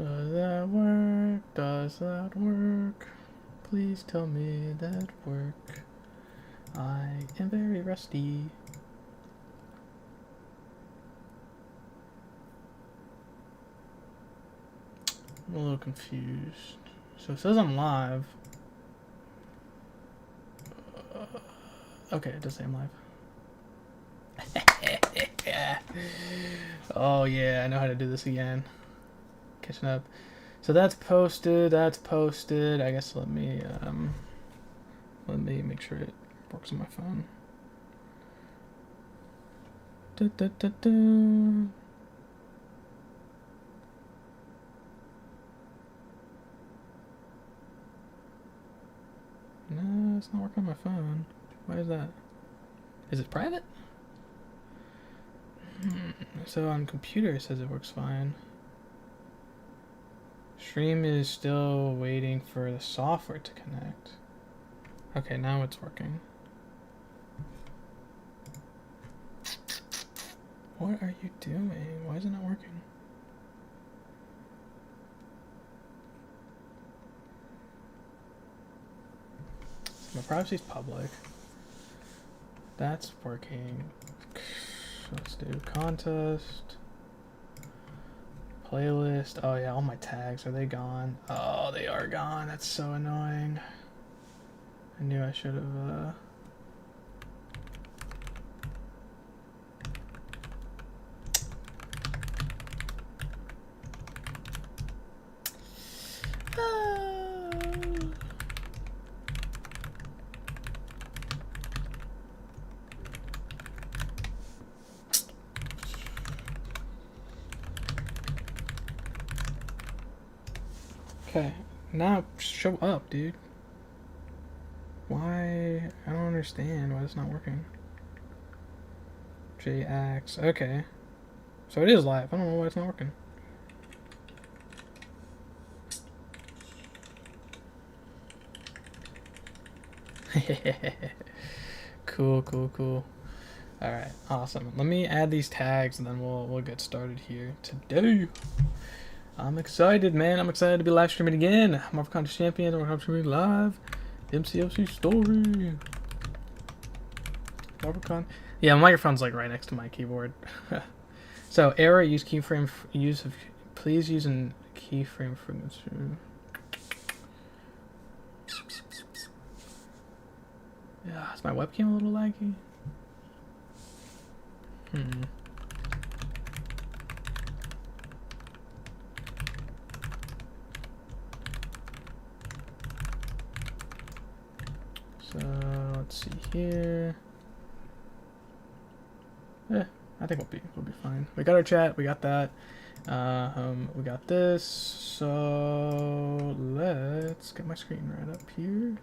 Does that work? Does that work? Please tell me that work. I am very rusty. I'm a little confused. So it says I'm live. Okay, it does say I'm live. Oh yeah, I know how to do this again. Catching up. So that's posted. That's posted. I guess let me make sure it works on my phone. No, it's not working on my phone. Why is that? Is it private? So on computer it says it works fine. Stream is still waiting for the software to connect. Okay, now it's working. What are you doing? Why is it not working? My privacy's public. That's working. Let's do contest. Playlist. Oh yeah, all my tags, are they gone? Oh, they are gone. That's so annoying. I knew I should have Okay, now show up, dude. Why? I don't understand why it's not working. JAX. Okay. So it is live. I don't know why it's not working. Cool, cool, cool. All right, awesome. Let me add these tags and then we'll get started here today. I'm excited, man. I'm excited to be live streaming again. Marvel Contest Champion. Marvel Contest Streaming live. MCOC story. Marvel Con. Yeah, my microphone's like right next to my keyboard. So error. Use keyframe. Use of. Please use a keyframe frequency. Yeah, is my webcam a little laggy? So let's see here. Yeah, I think we'll be fine. We got our chat. We got that. We got this. So let's get my screen right up here,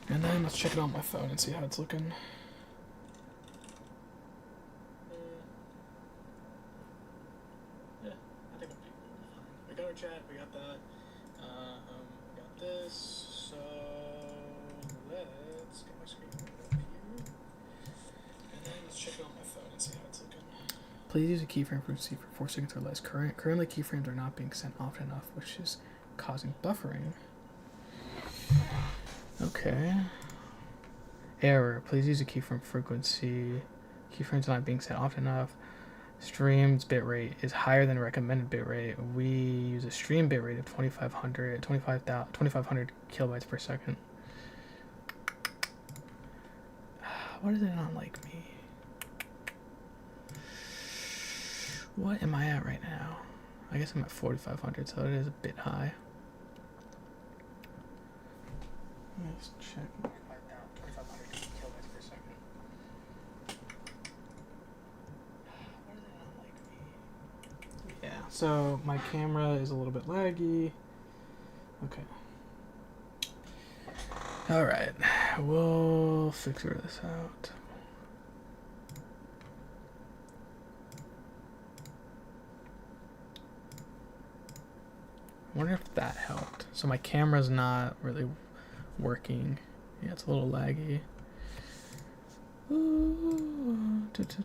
and then let's check it on my phone and see how it's looking. Yeah, I think we'll be fine. We got our chat. We got that. We got this. So let's get my screen right up here, and then let's check it on my phone and see how it's looking. Please use a keyframe frequency for 4 seconds or less. Currently, keyframes are not being sent often enough, which is causing buffering. Okay. Error. Please use a keyframe frequency. Keyframes are not being sent often enough. Stream's bitrate is higher than recommended bitrate. We use a stream bitrate of 2500 kilobytes per second. Why does it not like me? What am I at right now? I guess I'm at 4500, so it is a bit high. Let's check. 2500 kilobytes per second. Why does it not like me? Yeah, so my camera is a little bit laggy. Okay. Alright, we'll figure this out. I wonder if that helped. So my camera's not really working. Yeah, it's a little laggy. Ooh, Let's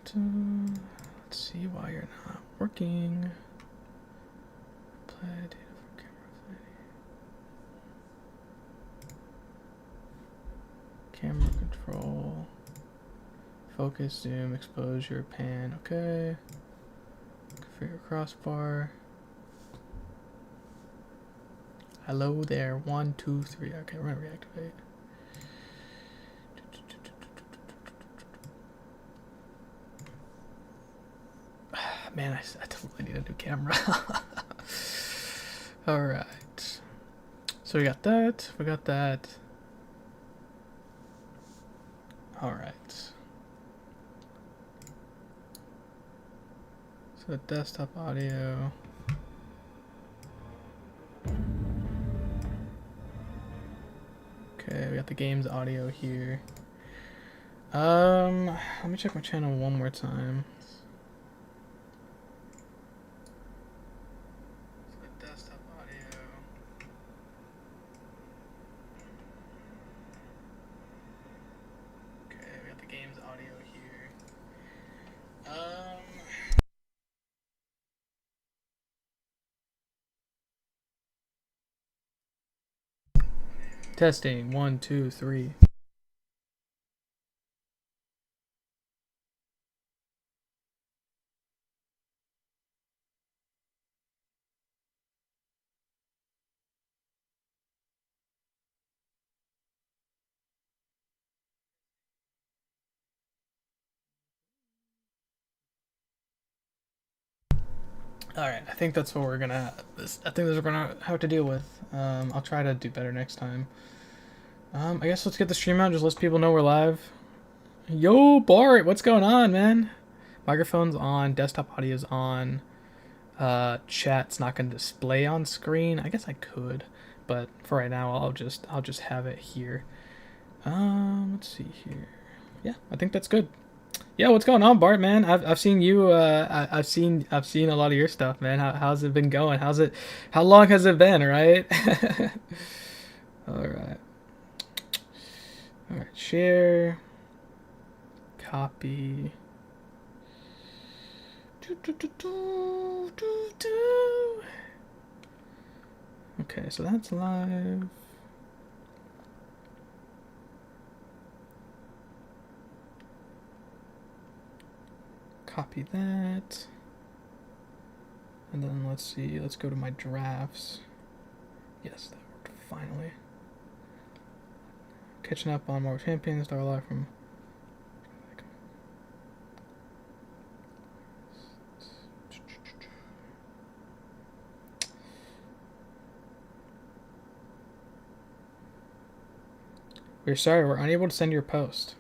see why you're not working. data for camera control, focus, zoom, exposure, pan. Okay. Configure crossbar. Hello there. 1, 2, 3. Okay, we're gonna reactivate. Man, I totally need a new camera. Alright. So we got that. We got that. Alright. So desktop audio. Okay, we got the game's audio here. Let me check my channel one more time. So desktop audio. Okay, we got the game's audio here. Testing 1, 2, 3. All right, I think that's what we're gonna. I think that's what we're gonna have to deal with. I'll try to do better next time. I guess let's get the stream out. Just let people know we're live. Yo, Bart, what's going on, man? Microphone's on. Desktop audio's on. Chat's not gonna display on screen. I guess I could, but for right now, I'll just have it here. Let's see here. Yeah, I think that's good. Yeah, what's going on, Bart, man? I've seen you. I've seen a lot of your stuff, man. How's it been going? How long has it been? Right. All right. All right. Share. Copy. Okay, so that's live. Copy that. And then let's see, let's go to my drafts. Yes, that worked finally. Catching up on more champions, start live from. We're sorry, we're unable to send your post.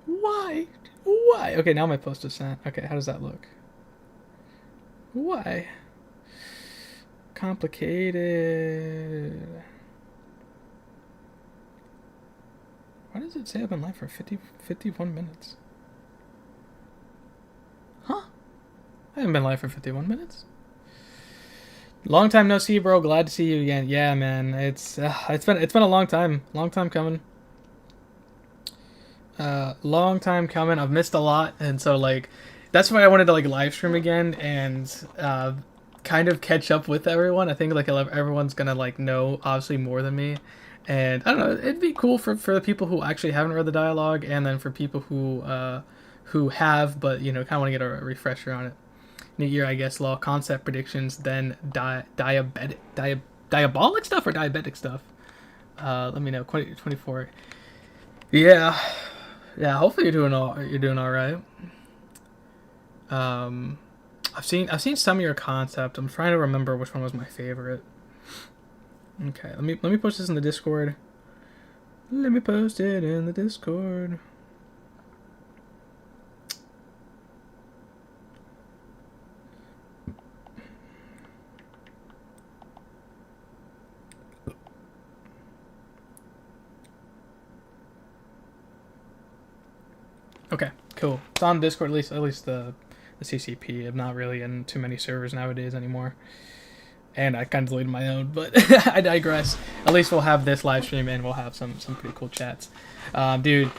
Why? Why? Okay, now my post is sent. Okay, how does that look? Why? Complicated. Why does it say I've been live for 51 minutes? Huh? I haven't been live for 51 minutes. Long time no see, bro. Glad to see you again. Yeah, man. It's been a long time coming. Long time coming. I've missed a lot, and so like that's why I wanted to like live stream again and kind of catch up with everyone. I think like everyone's gonna like know obviously more than me, and I don't know. It'd be cool for the people who actually haven't read the dialogue, and then for people who have but you know kind of want to get a refresher on it. New year, I guess. Law concept predictions, then diabolic stuff or diabetic stuff. Let me know. 24. Yeah. Hopefully you're doing all right. I've seen some of your concept. I'm trying to remember which one was my favorite. Okay, let me post this in the Discord. Let me post it in the Discord. Okay, cool. It's on Discord, at least the CCP. I'm not really in too many servers nowadays anymore. And I kind of deleted my own, but I digress. At least we'll have this live stream and we'll have some pretty cool chats. Dude,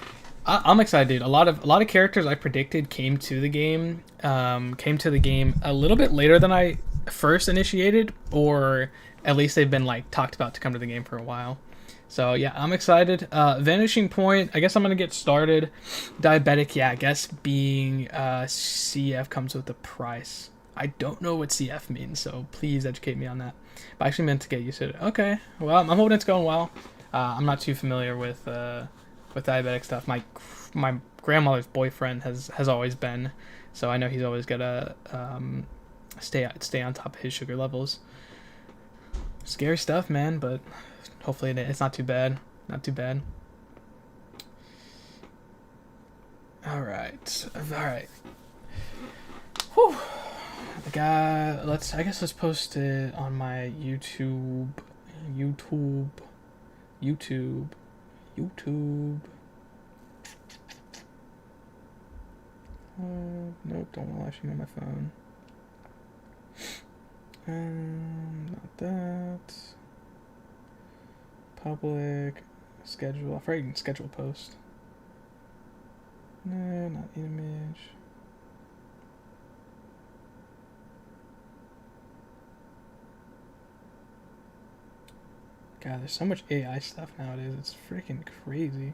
I'm excited, dude. A lot of characters I predicted came to the game a little bit later than I first initiated, or at least they've been like talked about to come to the game for a while. So yeah, I'm excited. Vanishing Point. I guess I'm gonna get started. Diabetic. Yeah, I guess being CF comes with a price. I don't know what CF means, so please educate me on that. But I actually meant to get used to it. Okay. Well, I'm hoping it's going well. I'm not too familiar with diabetic stuff. My grandmother's boyfriend has always been, so I know he's always gotta stay on top of his sugar levels. Scary stuff, man, but hopefully it's not too bad. Not too bad. All right, all right. Whew. I guess let's post it on my YouTube, YouTube, YouTube. Nope, don't want to live stream on my phone. Not that. Public. Schedule. I forgot you can schedule a post. No, not image. God, there's so much AI stuff nowadays. It's freaking crazy.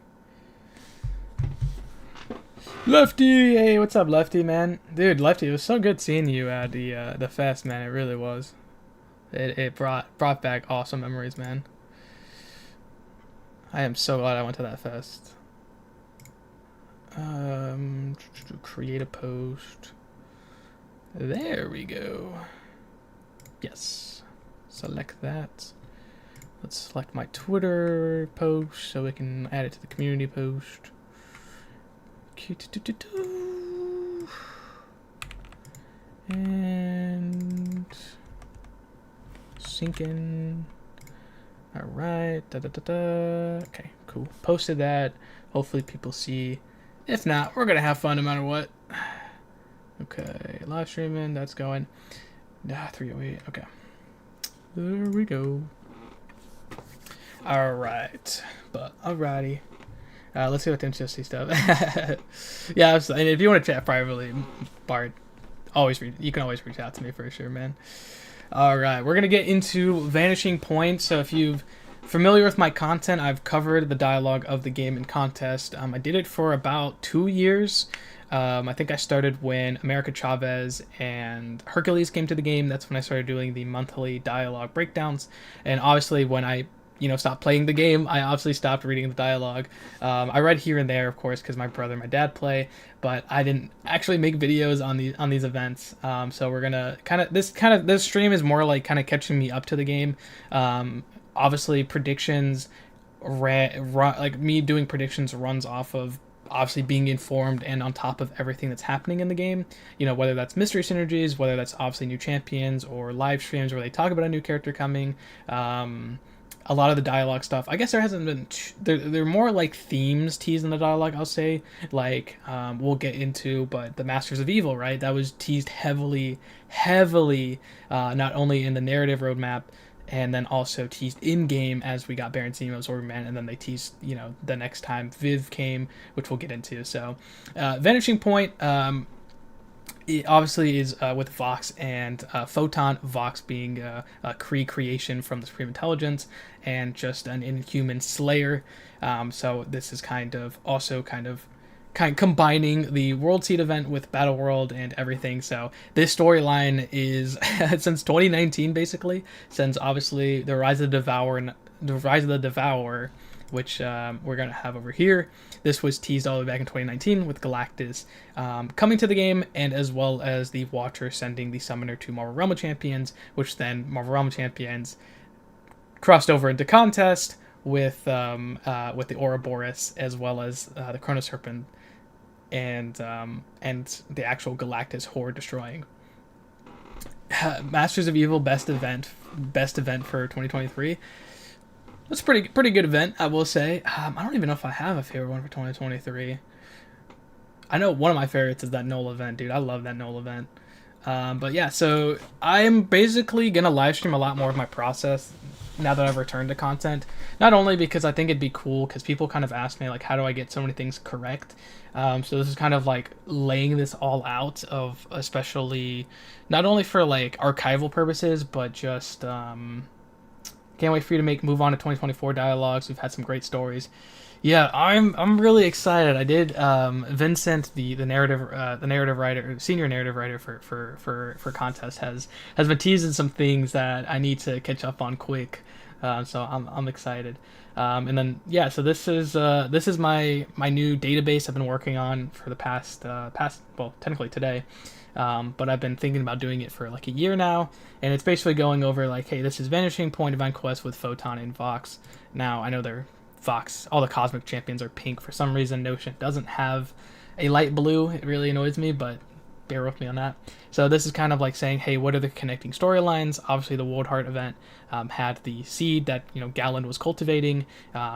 Lefty, hey, what's up, Lefty, man? Dude, Lefty, it was so good seeing you at the fest, man. It really was. It brought back awesome memories, man. I am so glad I went to that fest. Create a post. There we go. Yes. Select that. Let's select my Twitter post so we can add it to the community post. And sync in. Alright. Okay, cool. Posted that. Hopefully people see. If not, we're gonna have fun no matter what. Okay, live streaming, that's going. 308. Okay. There we go. Alright. But alrighty. Let's see what the MCOC stuff. Yeah, and if you want to chat privately, Bart, you can always reach out to me for sure, man. All right, we're gonna get into Vanishing Point. So if you've familiar with my content, I've covered the dialogue of the game and contest. I did it for about 2 years. I think I started when America Chavez and Hercules came to the game. That's when I started doing the monthly dialogue breakdowns. And obviously, when I stopped playing the game, I obviously stopped reading the dialogue. I read here and there, of course, because my brother and my dad play, but I didn't actually make videos on these events. So we're gonna this stream is more like kind of catching me up to the game. Obviously, predictions, like me doing predictions runs off of obviously being informed and on top of everything that's happening in the game, whether that's mystery synergies, whether that's obviously new champions or live streams where they talk about a new character coming. A lot of the dialogue stuff, I guess there hasn't been they're more like themes teased in the dialogue, I'll say, like we'll get into, but the Masters of Evil, right, that was teased heavily, not only in the narrative roadmap and then also teased in game as we got Baron Zemo's Orberman, and then they teased the next time Viv came, which we'll get into. So Vanishing Point, it obviously is with Vox and Photon. Vox being a Kree creation from the Supreme Intelligence and just an inhuman slayer. So this is kind of combining the World Seed event with Battle World and everything. So this storyline is since 2019, basically, since obviously the Rise of the Devourer, which we're gonna have over here. This was teased all the way back in 2019 with Galactus coming to the game, and as well as the Watcher sending the Summoner to Marvel Realm of Champions, which then Marvel Realm of Champions crossed over into contest with the Ouroboros, as well as the Chrono Serpent and the actual Galactus horde destroying. Masters of Evil best event for 2023. That's a pretty good event, I will say. I don't even know if I have a favorite one for 2023. I know one of my favorites is that Null event, dude. I love that Null event. But yeah, so I'm basically gonna live stream a lot more of my process now that I've returned to content. Not only because I think it'd be cool, because people kind of ask me like, how do I get so many things correct? So this is kind of like laying this all out of, especially not only for like archival purposes, but just can't wait for you to move on to 2024 dialogues. We've had some great stories. Yeah, I'm really excited. I did Vincent, the narrative writer, senior narrative writer for contest, has been teasing some things that I need to catch up on quick. So I'm excited. And then yeah, so this is my new database I've been working on for the past well, technically today. But I've been thinking about doing it for like a year now, and it's basically going over like, hey, this is Vanishing Point Event Quest with Photon and Vox. Now I know they're Vox, all the Cosmic Champions are pink for some reason. Notion doesn't have a light blue. It really annoys me, but bear with me on that. So this is kind of like saying, hey, what are the connecting storylines? Obviously, the World Heart event had the seed that Galen was cultivating.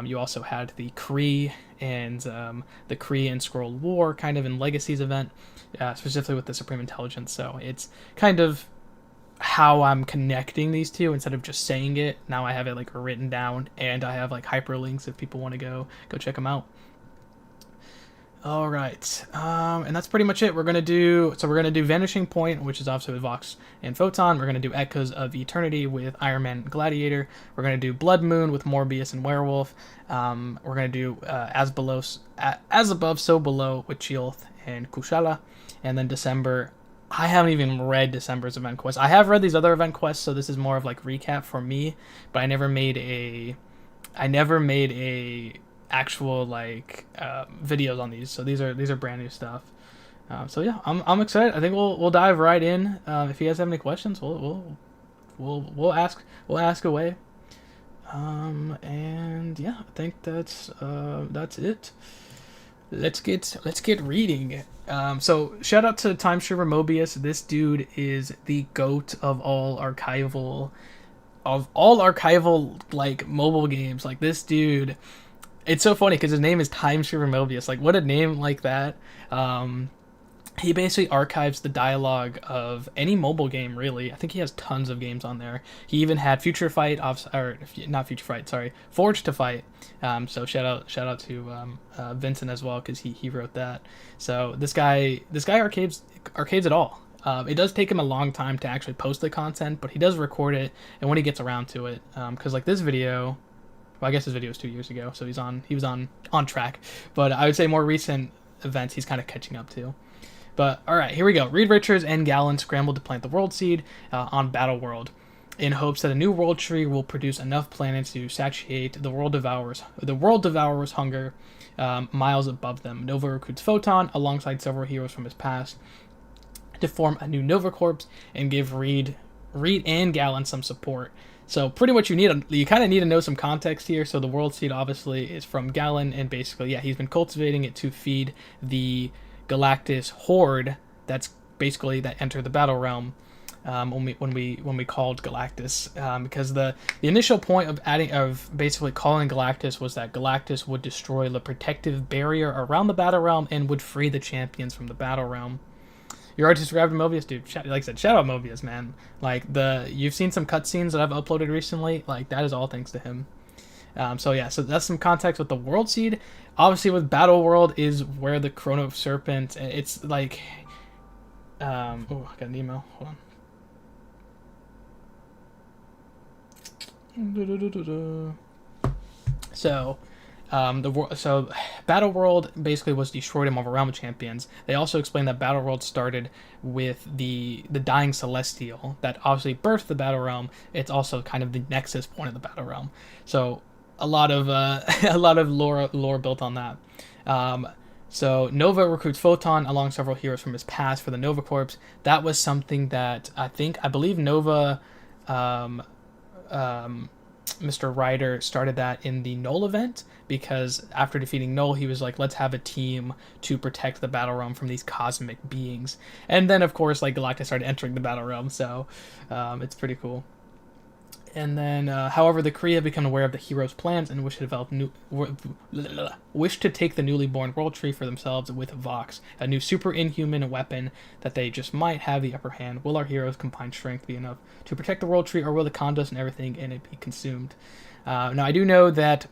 You also had the Kree and the Kree and Skrull War kind of in Legacies event, specifically with the Supreme Intelligence. So it's kind of how I'm connecting these two instead of just saying it. Now I have it like written down, and I have like hyperlinks if people want to go check them out. All right, and that's pretty much it. We're gonna do Vanishing Point, which is obviously with Vox and Photon. We're gonna do Echoes of Eternity with Iron Man and Gladiator. We're gonna do Blood Moon with Morbius and Werewolf. We're gonna do As Above, So Below with chee'ilth and Kushala, and then December. I haven't even read December's event quest. I have read these other event quests, so this is more of like recap for me. But I never made a actual like videos on these. So these are brand new stuff. So yeah, I'm excited. I think we'll dive right in. If you guys have any questions, we'll ask away. And yeah, I think that's it. Let's get reading. So shout out to Time Streamer Mobius. This dude is the GOAT of all archival like mobile games. Like this dude, it's so funny because his name is Time Streamer Mobius. Like what a name like that. He basically archives the dialogue of any mobile game, really. I think he has tons of games on there. He even had Forged to Fight. So shout out to Vincent as well, because he wrote that. So this guy arcades it all. It does take him a long time to actually post the content, but he does record it, and when he gets around to it, because like this video, well, I guess this video was 2 years ago, so he was on track. But I would say more recent events he's kind of catching up to. But all right, here we go. Reed Richards and Galen scrambled to plant the World Seed on Battle World, in hopes that a new world tree will produce enough planets to satiate the World Devourer's hunger miles above them. Nova recruits Photon alongside several heroes from his past to form a new Nova Corps and give Reed and Galen some support. So pretty much you kind of need to know some context here. So the World Seed obviously is from Galen, and basically, yeah, he's been cultivating it to feed the Galactus horde that entered the battle realm when we called Galactus, because the initial point of basically calling Galactus was that Galactus would destroy the protective barrier around the battle realm and would free the champions from the battle realm. You already described Mobius, dude. Like I said, shout out Mobius, man. Like you've seen some cutscenes that I've uploaded recently. Like that is all thanks to him. So that's some context with the World Seed. Obviously, with Battle World is where the Chrono Serpent. It's like, I got an email. Hold on. So Battle World basically was destroyed among the Realm of Champions. They also explained that Battle World started with the Dying Celestial that obviously birthed the Battle Realm. It's also kind of the nexus point of the Battle Realm. So a lot of lore built on that. So Nova recruits Photon along several heroes from his past for the Nova Corps. That was something that I believe Nova, Mr. Ryder started that in the Null event, because after defeating Null, he was like, let's have a team to protect the Battle Realm from these cosmic beings. And then, of course, like Galactus started entering the Battle Realm, so it's pretty cool. And then, however, the Kree have become aware of the hero's plans and wish to develop wish to take the newly born World Tree for themselves with Vox, a new super inhuman weapon that they just might have the upper hand. Will our heroes' combined strength be enough to protect the World Tree, or will the Condos and everything in it be consumed? Now, I do know that,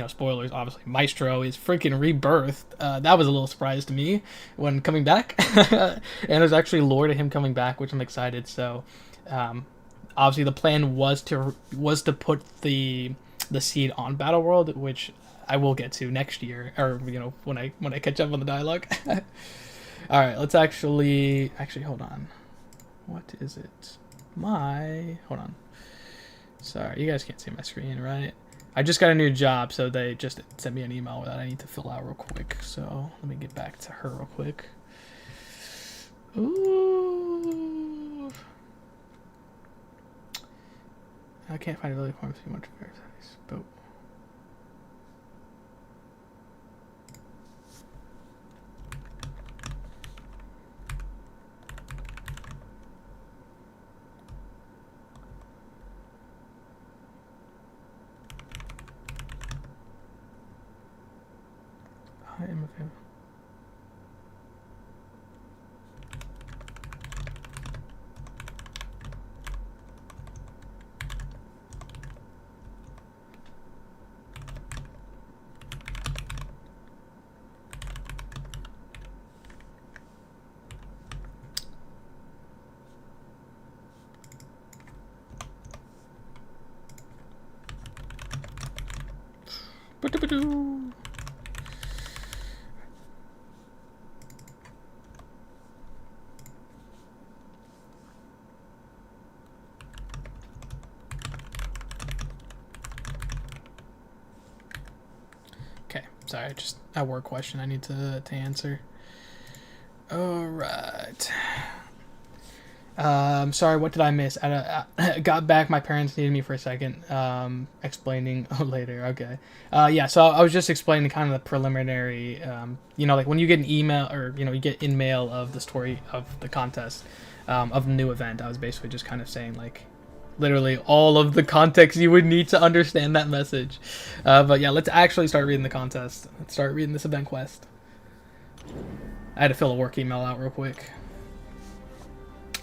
spoilers, obviously, Maestro is freaking rebirthed. That was a little surprise to me when coming back. And there's actually lore to him coming back, which I'm excited. So, obviously, the plan was to put the seed on Battleworld, which I will get to next year, or when I catch up on the dialogue. All right, let's actually hold on. What is it? Hold on. Sorry, you guys can't see my screen, right? I just got a new job, so they just sent me an email that I need to fill out real quick. So let me get back to her real quick. Ooh. I can't find a really form too much parasites, but I am a fan. Okay, sorry, just a work question I need to answer. All right. Sorry, what did I miss? I got back. My parents needed me for a second. Explaining later. Okay. Yeah. So I was just explaining kind of the preliminary. Like when you get an email or you get in mail of the story of the contest, of the new event. I was basically just kind of saying like, literally all of the context you would need to understand that message. But yeah, let's actually start reading the contest. Let's start reading this event quest. I had to fill a work email out real quick.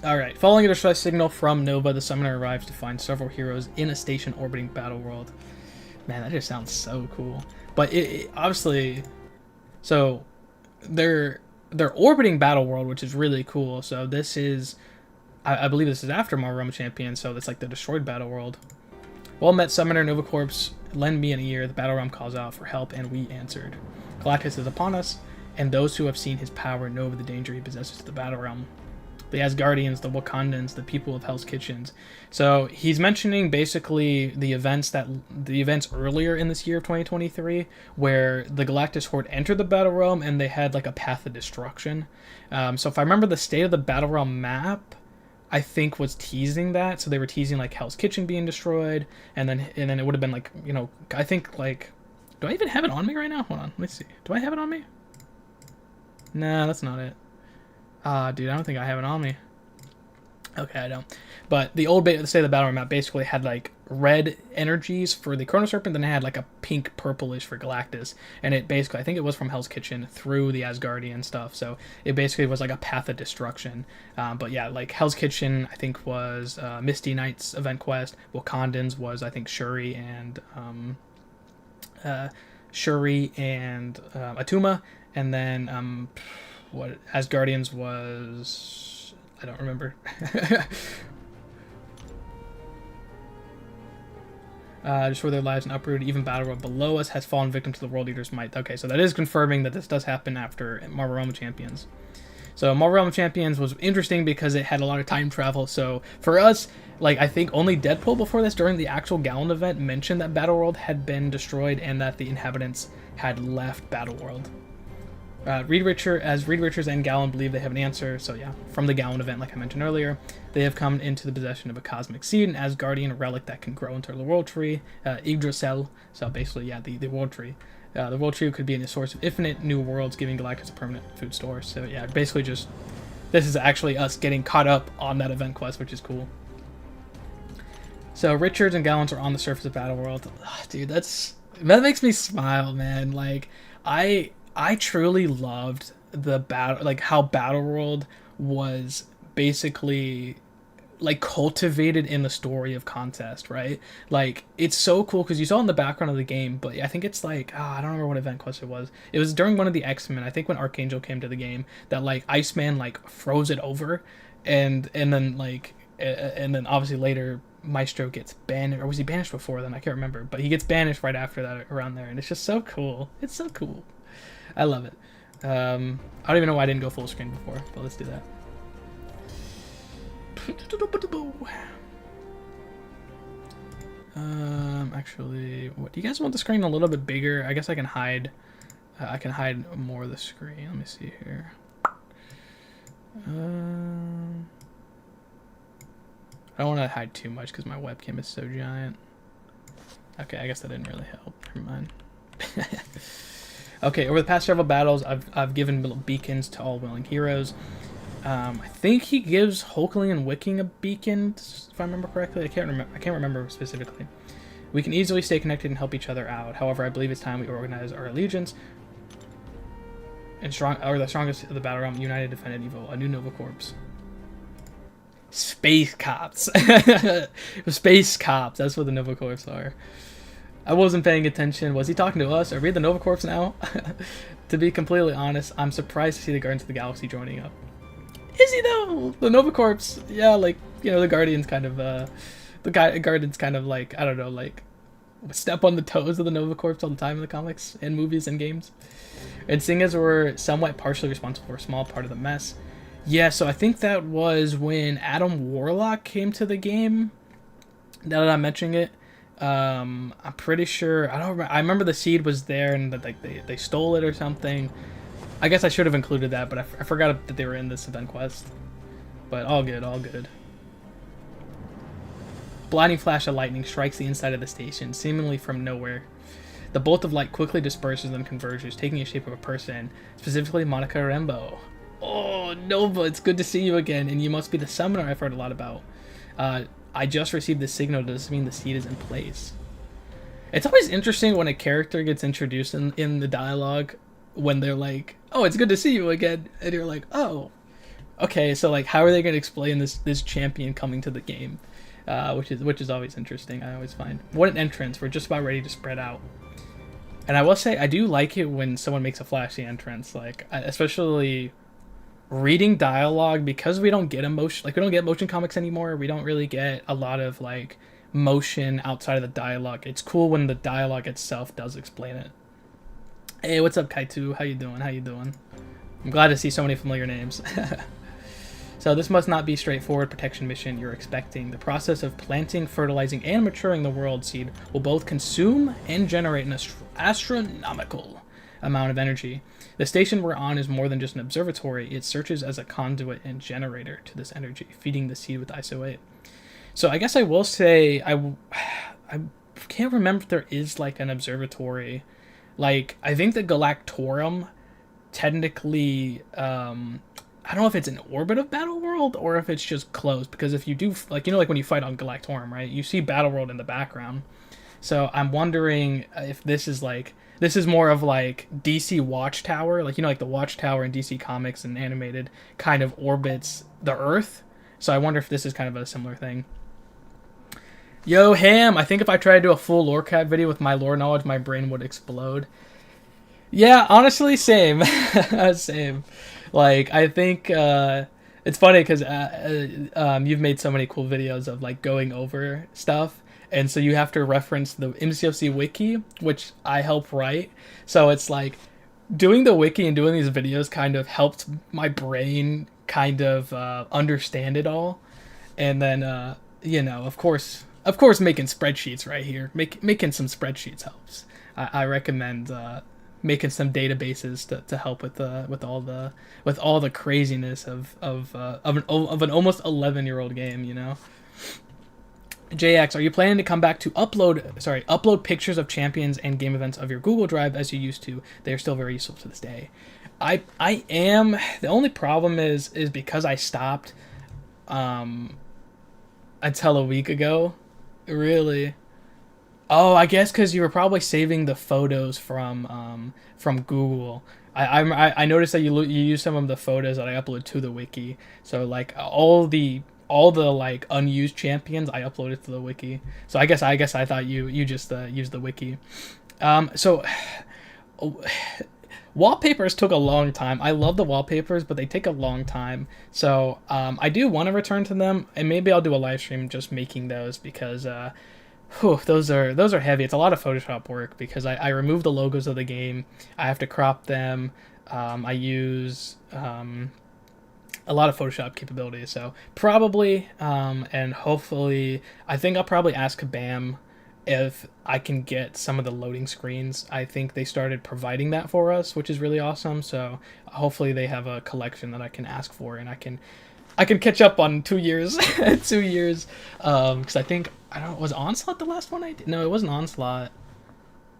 Alright, following a distress signal from Nova, the summoner arrives to find several heroes in a station orbiting Battleworld. Man, that just sounds so cool. But it obviously, so they're orbiting Battleworld, which is really cool. So this is, I believe this is after Marvel Realm Champion, so it's like the destroyed Battleworld. Well met, Summoner Nova Corps. Lend me an ear. The Battle Realm calls out for help, and we answered. Galactus is upon us, and those who have seen his power know of the danger he possesses to the Battle Realm. The Asgardians, the Wakandans, the people of Hell's Kitchens. So he's mentioning basically the events earlier in this year of 2023, where the Galactus Horde entered the Battle Realm and they had like a path of destruction. So if I remember, the State of the Battle Realm map, I think, was teasing that. So they were teasing like Hell's Kitchen being destroyed, and then it would have been like, I think like, do I even have it on me right now? Hold on, let me see. Do I have it on me? Nah, that's not it. Dude, I don't think I have it on me. Okay, I don't. But the old State of the Battle map basically had like red energies for the Chrono Serpent, then it had like a pink purplish for Galactus, and it basically, I think it was from Hell's Kitchen through the Asgardian stuff, so it basically was like a path of destruction. But yeah, like Hell's Kitchen I think was Misty Knight's event quest. Wakandans was I think Shuri and Atuma, and then what Asgardians was, I don't remember. Destroy their lives and uproot. Even Battleworld below us has fallen victim to the World Eater's might. Okay, so that is confirming that this does happen after Marvel Realm Champions. So Marvel Realm Champions was interesting because it had a lot of time travel. So for us, like, I think only Deadpool before this, during the actual Gallon event, mentioned that Battleworld had been destroyed and that the inhabitants had left Battleworld. Reed Richards and Gallon believe they have an answer. So yeah, from the Gallon event, like I mentioned earlier, they have come into the possession of a cosmic seed, an Asgardian relic that can grow into the World Tree, Yggdrasil. So basically, yeah, the World Tree. The World Tree could be a source of infinite new worlds, giving Galactus a permanent food store. So yeah, basically just, this is actually us getting caught up on that event quest, which is cool. So Richards and Gallons are on the surface of Battle World. Ugh, dude, that makes me smile, man. Like I truly loved the battle, like how Battle World was basically like cultivated in the story of Contest, right? Like it's so cool because you saw in the background of the game, but I think it's like I don't remember what event quest it was. It was during one of the X-Men, I think when Archangel came to the game, that like Iceman like froze it over, and then like and then obviously later Maestro gets banned, or was he banished before then? I can't remember, but he gets banished right after that around there, and it's just so cool. It's so cool. I love it. I don't even know why I didn't go full screen before, but let's do that. Actually, what do you guys want the screen a little bit bigger? I guess I can hide. I can hide more of the screen. Let me see here. I don't want to hide too much because my webcam is so giant. Okay, I guess that didn't really help. Never mind. Okay, over the past several battles, I've given beacons to all willing heroes. I think he gives Hulkling and Wicking a beacon, if I remember correctly. I can't remember specifically. We can easily stay connected and help each other out. However, I believe it's time we organize our allegiance and the strongest of the battle realm, united, defended evil, a new Nova Corps. Space cops. Space cops. That's what the Nova Corps are. I wasn't paying attention. Was he talking to us? Are we the Nova Corps now? To be completely honest, I'm surprised to see the Guardians of the Galaxy joining up. Is he though? The Nova Corps, yeah, like, you know, the Guardians kind of, Guardians kind of like, I don't know, like, step on the toes of the Nova Corps all the time in the comics and movies and games. And seeing as we're somewhat partially responsible for a small part of the mess. Yeah, so I think that was when Adam Warlock came to the game. Now that I'm mentioning it, I'm pretty sure, I remember the seed was there and that like they stole it or something. I guess I should have included that, but I forgot that they were in this event quest. But all good, all good. Blinding flash of lightning strikes the inside of the station, seemingly from nowhere. The bolt of light quickly disperses and converges, taking the shape of a person, specifically Monica Rambeau. Oh, Nova, it's good to see you again, and you must be the summoner I've heard a lot about. I just received the signal. Does this mean the seed is in place? It's always interesting when a character gets introduced in the dialogue, when they're like, oh, it's good to see you again, and you're like, oh, okay, so like how are they going to explain this champion coming to the game? Which is always interesting. I always find, what an entrance. We're just about ready to spread out. And I will say, I do like it when someone makes a flashy entrance, like especially reading dialogue, because we don't get emotion, like we don't get motion comics anymore. We don't really get a lot of like motion outside of the dialogue. It's cool when the dialogue itself does explain it. Hey, what's up, Kaitu? How you doing? How you doing? I'm glad to see so many familiar names. So this must not be straightforward protection mission you're expecting. The process of planting, fertilizing, and maturing the world seed will both consume and generate an astronomical amount of energy. The station we're on is more than just an observatory. It searches as a conduit and generator to this energy, feeding the seed with ISO 8. So I guess I will say, I can't remember if there is like an observatory. Like, I think the Galactorum technically, I don't know if it's in orbit of Battle World or if it's just close, because if you do, like, you know, like when you fight on Galactorum, right, you see Battle World in the background. So I'm wondering if this is more of like DC Watchtower, like, you know, like the Watchtower in DC Comics and animated kind of orbits the Earth. So I wonder if this is kind of a similar thing. Yo, Ham, I think if I tried to do a full lore cap video with my lore knowledge, my brain would explode. Yeah, honestly, same. Same. Like, I think it's funny because you've made so many cool videos of like going over stuff, and so you have to reference the MCOC wiki, which I help write. So it's like doing the wiki and doing these videos kind of helped my brain kind of understand it all. And then you know, of course making spreadsheets right here, making some spreadsheets helps. I recommend making some databases to help with all the craziness of an almost 11-year-old game, you know. JX, are you planning to come back to upload pictures of champions and game events of your Google Drive as you used to? They are still very useful to this day. I am. The only problem is because I stopped until a week ago, Really? Oh, I guess because you were probably saving the photos from Google. I noticed that you use some of the photos that I upload to the wiki. So like all the like unused champions I uploaded to the wiki. So I guess I thought you just used the wiki. So wallpapers took a long time. I love the wallpapers, but they take a long time. So I do want to return to them, and maybe I'll do a live stream just making those because whew, those are heavy. It's a lot of Photoshop work because I remove the logos of the game. I have to crop them. I use a lot of Photoshop capabilities. So probably and hopefully, I think I'll probably ask Bam if I can get some of the loading screens. I think they started providing that for us, which is really awesome. So hopefully they have a collection that I can ask for, and I can catch up on 2 years, 2 years. Because I don't know, was Onslaught the last one I did? No, it wasn't Onslaught.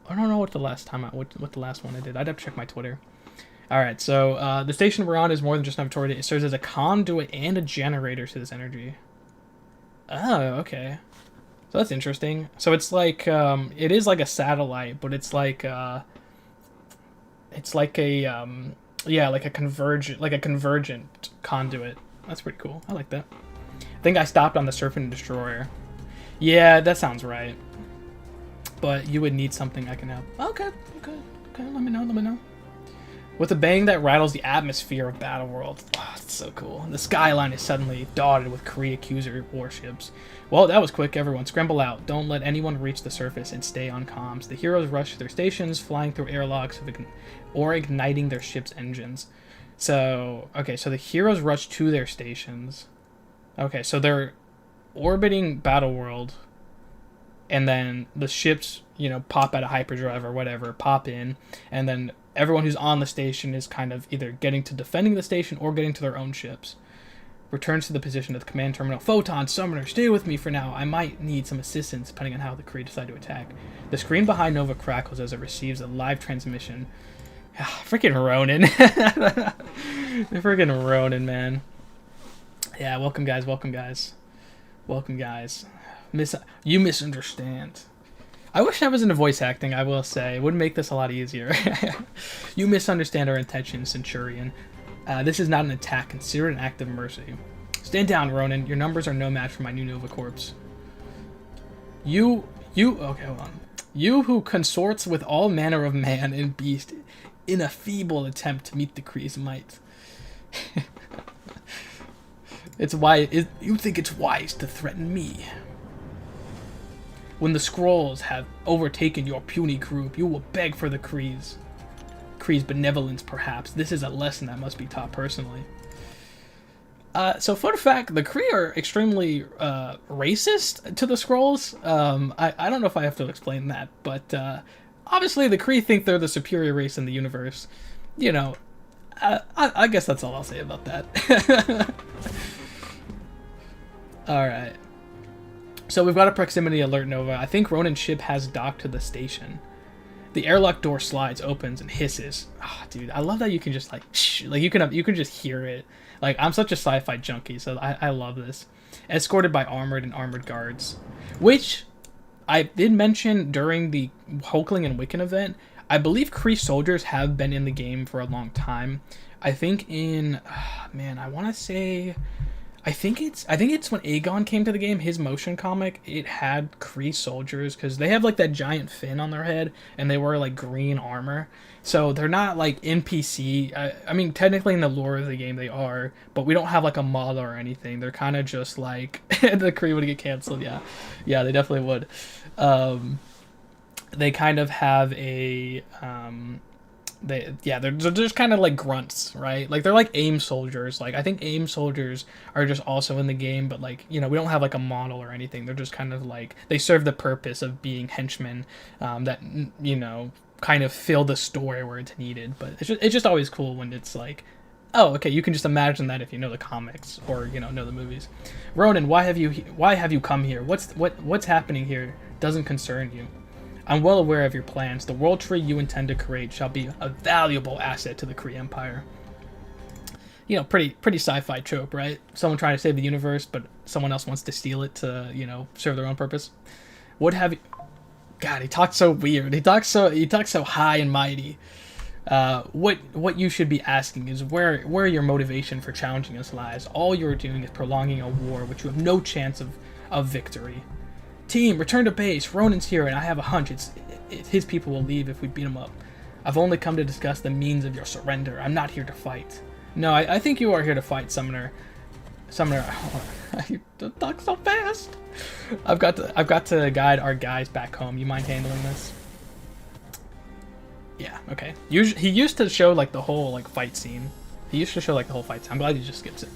I don't know what the last one I did. I'd have to check my Twitter. All right, so the station we're on is more than just an observatory. It serves as a conduit and a generator to this energy. Oh, okay. So that's interesting. So it's like it is like a satellite, but it's like a yeah, like a convergent conduit. That's pretty cool. I like that. I think I stopped on the Serpent Destroyer. Yeah, that sounds right. But you would need something I can help. Okay. Let me know. With a bang that rattles the atmosphere of Battleworld. Oh, it's so cool. The skyline is suddenly dotted with Kree Accuser warships. Well, that was quick. Everyone, scramble out. Don't let anyone reach the surface and stay on comms. The heroes rush to their stations, flying through airlocks or igniting their ship's engines. So, okay, so the heroes rush to their stations. Okay, so they're orbiting Battleworld, and then the ships, pop out of hyperdrive or whatever, pop in, and then everyone who's on the station is kind of either getting to defending the station or getting to their own ships. Returns to the position of the command terminal. Photon, Summoner, stay with me for now. I might need some assistance depending on how the Kree decide to attack. The screen behind Nova crackles as it receives a live transmission. Freaking Ronin. Freaking Ronin, man. Yeah, welcome guys. You misunderstand. I wish I was into voice acting, I will say. It would make this a lot easier. You misunderstand our intentions, Centurion. This is not an attack. Consider it an act of mercy. Stand down, Ronin. Your numbers are no match for my new Nova Corps. Okay, hold on. You who consorts with all manner of man and beast in a feeble attempt to meet the Kree's might. You think it's wise to threaten me. When the Skrulls have overtaken your puny group, you will beg for the Kree's benevolence, perhaps. This is a lesson that must be taught personally. So, fun fact, the Kree are extremely racist to the Skrulls. I don't know if I have to explain that, but obviously the Kree think they're the superior race in the universe. I guess that's all I'll say about that. Alright. So we've got a proximity alert, Nova. I think Ronin's ship has docked to the station. The airlock door slides, opens, and hisses. Oh, dude, I love that you can just like, shh, like you can just hear it. Like, I'm such a sci-fi junkie, so I love this. Escorted by armored guards, which I did mention during the Hulkling and Wiccan event. I believe Kree soldiers have been in the game for a long time. I think I think it's when Aegon came to the game, his motion comic, it had Kree soldiers, because they have like that giant fin on their head, and they wear like green armor. So they're not like NPC. I mean, technically in the lore of the game they are, but we don't have like a model or anything. They're kind of just like, the Kree would get canceled, yeah. Yeah, they definitely would. They kind of have a... they're just kind of like grunts, right? Like they're like AIM soldiers. Like I think AIM soldiers are just also in the game, but like, we don't have like a model or anything. They're just kind of like, they serve the purpose of being henchmen that kind of fill the story where it's needed. But it's just always cool when it's like, oh, okay, you can just imagine that if you know the comics or know the movies. Ronin, why have you come here? What's happening here doesn't concern you. I'm well aware of your plans. The world tree you intend to create shall be a valuable asset to the Kree Empire. you know, pretty sci-fi trope, right? Someone trying to save the universe, but someone else wants to steal it to, you know, serve their own purpose. What have you? God, he talks so weird. He talks so high and mighty. What you should be asking is where your motivation for challenging us lies. All you're doing is prolonging a war which you have no chance of victory. Team, return to base. Ronan's here, and I have a hunch his people will leave if we beat him up. I've only come to discuss the means of your surrender. I'm not here to fight. No, I think you are here to fight, Summoner. Summoner, you talk so fast. I've got to guide our guys back home. You mind handling this? Yeah, okay. He used to show like the whole like fight scene. I'm glad he just skips it.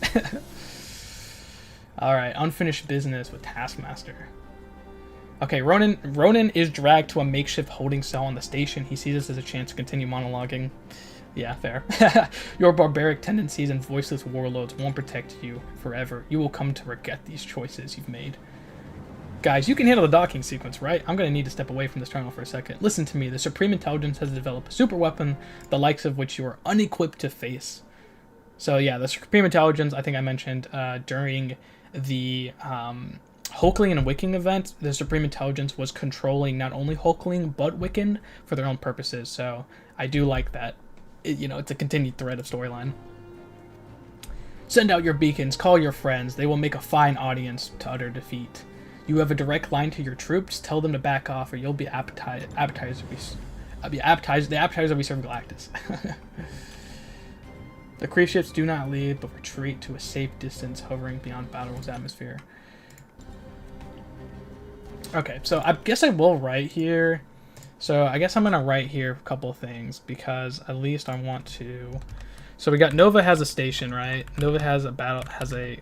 All right, unfinished business with Taskmaster. Okay, Ronan is dragged to a makeshift holding cell on the station. He sees this as a chance to continue monologuing. Yeah, fair. Your barbaric tendencies and voiceless warlords won't protect you forever. You will come to regret these choices you've made. Guys, you can handle the docking sequence, right? I'm going to need to step away from this terminal for a second. Listen to me. The Supreme Intelligence has developed a super weapon, the likes of which you are unequipped to face. So yeah, the Supreme Intelligence, I think I mentioned during the Hulkling and Wiccan event, the Supreme Intelligence was controlling not only Hulkling, but Wiccan for their own purposes. So I do like that. It's a continued thread of storyline. Send out your beacons, call your friends. They will make a fine audience to utter defeat. You have a direct line to your troops. Tell them to back off, or you'll be the appetizer we serve Galactus. The Kree ships do not leave, but retreat to a safe distance, hovering beyond Battleworld's atmosphere. Okay, so I guess I will write here. So I guess I'm gonna write here a couple of things because at least I want to. So we got Nova has a station, right? Nova has a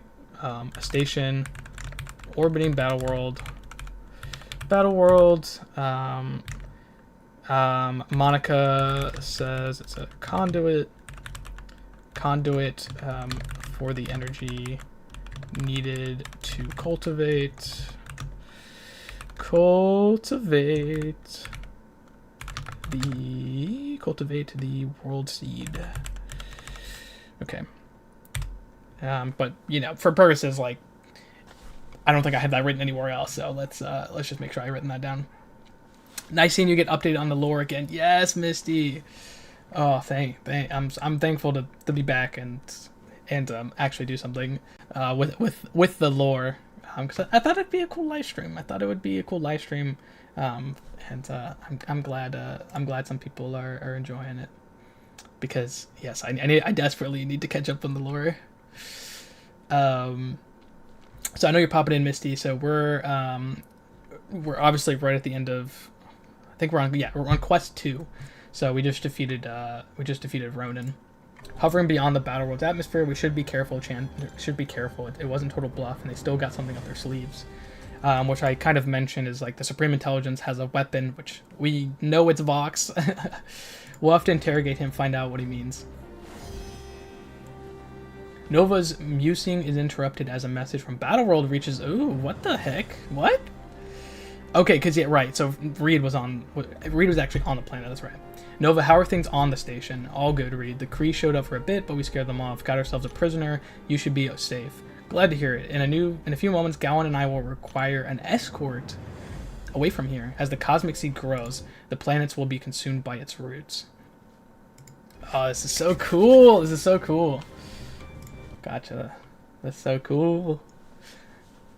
station orbiting Battleworld. Monica says it's a conduit for the energy needed to cultivate the world seed. Okay. But for purposes like, I don't think I have that written anywhere else. So let's just make sure I've written that down. Nice seeing you get updated on the lore again. Yes, Misty. Oh, I'm thankful to be back and actually do something with the lore. Because I thought it'd be a cool live stream. And I'm glad some people are enjoying it. Because yes, I desperately need to catch up on the lore. So I know you're popping in, Misty. So we're obviously right at the end of. I think we're on quest 2. So we just defeated Ronan. Hovering beyond the Battleworld's atmosphere, we should be careful. It wasn't total bluff, and they still got something up their sleeves. Which I kind of mentioned is like the Supreme Intelligence has a weapon, which we know it's Vox. We'll have to interrogate him, find out what he means. Nova's musing is interrupted as a message from Battleworld reaches. Ooh, what the heck? What? Okay, because yeah, right. So Reed was actually on the planet. That's right. Nova, how are things on the station? All good, Reed. The Kree showed up for a bit, but we scared them off. Got ourselves a prisoner. You should be safe. Glad to hear it. In a few moments, Gowan and I will require an escort away from here. As the cosmic seed grows, the planets will be consumed by its roots. Oh, this is so cool. Gotcha. That's so cool.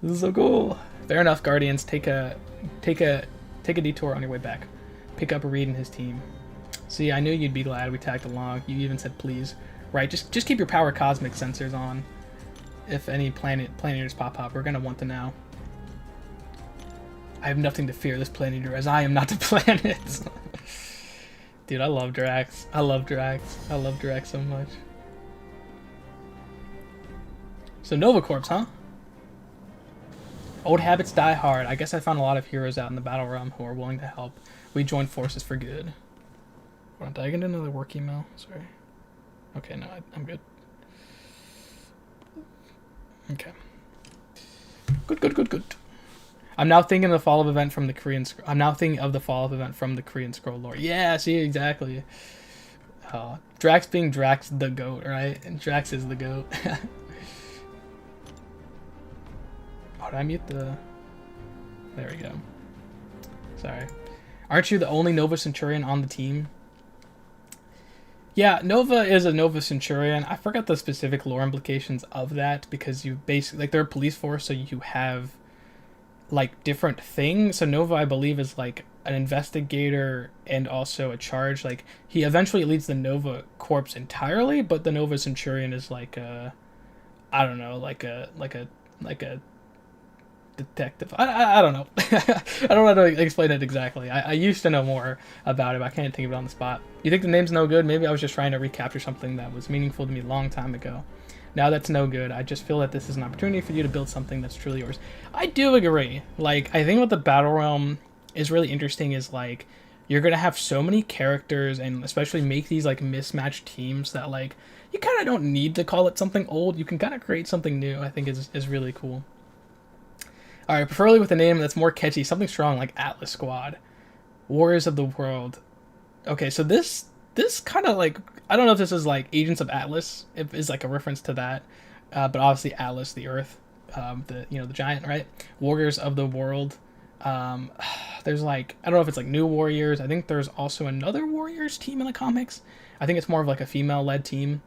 This is so cool. Fair enough, Guardians. Take a detour on your way back. Pick up Reed and his team. See, I knew you'd be glad we tagged along. You even said please. Right, just keep your power cosmic sensors on. If any planeters pop up, we're gonna want to know. I have nothing to fear this planeter, as I am not the planet. Dude, I love Drax. I love Drax so much. So Nova Corps, huh? Old habits die hard. I guess I found a lot of heroes out in the battle realm who are willing to help. We join forces for good. Hold on, did I get another work email? Sorry. Okay, no, I'm good. Okay. Good. I'm now thinking of the follow-up event from the Korean Scroll lore. Yeah, see, exactly. Drax being Drax the GOAT, right? And Drax is the GOAT. Oh, did I mute the... There we go. Sorry. Aren't you the only Nova Centurion on the team? Yeah, Nova is a Nova Centurion. I forgot the specific lore implications of that because you basically... Like, they're a police force, so you have, like, different things. So Nova, I believe, is, like, an investigator and also a charge. Like, he eventually leads the Nova Corps entirely, but the Nova Centurion is, like, a... I don't know, like a detective. I don't know. I don't know how to explain it exactly. I used to know more about it, but I can't think of it on the spot. You think the name's no good? Maybe I was just trying to recapture something that was meaningful to me a long time ago. Now that's no good. I just feel that this is an opportunity for you to build something that's truly yours. I do agree. Like, I think what the Battle Realm is really interesting is, like, you're going to have so many characters and especially make these, like, mismatched teams that, like, you kind of don't need to call it something old. You can kind of create something new, I think is really cool. Alright, preferably with a name that's more catchy, something strong like Atlas Squad. Warriors of the World. Okay, so this kind of like, I don't know if this is like Agents of Atlas, if is like a reference to that, but obviously Atlas, the Earth, the giant, right? Warriors of the World. There's like, I don't know if it's like New Warriors. I think there's also another Warriors team in the comics. I think it's more of like a female-led team.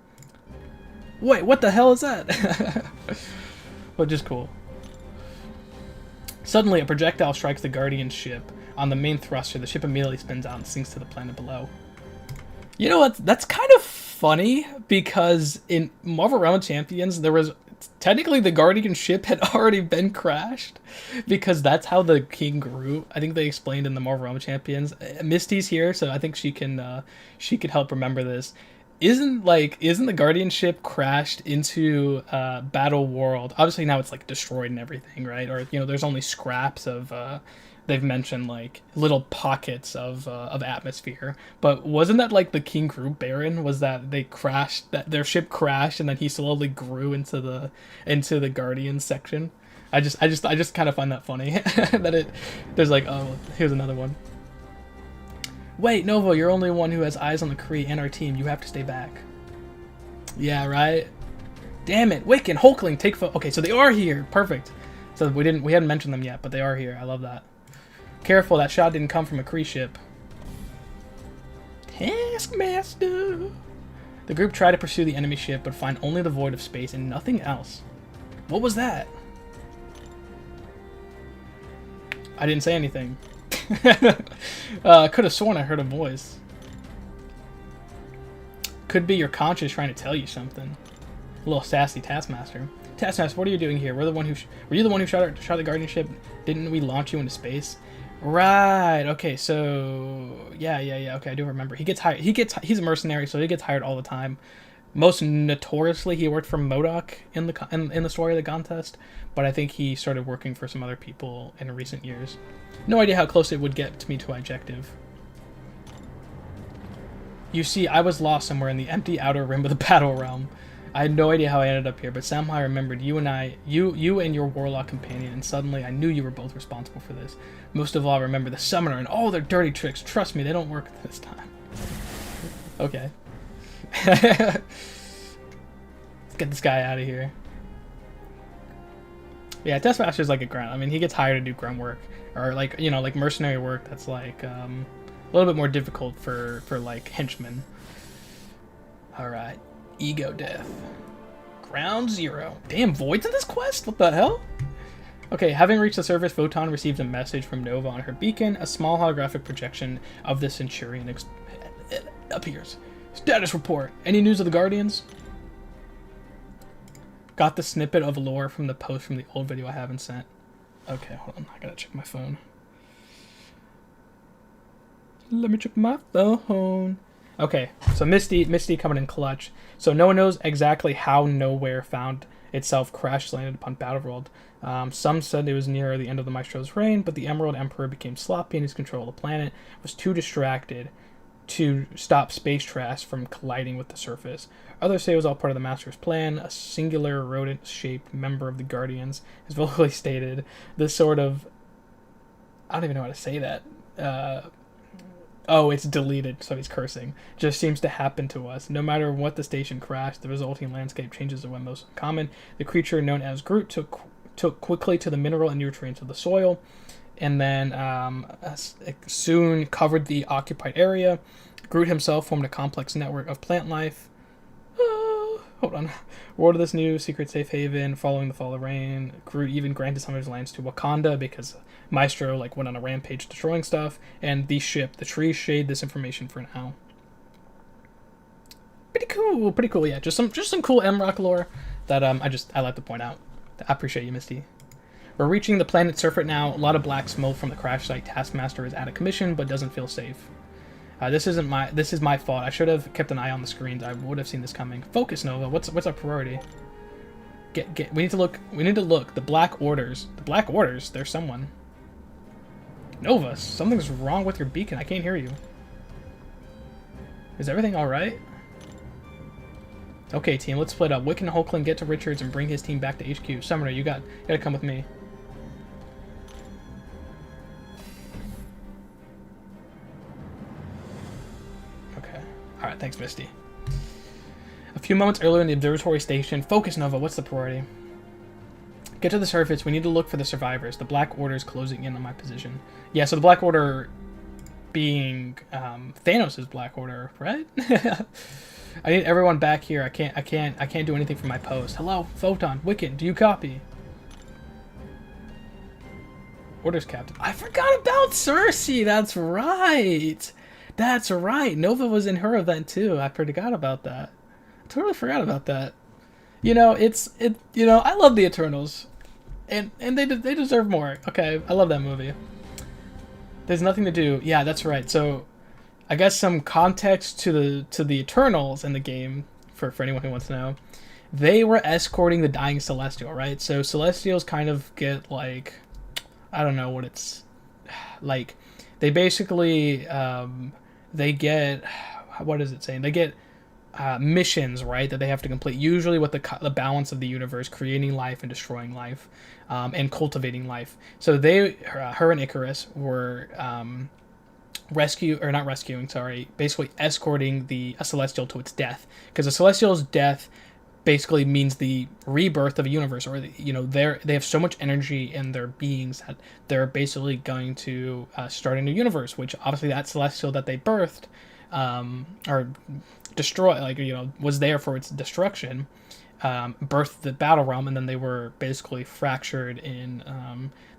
Wait, what the hell is that? But just cool. Suddenly, a projectile strikes the Guardian ship on the main thruster. The ship immediately spins out and sinks to the planet below. You know what? That's kind of funny because in Marvel Realm of Champions, there was technically the Guardian ship had already been crashed because that's how the king grew. I think they explained in the Marvel Realm of Champions. Misty's here, so I think she can help remember this. Isn't the Guardian ship crashed into Battle World? Obviously now it's like destroyed and everything, right? Or there's only scraps of they've mentioned like little pockets of atmosphere. But wasn't that like the King Group Baron? Was that they crashed, that their ship crashed and then he slowly grew into the Guardian section? I just kind of find that funny that there's like, oh, here's another one. Wait, Nova, you're only one who has eyes on the Kree and our team. You have to stay back. Yeah, right? Damn it. Wiccan, Hulkling, take okay, so they are here. Perfect. So we hadn't mentioned them yet, but they are here. I love that. Careful, that shot didn't come from a Kree ship. Taskmaster. The group tried to pursue the enemy ship, but find only the void of space and nothing else. What was that? I didn't say anything. Could have sworn I heard a voice. Could be your conscience trying to tell you something. A little sassy Taskmaster. Taskmaster, what are you doing here? Were you the one who shot the Guardian ship? Didn't we launch you into space? Right. Okay. So yeah. Okay, I do remember. He gets hired. He's a mercenary, so he gets hired all the time. Most notoriously, he worked for MODOK in the story of the contest, but I think he started working for some other people in recent years. No idea how close it would get to me to my objective. You see, I was lost somewhere in the empty outer rim of the Battle Realm. I had no idea how I ended up here, but somehow I remembered you and your warlock companion, and suddenly I knew you were both responsible for this. Most of all, I remember the summoner and all their dirty tricks. Trust me, they don't work this time. Okay. Let's get this guy out of here. Yeah, Taskmaster's like a grunt. I mean, he gets hired to do grunt work, or like mercenary work. That's like a little bit more difficult for like henchmen. All right, ego death, ground zero. Damn, voids in this quest. What the hell? Okay, having reached the surface, Photon receives a message from Nova on her beacon. A small holographic projection of the Centurion appears. Status report. Any news of the Guardians? Got the snippet of lore from the post from the old video I haven't sent. Okay, hold on. I gotta check my phone. Let me check my phone. Okay, so Misty coming in clutch. So no one knows exactly how Nowhere found itself crash landed upon Battleworld. Some said it was near the end of the Maestro's reign, but the Emerald Emperor became sloppy in his control of the planet, was too distracted to stop space trash from colliding with the surface. Others say it was all part of the Master's plan. A singular rodent-shaped member of the Guardians has vocally stated this sort of... I don't even know how to say that. Oh, it's deleted, so he's cursing. Just seems to happen to us. No matter what the station crashed, the resulting landscape changes are when most common. The creature known as Groot took quickly to the mineral and nutrients of the soil, and then soon covered the occupied area. Groot himself formed a complex network of plant life. Hold on. World of this new secret safe haven following the fall of rain. Groot even granted some of his lands to Wakanda because Maestro went on a rampage destroying stuff. And the ship, the trees shade this information for now. Pretty cool. Yeah, just some cool M-Rock lore that I like to point out. I appreciate you, Misty. We're reaching the planet Surfeit now. A lot of black smoke from the crash site. Taskmaster is out of commission, but doesn't feel safe. This is my fault. I should have kept an eye on the screens. I would have seen this coming. Focus, Nova. What's our priority? We need to look. The Black Orders. The Black Orders. There's someone. Nova, something's wrong with your beacon. I can't hear you. Is everything all right? Okay, team. Let's split up. Wiccan and Hulkling get to Richards and bring his team back to HQ. Summoner, you gotta come with me. Alright, thanks, Misty. A few moments earlier in the observatory station. Focus, Nova. What's the priority? Get to the surface. We need to look for the survivors. The Black Order is closing in on my position. Yeah, so the Black Order being Thanos' Black Order, right? I need everyone back here. I can't do anything from my post. Hello, Photon, Wiccan, do you copy? Orders, Captain. I forgot about Cersei. That's right. That's right. Nova was in her event too. I forgot about that. I totally forgot about that. You know, I love the Eternals, and they deserve more. Okay, I love that movie. There's nothing to do. Yeah, that's right. So, I guess some context to the Eternals in the game for anyone who wants to know. They were escorting the dying Celestial, right? So Celestials kind of get like, I don't know what it's like. They basically they get, what is it saying? They get missions, right, that they have to complete, usually with the balance of the universe, creating life and destroying life, and cultivating life. So her and Icarus were basically escorting a Celestial to its death, because a Celestial's death basically means the rebirth of a universe, or they have so much energy in their beings that they're basically going to start a new universe, which obviously that Celestial that they birthed or destroy, was there for its destruction, birthed the battle realm, and then they were basically fractured in,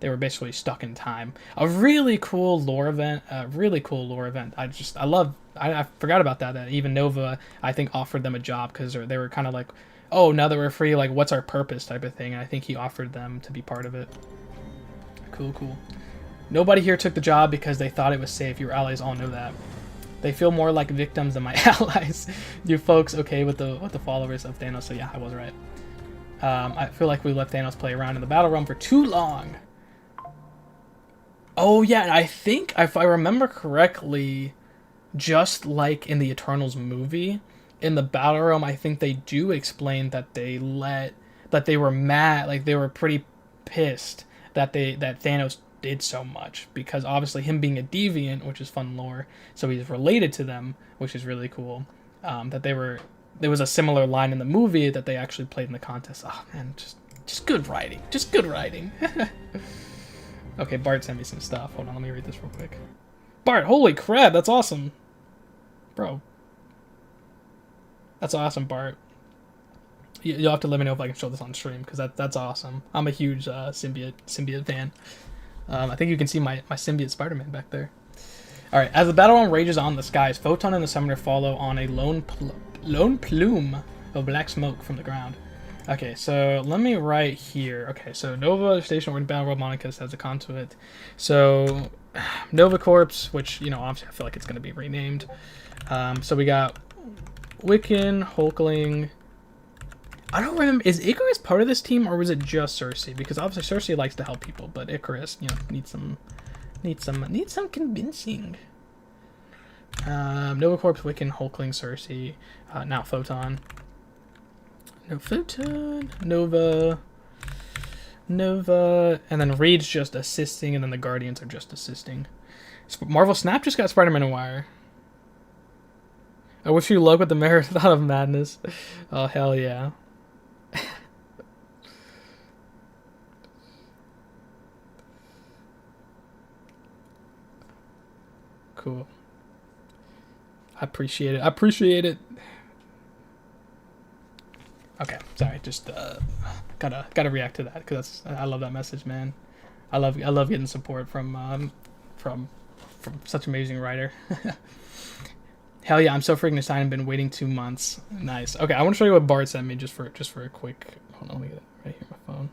they were basically stuck in time. A really cool lore event. I forgot about that even Nova, I think, offered them a job, because they were kind of like, oh, now that we're free, like, what's our purpose type of thing, and I think he offered them to be part of it. Cool. Nobody here took the job because they thought it was safe. Your allies all know that. They feel more like victims than my allies. You folks okay with the followers of Thanos? So yeah, I was right. I feel like we let Thanos play around in the battle realm for too long. Oh yeah, I think if I remember correctly, just like in the Eternals movie, in the battle realm, I think they do explain that they were mad, like they were pretty pissed that Thanos did so much, because obviously him being a deviant, which is fun lore, so he's related to them, which is really cool. There was a similar line in the movie that they actually played in the contest. Oh man, just good writing, Okay, Bart sent me some stuff. Hold on, let me read this real quick. Bart, holy crap, that's awesome, bro. That's awesome, Bart. You'll have to let me know if I can show this on stream, because that's awesome. I'm a huge symbiote fan. I think you can see my symbiote Spider-Man back there. All right, as the battle realm rages on, the skies, Photon and the Summoner follow on a lone plume of black smoke from the ground. Okay, so let me write here. Okay, so Nova Station or Battle World Monica has a conduit. So Nova Corps, which obviously I feel like it's going to be renamed. So we got Wiccan, Hulkling. I don't remember, is Icarus part of this team, or was it just Cersei? Because obviously Cersei likes to help people, but Icarus, needs some convincing. Nova Corps, Wiccan, Hulkling, Cersei, now Photon. No Photon, Nova, and then Reed's just assisting, and then the Guardians are just assisting. Marvel Snap just got Spider-Man and Wire. I wish you luck with the Marathon of Madness. Oh, hell yeah. Cool. I appreciate it. I appreciate it. Okay, sorry. Just gotta react to that because I love that message, man. I love getting support from such an amazing writer. Hell yeah, I'm so freaking excited. I've been waiting 2 months. Nice. Okay, I want to show you what Bart sent me just for a quick. Hold on, let me get it right here on my phone.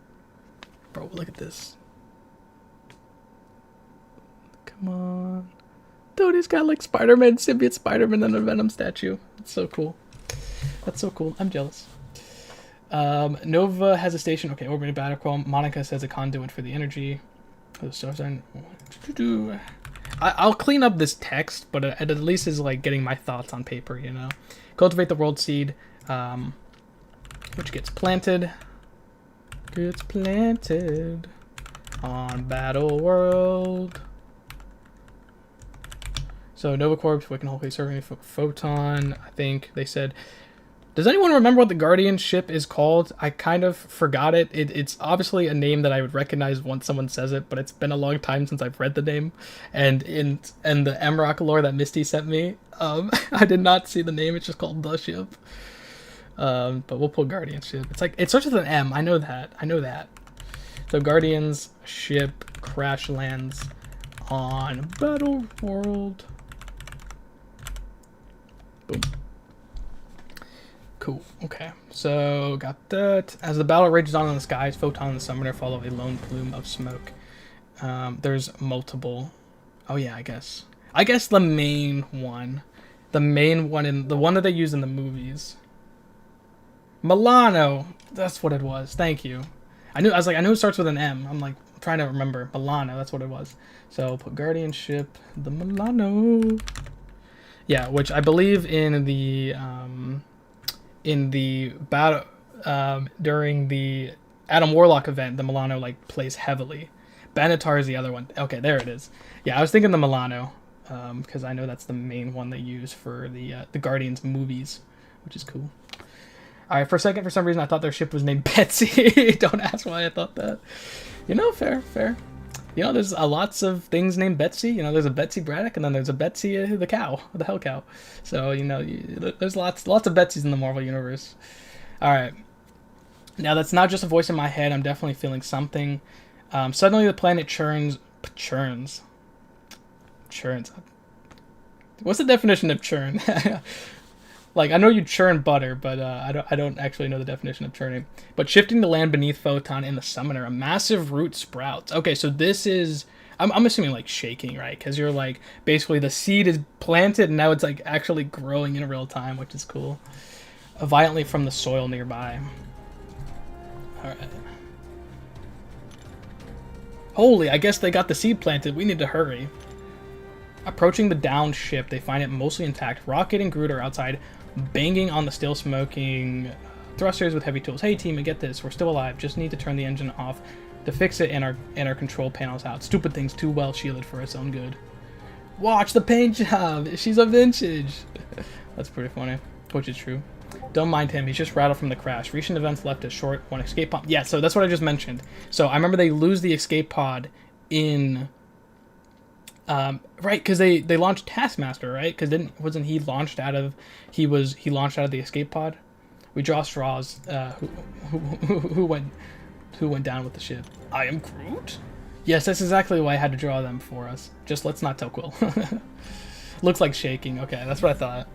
Bro, look at this. Come on. Dude, he's got like Spider-Man, symbiote Spider-Man, and a Venom statue. It's so cool. That's so cool. I'm jealous. Nova has a station. Okay, orbiting Battlecrawl. Monica says a conduit for the energy. I'll clean up this text, but it at least is like getting my thoughts on paper, you know. Cultivate the world seed, which gets planted. Gets planted on Battle World. So Nova Corps, we can hopefully serve any photon. I think they said. Does anyone remember what the Guardian ship is called? I kind of forgot it. It's obviously a name that I would recognize once someone says it, but it's been a long time since I've read the name. And in the MROC lore that Misty sent me, I did not see the name. It's just called the ship. But we'll pull Guardian ship. It's like it starts with an M. I know that. So Guardian's ship crash lands on Battle World. Boom. Cool. Okay. So got that. As the battle rages on in the skies, Photon and the Summoner follow a lone plume of smoke. There's multiple. Oh yeah, I guess the main one, in the one that they use in the movies. Milano. That's what it was. Thank you. I knew it starts with an M. I'm like trying to remember. Milano. That's what it was. So put Guardian ship the Milano. Yeah, which I believe in the battle during the Adam Warlock event, the Milano like plays heavily. Benatar is the other one. Okay, there it is. Yeah, I was thinking the Milano because I know that's the main one they use for the Guardians movies, which is cool. All right, for a second, for some reason, I thought their ship was named Betsy. Don't ask why I thought that. You know, fair. You know, there's lots of things named Betsy. You know, there's a Betsy Braddock, and then there's a Betsy the cow, the hell cow. So, you know, there's lots of Betsies in the Marvel Universe. All right. Now, that's not just a voice in my head. I'm definitely feeling something. Suddenly, the planet churns. What's the definition of churn? Like, I know you churn butter, but I don't actually know the definition of churning. But shifting the land beneath Photon in the Summoner, a massive root sprouts. Okay, so this is... I'm assuming, like, shaking, right? Because you're, like, basically the seed is planted, and now it's, like, actually growing in real time, which is cool. Violently from the soil nearby. Alright. Holy, I guess they got the seed planted. We need to hurry. Approaching the downed ship, they find it mostly intact. Rocket and Groot are outside, banging on the still smoking thrusters with heavy tools. Hey team, get this. We're still alive. Just need to turn the engine off to fix it and our control panels out. Stupid thing's too well shielded for its own good. Watch the paint job. She's a vintage. That's pretty funny, which is true. Don't mind him. He's just rattled from the crash. Recent events left a short one escape pod. Yeah, so that's what I just mentioned. So I remember they lose the escape pod in... right, because they launched Taskmaster, right? Because wasn't he launched out of he launched out of the escape pod? We draw straws. Who went down with the ship? I am Groot. Yes, that's exactly why I had to draw them for us. Just let's not tell Quill. Looks like shaking. Okay, that's what I thought.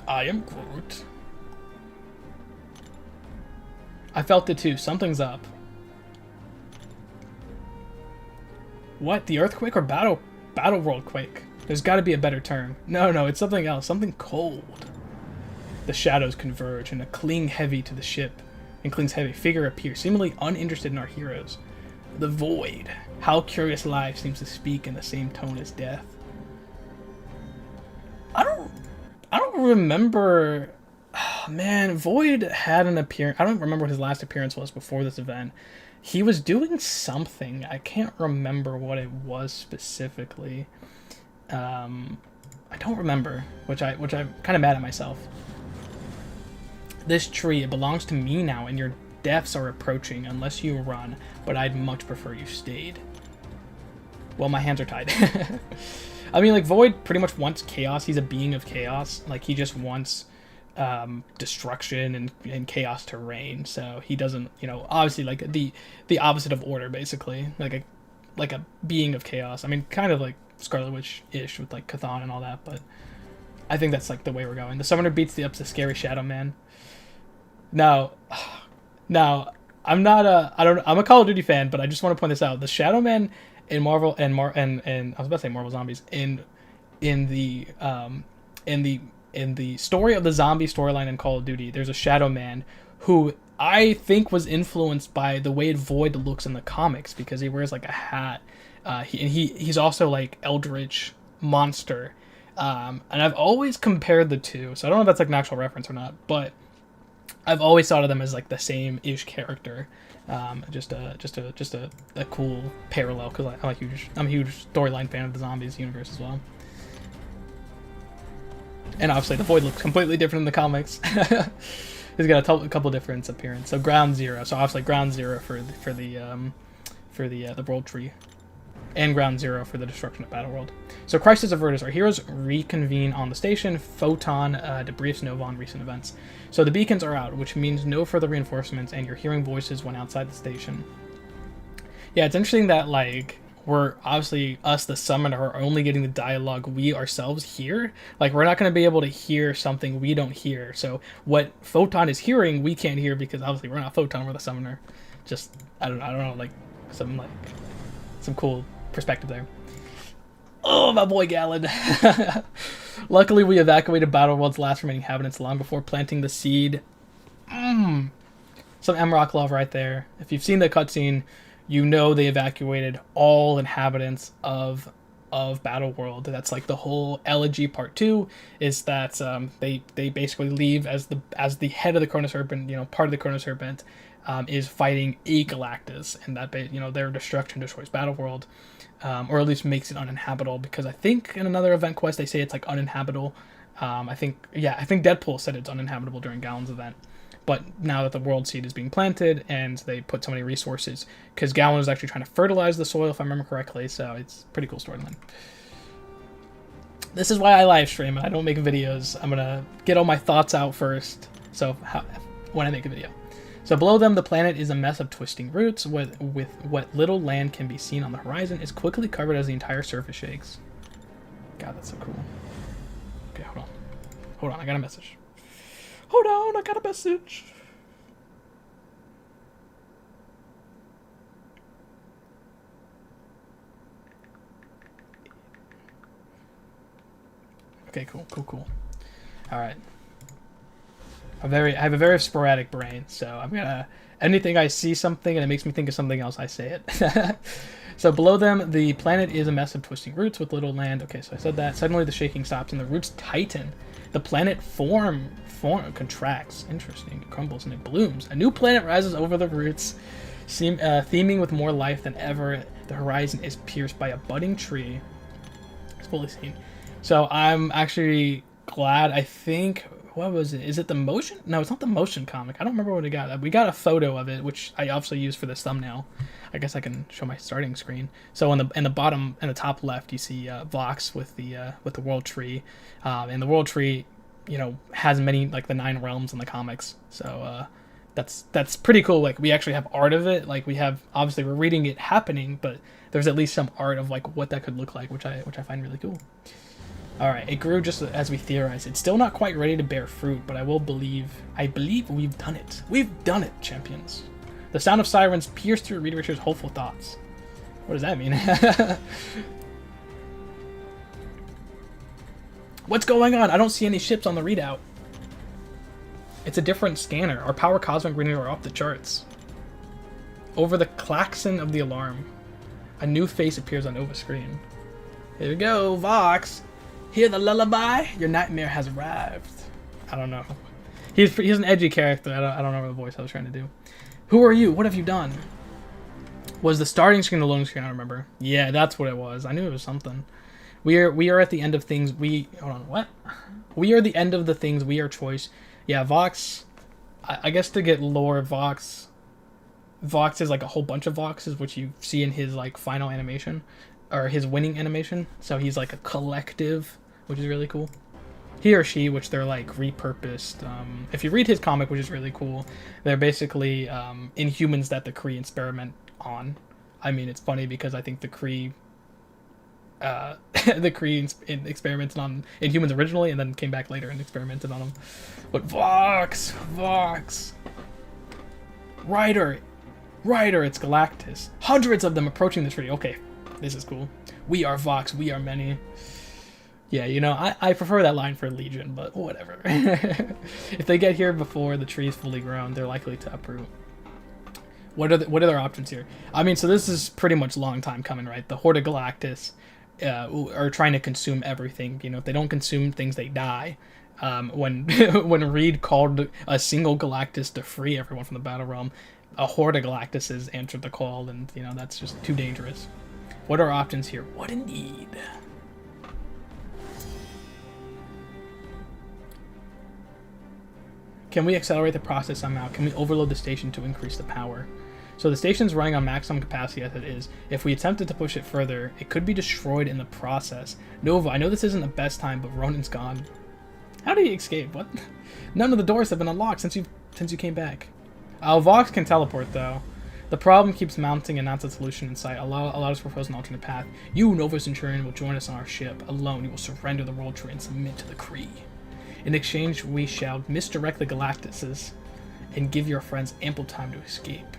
I am Groot. I felt it too. Something's up. What? The earthquake or battle world quake? There's got to be a better term. No, it's something else. Something cold. The shadows converge and cling heavy to the ship. And clings heavy. Figure appears, seemingly uninterested in our heroes. The void. How curious life seems to speak in the same tone as death. I don't remember. Man, Void had an appearance. I don't remember what his last appearance was before this event. He was doing something. I can't remember what it was specifically. I don't remember, which I'm kind of mad at myself. This tree, it belongs to me now, and your deaths are approaching unless you run, but I'd much prefer you stayed. Well, my hands are tied. I mean, like, Void pretty much wants chaos. He's a being of chaos. Like, he just wants destruction and chaos to reign. So he doesn't, you know, obviously, like, the opposite of order, basically. Like a being of chaos. I mean, kind of like Scarlet Witch-ish with, like, Chthon and all that, but I think that's, like, the way we're going. The Summoner beats the scary Shadow Man. Now, I'm not I'm a Call of Duty fan, but I just want to point this out. The Shadow Man in Marvel and I was about to say Marvel Zombies in the story of the zombie storyline in Call of Duty, there's a Shadow Man who I think was influenced by the way Void looks in the comics because he wears like a hat. He's also like Eldritch Monster. And I've always compared the two, so I don't know if that's like an actual reference or not, but I've always thought of them as like the same-ish character. Just a cool parallel because I'm a huge storyline fan of the Zombies universe as well. And obviously the Void looks completely different in the comics. He's got a couple different appearances. So Ground Zero. So obviously Ground Zero for the World Tree, and Ground Zero for the destruction of Battleworld. So Crisis Averters. Our heroes reconvene on the station. Photon debriefs Nova on recent events. So the beacons are out, which means no further reinforcements, and you're hearing voices when outside the station. Yeah, it's interesting that, like, we're obviously, us, the Summoner, are only getting the dialogue we ourselves hear. Like, we're not going to be able to hear something we don't hear. So what Photon is hearing, we can't hear because obviously we're not Photon, we're the Summoner. Just, I don't know, like, some cool perspective there. Oh, my boy Gallon. Luckily, we evacuated Battleworld's last remaining inhabitants long before planting the seed. Some M-Rock love right there. If you've seen the cutscene, you know they evacuated all inhabitants of Battleworld. That's like the whole elegy part 2 is that they basically leave as the head of the Chrono Serpent, you know, part of the Chrono Serpent, is fighting a Galactus, and that, you know, their destruction destroys Battleworld. Or at least makes it uninhabitable, because I think in another event quest they say it's like uninhabitable. I think Deadpool said it's uninhabitable during Gallon's event. But now that the world seed is being planted and they put so many resources, because Gallon was actually trying to fertilize the soil, if I remember correctly, so it's pretty cool storyline. This is why I live stream and I don't make videos. I'm gonna get all my thoughts out first, so when I make a video. So below them, the planet is a mess of twisting roots, with what little land can be seen on the horizon is quickly covered as the entire surface shakes. God, that's so cool. Okay, hold on, I got a message. Hold on, I got a message. Okay, cool. All right. I have a very sporadic brain, so I'm gonna, anything I see something and it makes me think of something else, I say it. So below them, the planet is a mess of twisting roots with little land. Okay, so I said that. Suddenly the shaking stops and the roots tighten. The planet contracts. Interesting. It crumbles and it blooms. A new planet rises over the roots, theming with more life than ever. The horizon is pierced by a budding tree. It's fully seen. So I'm actually glad. I think, what was it? Is it the motion? No, it's not the motion comic. I don't remember what we got. We got a photo of it, which I obviously used for this thumbnail. I guess I can show my starting screen. So in the bottom, in the top left, you see Vox with the World Tree, and the World Tree, you know, has many, like, the 9 realms in the comics. So that's pretty cool. Like, we actually have art of it. Like, we have, obviously we're reading it happening, but there's at least some art of like what that could look like, which I find really cool. Alright, it grew just as we theorized. It's still not quite ready to bear fruit, but I believe we've done it. We've done it, champions. The sound of sirens pierced through Reed Richards' hopeful thoughts. What does that mean? What's going on? I don't see any ships on the readout. It's a different scanner. Our power cosmic readings are off the charts. Over the klaxon of the alarm, a new face appears on Nova's screen. Here we go, Vox. Hear the lullaby? Your nightmare has arrived. I don't know. He's an edgy character. I don't remember the voice I was trying to do. Who are you? What have you done? Was the starting screen the loading screen? I don't remember. Yeah, that's what it was. I knew it was something. We are at the end of things. Hold on. What? We are the end of the things. We are choice. Yeah, Vox. I guess to get lore, Vox is like a whole bunch of Voxes, which you see in his like final animation, or his winning animation. So he's like a collective, which is really cool. He or she, which they're like repurposed. If you read his comic, which is really cool, they're basically Inhumans that the Kree experiment on. I mean, it's funny because I think the Kree experimented on Inhumans originally and then came back later and experimented on them. But Vox, Ryder, it's Galactus. Hundreds of them approaching the tree. Okay, this is cool. We are Vox, we are many. Yeah, you know, I prefer that line for Legion, but whatever. If they get here before the tree is fully grown, they're likely to uproot. What are their options here? I mean, so this is pretty much a long time coming, right? The Horde of Galactus are trying to consume everything. You know, if they don't consume things, they die. When Reed called a single Galactus to free everyone from the Battle Realm, a Horde of Galactuses answered the call, and, you know, that's just too dangerous. What are our options here? What indeed? Can we accelerate the process somehow? Can we overload the station to increase the power? So the station's running on maximum capacity as it is. If we attempted to push it further, it could be destroyed in the process. Nova, I know this isn't the best time, but Ronan's gone. How did he escape? What? None of the doors have been unlocked since you came back. Vox can teleport, though. The problem keeps mounting and not the solution in sight. Allow us to propose an alternate path. You, Nova Centurion, will join us on our ship. Alone, you will surrender the world tree and submit to the Kree. In exchange, we shall misdirect the Galactuses and give your friends ample time to escape.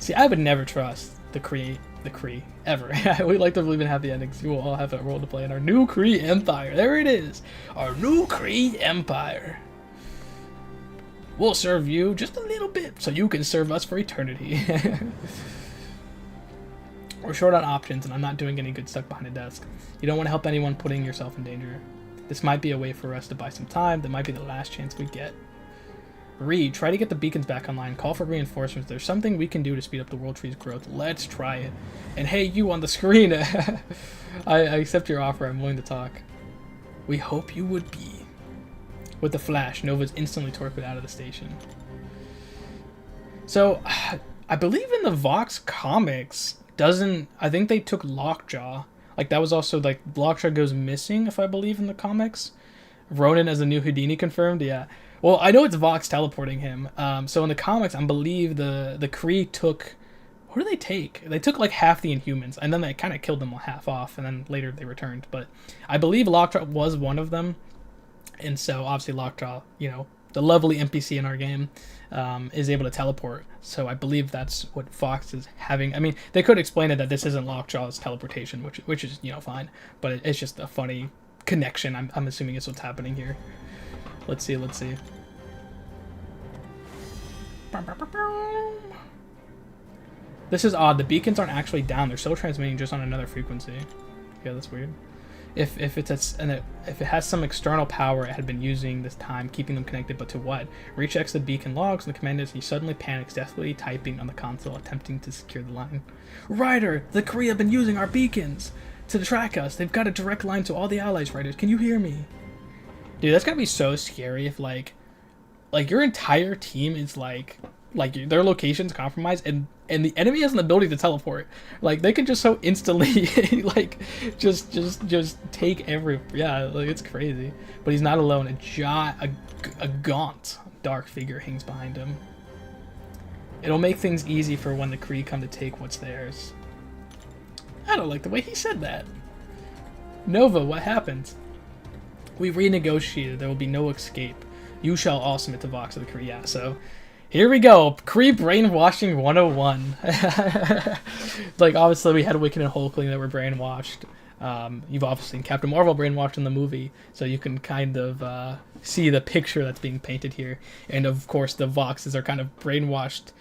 See, I would never trust the Kree, ever. We like to believe in happy endings. You will all have a role to play in our new Kree Empire. There it is. Our new Kree Empire. We'll serve you just a little bit so you can serve us for eternity. We're short on options, and I'm not doing any good stuck behind a desk. You don't want to help anyone putting yourself in danger. This might be a way for us to buy some time. That might be the last chance we get. Reed, try to get the beacons back online. Call for reinforcements. There's something we can do to speed up the World Tree's growth. Let's try it. And hey, you on the screen. I accept your offer. I'm willing to talk. We hope you would be. With the flash, Nova's instantly torpedoed out of the station. So, I believe in the Vox comics, I think they took Lockjaw. Like, that was also, like, Lockjaw goes missing, if I believe, in the comics. Ronan as the new Houdini confirmed, yeah. Well, I know it's Vox teleporting him. So in the comics, I believe the Kree took... What did they take? They took, like, half the Inhumans, and then they kind of killed them half off, and then later they returned. But I believe Lockjaw was one of them. And so, obviously, Lockjaw, you know, the lovely NPC in our game, is able to teleport. So I believe that's what Fox is having. I mean, they could explain it that this isn't Lockjaw's teleportation, which is, you know, fine. But it's just a funny connection. I'm assuming is what's happening here. Let's see. This is odd. The beacons aren't actually down. They're still transmitting just on another frequency. Yeah, that's weird. If it has some external power it had been using this time, keeping them connected, but to what? Rechecks the beacon logs, and the commander, he suddenly panics, desperately typing on the console, attempting to secure the line. Ryder, the Kree have been using our beacons to track us. They've got a direct line to all the allies, Riders. Can you hear me? Dude, that's gotta be so scary if, like your entire team is, like their location's compromised, and the enemy has an ability to teleport. Like, they can just so instantly, like, just take yeah, like, it's crazy. But he's not alone. A gaunt, dark figure hangs behind him. It'll make things easy for when the Kree come to take what's theirs. I don't like the way he said that. Nova, what happened? We renegotiated. There will be no escape. You shall all submit to Vox of the Kree. Yeah, so... Here we go, Kree brainwashing 101. Like, obviously we had Wiccan and Hulkling that were brainwashed. You've obviously seen Captain Marvel brainwashed in the movie, so you can kind of see the picture that's being painted here. And of course the Voxes are kind of brainwashed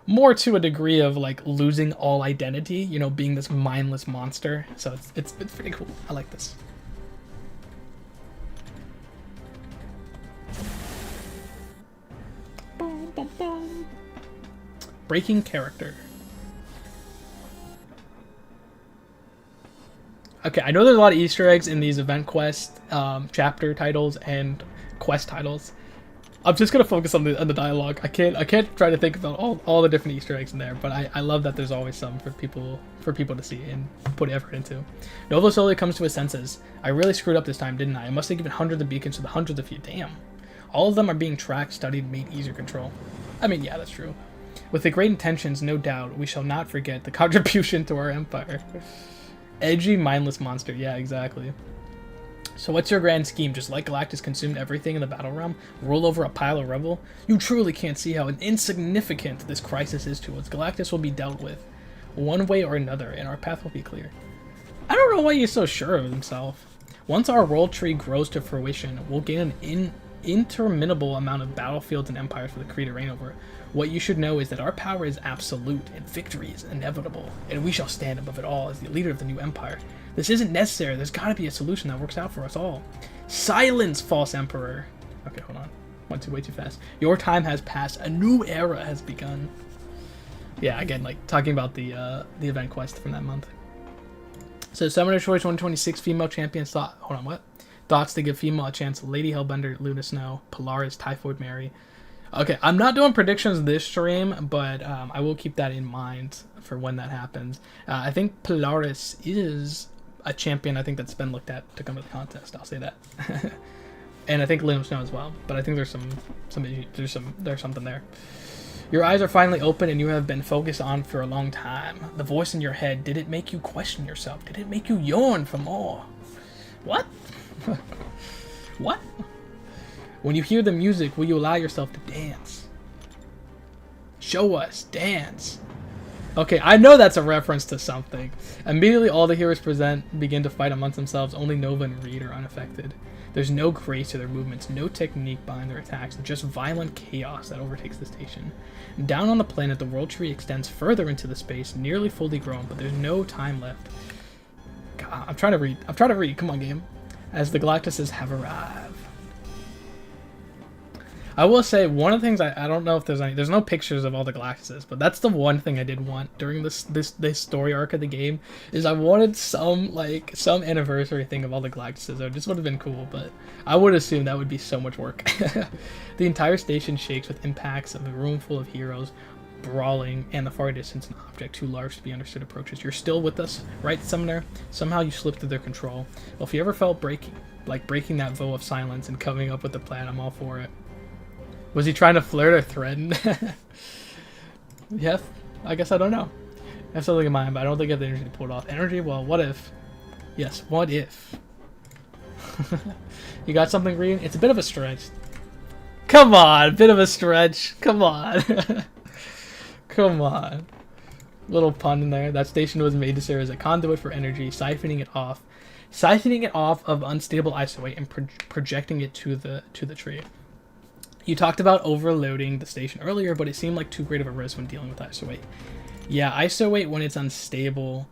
more to a degree of, like, losing all identity, you know, being this mindless monster. So it's pretty cool. I like this. Breaking character. Okay, I know there's a lot of Easter eggs in these event quest chapter titles and quest titles. I'm just gonna focus on the dialogue. I can't try to think about all the different Easter eggs in there, but I love that there's always some for people to see and put effort into. Nova slowly comes to his senses. I really screwed up this time, didn't I? I must have given hundreds of beacons to the hundreds of you. Damn. All of them are being tracked, studied, made easier control. I mean, yeah, that's true. With the great intentions, no doubt, we shall not forget the contribution to our empire. Edgy, mindless monster. Yeah, exactly. So what's your grand scheme? Just let Galactus consume everything in the battle realm? Rule over a pile of rubble? You truly can't see how insignificant this crisis is to us. Galactus will be dealt with one way or another, and our path will be clear. I don't know why he's so sure of himself. Once our world tree grows to fruition, we'll gain an interminable amount of battlefields and empires for the Kree to reign over. What you should know is that our power is absolute, and victory is inevitable, and we shall stand above it all as the leader of the new empire. This isn't necessary. There's got to be a solution that works out for us all. Silence, false emperor. Okay, hold on. Went way too fast. Your time has passed. A new era has begun. Yeah, again, like talking about the event quest from that month. So, Summoner Choice 126 female champions thought. Hold on, what? Thoughts to give female a chance. Lady Hellbender, Luna Snow, Polaris, Typhoid Mary. Okay, I'm not doing predictions this stream, but I will keep that in mind for when that happens. I think Polaris is a champion. I think that's been looked at to come to the contest. I'll say that, and I think Luna Snow as well. But I think there's something there. Your eyes are finally open, and you have been focused on for a long time. The voice in your head, did it make you question yourself? Did it make you yearn for more? What? What? When you hear the music, will you allow yourself to dance? Show us. Dance. Okay, I know that's a reference to something. Immediately, all the heroes present begin to fight amongst themselves. Only Nova and Reed are unaffected. There's no grace to their movements, no technique behind their attacks, just violent chaos that overtakes the station. Down on the planet, the world tree extends further into the space, nearly fully grown, but there's no time left. God, I'm trying to read. Come on, game. As the Galactuses have arrived. I will say, one of the things, I don't know if there's no pictures of all the Galactuses, but that's the one thing I did want during this story arc of the game, is I wanted some anniversary thing of all the Galactuses. It just would have been cool, but I would assume that would be so much work. The entire station shakes with impacts of a room full of heroes, brawling, and the far distance an object too large to be understood approaches. You're still with us, right, Summoner? Somehow you slipped through their control. Well, if you ever felt breaking that vow of silence and coming up with a plan, I'm all for it. Was he trying to flirt or threaten? Yes, I guess I don't know. I have something in mind, but I don't think I have the energy to pull it off. Energy? Well, what if? Yes, what if? You got something, Green? It's a bit of a stretch. Come on, a bit of a stretch. Come on. Come on. Little pun in there. That station was made to serve as a conduit for energy, siphoning it off of unstable isolate and projecting it to the tree. You talked about overloading the station earlier, but it seemed like too great of a risk when dealing with isolate. Yeah, isolate when it's unstable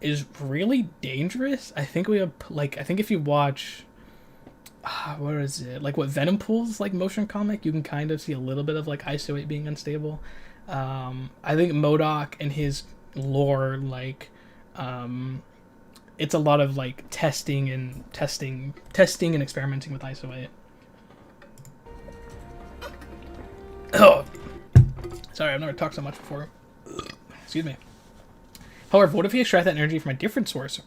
is really dangerous. I think if you watch what is it? Like what Venom Pool's like motion comic, you can kind of see a little bit of like isolate being unstable. I think MODOK and his lore, like it's a lot of like testing and experimenting with isolate. Oh, sorry, I've never talked so much before. Excuse me. However, what if you extract that energy from a different source?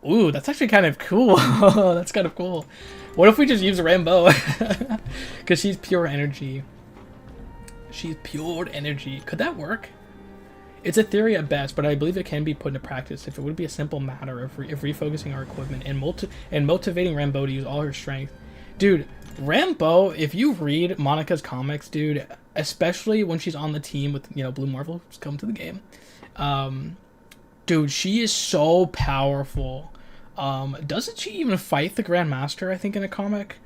Ooh, that's actually kind of cool. That's kind of cool. What if we just use Rambo? Because she's pure energy. She's pure energy. Could that work? It's a theory at best, but I believe it can be put into practice if it would be a simple matter of refocusing our equipment and motivating Rambo to use all her strength. Dude, Rambo, if you read Monica's comics, dude, especially when she's on the team with, Blue Marvel, who's come to the game, dude, she is so powerful. Doesn't she even fight the Grandmaster, I think, in a comic?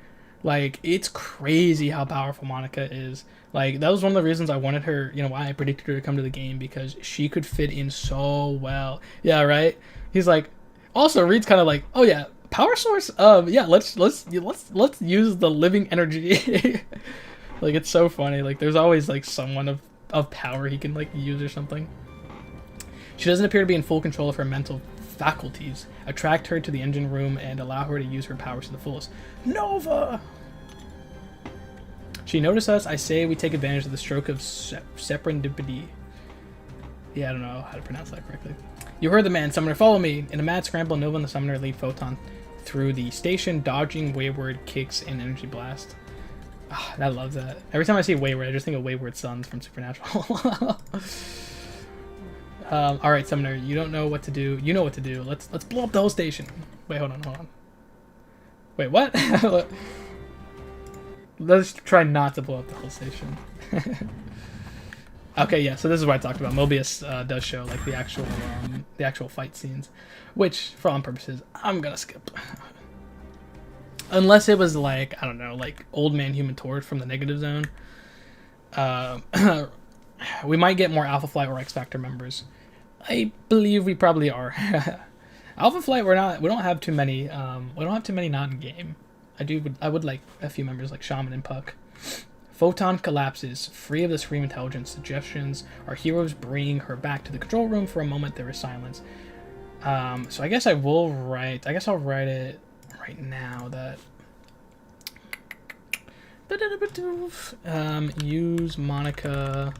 Like, it's crazy how powerful Monica is. Like, that was one of the reasons I wanted her, why I predicted her to come to the game, because she could fit in so well. Yeah, right? He's like, also, Reed's kind of like, oh yeah, power source? Yeah, let's use the living energy. Like, it's so funny. Like, there's always, like, someone of power he can, like, use or something. She doesn't appear to be in full control of her mental faculties. Attract her to the engine room and allow her to use her powers to the fullest. Nova! She noticed us. I say we take advantage of the stroke of serendipity. Yeah, I don't know how to pronounce that correctly. You heard the man. Summoner, follow me. In a mad scramble, Nova and the Summoner lead Photon through the station, dodging wayward kicks and energy blast. Oh, I love that. Every time I see wayward, I just think of Wayward Sons from Supernatural. All right, Summoner, you don't know what to do. You know what to do. Let's blow up the whole station. Wait, hold on. Wait, what? Let's try not to blow up the whole station. Okay, yeah. So this is what I talked about. Mobius does show like the actual fight scenes, which for all purposes I'm gonna skip. Unless it was like, I don't know, like Old Man Human Torch from the Negative Zone. We might get more Alpha Flight or X Factor members. I believe we probably are. Alpha Flight, we don't have too many. We don't have too many not in game. I would like a few members like Shaman and Puck. Photon collapses, free of the Supreme Intelligence suggestions. Our heroes bring her back to the control room. For a moment, there is silence. So I guess I'll write it right now that use Monica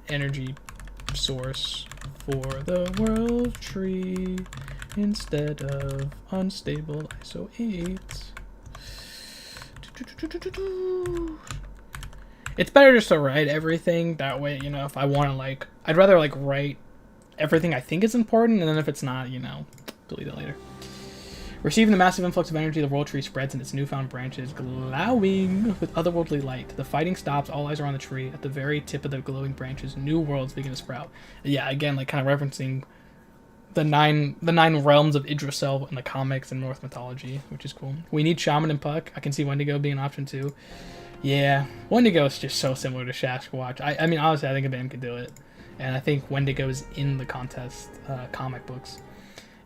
energy source for the world tree instead of unstable ISO 8. It's better just to write everything that way, you know, if I want to like, I'd rather like write everything I think is important, and then if it's not, you know, delete it later. Receiving the massive influx of energy, the world tree spreads in its newfound branches, glowing with otherworldly light. The fighting stops, all eyes are on the tree. At the very tip of the glowing branches, new worlds begin to sprout. Yeah, again, like kind of referencing the nine realms of Yggdrasil in the comics and Norse mythology, which is cool. We need Shaman and Puck. I can see Wendigo being an option too. Yeah, Wendigo is just so similar to Sasquatch. I mean, honestly, I think a band could do it. And I think Wendigo is in the contest comic books.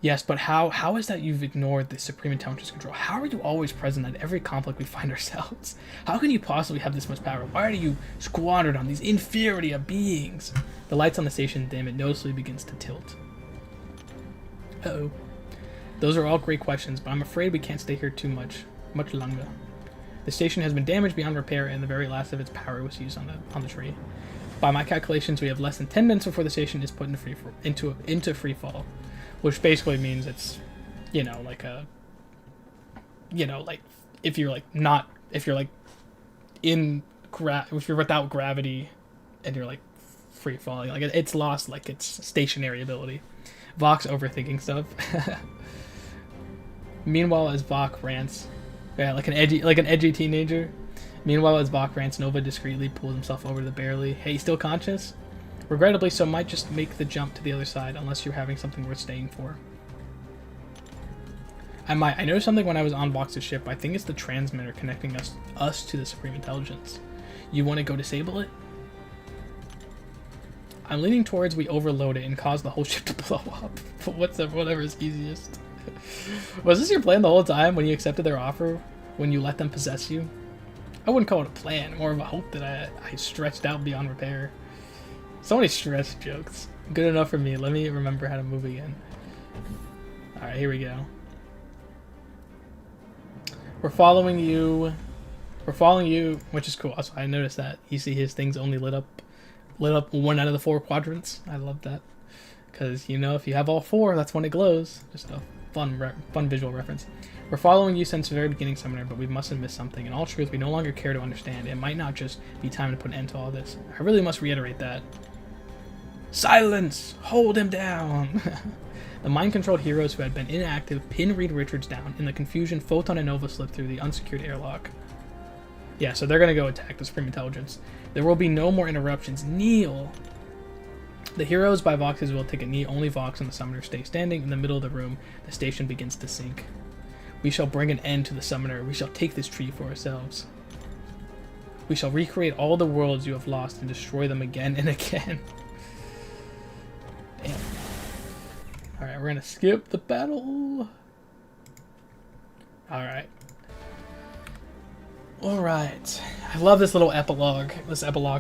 Yes, but how is that you've ignored the Supreme Intelligence Control? How are you always present at every conflict we find ourselves? How can you possibly have this much power? Why are you squandered on these inferior beings? The lights on the station dim. It noticeably begins to tilt. Uh-oh. Those are all great questions, but I'm afraid we can't stay here too much longer. The station has been damaged beyond repair, and the very last of its power was used on the tree. By my calculations, we have less than 10 minutes before the station is put into free fall. Which basically means it's, you know, like a, you know, like if you're if you're without gravity and you're like free falling, like it's lost like its stationary ability. Vox overthinking stuff. Meanwhile, as Vox rants, yeah, like an edgy teenager. Meanwhile, as Vox rants, Nova discreetly pulls himself over to the barely. Hey, still conscious? Regrettably, so might just make the jump to the other side unless you're having something worth staying for. I noticed something when I was on Vox's ship. I think it's the transmitter connecting us to the Supreme Intelligence. You want to go disable it? I'm leaning towards we overload it and cause the whole ship to blow up. Whatever is easiest. Was this your plan the whole time when you accepted their offer? When you let them possess you? I wouldn't call it a plan, more of a hope that I stretched out beyond repair. So many stretch jokes. Good enough for me. Let me remember how to move again. Alright, here we go. We're following you, which is cool. Also, I noticed that. You see his things only lit up one out of the 4 quadrants. I love that. Because, you know, if you have all 4, that's when it glows. Just a fun visual reference. We're following you since the very beginning, Summoner, but we mustn't miss something. In all truth, we no longer care to understand. It might not just be time to put an end to all this. I really must reiterate that. Silence! Hold him down! The mind-controlled heroes who had been inactive pin Reed Richards down. In the confusion, Photon and Nova slipped through the unsecured airlock. Yeah, so they're going to go attack the Supreme Intelligence. There will be no more interruptions. Kneel! The heroes by Vox's will take a knee. Only Vox and the Summoner stay standing in the middle of the room. The station begins to sink. We shall bring an end to the Summoner. We shall take this tree for ourselves. We shall recreate all the worlds you have lost and destroy them again and again. Damn. Alright, we're gonna skip the battle. Alright. All right. I love this little epilogue,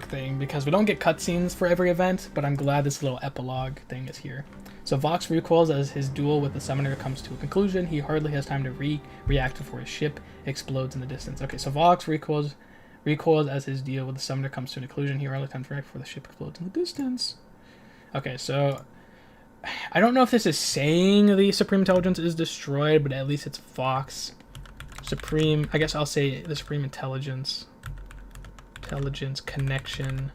thing, because we don't get cutscenes for every event, but I'm glad this little epilogue thing is here. So Vox recoils as his duel with the summoner comes to a conclusion. He hardly has time to react before his ship explodes in the distance. Okay, so Vox recoils as his deal with the summoner comes to a conclusion. He hardly has time to react before the ship explodes in the distance. Okay, so I don't know if this is saying the Supreme Intelligence is destroyed, but at least it's Vox. Supreme, I guess I'll say the Supreme Intelligence connection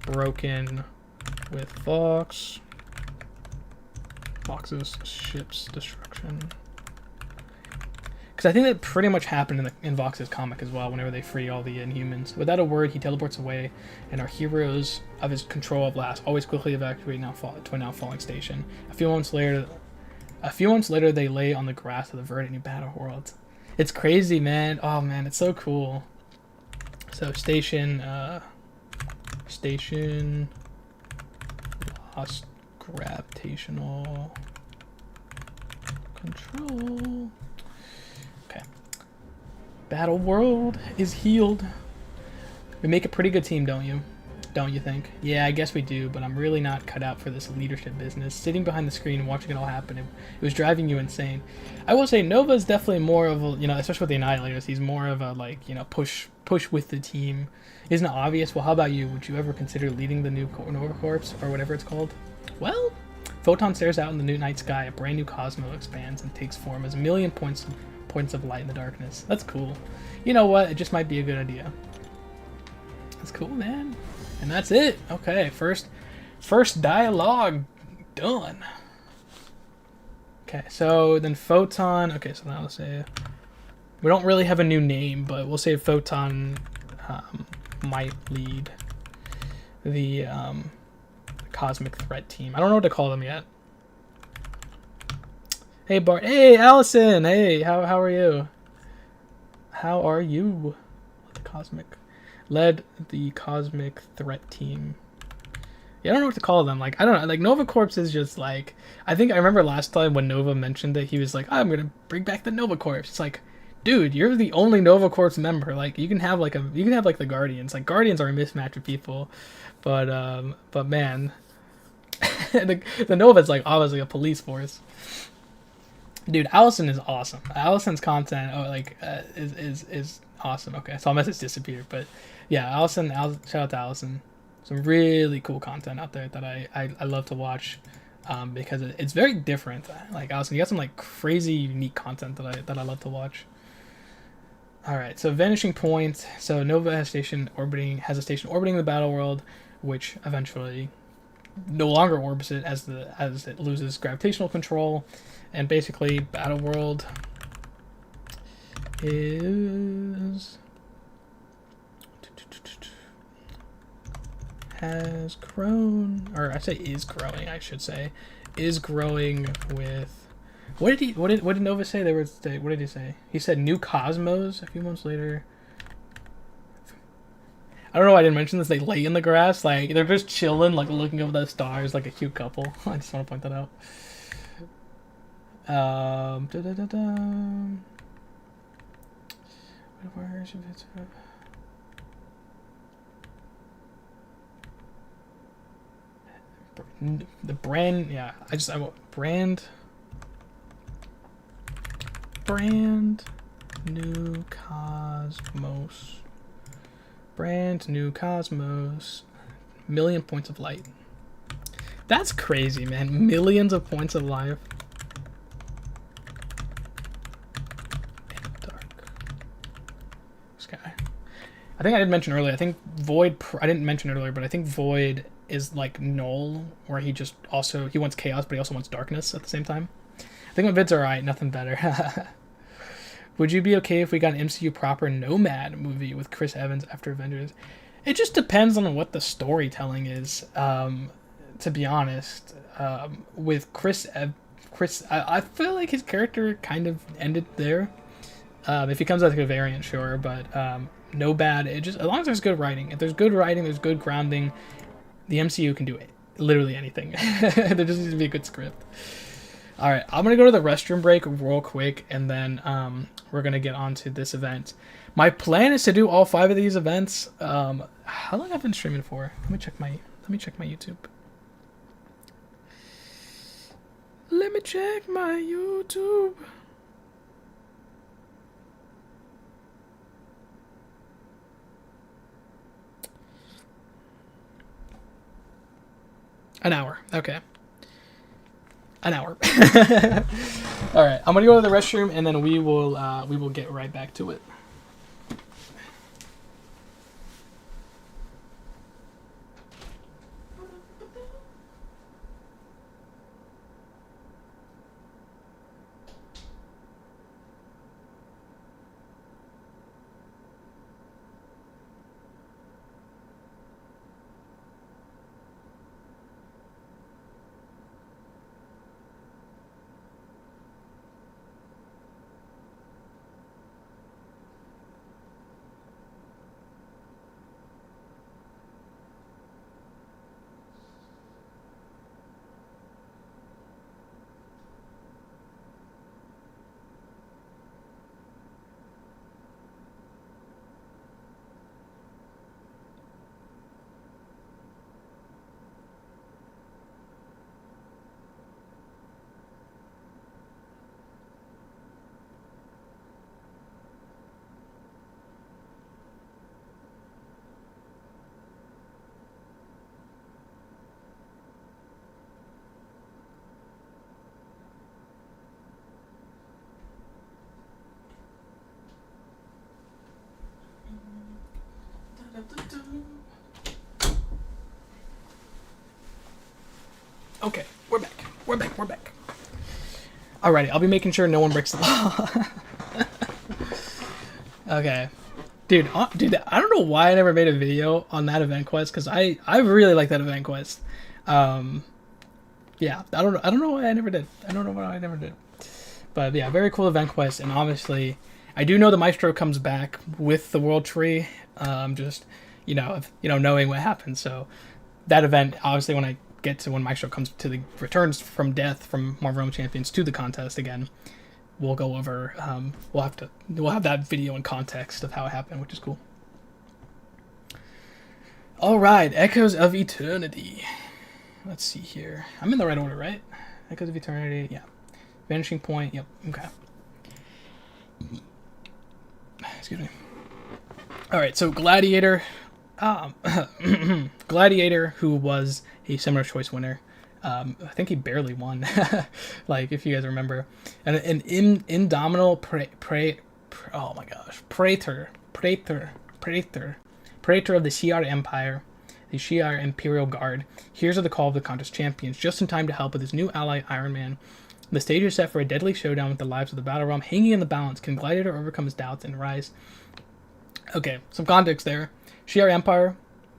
broken with Vox's ship's destruction. Because I think that pretty much happened in Vox's comic as well, whenever they free all the Inhumans. Without a word, he teleports away, and our heroes of his control of last always quickly evacuate to a now falling station. A few months later, they lay on the grass of the verdant new battle world. It's crazy, man. Oh man, it's so cool. So station lost gravitational control. Okay. Battle world is healed. We make a pretty good team, don't you? Don't you think? Yeah, I guess we do, but I'm really not cut out for this leadership business. Sitting behind the screen and watching it all happen, it was driving you insane. I will say Nova is definitely more of a, especially with the Annihilators, he's more of a, push with the team. Isn't it obvious? Well, how about you? Would you ever consider leading the new Nova Corps, or whatever it's called? Well, Photon stares out in the new night sky. A brand new cosmos expands and takes form as a million points of light in the darkness. That's cool. You know what? It just might be a good idea. That's cool, man. And that's it. Okay, first dialogue done. Okay, so then Photon. Okay, so now let's say we don't really have a new name, but we'll say Photon might lead the Cosmic Threat team. I don't know what to call them yet. Hey Bart. Hey Allison. Hey, how are you? How are you? Led the Cosmic Threat team. Yeah, I don't know what to call them. I don't know. Nova Corps is just I think I remember last time when Nova mentioned that he was like, I'm gonna bring back the Nova Corps. It's like, dude, you're the only Nova Corps member. You can have the Guardians. Guardians are a mismatch of people, but man, the Nova's obviously a police force. Dude, Allison is awesome. Allison's content is awesome. Okay, so I'll message disappear, but yeah, Allison, shout out to Allison. Some really cool content out there that I love to watch, because it's very different. Allison, you got some crazy unique content that I love to watch. All right, so vanishing point. So Nova has a station orbiting the battle world, which eventually no longer orbits it as it loses gravitational control, and basically battle world has grown, or is growing with. What did Nova say? What did he say? He said new cosmos a few months later. I don't know why I didn't mention this. They lay in the grass, they're just chilling, looking over the stars, like a cute couple. I just want to point that out. The brand, yeah. I want brand new cosmos. Brand new cosmos. Million points of light. That's crazy, man. Millions of points of life. I think I did mention earlier. I think Void. I didn't mention it earlier, but I think Void is Null, where he wants chaos, but he also wants darkness at the same time. I think my vids are alright. Nothing better. Would you be okay if we got an MCU proper Nomad movie with Chris Evans after Avengers? It just depends on what the storytelling is. To be honest, with Chris, I feel like his character kind of ended there. If he comes out like a variant, sure, but. No bad. It just, as long as there's good writing. If there's good writing, there's good grounding, the MCU can do it. Literally anything. There just needs to be a good script. All right, I'm gonna go to the restroom break real quick, and then we're gonna get on to this event. My plan is to do all 5 of these events. How long I've been streaming for? Let me check my YouTube. Let me check my YouTube. An hour. Okay. An hour. All right. I'm gonna go to the restroom, and then we will get right back to it. Okay, we're back. Alrighty, I'll be making sure no one breaks the law. Okay. Dude, I don't know why I never made a video on that event quest, because I really like that event quest. Yeah, I don't know why I never did. But yeah, very cool event quest, and obviously, I do know the Maestro comes back with the World Tree, just, knowing what happened. So, that event, obviously, when Maestro comes to the returns from death from Marvel Realm Champions to the contest again, we'll go over. We'll have that video in context of how it happened, which is cool. All right, Echoes of Eternity. Let's see here. I'm in the right order, right? Echoes of Eternity. Yeah. Vanishing Point. Yep. Okay. Excuse me. All right. So Gladiator. Gladiator, who was a Summoner's Choice winner. I think he barely won, like, if you guys remember. And an Indomitable oh my gosh, Praetor of the Shi'ar Empire, the Shi'ar Imperial Guard, hears of the call of the contest champions, just in time to help with his new ally, Iron Man. The stage is set for a deadly showdown with the lives of the battle realm hanging in the balance. Can Gladiator overcome his doubts and rise? Okay, some context there. Shi'ar Empire,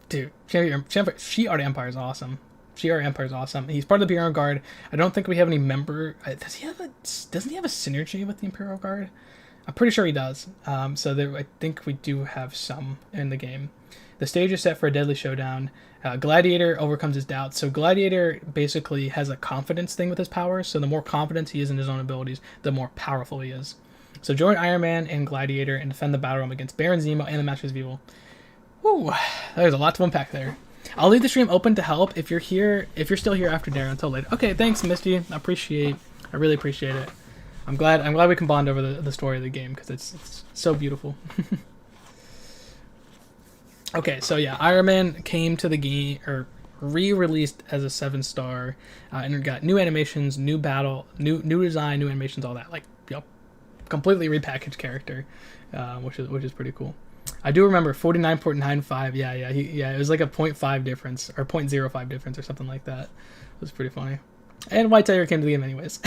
dude, Shi'ar Empire is awesome. Shi'ar Empire is awesome. He's part of the Imperial Guard. I don't think we have any member. Doesn't he have a synergy with the Imperial Guard? I'm pretty sure he does. So I think we do have some in the game. The stage is set for a deadly showdown. Gladiator overcomes his doubts. So Gladiator basically has a confidence thing with his powers. So the more confident he is in his own abilities, the more powerful he is. So join Iron Man and Gladiator and defend the battle realm against Baron Zemo and the Masters of Evil. Woo, there's a lot to unpack there. I'll leave the stream open to help if you're still here after dinner until later. Okay, thanks, Misty. I really appreciate it. I'm glad we can bond over the story of the game, because it's so beautiful. Okay, so yeah, Iron Man came to the game, or re-released as a 7-star, and it got new animations, new battle, new design, new animations, all that. Like, completely repackaged character, which is pretty cool. I do remember 49.95. Yeah, it was like a 0.5 difference, or 0.05 difference, or something like that. It was pretty funny. And White Tiger came to the game anyways.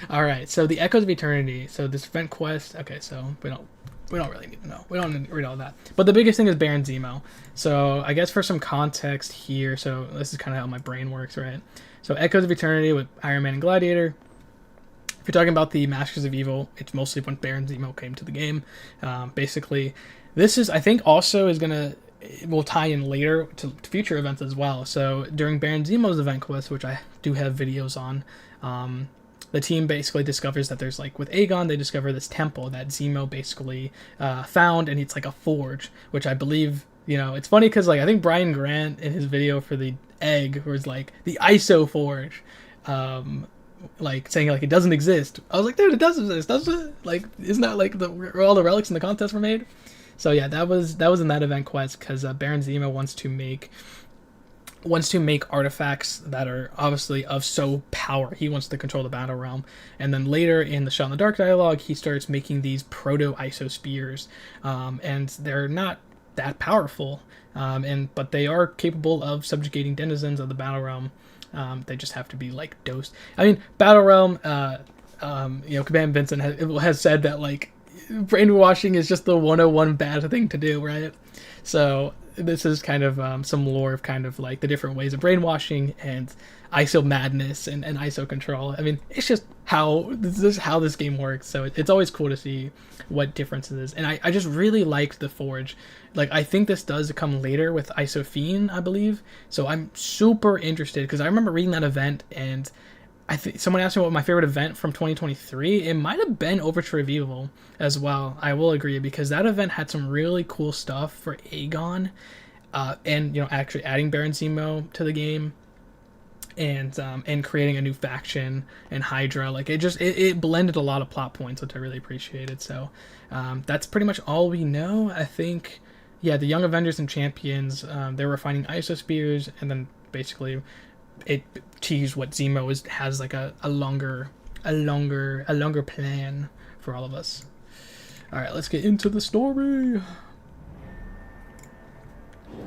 All right, so the Echoes of Eternity. So this event quest. Okay, so we don't really need to know. We don't need to read all that. But the biggest thing is Baron Zemo. So I guess for some context here, so this is kind of how my brain works, right? So Echoes of Eternity with Iron Man and Gladiator. If you're talking about the Masters of Evil, it's mostly when Baron Zemo came to the game. Basically, this is, I think, also will tie in later to future events as well. So during Baron Zemo's event quest, which I do have videos on, the team basically discovers that there's like with Aegon, they discover this temple that Zemo basically found, and it's like a forge, which I believe, you know, it's funny because like I think Brian Grant in his video for the egg was like the ISO forge, like saying like it doesn't exist. I was like, dude, it does exist, doesn't it? Like, isn't that like where all the relics in the contest were made? So yeah, that was in that event quest because Baron Zemo wants to make artifacts that are obviously of so power. He wants to control the battle realm. And then later in the Shot in the Dark dialogue, he starts making these proto-ISO spears. And they're not that powerful, but they are capable of subjugating denizens of the battle realm. They just have to be like dosed. I mean, battle realm, you know, Command Vincent has said that like brainwashing is just the 101 bad thing to do, right? So this is kind of some lore of kind of like the different ways of brainwashing and ISO madness and ISO control. I mean, it's just how this game works. So it's always cool to see what differences is. And I just really liked the Forge. Like, I think this does come later with ISO Fiend, I believe. So I'm super interested because I remember reading that event, and I think someone asked me what my favorite event from 2023. It might have been Overture Revival as well. I will agree, because that event had some really cool stuff for Aegon, and you know, actually adding Baron Zemo to the game, and creating a new faction and Hydra. Like, it blended a lot of plot points, which I really appreciated. So that's pretty much all we know. I think, yeah, the Young Avengers and Champions, they were finding ISO spears, and then basically it teased what Zemo has like a longer plan for all of us. All right, let's get into the story.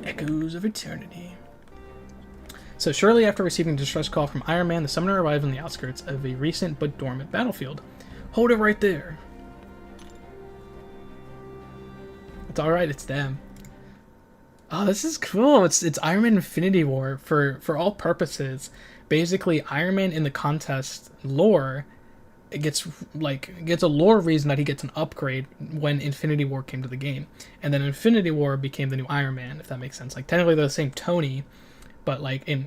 Echoes of Eternity. So shortly after receiving a distress call from Iron Man, the summoner arrived on the outskirts of a recent but dormant battlefield. Hold it right there. It's all right. It's them. Oh, this is cool. It's Iron Man Infinity War for all purposes. Basically, Iron Man in the contest lore, it gets a lore reason that he gets an upgrade when Infinity War came to the game, and then Infinity War became the new Iron Man, if that makes sense. Like, technically they're the same Tony, but like in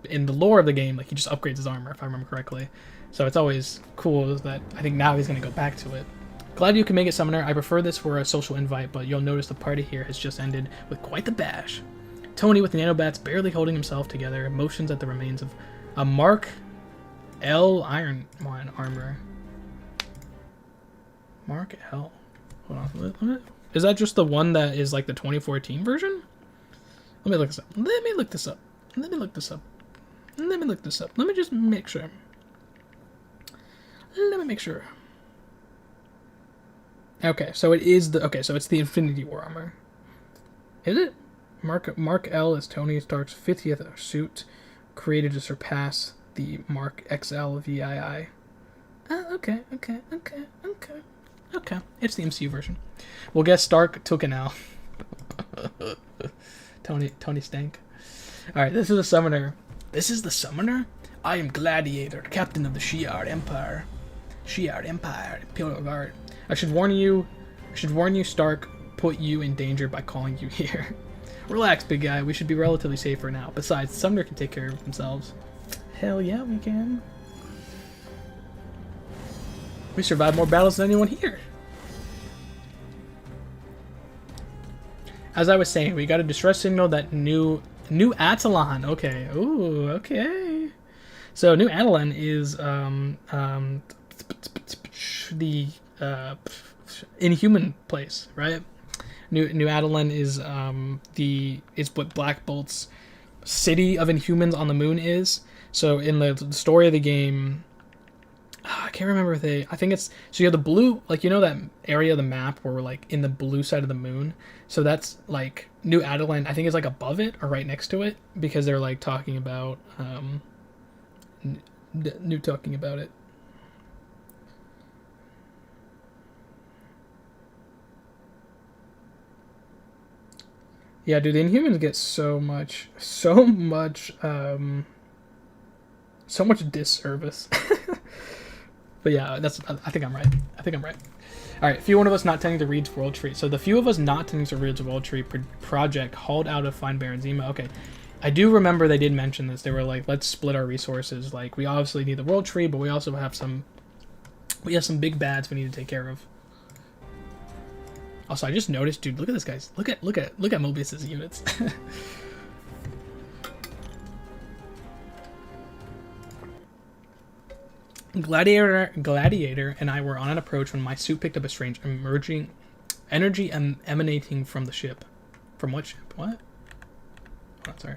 the lore of the game, like, he just upgrades his armor, if I remember correctly. So it's always cool that I think now he's gonna go back to it. Glad you can make it, Summoner. I prefer this for a social invite, but you'll notice the party here has just ended with quite the bash. Tony, with the nanobats barely holding himself together, motions at the remains of a Mark L Iron Man armor. Mark L. Hold on. Is that just the one that is like the 2014 version? Let me look this up. Let me just make sure. Okay, so it is so it's the Infinity War armor. Is it? Mark L is Tony Stark's 50th suit, created to surpass the Mark XL VII. Okay. It's the MCU version. We'll guess Stark took it now. Tony Stank. Alright, this is the Summoner. This is the Summoner? I am Gladiator, captain of the Shi'ar Empire. Imperial Guard. I should warn you, Stark put you in danger by calling you here. Relax, big guy. We should be relatively safe for now. Besides, Summoner can take care of themselves. Hell yeah, we can. We survived more battles than anyone here. As I was saying, we got a distress signal that New Attilan. Okay. Ooh, okay. So New Attilan is the Inhuman place, right? New Attilan is what Black Bolt's city of Inhumans on the moon is. So in the story of the game, I can't remember if I think it's, so you have the blue, like, you know that area of the map where we're like in the blue side of the moon. So that's like New Attilan, I think it's like above it or right next to it, because they're like talking about talking about it. Yeah, dude, the Inhumans get so much disservice. But yeah, I think I'm right. All right, few one of us not tending to Reed's World Tree. So the few of us not tending to Reed's World Tree project hauled out to find Baron Zemo. Okay, I do remember they did mention this. They were like, let's split our resources. Like, we obviously need the world tree, but we also have some big bads we need to take care of. Also, I just noticed, dude, look at this, guys. Look at Mobius's units. Gladiator and I were on an approach when my suit picked up a strange emerging energy emanating from the ship. From what ship? What? Oh, sorry.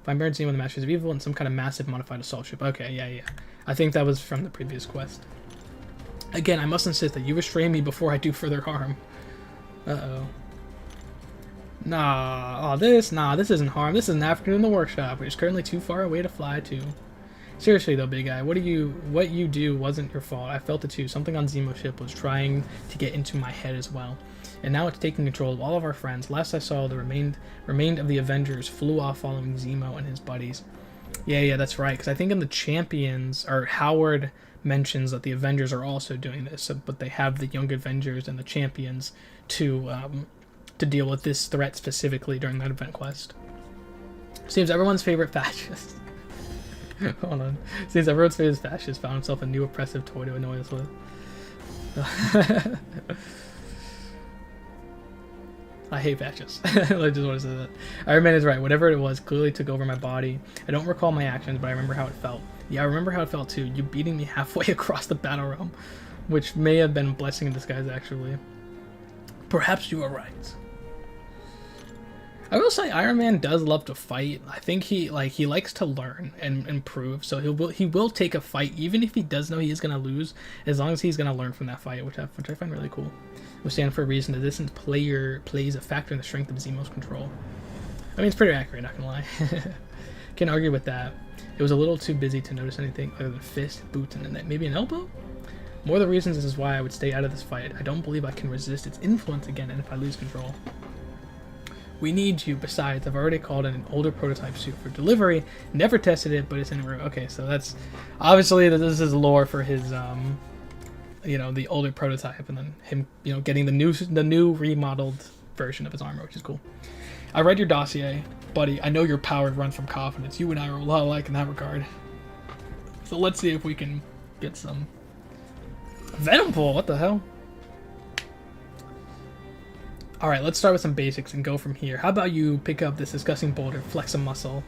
Find Baron Zemo, the Masters of Evil, and some kind of massive modified assault ship. Okay, yeah. I think that was from the previous quest. Again, I must insist that you restrain me before I do further harm. Uh-oh. Nah, this isn't harm. This is an afternoon in the workshop, which is currently too far away to fly to. Seriously though, big guy, what you do wasn't your fault. I felt it too. Something on Zemo's ship was trying to get into my head as well. And now it's taking control of all of our friends. Last I saw, the remained of the Avengers flew off following Zemo and his buddies. Yeah, that's right. Because I think in the Champions, or Howard mentions that the Avengers are also doing this, but they have the Young Avengers and the Champions to deal with this threat specifically during that event quest. Seems everyone's favorite fascist. Hold on. Seems everyone's favorite fascist found himself a new oppressive toy to annoy us with. I hate fascists. I just want to say that. Iron Man is right. Whatever it was clearly took over my body. I don't recall my actions, but I remember how it felt. Yeah, I remember how it felt too. You beating me halfway across the battle realm, which may have been a blessing in disguise, actually. Perhaps you are right. I will say Iron Man does love to fight. I think he likes to learn and improve. So he will take a fight even if he does know he is gonna lose, as long as he's gonna learn from that fight, which I find really cool. We stand for a reason. The distant player plays a factor in the strength of Zemo's control. I mean, it's pretty accurate, not gonna lie. Can't argue with that. It was a little too busy to notice anything other than fist, boot, and then maybe an elbow. More of the reasons this is why I would stay out of this fight. I don't believe I can resist its influence again, and if I lose control. We need you. Besides, I've already called in an older prototype suit for delivery. Never tested it, but it's in a room. Okay, so that's obviously this is lore for his the older prototype, and then him getting the new remodeled version of his armor, which is cool. I read your dossier, buddy. I know your power runs from confidence. You and I are a lot alike in that regard. So let's see if we can get some Venom Pool. What the hell? Alright, let's start with some basics and go from here. How about you pick up this disgusting boulder, flex a muscle.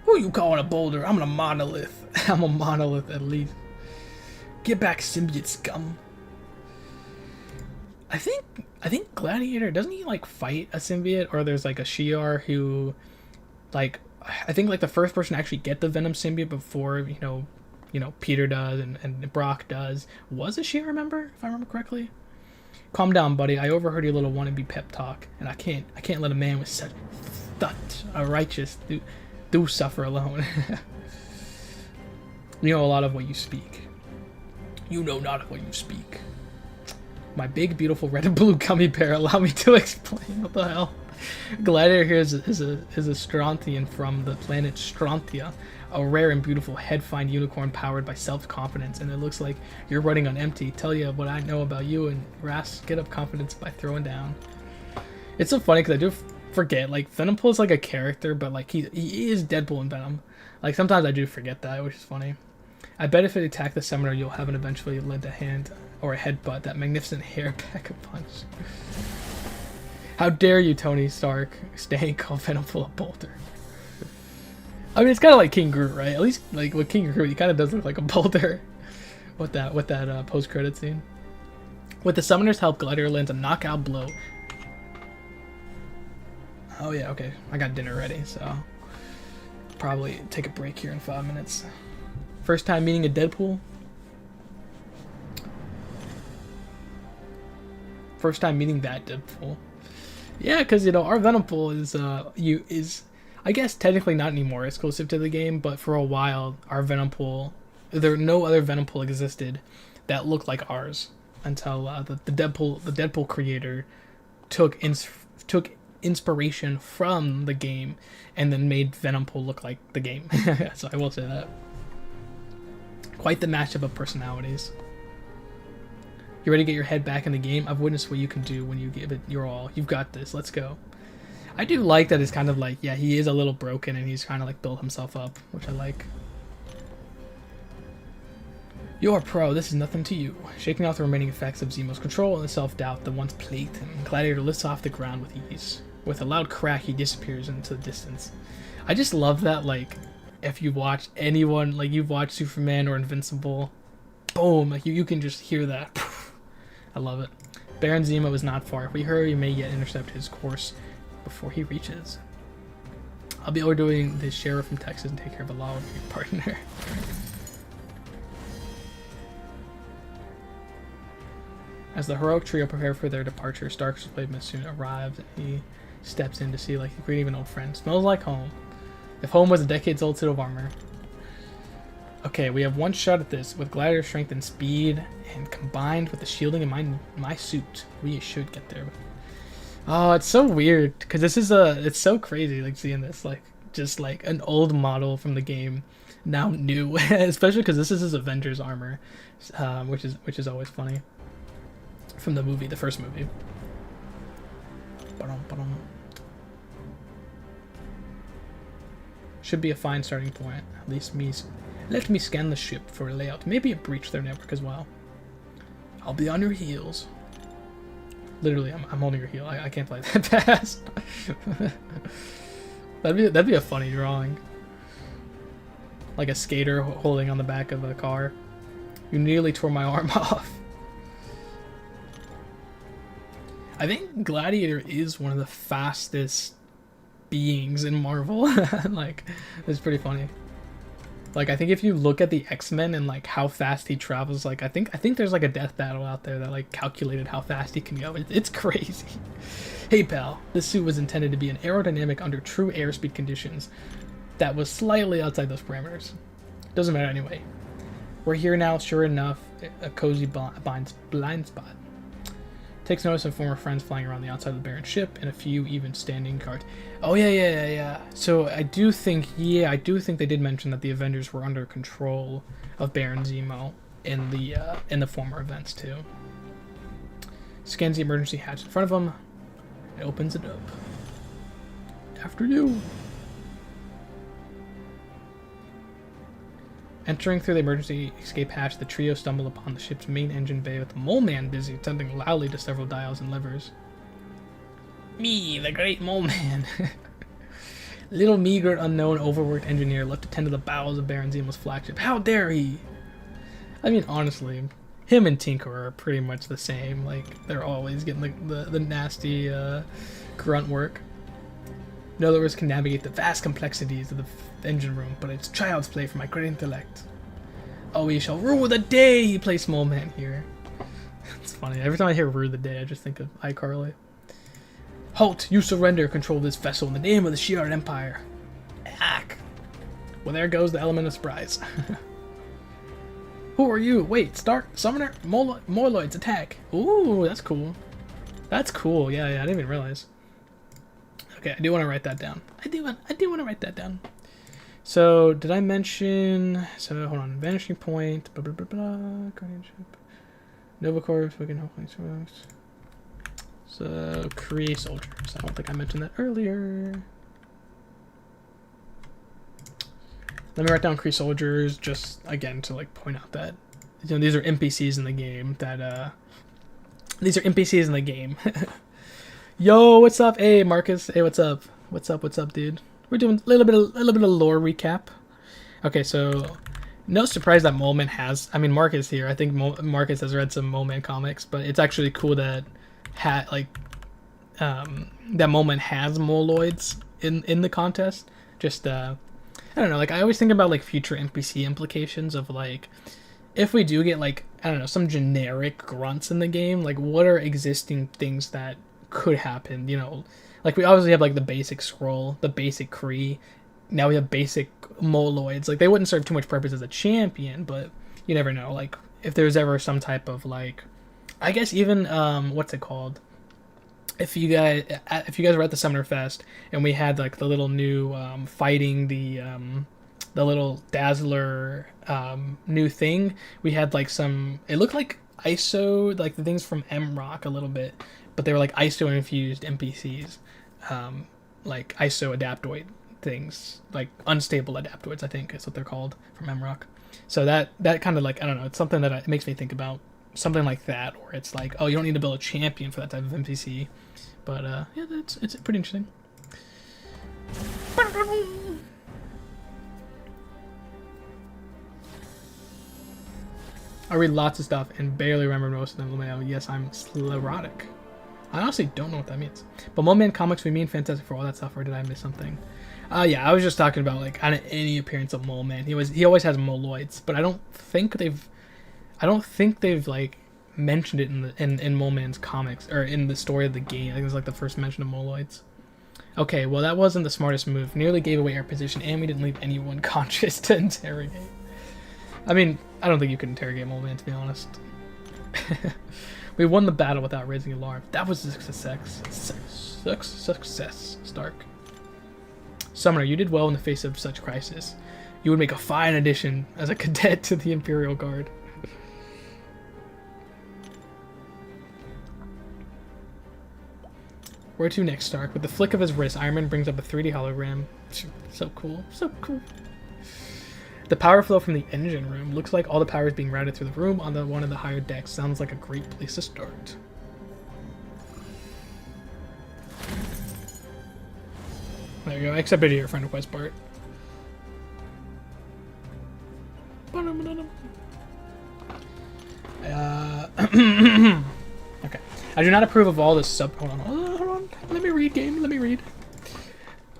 Who you calling a boulder? I'm a monolith. I'm a monolith at least. Get back, symbiote scum. I think Gladiator, doesn't he like fight a symbiote? Or there's like a Shi'ar who like, I think like the first person to actually get the Venom symbiote before, Peter does and Brock does, was a Shi'ar member, if I remember correctly. Calm down, buddy. I overheard your little wannabe pep talk, and I can't let a man with such a righteous do suffer alone. You know a lot of what you speak. You know not of what you speak. My big, beautiful red and blue gummy bear. Allow me to explain. What the hell? Gladiator here is a Strontian from the planet Strontia, a rare and beautiful head-find unicorn powered by self-confidence, and it looks like you're running on empty. Tell you what I know about you, and Ras, get up confidence by throwing down. It's so funny because I do forget, like, Venompool is like a character, but like he is Deadpool and Venom. Like, sometimes I do forget that, which is funny. I bet if it attacked the summoner, you'll have an eventually lend a hand or a headbutt, that magnificent hair pack a punch. How dare you, Tony Stark, staying called Venompool a boulder. I mean, it's kind of like King Groot, right? At least, like, with King Groot, he kind of does look like a boulder. With that post-credit scene. With the summoner's help, Gladiator lands a knockout blow. Oh yeah, okay. I got dinner ready, so probably take a break here in 5 minutes. First time meeting a Deadpool. First time meeting that Deadpool. Yeah, because our Venompool is I guess technically not anymore exclusive to the game, but for a while our Venompool, no other Venompool existed that looked like ours until the Deadpool creator took inspiration from the game and then made Venompool look like the game. So I will say that. Quite the mashup of personalities. You ready to get your head back in the game? I've witnessed what you can do when you give it your all. You've got this. Let's go. I do like that it's kind of like, yeah, he is a little broken and he's trying to like build himself up, which I like. You're a pro, this is nothing to you. Shaking off the remaining effects of Zemo's control and the self-doubt that once plagued him, Gladiator lifts off the ground with ease. With a loud crack, he disappears into the distance. I just love that, like, if you watch anyone, like you've watched Superman or Invincible, boom, like you can just hear that. I love it. Baron Zemo is not far. If we hurry, we may yet intercept his course before he reaches. I'll be overdoing the sheriff from Texas and take care of the law with your partner. As the heroic trio prepare for their departure, Stark's replacement soon arrives and he steps in to see like greet even old friend. Smells like home. If home was a decades-old suit of armor. Okay, we have one shot at this. With Gladiator strength and speed, and combined with the shielding in my suit, we should get there. Oh, it's so weird, because this is it's so crazy, like, seeing this, like, just, like, an old model from the game, now new, especially because this is his Avengers armor, which is always funny, from the movie, the first movie. Should be a fine starting point. At least let me scan the ship for a layout. Maybe a breach their network as well. I'll be on your heels. Literally, I'm holding your heel. I can't play that fast. that'd be a funny drawing. Like a skater holding on the back of a car. You nearly tore my arm off. I think Gladiator is one of the fastest beings in Marvel. Like, it's pretty funny. Like, I think if you look at the X-Men and like how fast he travels, like I think there's like a death battle out there that like calculated how fast he can go. It's crazy. Hey pal, this suit was intended to be an aerodynamic under true airspeed conditions that was slightly outside those parameters. Doesn't matter anyway. We're here now, sure enough, a cozy blind spot. Takes notice of former friends flying around the outside of the Baron ship and a few even standing guards. Oh yeah. So I do think they did mention that the Avengers were under control of Baron Zemo in the former events too. Scans the emergency hatch in front of him. It opens it up. After you. Entering through the emergency escape hatch, the trio stumble upon the ship's main engine bay with the Mole Man busy attending loudly to several dials and levers. Me, the great Mole Man. Little meager, unknown, overworked engineer left to tend to the bowels of Baron Zemo's flagship. How dare he? I mean, honestly, him and Tinker are pretty much the same. Like, they're always getting the nasty grunt work. No others can navigate the vast complexities of the engine room, but it's child's play for my great intellect. Oh, we shall rule the day, he plays Small Man here. It's funny, every time I hear rule the day, I just think of iCarly. Halt, you surrender control of this vessel in the name of the Shi'ar Empire. Ack. Well, there goes the element of surprise. Who are you? Wait, Stark, Summoner, Moloids, attack. Ooh, that's cool. That's cool, yeah, I didn't even realize. Okay, I do want to write that down. I do want to write that down. So, did I mention... So, hold on. Vanishing Point. Blah, blah, blah, blah. Guardianship. Nova Corps. Fucking hopefully. So, Kree Soldiers. I don't think I mentioned that earlier. Let me write down Kree Soldiers just, again, to, like, point out that, you know, these are NPCs in the game that, These are NPCs in the game. Yo, what's up? Hey, Marcus. Hey, what's up? What's up, dude? We're doing a little bit of lore recap. Okay, so no surprise that Mole Man has. I mean, Marcus here. I think Marcus has read some Mole Man comics, but it's actually cool that that Mole Man has Moloids in the contest. Just I don't know. Like, I always think about like future NPC implications of like if we do get like, I don't know, some generic grunts in the game. Like, what are existing things that could happen, you know? Like, we obviously have like the basic scroll, the basic Kree. Now we have basic Moloids. Like, they wouldn't serve too much purpose as a champion, but you never know. Like, if there's ever some type of like, I guess even what's it called? If you guys were at the Summoner Fest and we had like the little new fighting the little Dazzler new thing, we had like some. It looked like ISO, like the things from mroc a little bit, but they were like ISO infused NPCs, like ISO adaptoid things, like unstable adaptoids, I think is what they're called from mroc. So that kind of like, I don't know, it's something that it makes me think about something like that, or it's like, oh, you don't need to build a champion for that type of NPC, but yeah, it's pretty interesting. I read lots of stuff and barely remember most of them. Yes, I'm sclerotic. I honestly don't know what that means. But Mole Man comics, we mean Fantastic Four, all that stuff, or did I miss something? Yeah, I was just talking about like on any appearance of Mole Man. He always has moloids, but I don't think they've like mentioned it in Mole Man's comics or in the story of the game. I think it was like the first mention of moloids. Okay, well that wasn't the smartest move. Nearly gave away our position, and we didn't leave anyone conscious to interrogate. I mean, I don't think you could interrogate Mole Man, to be honest. We won the battle without raising alarm. That was a success, Stark. Summoner, you did well in the face of such crisis. You would make a fine addition as a cadet to the Imperial Guard. Where to next, Stark? With the flick of his wrist, Iron Man brings up a 3D hologram. So cool. So cool. The power flow from the engine room. Looks like all the power is being routed through the room on one of the higher decks. Sounds like a great place to start. There you go. Except it here, friend request part. Okay. I do not approve of all the hold on. Let me read, game. Let me read.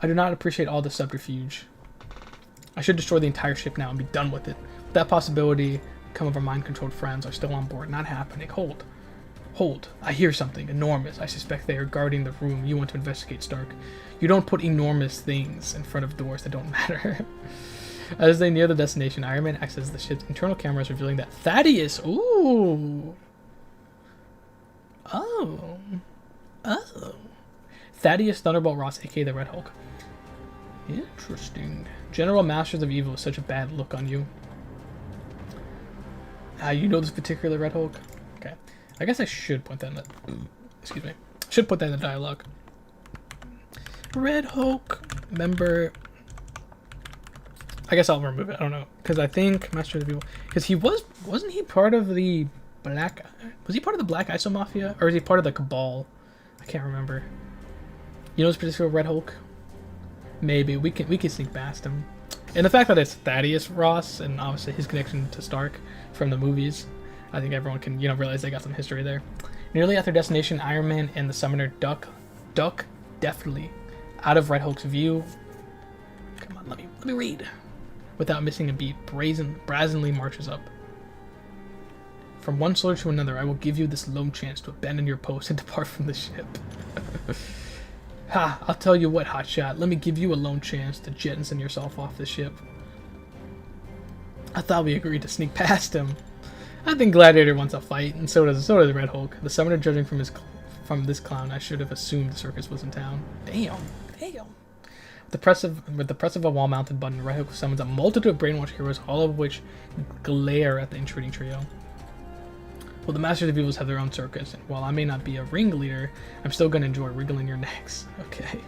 I do not appreciate all the subterfuge. I should destroy the entire ship now and be done with it. But that possibility, some of our mind-controlled friends are still on board. Not happening. Hold. I hear something enormous. I suspect they are guarding the room you want to investigate, Stark. You don't put enormous things in front of doors that don't matter. As they near the destination, Iron Man accesses the ship's internal cameras, revealing that Thaddeus... Ooh. Oh. Thaddeus Thunderbolt Ross, aka the Red Hulk. Interesting. General Masters of Evil is such a bad look on you. You know this particular Red Hulk? Okay. I guess I should put that in the... Excuse me. Should put that in the dialogue. Red Hulk member... I guess I'll remove it. I don't know. Because I think Masters of Evil... Because he wasn't he part of the Black... Was he part of the Black ISO Mafia? Or is he part of the Cabal? I can't remember. You know this particular Red Hulk? Maybe we can sneak past him, and the fact that it's Thaddeus Ross and obviously his connection to Stark from the movies, I think everyone can realize they got some history there. Nearly at their destination, Iron Man and the Summoner duck deftly out of Red Hulk's view. Come on, let me read. Without missing a beat, brazenly marches up. From one soldier to another, I will give you this lone chance to abandon your post and depart from the ship. Ha! I'll tell you what, hotshot. Let me give you a lone chance to jettison yourself off the ship. I thought we agreed to sneak past him. I think Gladiator wants a fight, and so does Red Hulk. The Summoner, judging from this clown, I should have assumed the circus was in town. Damn. With the press of a wall-mounted button, Red Hulk summons a multitude of brainwashed heroes, all of which glare at the intruding trio. Well, the Masters of Evil have their own circus, and while I may not be a ringleader, I'm still going to enjoy wriggling your necks. Okay.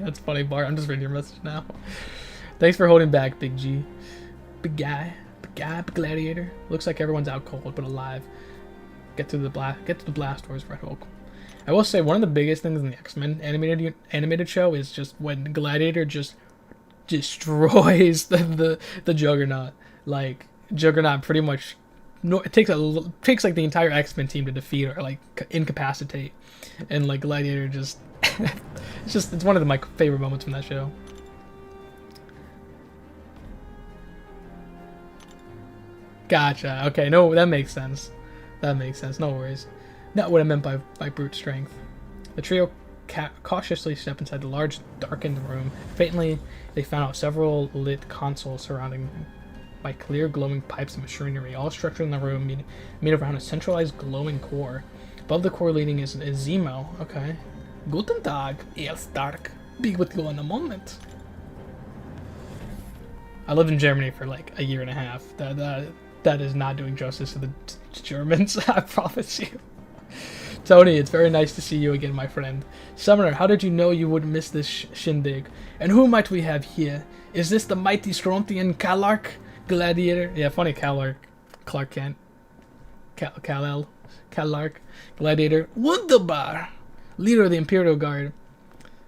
That's funny, Bart. I'm just reading your message now. Thanks for holding back, Big G. Big guy, big gladiator. Looks like everyone's out cold, but alive. Get to the blast doors, Red Hulk. I will say one of the biggest things in the X-Men animated show is just when Gladiator just destroys the Juggernaut. Like Juggernaut pretty much it takes like the entire X-Men team to defeat or like incapacitate, and like Gladiator just it's one of my favorite moments from that show. Gotcha. Okay, no, that makes sense. That makes sense. No worries. Not what I meant by brute strength. The trio cautiously step inside the large, darkened room. Faintly, they found out several lit consoles surrounding by clear, glowing pipes of machinery, all structured in the room, made around a centralized glowing core. Above the core leading is Zemo. Okay. Guten Tag, Stark. Be with you in a moment. I lived in Germany for like a year and a half. That is not doing justice to the Germans, I promise you. Tony, it's very nice to see you again, my friend. Summoner, how did you know you would miss this shindig? And who might we have here? Is this the mighty Scrontian Kalark Gladiator? Yeah, funny Kalark. Clark Kent. Kal-El. Kalark Gladiator. Wunderbar! Leader of the Imperial Guard.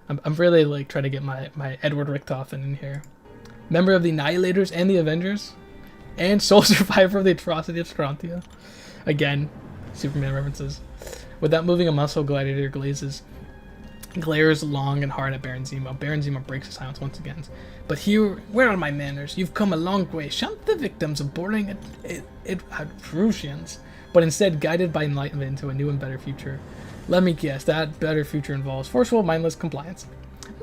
I'm really like trying to get my Edward Richtofen in here. Member of the Annihilators and the Avengers. And sole survivor of the atrocity of Scrontia. Again, Superman references. Without moving a muscle, Gladiator glares long and hard at Baron Zemo. Baron Zemo breaks the silence once again. But here, where are my manners? You've come a long way. Shunned the victims of boring Prussians, but instead guided by enlightenment into a new and better future. Let me guess, that better future involves forceful, mindless compliance.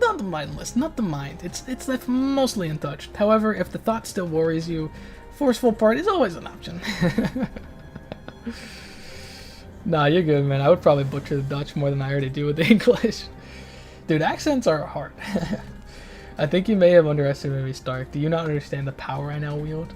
Not the mindless, not the mind. It's left mostly untouched. However, if the thought still worries you, forceful part is always an option. Nah, you're good, man. I would probably butcher the Dutch more than I already do with the English. Dude, accents are hard. I think you may have underestimated me, Stark. Do you not understand the power I now wield?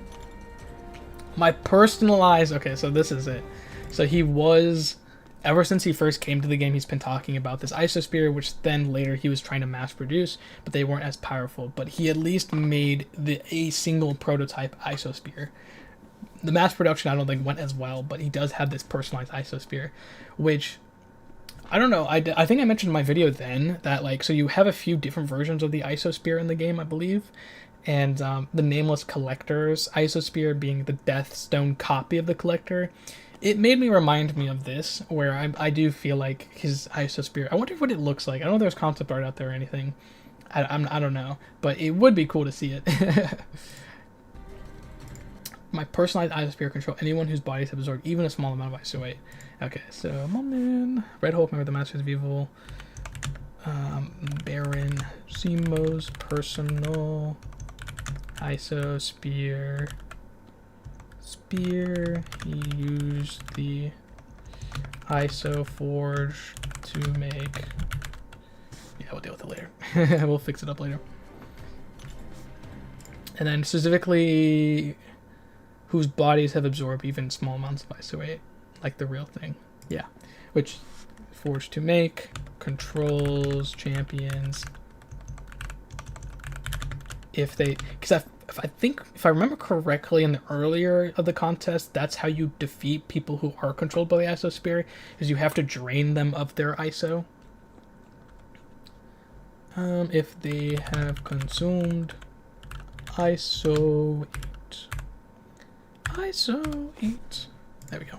My personalized... Okay, so this is it. So he was... Ever since he first came to the game, he's been talking about this Isosphere, which then later he was trying to mass produce, but they weren't as powerful. But he at least made a single prototype Isosphere. The mass production, I don't think, went as well, but he does have this personalized Isosphere, which, I don't know, I think I mentioned in my video then, that, like, so you have a few different versions of the Isosphere in the game, I believe, and the Nameless Collector's Isosphere being the Death Stone copy of the Collector. It made me remind me of this, where I do feel like his Isosphere, I wonder what it looks like. I don't know if there's concept art out there or anything. I don't know, but it would be cool to see it. My personalized Isosphere control anyone whose bodies have absorbed even a small amount of ISO8. Okay, so Moment, Red Hulk, member of the Masters of Evil, Baron Zemo's personal Isosphere. He used the ISO Forge to make. Yeah, we'll deal with it later. We'll fix it up later. And then specifically, whose bodies have absorbed even small amounts of ISO8, like the real thing. Yeah, which Forge to make, controls, champions. If they, because if I remember correctly in the earlier of the contest, that's how you defeat people who are controlled by the Isosphere, is you have to drain them of their ISO. If they have consumed ISO8. ISO 8. There we go.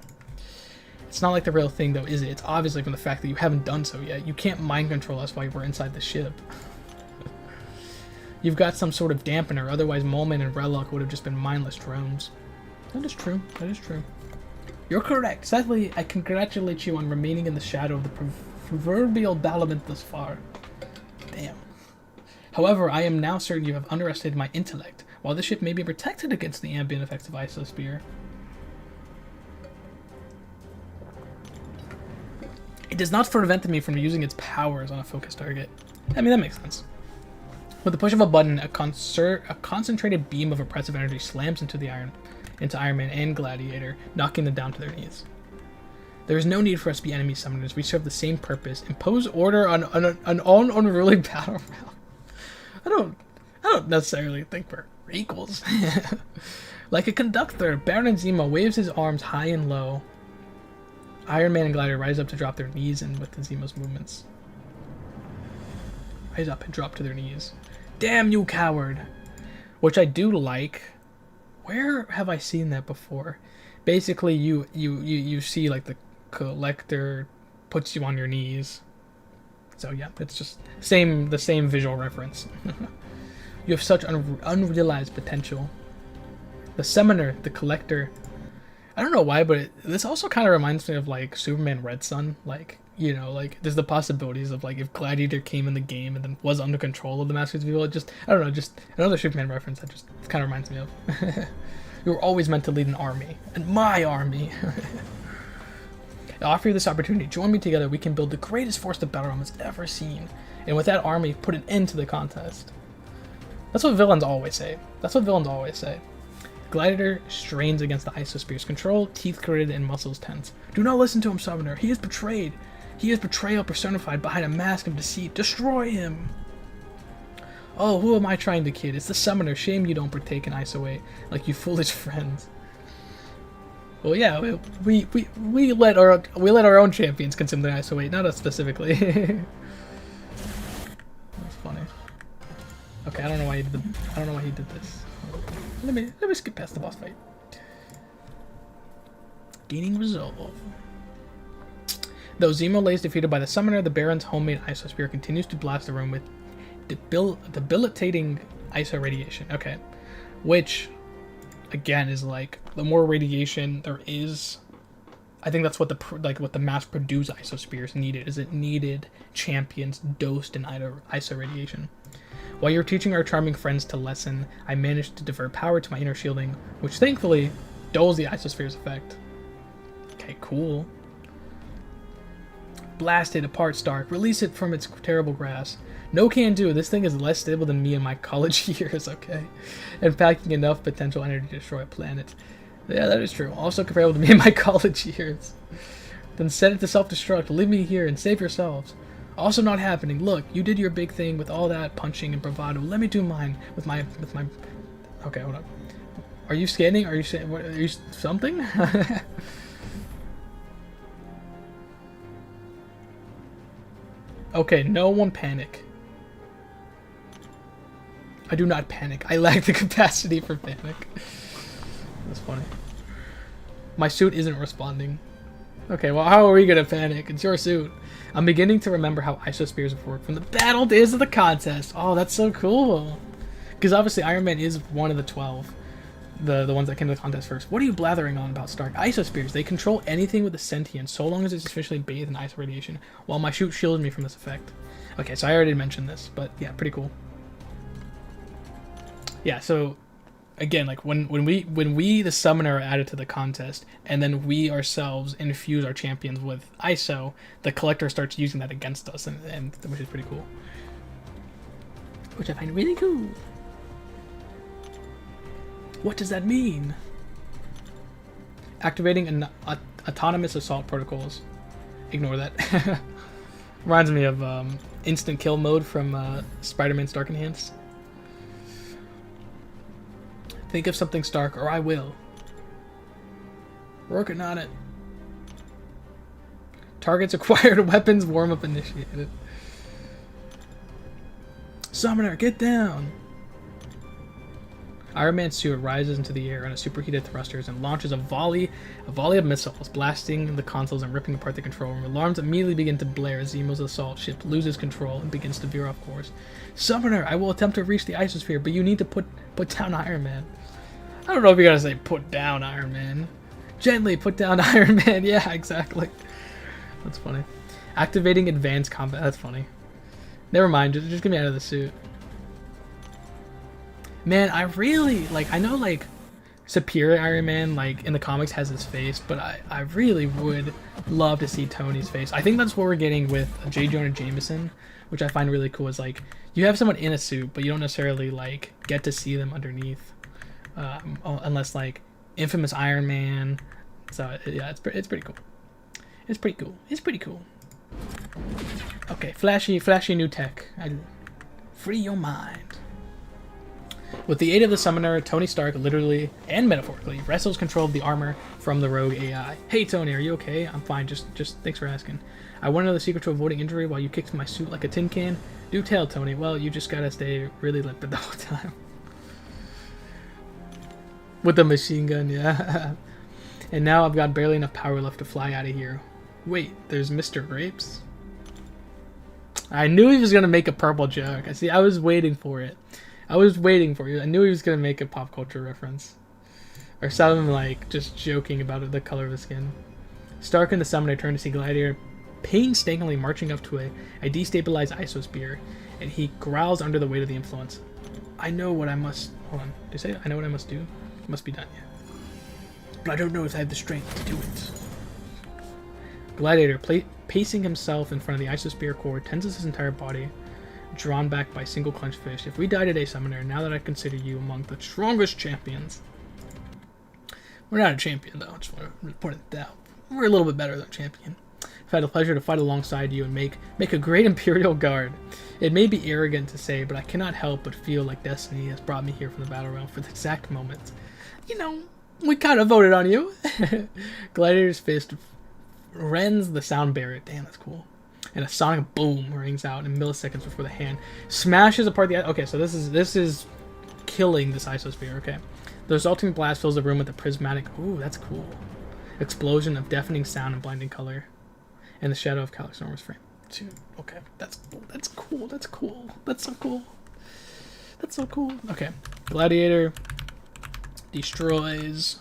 It's not like the real thing, though, is it? It's obviously from the fact that you haven't done so yet. You can't mind control us while we're inside the ship. You've got some sort of dampener, otherwise Molman and Relok would have just been mindless drones. That is true. That is true. You're correct. Sadly, I congratulate you on remaining in the shadow of the proverbial battlement thus far. Damn. However, I am now certain you have underestimated my intellect. While the ship may be protected against the ambient effects of Isosphere, it does not prevent me from using its powers on a focused target. I mean, that makes sense. With the push of a button, a concentrated beam of oppressive energy slams into Iron Man and Gladiator, knocking them down to their knees. There is no need for us to be enemy summoners. We serve the same purpose: impose order on an unruly battleground. I don't necessarily think we're equals. Like a conductor, Baron Zemo waves his arms high and low. Iron Man and Gladiator rise up to drop their knees in with the Zemo's movements. Rise up and drop to their knees. Damn you, coward! Which I do like. Where have I seen that before? Basically, you see like the Collector puts you on your knees. So yeah, it's just the same visual reference. You have such unrealized potential. The Summoner, the Collector. I don't know why, but this also kind of reminds me of like Superman Red Sun. Like, you know, like there's the possibilities of like if Gladiator came in the game and then was under control of the Masters of Evil. It just, I don't know, just another Superman reference that just kind of reminds me of. You were always meant to lead an army, and my army. I offer you this opportunity. Join me together. We can build the greatest force the Battle Realm has ever seen. And with that army, put an end to the contest. That's what villains always say. That's what villains always say. Gladiator strains against the Isospear's control, teeth gritted and muscles tense. Do not listen to him, Summoner. He is betrayed. He is betrayal personified behind a mask of deceit. Destroy him. Oh, who am I trying to kid? It's the Summoner. Shame you don't partake in Iso 8 like you foolish friends. Well, yeah, we let our own champions consume the Iso 8, not us specifically. That's funny. Okay, I don't know why he did this. Let me skip past the boss fight. Gaining resolve. Though Zemo lays defeated by the Summoner, the Baron's homemade Iso Spear continues to blast the room with debilitating Iso radiation. Okay, which again is like the more radiation there is. I think that's what the mass-produced Iso Spears needed. Is it needed champions dosed in Iso radiation. While you're teaching our charming friends to lesson, I managed to divert power to my inner shielding, which thankfully dulls the Isosphere's effect. Okay, cool. Blast it apart, Stark. Release it from its terrible grasp. No can do. This thing is less stable than me in my college years, okay? And packing enough potential energy to destroy a planet. Yeah, that is true. Also comparable to me in my college years. Then set it to self-destruct. Leave me here and save yourselves. Also not happening. Look, you did your big thing with all that punching and bravado. Let me do mine with my. Okay, hold on. Are you scanning? Are you saying? What? Are you something? Okay, no one panic. I do not panic. I lack the capacity for panic. That's funny. My suit isn't responding. Okay, well, how are we gonna panic? It's your suit. I'm beginning to remember how Isospheres work from the battle days of the contest. Oh, that's so cool. Because obviously Iron Man is one of the 12. The ones that came to the contest first. What are you blathering on about, Stark? Isospheres. They control anything with a sentience so long as it's sufficiently bathed in iso radiation, while my suit shields me from this effect. Okay, so I already mentioned this, but yeah, pretty cool. Yeah, so again, like when we the Summoner are added to the contest, and then we ourselves infuse our champions with ISO, the Collector starts using that against us, and which is pretty cool. Which I find really cool. What does that mean? Activating an autonomous assault protocols. Ignore that. Reminds me of instant kill mode from Spider-Man's Dark Enhanced. Think of something, Stark, or I will. Working on it. Targets acquired, weapons warm-up initiated. Summoner, get down! Iron Man's suit rises into the air on a superheated thrusters and launches a volley of missiles, blasting the consoles and ripping apart the control room. Alarms immediately begin to blare as Zemo's assault ship loses control and begins to veer off course. Summoner, I will attempt to reach the Isosphere, but you need to put down Iron Man. I don't know if you gotta say put down Iron Man. Gently put down Iron Man. Yeah, exactly. That's funny. Activating advanced combat. That's funny. Never mind. Just get me out of the suit. Man, I really, like, I know, like, Superior Iron Man, like, in the comics has his face, but I really would love to see Tony's face. I think that's what we're getting with J. Jonah Jameson, which I find really cool, is, like, you have someone in a suit, but you don't necessarily, like, get to see them underneath, unless, like, Infamous Iron Man. So, yeah, it's pretty cool. It's pretty cool. It's pretty cool. Okay, flashy new tech. Free your mind. With the aid of the Summoner, Tony Stark literally and metaphorically wrestles control of the armor from the rogue AI. Hey Tony, are you okay? I'm fine, just thanks for asking. I want to know the secret to avoiding injury while you kicked my suit like a tin can? Do tell, Tony. Well, you just gotta stay really limpid the whole time. With the machine gun, yeah. And now I've got barely enough power left to fly out of here. Wait, there's Mr. Grapes? I knew he was gonna make a purple joke. I was waiting for it. I was waiting for you. I knew he was going to make a pop culture reference. Or something like just joking about the color of his skin. Stark and the Summoner turn to see Gladiator painstakingly marching up to a destabilized Isosphere, and he growls under the weight of the influence. I know what I must... Hold on. Did you say I know what I must do? It must be done, yeah. But I don't know if I have the strength to do it. Gladiator, pacing himself in front of the isosphere core, tenses his entire body, drawn back by single clenched fist. If we die today, Summoner, now that I consider you among the strongest champions. We're not a champion, though. I just want to point it out. We're a little bit better than a champion. I've had the pleasure to fight alongside you and make a great Imperial Guard. It may be arrogant to say, but I cannot help but feel like destiny has brought me here from the battle realm for the exact moment. You know, we kind of voted on you. Gladiator's fist rends the sound barrier. Damn, that's cool. And a sonic boom rings out in milliseconds before the hand smashes apart the... Okay, so this is killing this isosphere, okay. The resulting blast fills the room with a prismatic... Ooh, that's cool. Explosion of deafening sound and blinding color. And the shadow of Calyx Norma's frame. Dude, okay, that's cool. That's cool. That's cool. That's so cool. That's so cool. Okay, Gladiator destroys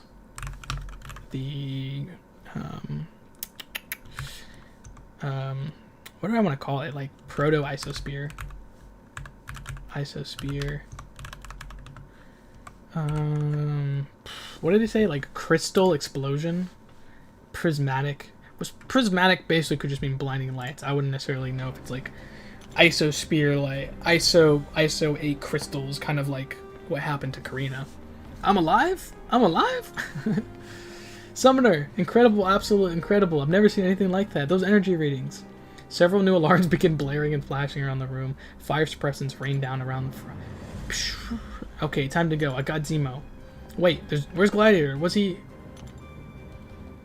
the what do I want to call it? Like proto isosphere. Isosphere. What did he say? Like crystal explosion? Prismatic. Was prismatic basically could just mean blinding lights. I wouldn't necessarily know if it's like isosphere, like ISO 8 crystals, kind of like what happened to Karina. I'm alive? I'm alive? Summoner, incredible, absolute incredible. I've never seen anything like that. Those energy readings. Several new alarms begin blaring and flashing around the room. Fire suppressants rain down around the front. Okay, time to go. I got Zemo. Wait, where's Gladiator? Was he...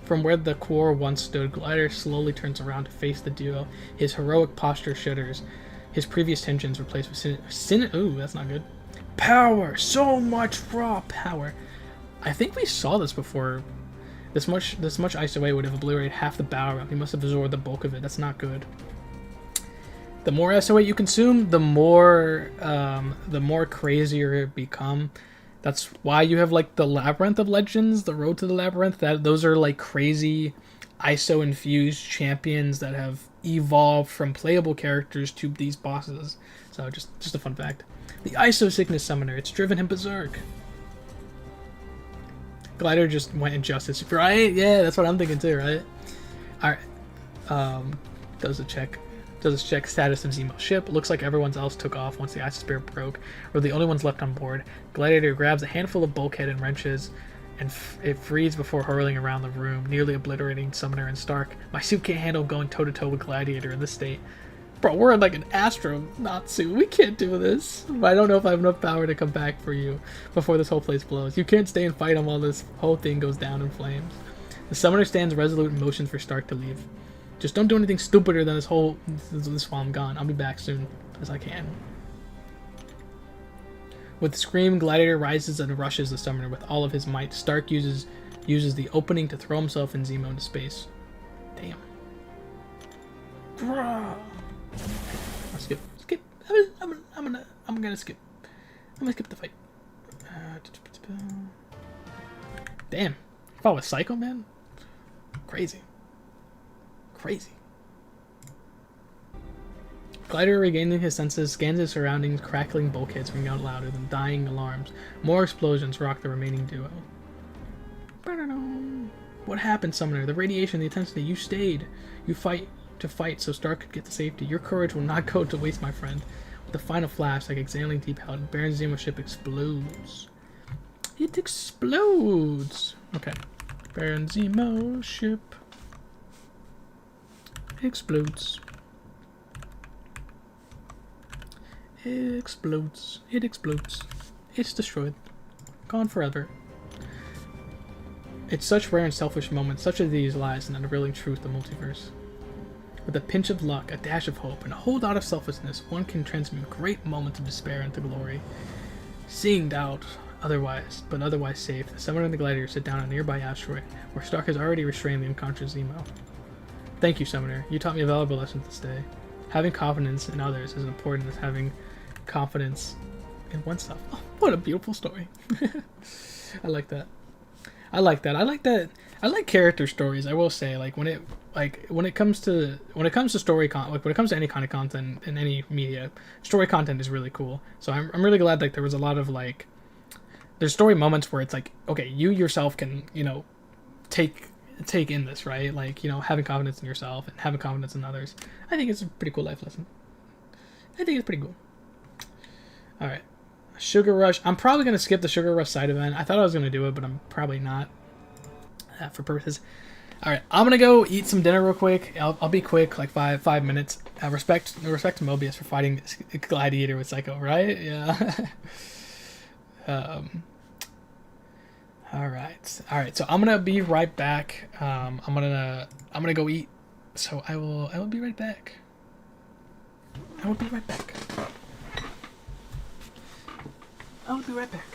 From where the core once stood, Gladiator slowly turns around to face the duo. His heroic posture shudders. His previous tensions replaced with ooh, that's not good. Power! So much raw power! I think we saw this before. This much ISO 8 would have obliterated half the battle realm. He must have absorbed the bulk of it. That's not good. The more ISO 8 you consume, the more crazier it become. That's why you have like the Labyrinth of Legends, the Road to the Labyrinth. Those are like crazy ISO infused champions that have evolved from playable characters to these bosses. So just a fun fact. The ISO sickness summoner, it's driven him berserk. Gladiator just went in justice, right? Yeah, that's what I'm thinking too, right? Alright. Does a check status of Zemo's ship. Looks like everyone else took off once the isosphere broke. We're the only ones left on board. Gladiator grabs a handful of bulkhead and wrenches, and it frees before hurling around the room, nearly obliterating Summoner and Stark. My suit can't handle going toe-to-toe with Gladiator in this state. Bro, we're in like an astronaut suit. We can't do this. I don't know if I have enough power to come back for you before this whole place blows. You can't stay and fight him while this whole thing goes down in flames. The Summoner stands resolute and motions for Stark to leave. Just don't do anything stupider than this while I'm gone. I'll be back soon as I can. With a scream, Gladiator rises and rushes the Summoner with all of his might. Stark uses the opening to throw himself and Zemo into space. Damn. I'll skip. I'm gonna skip. I'm gonna skip the fight. Damn. I fought with Psycho, man. Crazy. Gladiator, regaining his senses, scans his surroundings. Crackling bulkheads ring out louder than dying alarms. More explosions rock the remaining duo. What happened, Summoner? The radiation, the intensity. You stayed. You fight so Stark could get to safety. Your courage will not go to waste, my friend. With a final flash, like exhaling deep hell, Baron Zemo's ship explodes. It explodes. Okay. Baron Zemo's ship explodes. It explodes. It explodes. It's destroyed. Gone forever. It's such rare and selfish moments, such as these lies in the unrevealing truth of the multiverse. With a pinch of luck, a dash of hope, and a whole lot of selflessness, one can transmute great moments of despair into glory. Seeing doubt, otherwise safe, the Summoner and the Gladiator sit down on a nearby asteroid, where Stark has already restrained the unconscious Zemo. Thank you, Summoner. You taught me a valuable lesson this day. Having confidence in others is as important as having confidence in oneself. Oh, what a beautiful story. I like that. I like character stories. I will say, when it comes to story when it comes to any kind of content in any media, story content is really cool. So I'm really glad there was a lot of there's story moments where it's okay, you yourself can take take in this, right? Like, having confidence in yourself and having confidence in others. I think it's a pretty cool life lesson. I think it's pretty cool. All right. Sugar Rush. I'm probably going to skip the Sugar Rush side event. I thought I was going to do it, but I'm probably not for purposes. All right. I'm going to go eat some dinner real quick. I'll be quick, like 5 minutes. Respect to Mobius for fighting Gladiator with Psycho, right? Yeah. All right. So I'm gonna be right back. I'm gonna go eat. So I will be right back. I will be right back. I will be right back.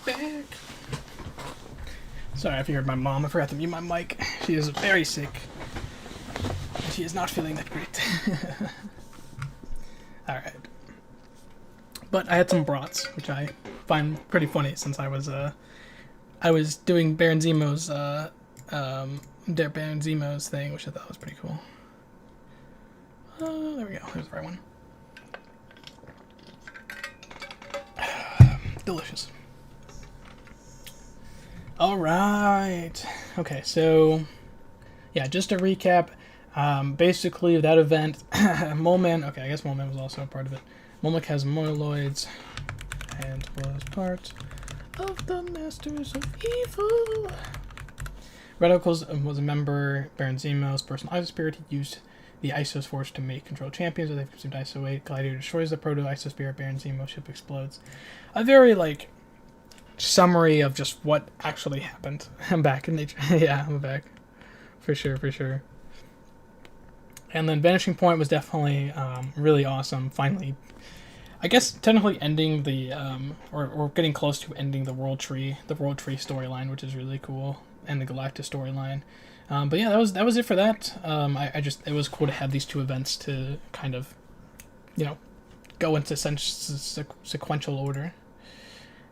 back. Sorry if you heard my mom. I forgot to mute my mic. She is very sick. She is not feeling that great. Alright. But I had some brats, which I find pretty funny since I was doing Baron Zemo's Baron Zemo's thing, which I thought was pretty cool. There we go. There's the right one. Delicious. All right. Okay, so yeah, just to recap, basically that event, Moleman. Okay, I guess Moleman was also a part of it. Molmec has Moiloids and was part of the Masters of Evil. Radicals was a member. Baron Zemo's personal Iso Spirit. He used the Isos Force to make control champions. They consumed Iso 8. Gladiator destroys the Proto Iso Spirit. Baron Zemo ship explodes. A very, summary of just what actually happened. I'm back in nature. Yeah, I'm back. For sure. And then Vanishing Point was definitely really awesome. Finally, I guess technically ending the, or getting close to ending the World Tree storyline, which is really cool. And the Galactus storyline. But yeah, that was it for that. It was cool to have these two events to kind of, go into sequential order.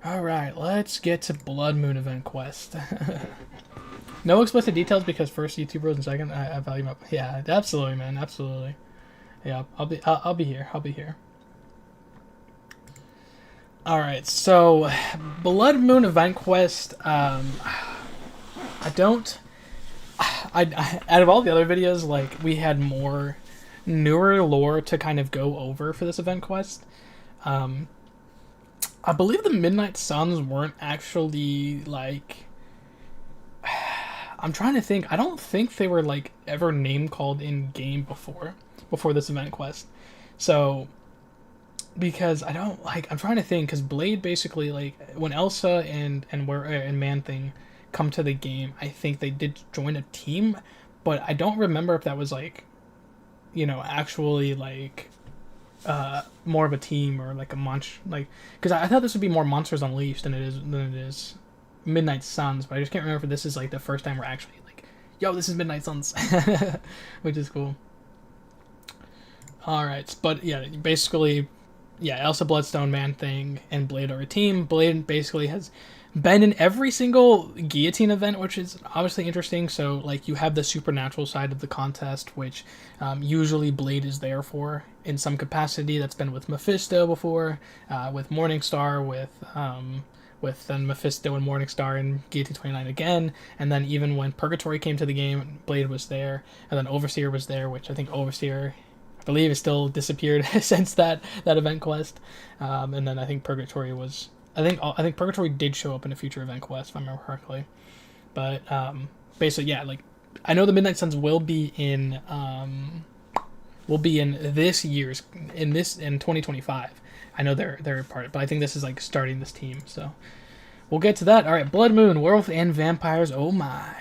Alright, let's get to Blood Moon event quest. No explicit details because first YouTube Bros and second I value my... Yeah, absolutely, man, absolutely. Yeah, I'll be here. Alright, so Blood Moon event quest, out of all the other videos, we had more newer lore to kind of go over for this event quest. I believe the Midnight Suns weren't actually, I'm trying to think. I don't think they were, ever name-called in-game before this event quest. So, because I don't, I'm trying to think, because Blade basically, when Elsa and Man-Thing come to the game, I think they did join a team, but I don't remember if that was actually more of a team or a monster, because I thought this would be more Monsters Unleashed than it is Midnight Suns, but I just can't remember if this is the first time we're actually yo, this is Midnight Suns, which is cool. All right, but yeah, basically, yeah, Elsa, Bloodstone, Man-Thing, and Blade are a team. Blade basically has been in every single guillotine event, which is obviously interesting. So you have the supernatural side of the contest, which usually Blade is there for in some capacity. That's been with Mephisto before, with Morningstar, with then Mephisto and Morningstar and Guillotine 29 again, and then even when Purgatory came to the game, Blade was there, and then Overseer was there, which I think Overseer, I believe, is still disappeared since that event quest, and then I think Purgatory was... I think Purgatory did show up in a future event quest, if I remember correctly. But basically, yeah, I know the Midnight Suns will be in this year's in 2025. I know they're a part, but I think this is starting this team, so we'll get to that. All right, Blood Moon, werewolf and vampires. Oh my!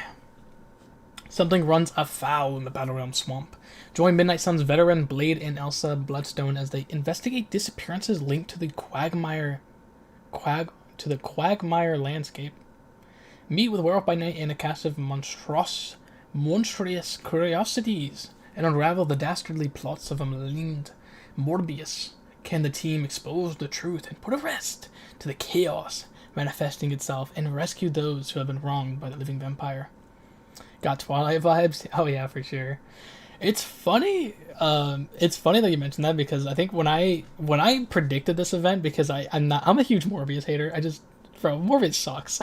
Something runs afoul in the Battle Realm swamp. Join Midnight Suns veteran Blade and Elsa Bloodstone as they investigate disappearances linked to the Quagmire landscape. Meet with Werewolf by Night and a cast of monstrous curiosities and unravel the dastardly plots of a maligned Morbius. Can the team expose the truth and put a rest to the chaos manifesting itself and rescue those who have been wronged by the living vampire? Got Twilight vibes? Oh yeah, for sure. It's funny. It's funny that you mentioned that because I think when I predicted this event, because I'm a huge Morbius hater. Morbius sucks.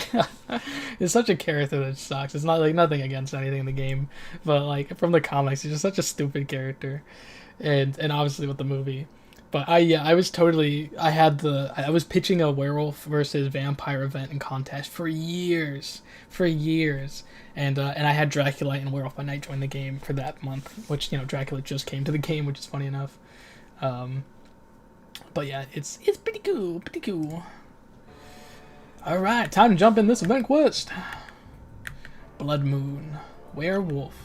It's such a character that sucks. It's not nothing against anything in the game, but from the comics, he's just such a stupid character, and obviously with the movie. But I was pitching a werewolf versus vampire event in contest for years, and I had Draculite and Werewolf by Night join the game for that month, which Draculite just came to the game, which is funny enough. But yeah, it's pretty cool. All right, time to jump in this event quest. Blood Moon, werewolf.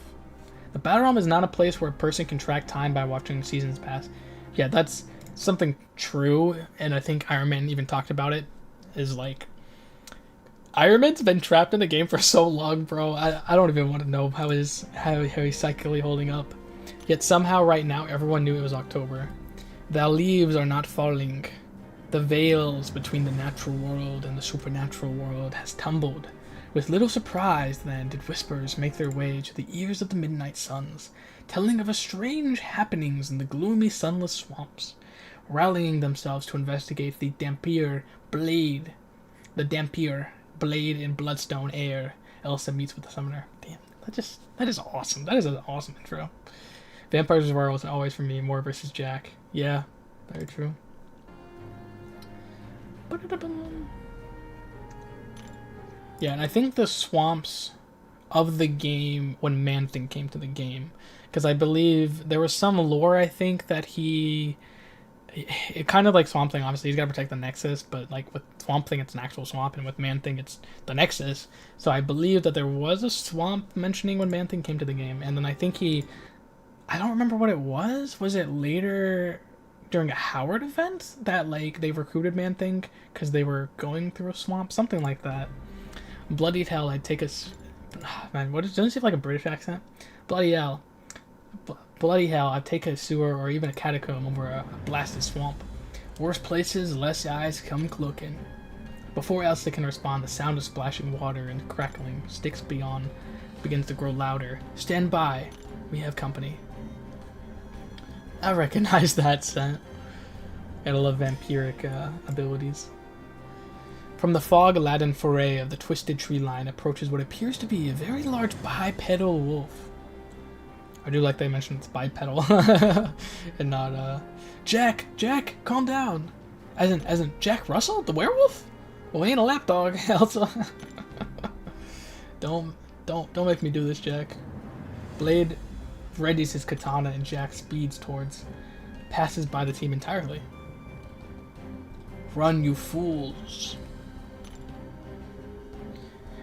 The Battle Realm is not a place where a person can track time by watching seasons pass. Yeah, that's something true, and I think Iron Man even talked about it, is Iron Man's been trapped in the game for so long, bro. I don't even want to know how he's psychically holding up. Yet somehow right now everyone knew it was October. The leaves are not falling. The veils between the natural world and the supernatural world has tumbled. With little surprise, then, did whispers make their way to the ears of the midnight suns, telling of a strange happenings in the gloomy, sunless swamps. Rallying themselves to investigate the Dampier blade in bloodstone air. Elsa meets with the summoner. Damn, that is awesome. That is an awesome intro. Vampires and Werewolves always for me. Moore versus Jack. Yeah, very true. Yeah, and I think the swamps of the game when Man-Thing came to the game, because I believe there was some lore, I think, that it kind of like Swamp Thing, obviously he's got to protect the Nexus, but like with Swamp Thing it's an actual swamp, and with Man-Thing it's the Nexus. So I believe that there was a swamp mentioning when Man-Thing came to the game, and then I think I don't remember what it was. Was it later during a Howard event that like they recruited Man-Thing because they were going through a swamp, something like that. Bloody hell, I'd take man, doesn't it seem like a British accent? Bloody hell. Bloody hell, I'd take a sewer or even a catacomb over a blasted swamp. Worse places, less eyes come looking. Before Elsa can respond, the sound of splashing water and crackling sticks beyond begins to grow louder. Stand by, we have company. I recognize that scent. Gotta love vampiric abilities. From the fog, Aladdin Foray of the Twisted Tree Line approaches what appears to be a very large bipedal wolf. I do like they mentioned it's bipedal and not Jack, calm down. As in Jack Russell, the werewolf? Well, he ain't a lapdog, Elsa. Don't make me do this, Jack. Blade readies his katana and Jack speeds towards, passes by the team entirely. Run, you fools.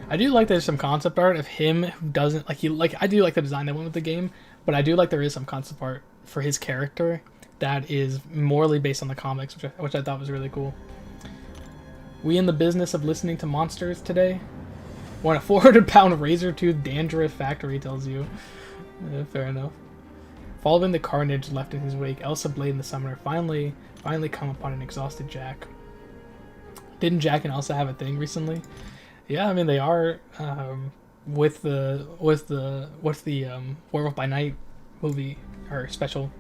I do like there's some concept art of him who doesn't I do like the design that went with the game, but I do like there is some concept art for his character that is morally based on the comics, which I thought was really cool. We in the business of listening to monsters today? Want a 400-pound razor-toothed dandruff factory tells you. Fair enough. Following the carnage left in his wake, Elsa, Blade, and the Summoner finally come upon an exhausted Jack. Didn't Jack and Elsa have a thing recently? Yeah, I mean they are with the Werewolf by Night movie or special.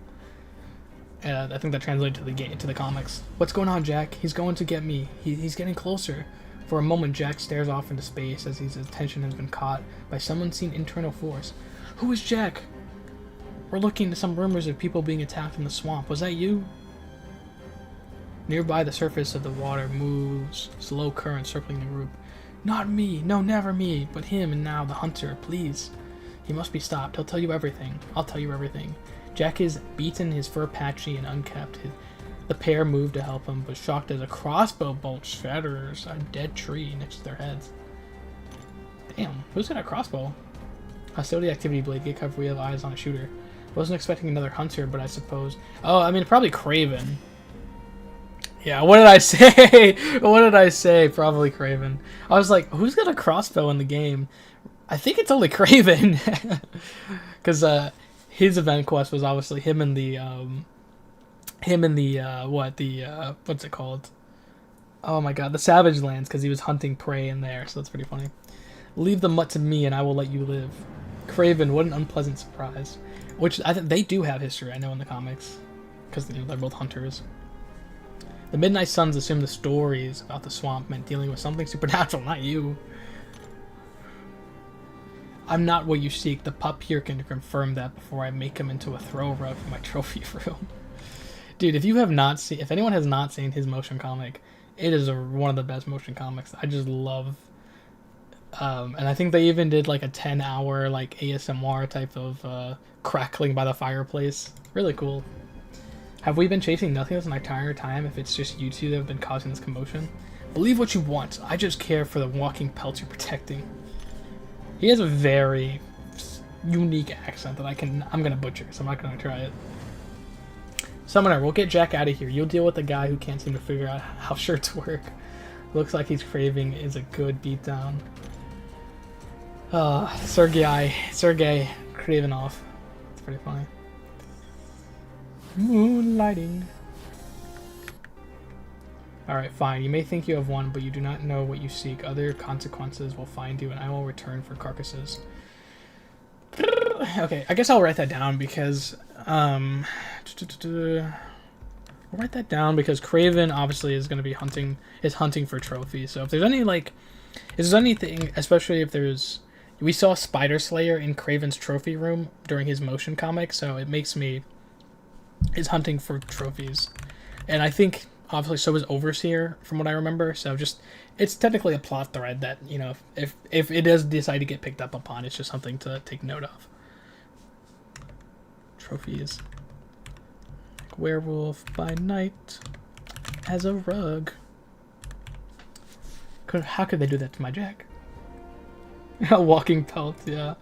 I think that translated to the comics. What's going on, Jack? He's going to get me. He's getting closer. For a moment, Jack stares off into space as his attention has been caught by some unseen internal force. Who is Jack? We're looking into some rumors of people being attacked in the swamp. Was that you? Nearby, the surface of the water moves, slow current circling the group. Not me, no, never me, but him and now the hunter, please. He must be stopped. He'll tell you everything. I'll tell you everything. Jack is beaten, his fur patchy and unkempt. The pair move to help him, but shocked as a crossbow bolt shatters a dead tree next to their heads. Damn, who's got a crossbow? Hostility activity, Blade. Get cover. We have eyes on a shooter. Wasn't expecting another hunter, but I suppose. Oh, I mean, probably Craven. Yeah, what did I say? What did I say? Probably Craven. I was like, who's got a crossbow in the game? I think it's only Craven. Because his event quest was obviously him and the what's it called? Oh my god, the Savage Lands, because he was hunting prey in there, so that's pretty funny. Leave the mutt to me and I will let you live. Craven, what an unpleasant surprise. Which, I think they do have history, I know, in the comics. Because they're both hunters. The Midnight Suns assumed the stories about the swamp meant dealing with something supernatural, not you. I'm not what you seek. The pup here can confirm that before I make him into a throw rug for my trophy room. Dude, if anyone has not seen his motion comic, it is one of the best motion comics. I just love. And I think they even did like a 10-hour like ASMR type of crackling by the fireplace. Really cool. Have we been chasing nothing this entire time if it's just you two that have been causing this commotion? Believe what you want. I just care for the walking pelts you're protecting. He has a very unique accent that I'm gonna butcher, so I'm not gonna try it. Summoner, we'll get Jack out of here. You'll deal with the guy who can't seem to figure out how shirts work. Looks like he's craving is a good beatdown. Sergey Kravenov. It's pretty funny. Moonlighting. Alright, fine. You may think you have won, but you do not know what you seek. Other consequences will find you, and I will return for carcasses. Okay, I guess I'll write that down because, I'll write that down because Craven obviously is going to be hunting for trophies. So if there's any, like, if there's anything, especially if there's, we saw Spider Slayer in Craven's trophy room during his motion comic, so it makes me, is hunting for trophies. And I think, obviously, so is Overseer, from what I remember. So just, it's technically a plot thread that, you know, if it does decide to get picked up upon, it's just something to take note of. Trophies. Like werewolf by night as a rug. How could they do that to my Jack? A walking pelt, yeah.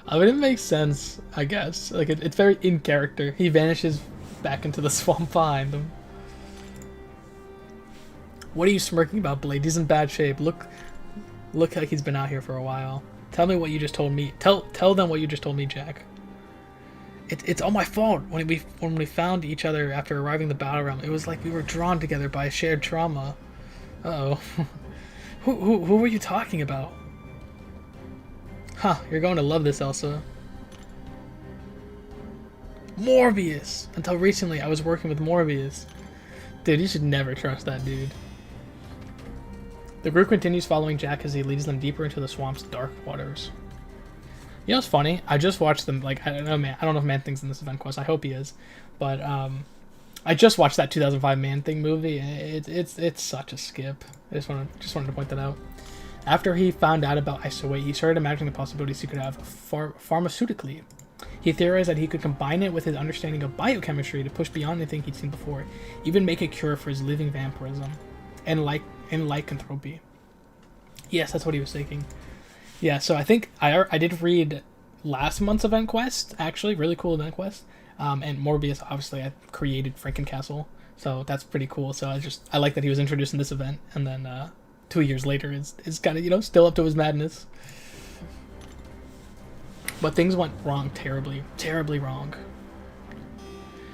I mean, it makes sense, I guess. Like, it's very in character. He vanishes back into the swamp behind him. What are you smirking about, Blade? He's in bad shape. Look like he's been out here for a while. Tell me what you just told me. Tell them what you just told me, Jack. It's all my fault. When we found each other after arriving in the battle realm, it was like we were drawn together by a shared trauma. Uh-oh. Who were you talking about? Huh, you're going to love this, Elsa. Morbius! Until recently, I was working with Morbius. Dude, you should never trust that dude. The group continues following Jack as he leads them deeper into the swamp's dark waters. You know what's funny? I just watched them, like, I don't know if Man-Thing's in this event quest. I hope he is. But, I just watched that 2005 Man-Thing movie, and it's such a skip. I just wanted to point that out. After he found out about Isolate, he started imagining the possibilities he could have pharmaceutically. He theorized that he could combine it with his understanding of biochemistry to push beyond anything he'd seen before, even make a cure for his living vampirism and lycanthropy. Yes, that's what he was thinking. Yeah, so I think I did read last month's event quest, actually, really cool event quest. And Morbius, obviously, I created Frankencastle, so that's pretty cool. So I like that he was introduced in this event, and then 2 years later, it's kind of, you know, still up to his madness. But things went wrong terribly, terribly wrong.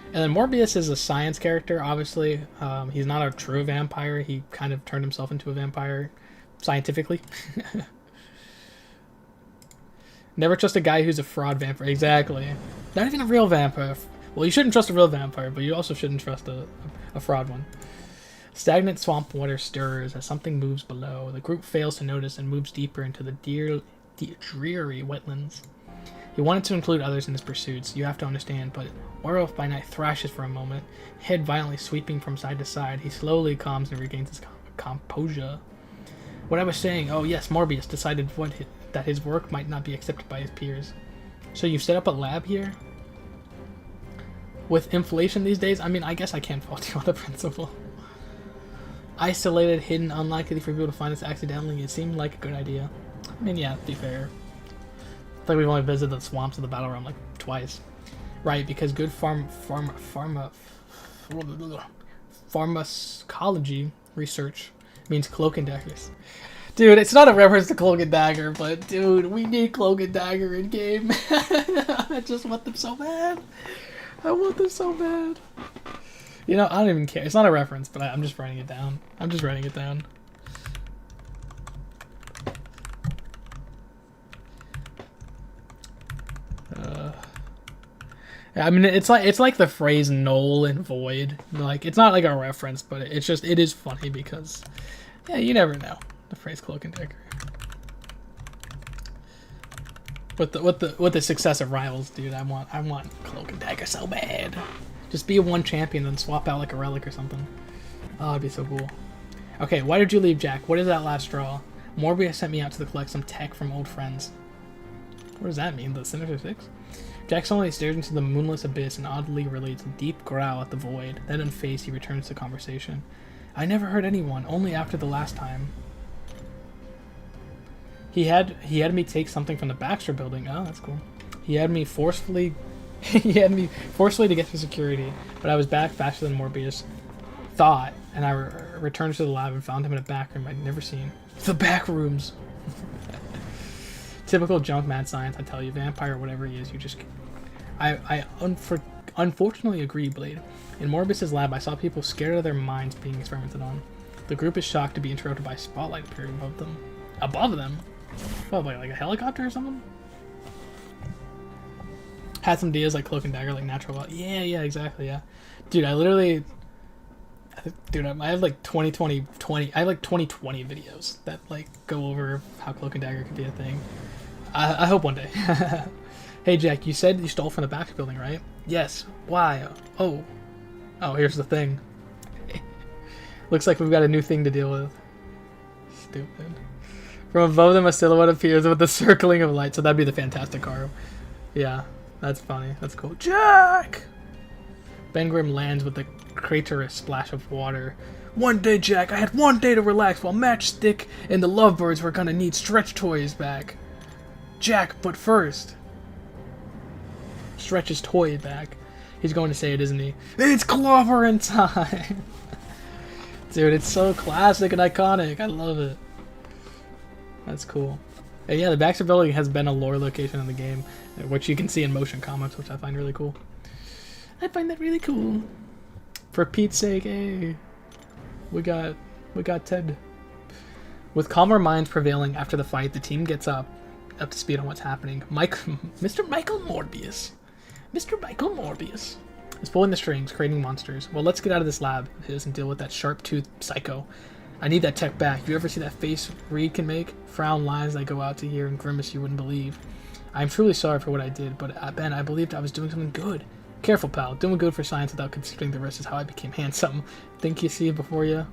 And then Morbius is a science character, obviously. He's not a true vampire. He kind of turned himself into a vampire scientifically. Never trust a guy who's a fraud vampire. Exactly. Not even a real vampire. Well, you shouldn't trust a real vampire, but you also shouldn't trust a fraud one. Stagnant swamp water stirs as something moves below. The group fails to notice and moves deeper into the dreary wetlands. He wanted to include others in his pursuits, you have to understand, but Werewolf by Night thrashes for a moment, head violently sweeping from side to side. He slowly calms and regains his composure. What I was saying, oh yes, Morbius decided that his work might not be accepted by his peers. So you've set up a lab here? With inflation these days? I mean, I guess I can't fault you on the principle. Isolated, hidden, unlikely for people to find us accidentally. It seemed like a good idea. I mean, yeah, to be fair. I think we've only visited the swamps of the battle realm like twice. Right, because good pharmacology research means cloak and daggers. Dude, it's not a reference to Cloak and Dagger, but dude, we need Cloak and Dagger in game. I just want them so bad. I want them so bad. You know, I don't even care. It's not a reference, but I'm just writing it down. I'm just writing it down. I mean, it's like the phrase "null and void." Like, it's not like a reference, but it is funny because, yeah, you never know. The phrase "cloak and dagger." With the success of Rivals, dude, I want Cloak and Dagger so bad. Just be a one champion, then swap out like a relic or something. Oh, it'd be so cool. Okay, why did you leave, Jack? What is that last straw? Morbius sent me out to collect some tech from old friends. What does that mean? The Sinister Six? Jack suddenly stares into the moonless abyss and oddly relates a deep growl at the void. Then unfazed, he returns to conversation. I never heard anyone, only after the last time. He had me take something from the Baxter building. Oh, that's cool. He had me forcefully to get through security, but I was back faster than Morbius thought, and I returned to the lab and found him in a back room I'd never seen. The back rooms! Typical junk mad science, I tell you. Vampire, whatever he is, you just... Unfortunately agree, Blade. In Morbius's lab, I saw people scared of their minds being experimented on. The group is shocked to be interrupted by a spotlight appearing above them. Above them? What, like a helicopter or something? Had some ideas like Cloak and Dagger, like natural. Yeah, exactly, yeah. Dude, I literally... Dude, I have like 2020 videos that like go over how Cloak and Dagger could be a thing. I hope one day. Hey Jack, you said you stole from the back building, right? Yes. Why? Oh, here's the thing. Looks like we've got a new thing to deal with. Stupid. From above them, a silhouette appears with the circling of light. So that'd be the Fantastic Car. Yeah, that's funny. That's cool. Jack! Ben Grimm lands with the craterous splash of water. One day, Jack, I had one day to relax while Matchstick and the Lovebirds were gonna need Stretch toys back. Jack, but first... Stretch's toy back. He's going to say it, isn't he? It's clobbering time! Dude, it's so classic and iconic. I love it. That's cool. And yeah, the Baxter Building has been a lore location in the game, which you can see in motion comics, which I find really cool. I find that really cool. For Pete's sake, hey. We got Ted. With calmer minds prevailing after the fight, the team gets up to speed on what's happening. Mr. Michael Morbius is pulling the strings, creating monsters. Well, let's get out of this lab of his and deal with that sharp-toothed psycho. I need that tech back. You ever see that face Reed can make? Frown lines that go out to here and grimace you wouldn't believe. I'm truly sorry for what I did, but Ben, I believed I was doing something good. Careful, pal. Doing good for science without considering the rest is how I became handsome. Think you see it before you?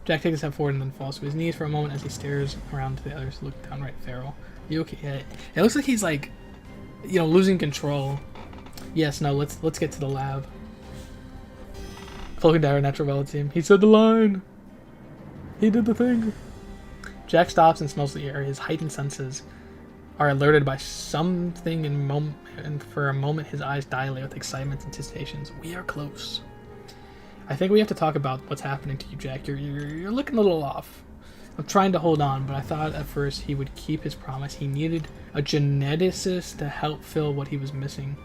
Jack takes a step forward and then falls to his knees for a moment as he stares around to the others, looking downright feral. You okay? Yeah. It looks like he's like, losing control. Yes, no, let's get to the lab. Cloak and Dagger Natural Velvet Team. He said the line. He did the thing. Jack stops and smells the air. His heightened senses are alerted by something and for a moment his eyes dilate with excitement and anticipations. We are close. I think we have to talk about what's happening to you, Jack. You're looking a little off. I'm trying to hold on, but I thought at first he would keep his promise. He needed a geneticist to help fill what he was missing.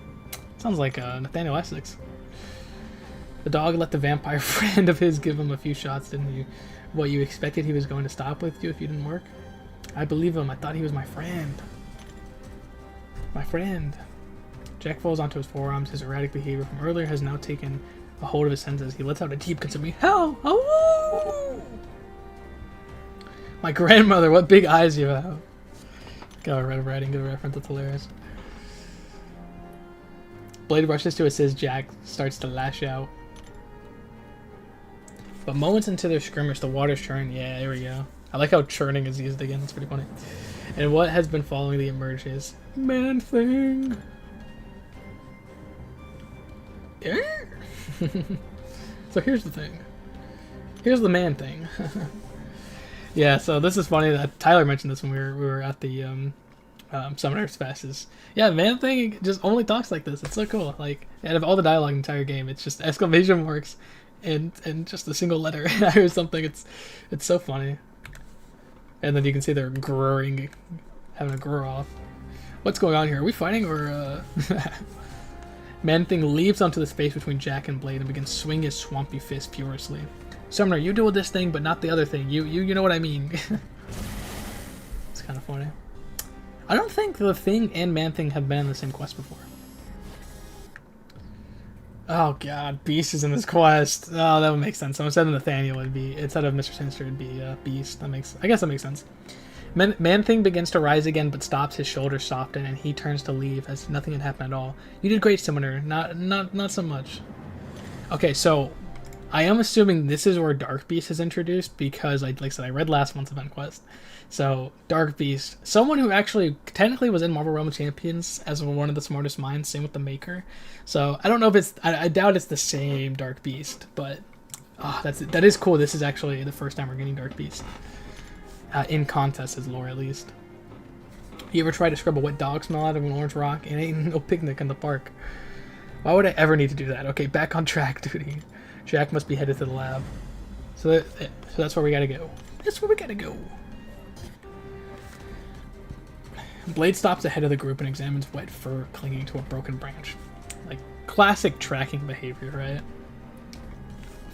Sounds like Nathaniel Essex. The dog let the vampire friend of his give him a few shots, didn't you? What, you expected he was going to stop with you if you didn't work? I believe him. I thought he was my friend. My friend. Jack falls onto his forearms. His erratic behavior from earlier has now taken a hold of his senses. He lets out a deep, consuming hell. Oh! My grandmother, what big eyes you have. Got a Red Riding Hood reference. That's hilarious. Blade rushes to assist Jack, starts to lash out. But moments into their skirmish, the water's churning. Yeah, there we go. I like how churning is used again. It's pretty funny. And what has been following the emerges? Man thing. Yeah. So here's the thing. Here's the man thing. Yeah. So this is funny that Tyler mentioned this when we were at the Summoners Fest. Yeah, man thing just only talks like this. It's so cool. Like, out of all the dialogue in the entire game, it's just exclamation marks and just a single letter or something. It's so funny. And then you can see they're growing, having a grow off. What's going on here? Are we fighting or Man-Thing leaps onto the space between Jack and Blade and begins swinging his swampy fist furiously. Summoner, you deal with this thing, but not the other thing. You know what I mean. It's kind of funny. I don't think the Thing and Man-Thing have been in the same quest before. Oh god, Beast is in this quest. Oh, that would make sense. So instead of Nathaniel, instead of Mr. Sinister, it'd be Beast. I guess that makes sense. Man-Thing begins to rise again, but stops. His shoulders soften, and he turns to leave as nothing had happened at all. You did great, Summoner. Not so much. Okay, so I am assuming this is where Dark Beast is introduced because, like I said, I read last month's event quest. So Dark Beast, someone who actually technically was in Marvel Realm of Champions as one of the smartest minds. Same with the Maker. So I don't know if it's. I doubt it's the same Dark Beast, but that is cool. This is actually the first time we're getting Dark Beast. In contest as lore, at least. You ever try to scrub a wet dog smell out of an orange rock? It ain't no picnic in the park. Why would I ever need to do that? Okay, back on track, duty. Jack must be headed to the lab. So that's where we gotta go. That's where we gotta go. Blade stops ahead of the group and examines wet fur clinging to a broken branch. Like, classic tracking behavior, right?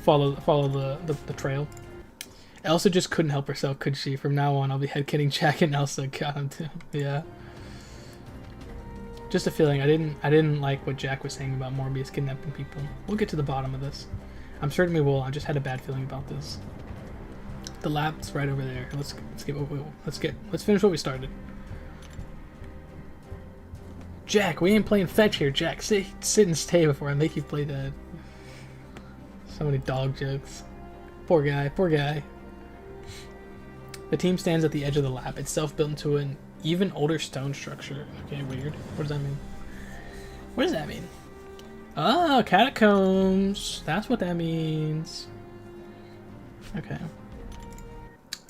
Follow the trail. Elsa just couldn't help herself, could she? From now on, I'll be headcutting Jack and Elsa. Got him too. Yeah. Just a feeling. I didn't like what Jack was saying about Morbius kidnapping people. We'll get to the bottom of this. I'm certain we will. I just had a bad feeling about this. The lab's right over there. Let's finish what we started. Jack, we ain't playing fetch here, Jack. Sit and stay before I make you play dead. So many dog jokes. Poor guy, poor guy. The team stands at the edge of the lab, itself built into an even older stone structure. Okay, weird. What does that mean? What does that mean? Oh, catacombs. That's what that means. Okay.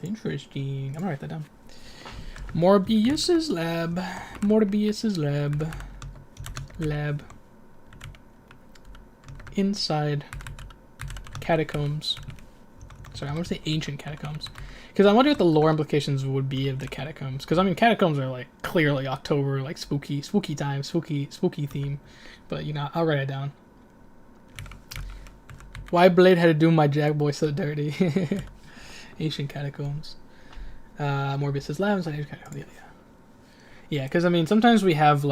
Interesting. I'm gonna write that down. Morbius's lab. Morbius's lab. Lab. Inside. Catacombs. Sorry, I'm gonna say ancient catacombs. Because I wonder what the lore implications would be of the catacombs. Because, I mean, catacombs are, like, clearly October, like, spooky time, spooky theme. But, you know, I'll write it down. Why Blade had to do my Jack boy so dirty? Ancient catacombs. Morbius's lab inside ancient catacombs. Yeah, because, I mean, sometimes we have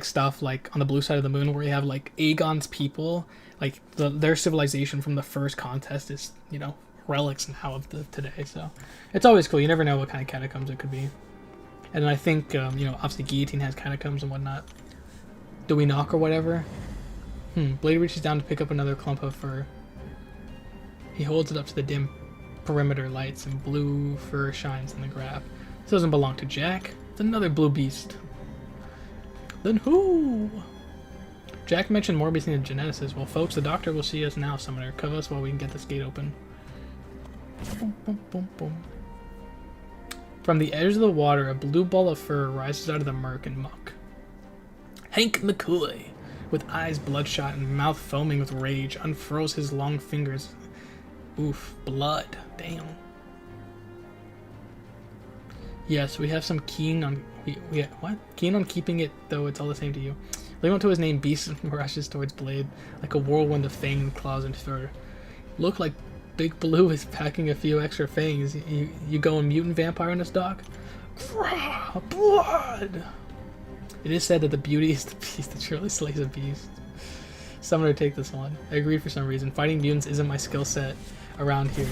stuff, like, on the blue side of the moon where we have, like, Aegon's people. Like, their civilization from the first contest is, you know, relics now of today, so it's always cool. You never know what kind of catacombs it could be. And I think, you know, obviously Guillotine has catacombs and whatnot. Do we knock or whatever? Blade reaches down to pick up another clump of fur. He holds it up to the dim perimeter lights, and blue fur shines in the graph. This doesn't belong to Jack. It's another blue beast. Then who? Jack mentioned Morbius and a geneticist. Well, folks, the doctor will see us now, Summoner. Cover us while we can get this gate open. Boom, boom, boom, boom. From the edge of the water, a blue ball of fur rises out of the murk and muck. Hank McCoy, with eyes bloodshot and mouth foaming with rage, unfurls his long fingers. Oof, blood. Damn. Yes, we have some keen on... what? Keen on keeping it, though it's all the same to you. Leave on to his name, Beast, rushes towards Blade, like a whirlwind of fanged claws and fur. Look like Big Blue is packing a few extra fangs. You going mutant vampire in this, Doc? Blood! It is said that the beauty is the beast that surely slays a beast. Summoner, take this one. I agreed for some reason. Fighting mutants isn't my skill set around here.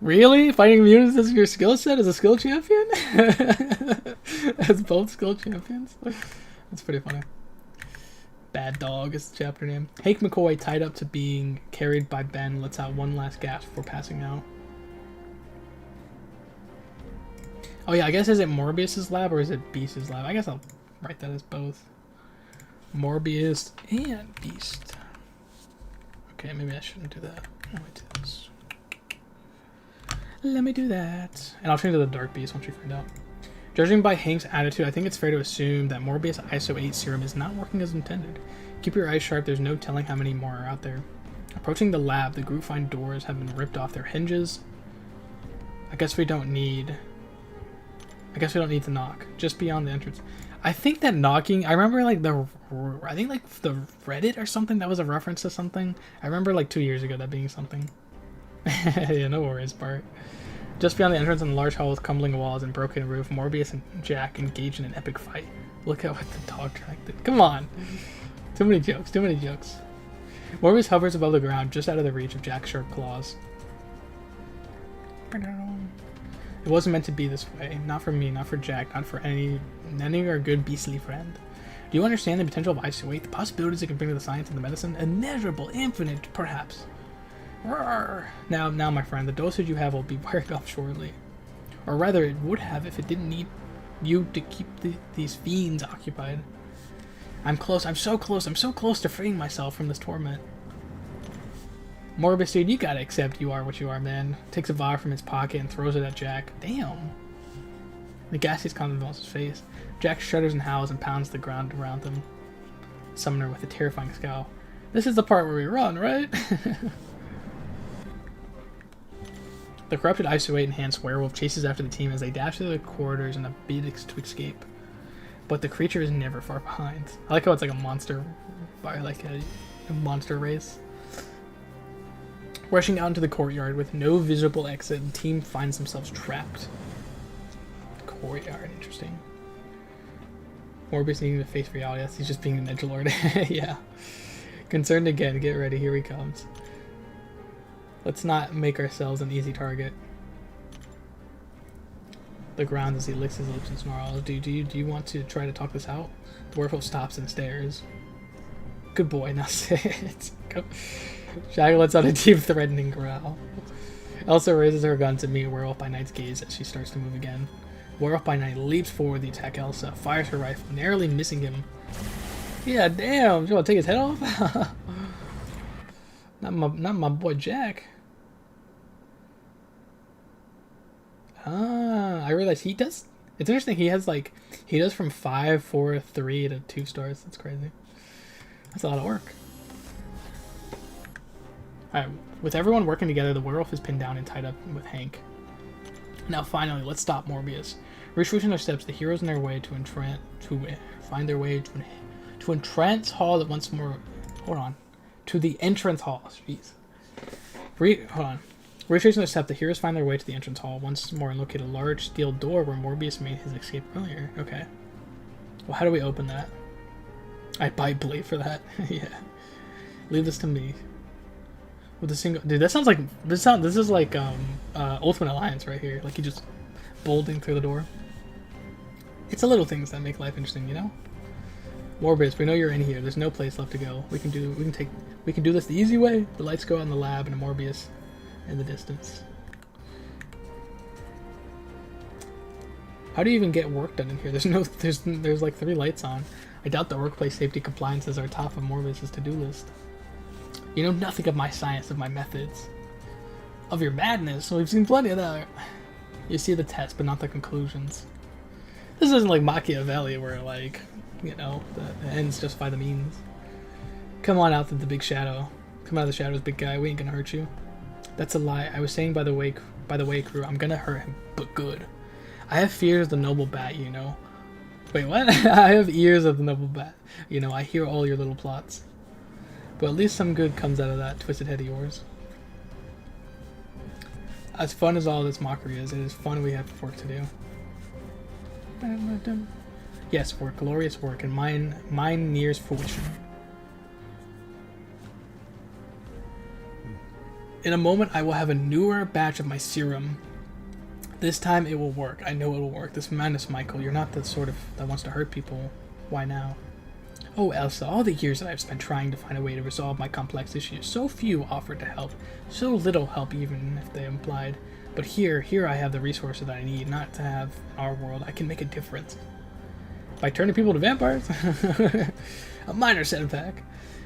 Really? Fighting mutants is your skill set as a skill champion? As both skill champions? That's pretty funny. Bad Dog is the chapter name. Hank McCoy, tied up to being carried by Ben, lets out one last gasp before passing out. Oh yeah, I guess is it Morbius's lab or is it Beast's lab? I guess I'll write that as both. Morbius and Beast. Okay, maybe I shouldn't do that. Let me do this. Let me do that. And I'll turn to the Dark Beast once we find out. Judging by Hank's attitude, I think it's fair to assume that Morbius ISO 8 serum is not working as intended. Keep your eyes sharp, there's no telling how many more are out there. Approaching the lab, the group find doors have been ripped off their hinges. I guess we don't need to knock. Just beyond the entrance. I think that knocking, I remember like the Reddit or something, that was a reference to something. I remember like 2 years ago that being something. Yeah, no worries, Bart. Just beyond the entrance in a large hall with crumbling walls and broken roof, Morbius and Jack engage in an epic fight. Look at what the dog track did. Come on! Too many jokes, too many jokes. Morbius hovers above the ground, just out of the reach of Jack's sharp claws. It wasn't meant to be this way. Not for me, not for Jack, not for any of our good beastly friend. Do you understand the potential of ISO 8? The possibilities it can bring to the science and the medicine? Immeasurable, infinite, perhaps. Now, my friend, the dosage you have will be wearing off shortly. Or rather, it would have if it didn't need you to keep these fiends occupied. I'm close, I'm so close to freeing myself from this torment. Morbius, dude, you gotta accept you are what you are, man. Takes a vial from his pocket and throws it at Jack. Damn. The gaseous condom melts his face. Jack shudders and howls and pounds the ground around them. Summoner with a terrifying scowl. This is the part where we run, right? The corrupted isolate enhanced werewolf chases after the team as they dash to the corridors in a bid to escape. But the creature is never far behind. I like how it's like a monster, like a monster race. Rushing out into the courtyard with no visible exit, the team finds themselves trapped. Courtyard, interesting. Morbius needing to face reality. That's he's just being an edgelord. Yeah. Concerned again. Get ready. Here he comes. Let's not make ourselves an easy target. The ground as he licks his lips and snarls. Do you want to try to talk this out? The werewolf stops and stares. Good boy. Now say it. Shaggy lets out a deep, threatening growl. Elsa raises her gun to meet Werewolf by Night's gaze as she starts to move again. Werewolf by Night leaps forward to attack Elsa, fires her rifle, narrowly missing him. Yeah, damn! You want to take his head off? not my boy Jack. Ah, I realize he does. It's interesting. He does from 5, 4, 3 to 2 stars. That's crazy. That's a lot of work. Alright, with everyone working together, the werewolf is pinned down and tied up with Hank. Now finally, let's stop Morbius. Retracing their steps, the heroes in their way to find their way to entrance hall that once more. Hold on. To the entrance hall. Jeez. Hold on. Retracing their steps, the heroes find their way to the entrance hall once more and locate a large steel door where Morbius made his escape earlier. Okay. Well, how do we open that? I buy blade for that. Yeah. Leave this to me. With a single dude, that sounds like this is like Ultimate Alliance right here. Like you just bolting through the door. It's the little things that make life interesting, you know? Morbius, we know you're in here. There's no place left to go. We can do this the easy way. The lights go out in the lab and a Morbius in the distance. How do you even get work done in here? There's like 3 lights on. I doubt the workplace safety compliances are top of Morbius's to-do list. You know nothing of my science, of my methods. Of your madness. We've seen plenty of that. You see the test, but not the conclusions. This isn't like Machiavelli where, like, you know, the ends justify the means. Come on out to the big shadow. Come out of the shadows, big guy. We ain't gonna hurt you. That's a lie. I was saying by the way, crew, I'm gonna hurt him, but good. I have fears of the noble bat, you know. Wait, what? I have ears of the noble bat. You know, I hear all your little plots. But at least some good comes out of that twisted head of yours. As fun as all this mockery is, it is fun we have work to do. Yes, work, glorious work, and mine nears fruition. In a moment, I will have a newer batch of my serum. This time it will work. I know it will work. This madness, Michael. You're not the sort of that wants to hurt people. Why now? Oh, Elsa, all the years that I've spent trying to find a way to resolve my complex issues, so few offered to help, so little help even if they implied. But here I have the resources that I need, not to have in our world. I can make a difference. By turning people to vampires? A minor setback.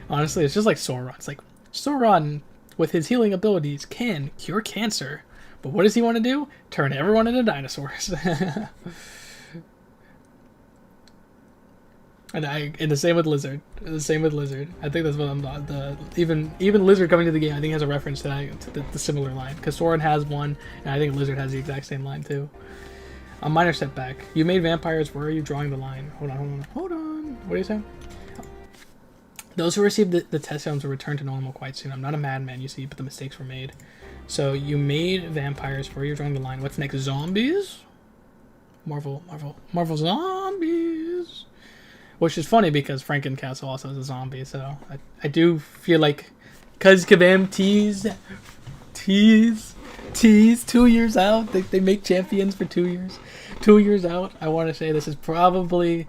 Honestly, it's just like Sauron. It's like, Sauron, with his healing abilities, can cure cancer. But what does he want to do? Turn everyone into dinosaurs. And the same with Lizard. The same with Lizard. I think that's what I'm not. Even Lizard coming to the game, I think has a reference to that, to the similar line. Because Sauron has one, and I think Lizard has the exact same line too. A minor setback. You made vampires. Where are you drawing the line? Hold on. What are you saying? Those who received the test zones will return to normal quite soon. I'm not a madman, you see, but the mistakes were made. So you made vampires. Where are you drawing the line? What's next? Zombies? Marvel zombies. Which is funny because Frankencastle also is a zombie, so I do feel like, because Kabam tease 2 years out, they make champions for 2 years. 2 years out, I want to say this is probably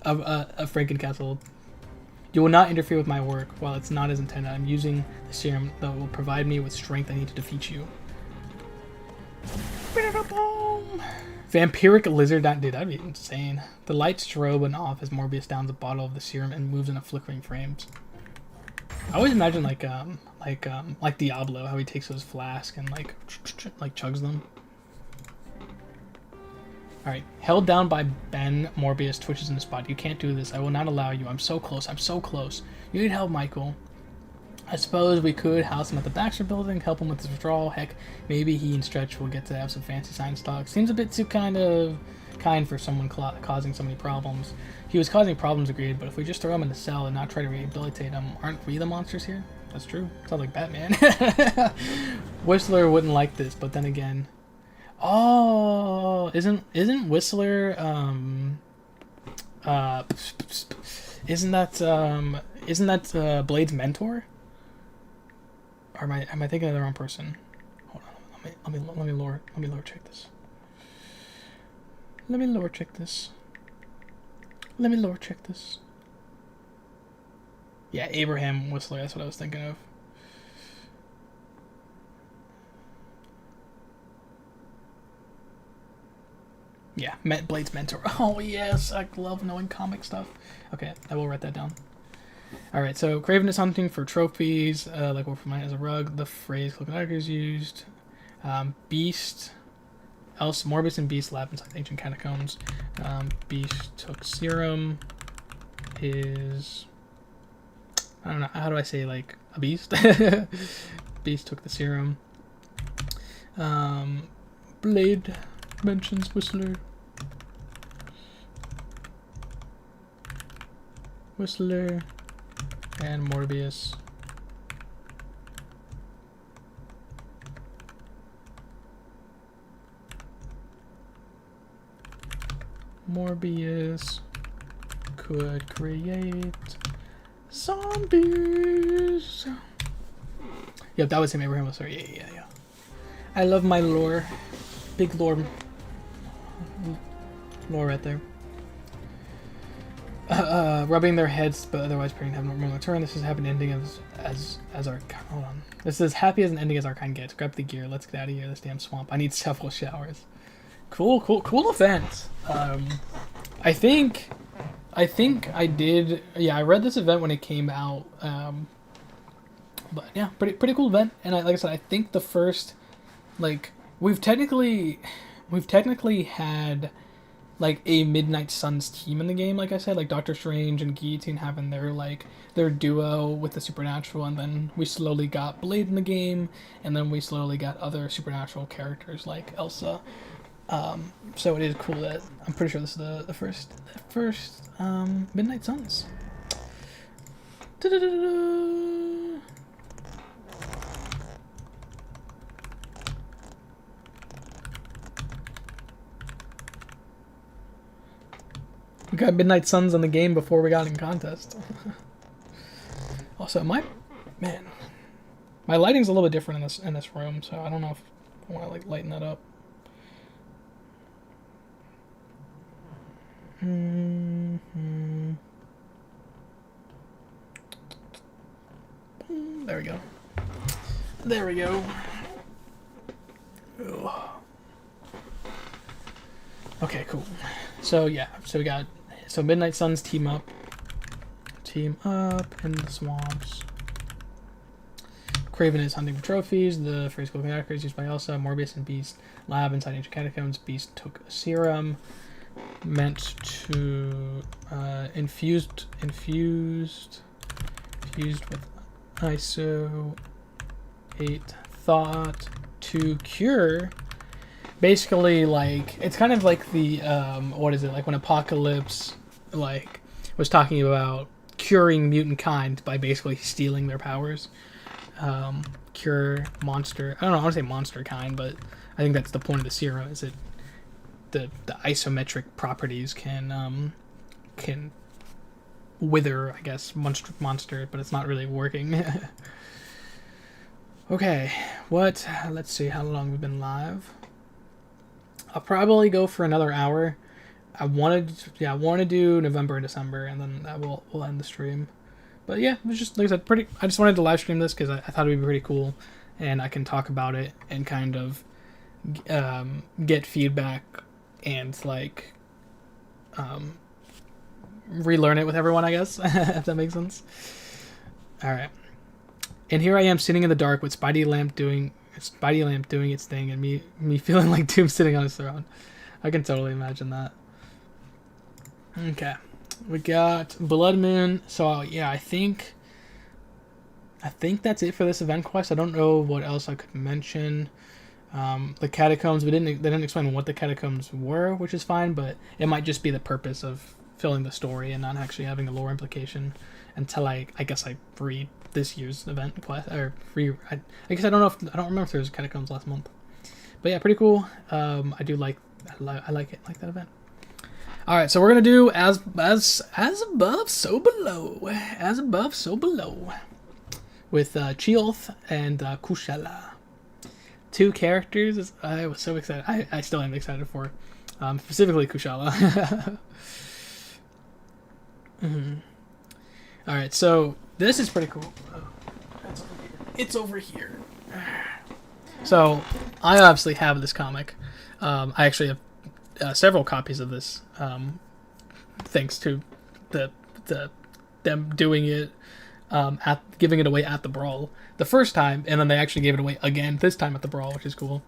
a Frankencastle. You will not interfere with my work while it's not as intended. I'm using the serum that will provide me with strength I need to defeat you. Vampiric lizard, dude, that'd be insane. The lights strobe and off as Morbius downs a bottle of the serum and moves in a flickering frames. I always imagine like Diablo, how he takes those flasks and like chugs them. All right, held down by Ben, Morbius twitches in the spot. You can't do this. I will not allow you. I'm so close. You need help, Michael. I suppose we could house him at the Baxter building, help him with his withdrawal. Heck, maybe he and Stretch will get to have some fancy science talk. Seems a bit too kind for someone causing so many problems. He was causing problems, agreed, but if we just throw him in the cell and not try to rehabilitate him, aren't we the monsters here? That's true. Sounds like Batman. Whistler wouldn't like this, but then again... Oh, isn't Whistler, isn't that Blade's mentor? Or am I thinking of the wrong person? Hold on, let me lore check this. Let me lore check this. Yeah, Abraham Whistler, that's what I was thinking of. Yeah, Blade's mentor. Oh yes, I love knowing comic stuff. Okay, I will write that down. Alright, so Craven is hunting for trophies, like Wolf of Mine as a rug. The phrase Cloak and Dagger is used. Beast, else Morbius and Beast lab inside ancient catacombs. Beast took serum. Is, I don't know, how do I say, like, a beast? Beast took the serum. Blade mentions Whistler. And Morbius. Morbius could create zombies. Yep, that was him, Abraham Whistler. Yeah. I love my lore. Big lore right there. Rubbing their heads, but otherwise praying to have no normal turn. This is happy ending as our. Hold on. This is as happy as an ending as our kind gets. Grab the gear. Let's get out of here. This damn swamp. I need several showers. Cool event. I think I did. Yeah, I read this event when it came out. But yeah, pretty cool event. And like I said, I think the first, like, we've technically had like a Midnight Suns team in the game, like I said, like Doctor Strange and Guillotine having their duo with the supernatural, and then we slowly got Blade in the game, and then we slowly got other supernatural characters like Elsa. So it is cool that I'm pretty sure this is the first Midnight Suns. We got Midnight Suns on the game before we got in contest. Also, my lighting's a little bit different in this room, so I don't know if I want to like lighten that up. There we go. Ugh. Okay, cool. So yeah, we got Midnight Suns team up in the swamps. Craven is hunting for trophies. The phrase Cloak and Dagger is used by Elsa. Morbius and Beast lab inside ancient catacombs. Beast took a serum meant to infused with ISO 8 thought to cure. Basically, like, it's kind of like the what is it, like when Apocalypse like was talking about curing mutant kind by basically stealing their powers. Cure monster, I don't know, I want to say monster kind, but I think that's the point of the serum, is it the isometric properties can wither, I guess, monster, but it's not really working. Okay, let's see how long we've been live. I'll probably go for another hour. I want to do November and December, and then we'll end the stream. But yeah, it was just, like I said, I just wanted to live stream this because I thought it would be pretty cool, and I can talk about it and kind of get feedback and like relearn it with everyone, I guess, if that makes sense. All right, and here I am sitting in the dark with Spidey Lamp doing its thing, and me feeling like Doom sitting on his throne. I can totally imagine that. Okay, we got Blood Moon. So yeah, I think I think that's it for this event quest. I don't know what else I could mention. The catacombs, they didn't explain what the catacombs were, which is fine, but it might just be the purpose of filling the story and not actually having a lore implication until I guess I read this year's event quest or I guess I don't remember if there was catacombs last month, but yeah, pretty cool. I like it, like that event. All right, so we're gonna do as above, so below, as above, so below, with chee'ilth and Kushala. 2 characters. I was so excited. I still am excited for, specifically Kushala. Mm-hmm. All right, so this is pretty cool. It's over here. So I obviously have this comic. I actually have several copies of this, thanks to them doing it, giving it away at the Brawl the first time, and then they actually gave it away again this time at the Brawl, which is cool.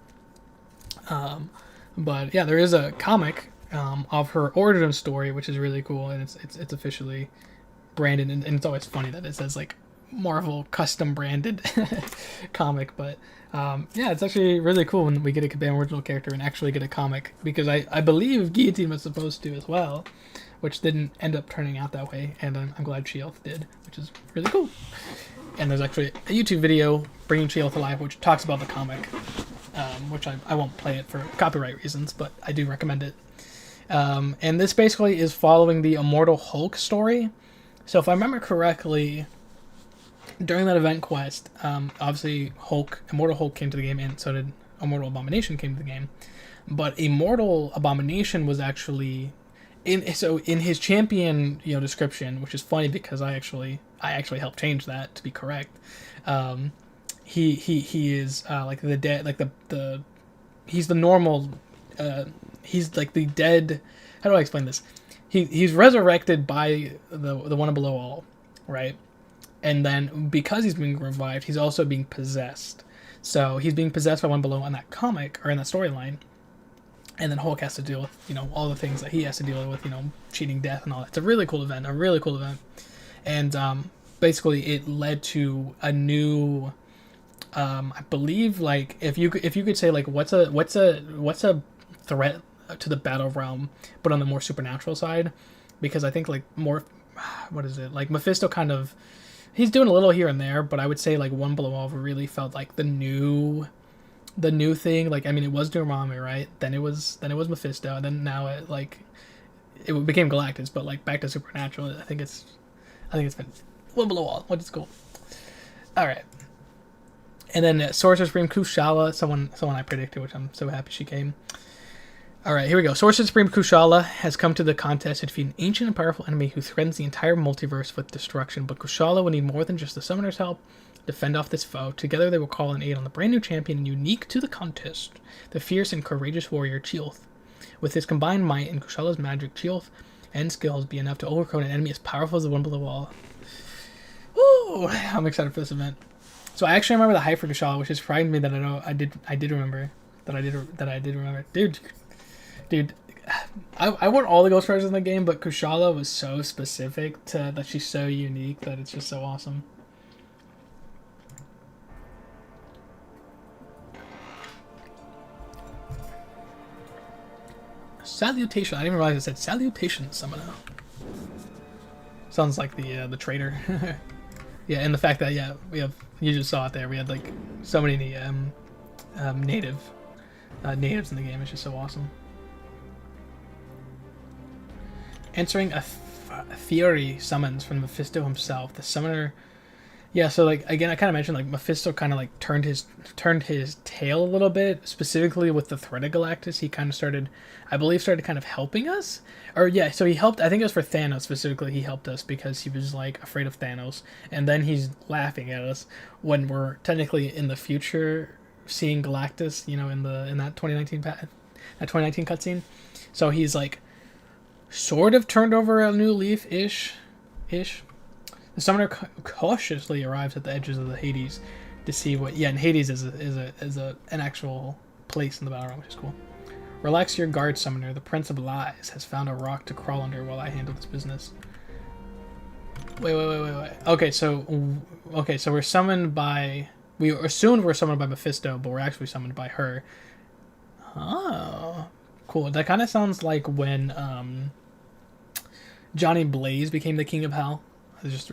But yeah, there is a comic of her origin story, which is really cool, and it's officially branded, and it's always funny that it says like Marvel custom branded comic, but yeah, it's actually really cool when we get a Kabam original character and actually get a comic, because I believe Guillotine was supposed to as well, which didn't end up turning out that way, and I'm glad chee'ilth did, which is really cool. And there's actually a YouTube video bringing chee'ilth alive, which talks about the comic, which I won't play it for copyright reasons, but I do recommend it. And this basically is following the Immortal Hulk story. So if I remember correctly, during that event quest, obviously Immortal Hulk came to the game, and so did Immortal Abomination came to the game. But Immortal Abomination was actually in his champion, description, which is funny because I actually helped change that to be correct. He is like the dead, like the he's the normal, he's like the dead. How do I explain this? He's resurrected by the one below all, right? And then because he's being revived, he's also being possessed. So he's being possessed by one below in that comic or in that storyline. And then Hulk has to deal with, all the things that he has to deal with, cheating death and all that. It's a really cool event, And basically it led to a new, I believe, like, if you could say, like, what's a threat to the battle realm, but on the more supernatural side? Because I think, like, more, what is it? Like, Mephisto kind of, he's doing a little here and there, but I would say, like, One Below All really felt like the new thing. Like, I mean, it was Dormammu, right? Then it was Mephisto, and then now it became Galactus, but like back to supernatural. I think it's been One Below All, which is cool. All right, and then Sorcerer Supreme Kushala, someone I predicted, which I'm so happy she came. All right, here we go. Sorcerer Supreme Kushala has come to the contest to defeat an ancient and powerful enemy who threatens the entire multiverse with destruction. But Kushala will need more than just the summoner's help to fend off this foe. Together they will call in aid on the brand new champion unique to the contest, the fierce and courageous warrior chee'ilth. With his combined might and Kushala's magic, chee'ilth and skills be enough to overcome an enemy as powerful as the One Below All. Woo! I'm excited for this event. So I actually remember the hype for Kushala, which is surprising me that I did remember. Dude, I want all the Ghost Riders in the game, but Kushala was so specific to that she's so unique that it's just so awesome. Salutation. I didn't even realize it said salutation summoner. Sounds like the trader. Yeah, and the fact that you just saw it there. We had like so many natives in the game. It's just so awesome. Answering a Fury summons from Mephisto himself. The summoner. Yeah, so like again, I kind of mentioned like Mephisto kind of like turned his tail a little bit, specifically with the threat of Galactus. He kind of started kind of helping us, or yeah, so he helped. I think it was for Thanos specifically. He helped us because he was like afraid of Thanos, and then he's laughing at us when we're technically in the future seeing Galactus, in that 2019 cutscene. So he's like sort of turned over a new leaf ish. The summoner cautiously arrives at the edges of the Hades to see what. Yeah, and Hades is an actual place in the battle realm, which is cool. Relax your guard, summoner. The Prince of Lies has found a rock to crawl under while I handle this business. Wait. Okay, so okay, so we're summoned by. We assumed we're summoned by Mephisto, but we're actually summoned by her. Oh, cool. That kind of sounds like when Johnny Blaze became the King of Hell. It's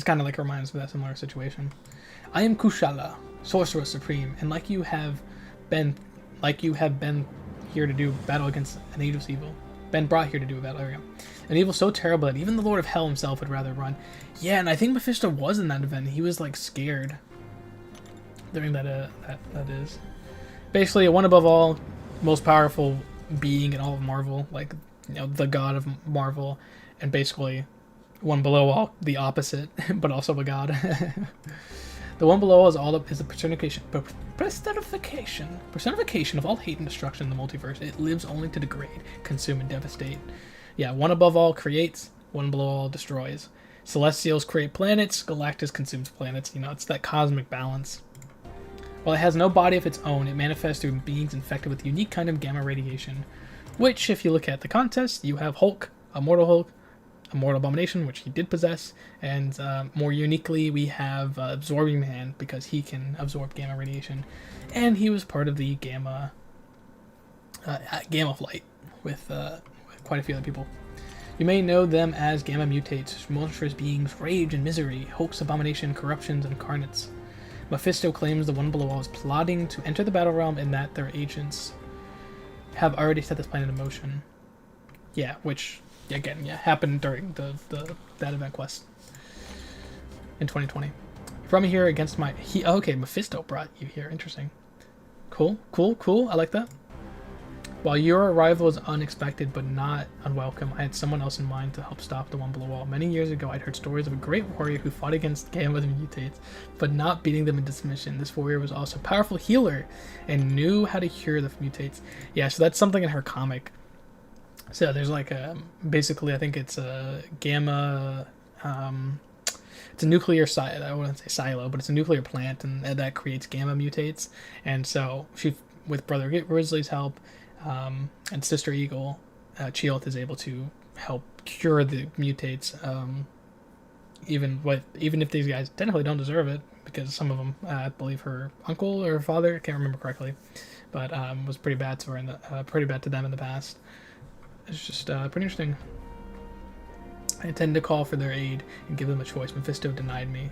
kind of like reminds me of that similar situation. I am Kushala, Sorcerer Supreme, and like you have been here to do battle against an ageless evil. Been brought here to do a battle. There we go. An evil so terrible that even the Lord of Hell himself would rather run. Yeah, and I think Mephisto was in that event. He was like scared during that is basically one above all, most powerful being in all of Marvel, like, you know, the god of Marvel, and basically one below all, the opposite, but also a god. The one below is the personification of all hate and destruction in the multiverse. It lives only to degrade, consume, and devastate. Yeah, one above all creates, one below all destroys. Celestials create planets, Galactus consumes planets. You know, it's that cosmic balance. While it has no body of its own, it manifests through beings infected with a unique kind of gamma radiation, which, if you look at the contest, you have Hulk, Immortal Abomination, which he did possess, and more uniquely, we have Absorbing Man, because he can absorb gamma radiation, and he was part of the gamma flight with quite a few other people. You may know them as Gamma Mutates, monstrous beings, rage and misery, Hulk's abomination, corruptions, and incarnates. Mephisto claims the One Below All is plotting to enter the Battle Realm and that their agents have already set this plan into motion. Yeah, which, again, happened during that event quest in 2020. From here against my... okay, Mephisto brought you here. Interesting. Cool. I like that. While your arrival was unexpected but not unwelcome, I had someone else in mind to help stop the One Below All. Many years ago, I'd heard stories of a great warrior who fought against Gamma Mutates, but not beating them into submission. This warrior was also a powerful healer and knew how to cure the Mutates. Yeah, so that's something in her comic. So there's like basically, I think it's a Gamma... it's a nuclear silo. I wouldn't say silo, but it's a nuclear plant, and that creates Gamma Mutates. And so she, with Brother Grizzly's help, and Sister Eagle, chee'ilth is able to help cure the mutates, even if these guys technically don't deserve it, because some of them, I believe her uncle or father, I can't remember correctly, but was pretty bad to her pretty bad to them in the past. It's just pretty interesting. I intend to call for their aid and give them a choice. Mephisto denied me.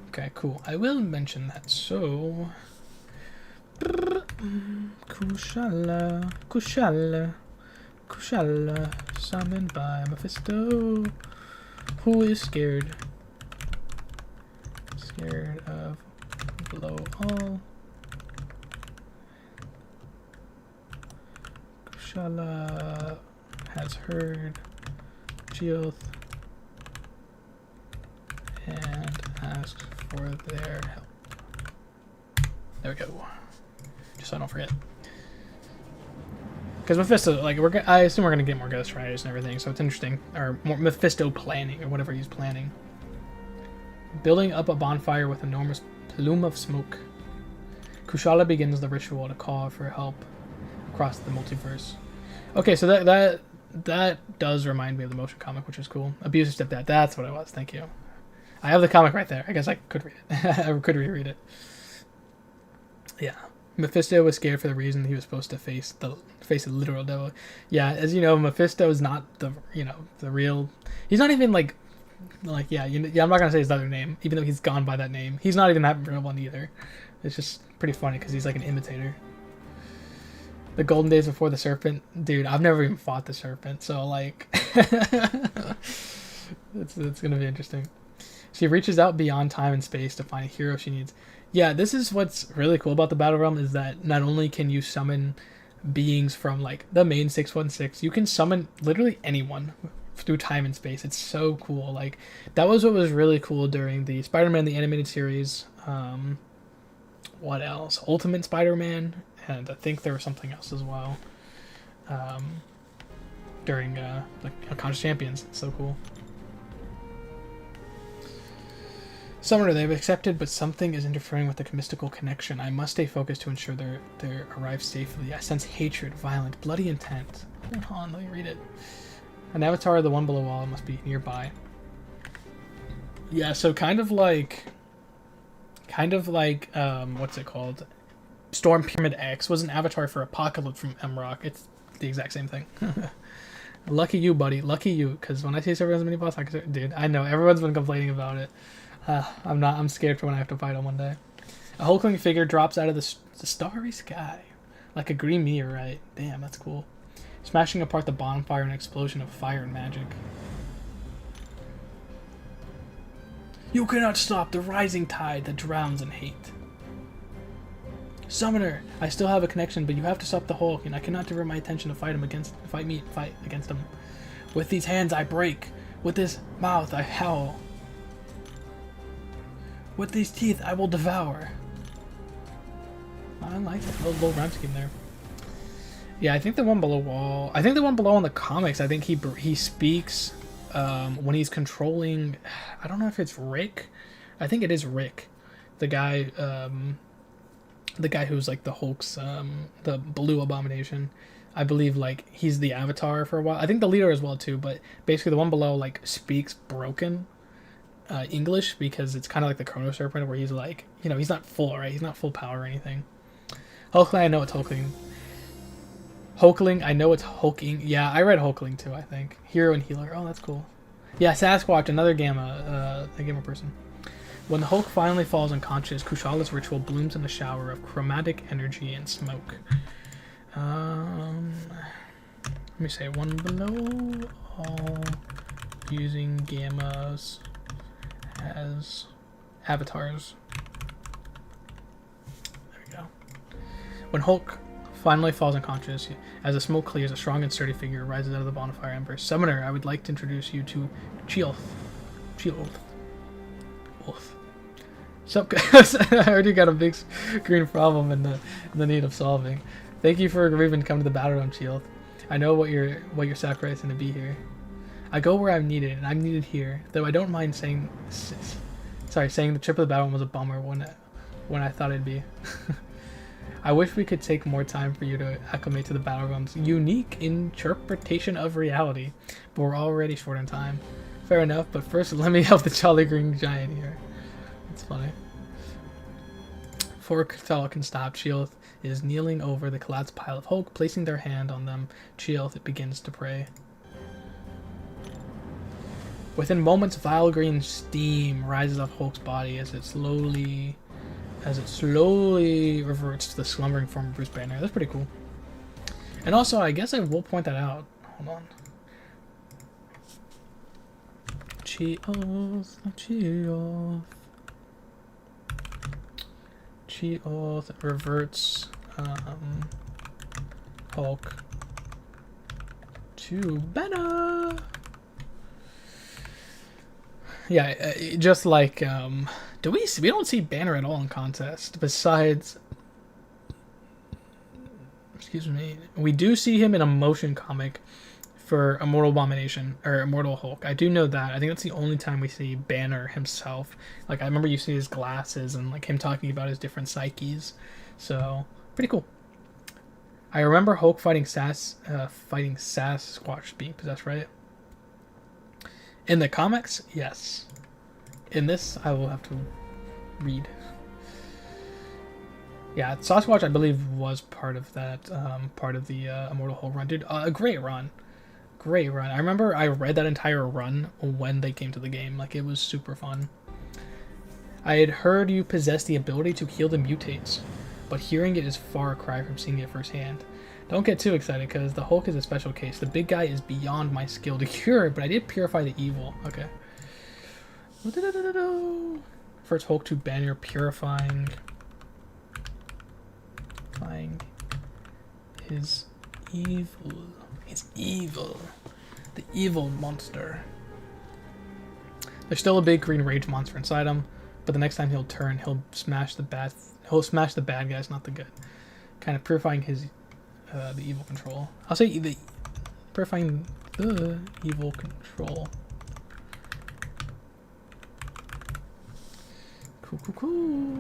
Okay, cool. I will mention that. So. Kushala, summoned by Mephisto, who is scared of Below All. Kushala has heard chee'ilth and asks for their help. There we go. Just so I don't forget. Because Mephisto, like, I assume we're gonna get more Ghost Riders and everything, so it's interesting. Or more Mephisto planning, or whatever he's planning. Building up a bonfire with an enormous plume of smoke. Kushala begins the ritual to call for help across the multiverse. Okay, so that does remind me of the motion comic, which is cool. Abusive Stepdad, that's what it was. Thank you. I have the comic right there. I guess I could read it. I could reread it. Yeah. Mephisto was scared for the reason he was supposed to face the literal devil. Yeah, as you know, Mephisto is not the real. He's not even I'm not gonna say his other name, even though he's gone by that name. He's not even that real one either. It's just pretty funny because he's like an imitator. The golden days before the serpent, dude. I've never even fought the serpent, so like, it's gonna be interesting. She reaches out beyond time and space to find a hero she needs. Yeah, this is what's really cool about the Battle Realm, is that not only can you summon beings from like the main 616, you can summon literally anyone through time and space. It's so cool. Like, that was what was really cool during the Spider-Man the Animated Series. What else? Ultimate Spider-Man, and I think there was something else as well. During Conscious Champions. It's so cool. Summoner, they've accepted, but something is interfering with the mystical connection. I must stay focused to ensure they arrive safely. I sense hatred, violent, bloody intent. Hold on, let me read it. An avatar of the One Below All must be nearby. Yeah, so what's it called? Storm Pyramid X was an avatar for Apocalypse from MRock. It's the exact same thing. Lucky you, buddy. Lucky you. Because when I see server as a mini boss, dude, I know everyone's been complaining about it. I'm scared for when I have to fight him one day. A hulking figure drops out of the starry sky, like a green meteorite. Damn, that's cool. Smashing apart the bonfire in an explosion of fire and magic. You cannot stop the rising tide that drowns in hate. Summoner, I still have a connection, but you have to stop the Hulk, and I cannot divert my attention to fight against him. With these hands I break. With this mouth I howl. With these teeth I will devour. I like that little rhyme scheme there. Yeah, I think the one below in the comics, I think he speaks when he's controlling. I don't know if it's Rick. I think it is Rick, the guy who's like the Hulk's the blue abomination. I believe like he's the avatar for a while. I think the leader as well too. But basically, the one below like speaks broken English because it's kind of like the Chrono Serpent, where he's like, he's not full, right? He's not full power or anything. Hulkling, I know it's Hulkling. Hulkling, I know it's hulking. Yeah, I read Hulkling too, I think. Hero and healer. Oh, that's cool. Yeah, Sasquatch, another a Gamma person. When the Hulk finally falls unconscious, Kushala's ritual blooms in a shower of chromatic energy and smoke. Let me say one below. All using gammas as avatars. There we go. When Hulk finally falls unconscious, as the smoke clears, a strong and sturdy figure rises out of the bonfire ember. Summoner, I would like to introduce you to chee'ilth. Sup, guys? I already got a big screen problem in the need of solving. Thank you for even coming to the battle room, chee'ilth. I know what you're sacrificing to be here. I go where I'm needed, and I'm needed here. Though I don't mind saying the trip of the battle room was a bummer when I thought it'd be. I wish we could take more time for you to acclimate to the battle room's unique interpretation of reality, but we're already short on time. Fair enough, but first let me help the Jolly Green Giant here. It's funny. Before Cthulhu can stop, chee'ilth is kneeling over the collapsed pile of Hulk, placing their hand on them. chee'ilth begins to pray. Within moments, vile green steam rises off Hulk's body as it slowly reverts to the slumbering form of Bruce Banner. That's pretty cool. And also, I guess I will point that out. Hold on. chee'ilth reverts Hulk to Banner. Yeah, just like we don't see Banner at all in contest. Besides, excuse me, we do see him in a motion comic for Immortal Abomination or Immortal Hulk. I do know that. I think that's the only time we see Banner himself. Like I remember you see his glasses and like him talking about his different psyches. So pretty cool. I remember Hulk fighting Sasquatch being possessed, right? In the comics, yes. In this, I will have to read. Yeah, Sasquatch, I believe, was part of that, part of the Immortal Hulk run. Dude, a great run. Great run. I remember I read that entire run when they came to the game. Like, it was super fun. I had heard you possess the ability to heal the mutates, but hearing it is far cry from seeing it firsthand. Don't get too excited, because the Hulk is a special case. The big guy is beyond my skill to cure, but I did purify the evil. Okay. First Hulk to Banner, purifying his evil. His evil. The evil monster. There's still a big green rage monster inside him, but the next time he'll turn, he'll smash the bad guys, not the good. Kind of purifying his the evil control. I'll say purifying the evil control. Cool.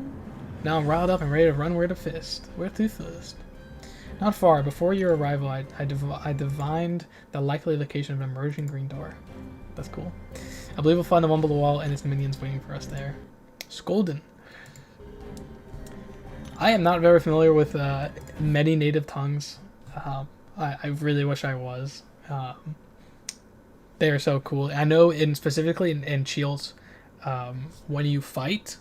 Now I'm riled up and ready to run where to fist. Not far before your arrival, I divined the likely location of an emerging green door. That's cool. I believe we'll find the one below wall and its minions waiting for us there. Skolden. I am not very familiar with many native tongues. I really wish I was. They are so cool. I know specifically in chee'ilth, when you fight,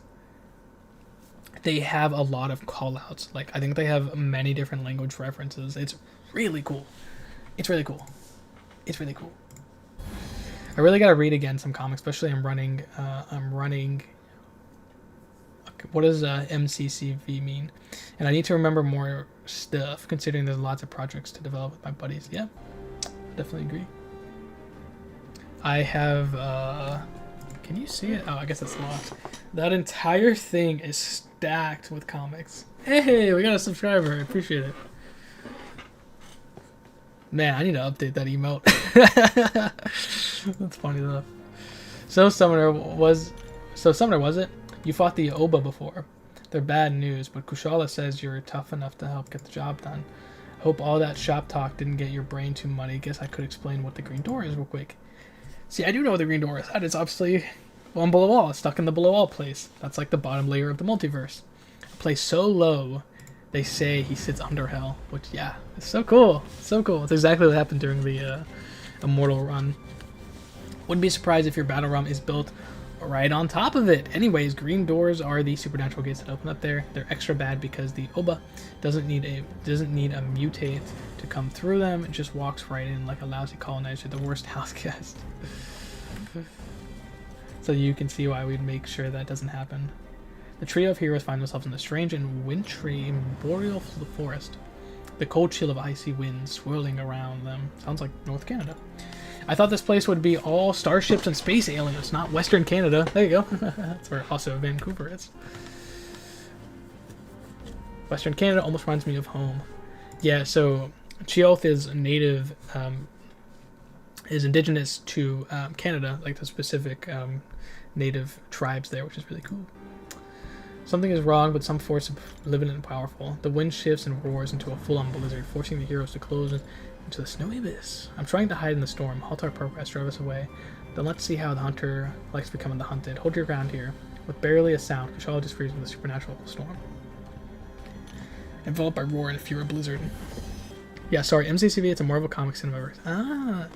they have a lot of call-outs. Like, I think they have many different language references. It's really cool. It's really cool. It's really cool. I really gotta read again some comics, especially I'm running. What does MCCV mean? And I need to remember more stuff, considering there's lots of projects to develop with my buddies. Yeah, definitely agree. I have. Can you see it? Oh, I guess it's locked. That entire thing is stacked with comics. Hey, we got a subscriber. I appreciate it. Man, I need to update that emote. That's funny enough. So Summoner was it? You fought the Oba before. They're bad news, but Kushala says you're tough enough to help get the job done. Hope all that shop talk didn't get your brain too muddy. Guess I could explain what the green door is real quick. See, I do know what the green door is. That is obviously one below all. It's stuck in the below all place. That's like the bottom layer of the multiverse. A place so low, they say he sits under hell. Which, yeah, it's so cool. So cool. It's exactly what happened during the Immortal run. Wouldn't be surprised if your battle realm is built right on top of it. Anyways, green doors are the supernatural gates that open up there. They're extra bad because the Oba doesn't need a mutate to come through them. It just walks right in like a lousy colonizer, the worst house guest. So you can see why we'd make sure that doesn't happen. The trio of heroes find themselves in the strange and wintry boreal forest. The cold chill of icy winds swirling around them. Sounds like North Canada. I thought this place would be all starships and space aliens, not Western Canada. There you go. That's where also Vancouver is. Western Canada almost reminds me of home. Yeah, so chee'ilth is native, is indigenous to Canada, like the specific native tribes there, which is really cool. Something is wrong, but some force is living and powerful. The wind shifts and roars into a full-on blizzard, forcing the heroes to close into the snowy abyss. I'm trying to hide in the storm. Halt our progress, drive us away. Then let's see how the hunter likes becoming the hunted. Hold your ground here. With barely a sound, Kushala just freezes in the supernatural storm. Enveloped by roar and fury blizzard. Yeah, sorry, MCCV, it's a Marvel Comics Cinemaverse. Ah!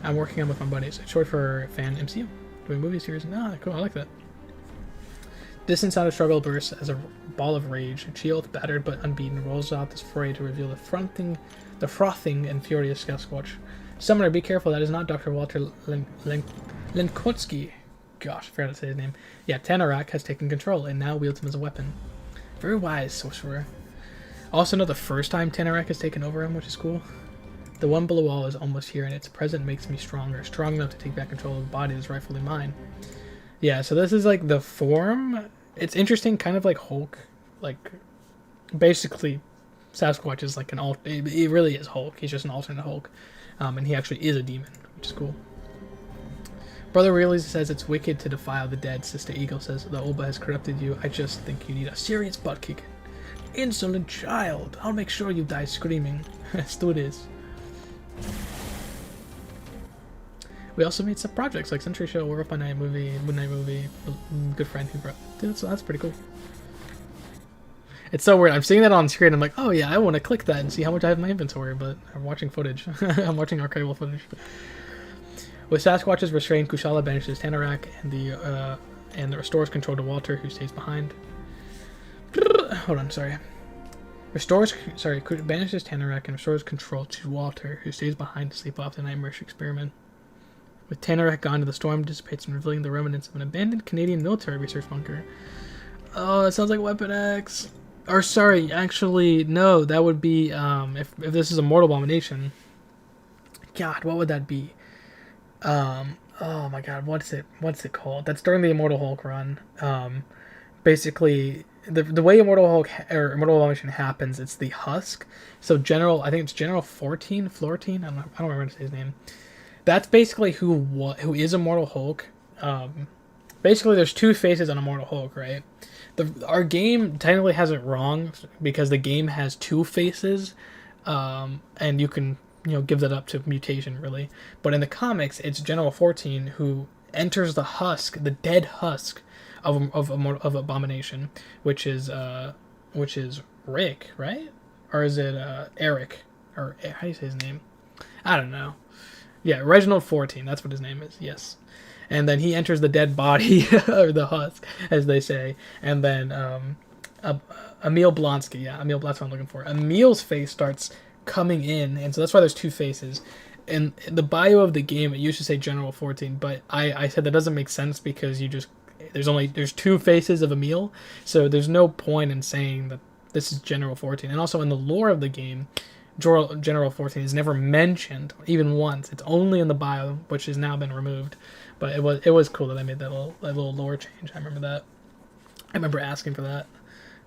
I'm working on with my buddies. It's short for fan MCU. Doing movie series. Ah, cool, I like that. Distant sound of struggle bursts as a ball of rage. Chee'ilth, battered but unbeaten, rolls out this foray to reveal the frothing and furious Sasquatch. Summoner, be careful, that is not Dr. Walter Lenkotsky. Gosh, I forgot to say his name. Yeah, Tanarak has taken control and now wields him as a weapon. Very wise, sorcerer. Also know the first time Tanarak has taken over him, which is cool. The one below all is almost here, and its presence makes me stronger. Strong enough to take back control of the body that is rightfully mine. Yeah, so this is like the form. It's interesting, kind of like Hulk. Like, basically, Sasquatch is like an it really is Hulk. He's just an alternate Hulk. And he actually is a demon, which is cool. Brother really says it's wicked to defile the dead. Sister Eagle says the Oba has corrupted you. I just think you need a serious butt kicking. Insolent child. I'll make sure you die screaming. Let's do this. We also made some projects like Century Show, War Up by Night movie, Midnight movie, Good Friend Who Brought. Dude, so that's pretty cool. It's so weird. I'm seeing that on screen. I'm like, oh yeah, I want to click that and see how much I have in my inventory, but I'm watching footage. I'm watching archival footage. With Sasquatch's restrained, Kushala banishes Tanarak, and the restores control to Walter, who stays behind. Hold on, sorry. Banishes Tanarak and restores control to Walter, who stays behind to sleep off the nightmarish experiment. With Tanarak gone, the storm dissipates and revealing the remnants of an abandoned Canadian military research bunker. Oh, it sounds like Weapon X. Or sorry, actually, no, that would be if this is a Mortal Abomination. God, what would that be? Oh my God, what's it called? That's during the Immortal Hulk run. Basically, the way Immortal Hulk or Immortal Abomination happens, it's the husk. So I think it's General Flortine. I don't remember how to say his name. That's basically who is Immortal Hulk. Basically, there's two faces on Immortal Hulk, right? Our game technically has it wrong because the game has two faces, and you can give that up to mutation really. But in the comics, it's General 14 who enters the husk, the dead husk of Abomination, which is Rick, right? Or is it Eric? Or how do you say his name? I don't know. Yeah, Reginald 14. That's what his name is. Yes. And then he enters the dead body, or the husk, as they say. And then Emil Blonsky. Yeah, Emil, that's what I'm looking for. Emil's face starts coming in, and so that's why there's two faces. In the bio of the game, it used to say General 14, but I said that doesn't make sense because there's two faces of Emil, so there's no point in saying that this is General 14. And also in the lore of the game, General 14 is never mentioned even once. It's only in the bio, which has now been removed. But it was cool that they made that little lore change. I remember that. I remember asking for that.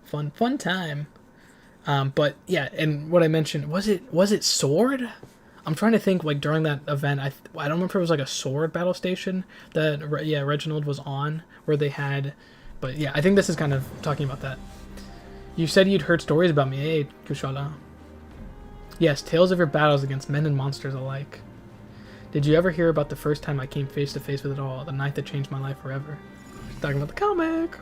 Fun time. But yeah, and what I mentioned, was it Sword? I'm trying to think, like, during that event, I don't remember if it was like a Sword battle station that Reginald was on, where they had, but yeah, I think this is kind of talking about that. You said you'd heard stories about me, eh, Kushala? Yes, tales of your battles against men and monsters alike. Did you ever hear about the first time I came face to face with it all, the night that changed my life forever? Talking about the comic.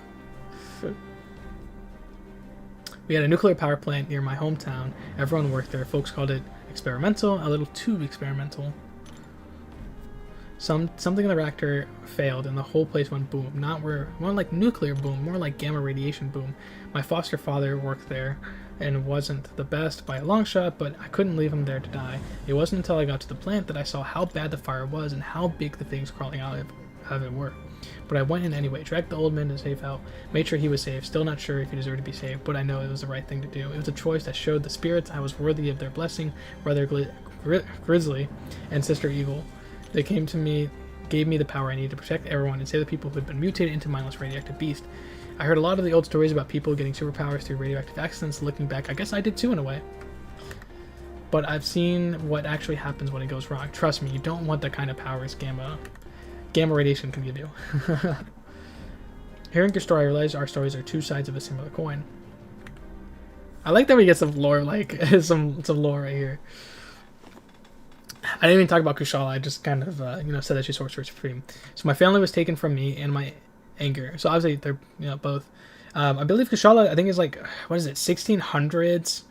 We had a nuclear power plant near my hometown. Everyone worked there. Folks called it experimental, a little too experimental. Something in the reactor failed and the whole place went boom. More like nuclear boom, more like gamma radiation boom. My foster father worked there and wasn't the best by a long shot, but I couldn't leave him there to die. It wasn't until I got to the plant that I saw how bad the fire was and how big the things crawling out of it were. But I went in anyway, dragged the old man to safe out, made sure he was safe, still not sure if he deserved to be saved, but I know it was the right thing to do. It was a choice that showed the spirits I was worthy of their blessing, Brother Grizzly and Sister Evil. They came to me, gave me the power I needed to protect everyone and save the people who had been mutated into mindless radioactive beast. I heard a lot of the old stories about people getting superpowers through radioactive accidents. Looking back, I guess I did too in a way. But I've seen what actually happens when it goes wrong. Trust me, you don't want the kind of powers gamma radiation can give you. Hearing your story, I realize our stories are two sides of a similar coin. I like that we get some lore, like some lore right here. I didn't even talk about Kushala. I just kind of said that she's sorcerer supreme. So my family was taken from me and my anger. So obviously they're both. I believe Kushala, I think, is like, what is it, 1600s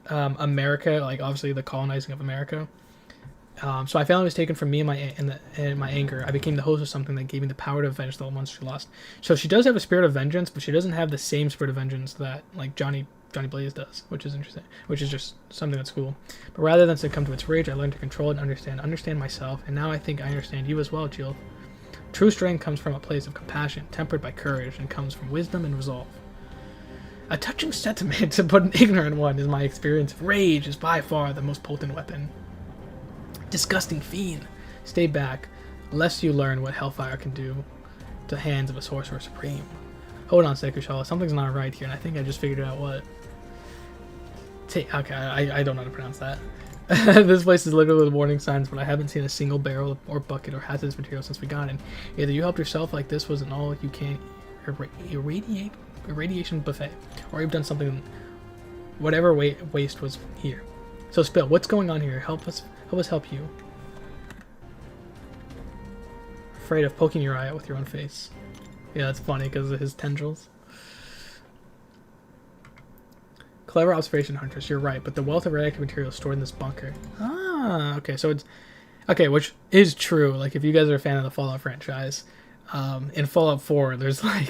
America, like obviously the colonizing of America. So my family was taken from me and my anger. I became the host of something that gave me the power to avenge the ones she lost. So she does have a spirit of vengeance, but she doesn't have the same spirit of vengeance that like Johnny Blaze does, which is interesting, which is just something that's cool. But rather than succumb to its rage, I learned to control it and understand myself, and now I think I understand you as well, Jill. True strength comes from a place of compassion, tempered by courage, and comes from wisdom and resolve. A touching sentiment, to put an ignorant one, is my experience. Rage is by far the most potent weapon. Disgusting fiend. Stay back, lest you learn what hellfire can do to the hands of a sorcerer supreme. Hold on, Sekushala. Something's not right here, and I think I just figured out what. Okay, I don't know how to pronounce that. This place is littered with warning signs, but I haven't seen a single barrel or bucket or hazardous material since we got in. Either you helped yourself like this was an all-you-can irradiation buffet, or you've done something. Whatever waste was here. So, Spill, what's going on here? Help us help you. Afraid of poking your eye out with your own face. Yeah, that's funny because of his tendrils. Clever observation, Huntress. You're right, but the wealth of radioactive material is stored in this bunker. Ah, okay, so it's... Okay, which is true. Like, if you guys are a fan of the Fallout franchise, in Fallout 4, there's something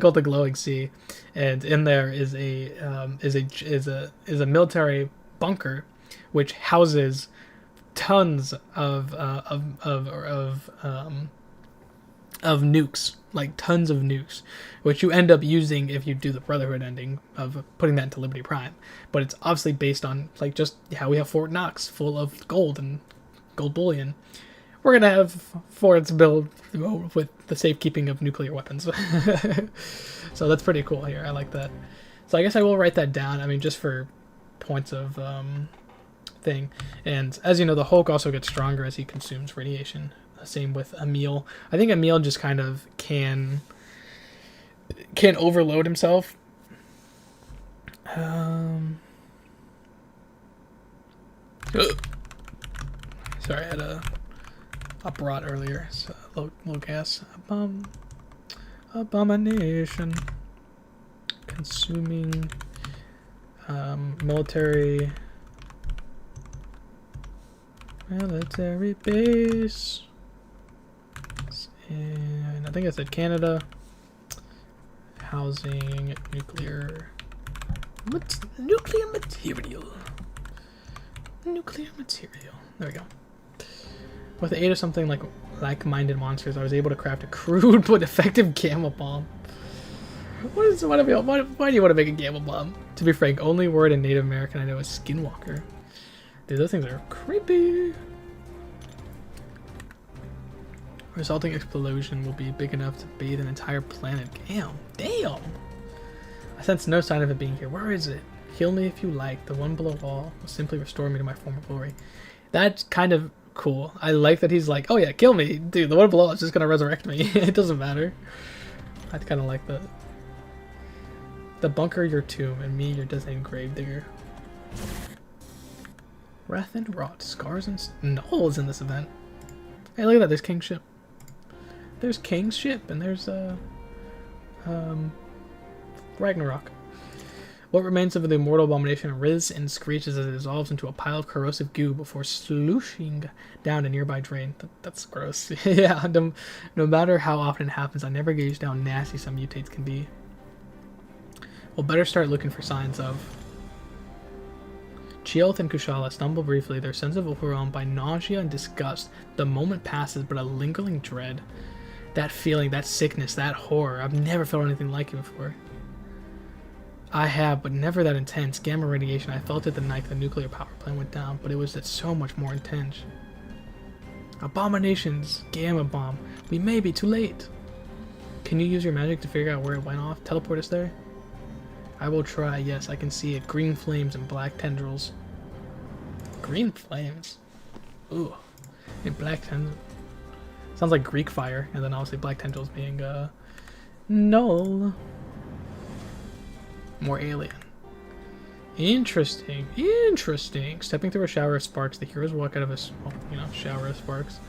called the Glowing Sea, and in there is a military bunker, which houses tons of nukes, like tons of nukes, which you end up using if you do the Brotherhood ending of putting that into Liberty Prime. But it's obviously based on like just how we have Fort Knox full of gold and gold bullion. We're gonna have forts built with the safekeeping of nuclear weapons. So that's pretty cool here. I like that. So I guess I will write that down. I mean, just for points of thing. And as you know, the Hulk also gets stronger as he consumes radiation. Same with Emil. I think Emil just kind of can overload himself. Sorry, I had a I brought earlier. So low gas. Abomination. Consuming military base. And I think I said Canada. Housing nuclear material. Nuclear material. There we go. With the aid of something like-minded monsters, I was able to craft a crude but effective gamma bomb. Why do you want to make a gamma bomb? To be frank, only word in Native American I know is skinwalker. Dude, those things are creepy. Resulting explosion will be big enough to bathe an entire planet. Damn. I sense no sign of it being here. Where is it? Heal me if you like. The one below all will simply restore me to my former glory. That's kind of cool. I like that he's like, oh yeah, kill me. Dude, the one below is just going to resurrect me. It doesn't matter. I kind of like that. The bunker, your tomb, and me, your designated gravedigger. Wrath and Rot, Scars and Knolls in this event. Hey, look at that, there's King's ship. There's King's ship, and there's, Ragnarok. What remains of the immortal abomination writhes and screeches as it dissolves into a pile of corrosive goo before slooshing down a nearby drain. That's gross. Yeah, no matter how often it happens, I never gauge how nasty some mutates can be. We'll better start looking for signs of... Chee'ilth and Kushala stumble briefly, their sense of overwhelmed by nausea and disgust. The moment passes, but a lingering dread. That feeling, that sickness, that horror. I've never felt anything like it before. I have, but never that intense. Gamma radiation, I felt it the night the nuclear power plant went down, but it was so much more intense. Abominations, gamma bomb. We may be too late. Can you use your magic to figure out where it went off? Teleport us there? I will try, yes, I can see it. Green flames and black tendrils. Green flames? Ooh. And black tendrils. Sounds like Greek fire, and then obviously black tendrils being, null. More alien. Interesting. Stepping through a shower of sparks, the heroes walk out of a, shower of sparks.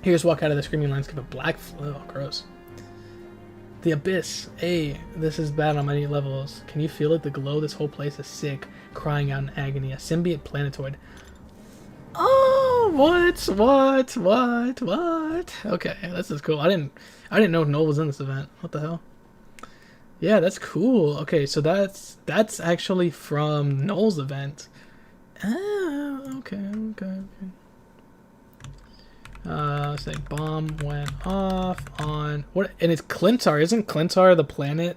Heroes walk out of the screaming landscape of black, gross. The abyss. Hey, this is bad on many levels. Can you feel it? The glow. This whole place is sick, crying out in agony. A symbiote planetoid. Oh, what? Okay, this is cool. I didn't know Noel was in this event. What the hell? Yeah, that's cool. Okay, so that's actually from Noel's event. Oh, okay. Let's say bomb went off on what? And it's Clintar. Isn't Clintar the planet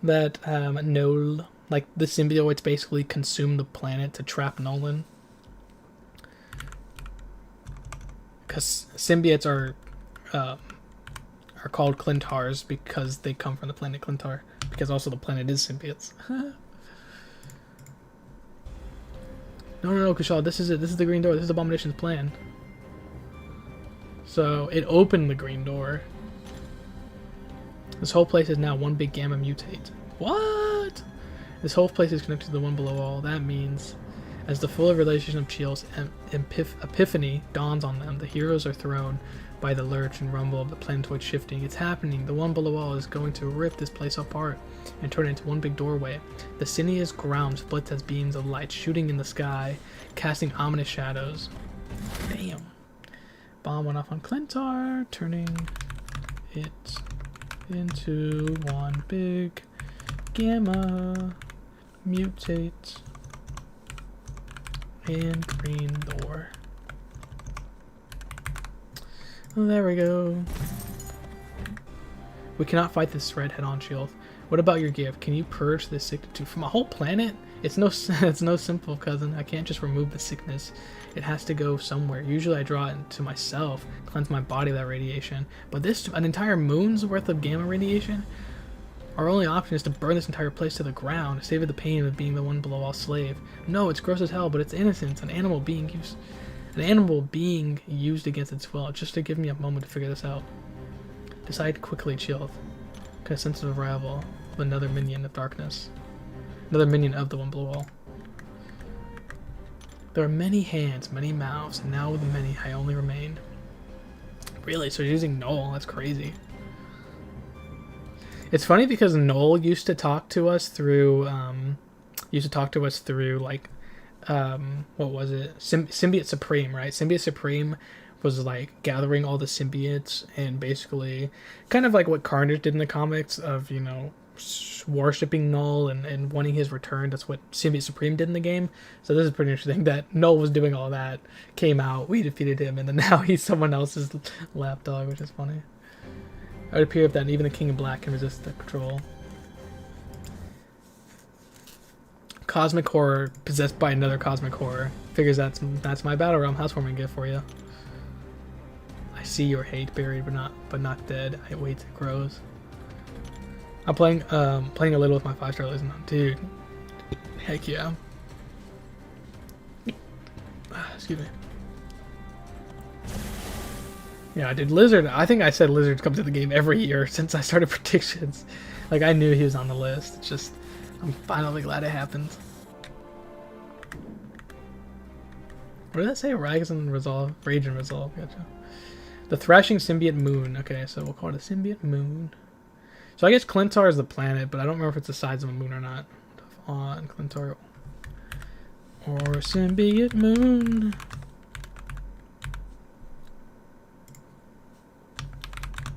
that Noel, like the symbiotes, basically consume the planet to trap Nolan? Because symbiotes are called Clintars because they come from the planet Clintar. Because also the planet is symbiotes. No, Kushal, this is it. This is the green door. This is Abomination's plan. So it opened the green door. This whole place is now one big gamma mutate. What? This whole place is connected to the one below all. That means, as the full realization of Chee'ilth's epiphany dawns on them, the heroes are thrown by the lurch and rumble of the planetoid shifting. It's happening. The one below all is going to rip this place apart and turn it into one big doorway. The sinuous ground splits as beams of light shooting in the sky, casting ominous shadows. Damn. Bomb went off on Clintar, turning it into one big gamma mutate and green door. Oh, there we go. We cannot fight this threat head on, Chee'ilth. What about your gift? Can you purge this sickness from a whole planet? It's no simple, cousin. I can't just remove the sickness. It has to go somewhere. Usually I draw it to myself, cleanse my body of that radiation. But an entire moon's worth of gamma radiation? Our only option is to burn this entire place to the ground, save it the pain of being the one below all slave. No, it's gross as hell, but it's innocence. An animal being used against its will, just to give me a moment to figure this out. Decide quickly, Chee'ilth. Got a sense of arrival of another minion of darkness. Another minion of the one below all. There are many hands, many mouths, and now with the many I only remain. Really? So he's using Noel? That's crazy. It's funny because Noel used to talk to us through, like, what was it? Symbiote Supreme, right? Symbiote Supreme was like gathering all the symbiotes and basically kind of like what Carnage did in the comics of, you know, worshipping Null and wanting his return. That's what Symbiote Supreme did in the game. So this is pretty interesting that Null was doing all that, came out, we defeated him, and then now he's someone else's lapdog, which is funny. It would appear that even the King of Black can resist the control. Cosmic Horror possessed by another Cosmic Horror. Figures that's my Battle Realm housewarming gift for you. I see your hate buried but not dead. I wait till it grows. I'm playing a little with my 5-star lizard. Dude. Heck yeah. Excuse me. Yeah, dude, Lizard, I think I said Lizard comes to the game every year since I started predictions. Like, I knew he was on the list. It's just, I'm finally glad it happened. What did that say? Rage and Resolve? Gotcha. The Thrashing Symbiote Moon. Okay, so we'll call it a Symbiote Moon. So I guess Clintar is the planet, but I don't remember if it's the size of a moon or not. On Clintar. Or Symbiote Moon.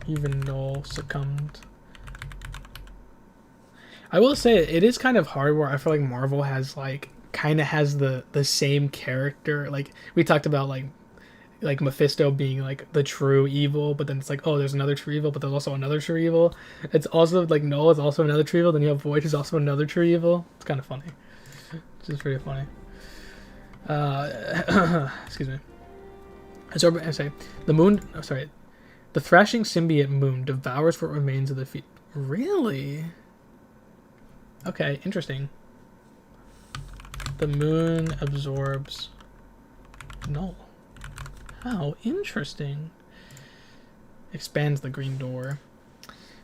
Even Null succumbed. I will say it is kind of hard where I feel like Marvel has like kind of has the same character. Like we talked about like Mephisto being like the true evil, but then it's like, oh, there's another true evil, but there's also another true evil. It's also like Null is also another true evil, then you have Void who's also another true evil. It's kind of funny. It's just pretty funny. Excuse me. So I say the moon. Oh, sorry. The Thrashing Symbiote Moon devours what remains of the feet. Really? Okay, interesting. The moon absorbs Null. How interesting. Expands the green door.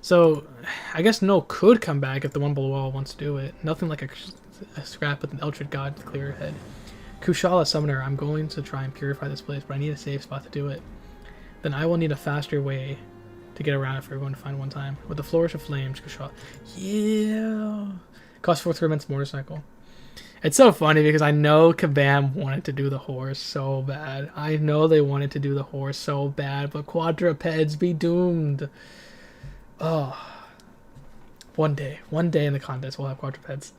So, I guess Null could come back if the one below all wants to do it. Nothing like a scrap with an Eldritch God to clear your head. Kushala Summoner, I'm going to try and purify this place, but I need a safe spot to do it. Then I will need a faster way to get around it for everyone to find one time. With the flourish of flames, Kushala. Yeah! Cost 4 3 motorcycle. It's so funny because I know Kabam wanted to do the horse so bad. I know they wanted to do the horse so bad, but quadrupeds be doomed. Oh. One day in the contest we'll have quadrupeds.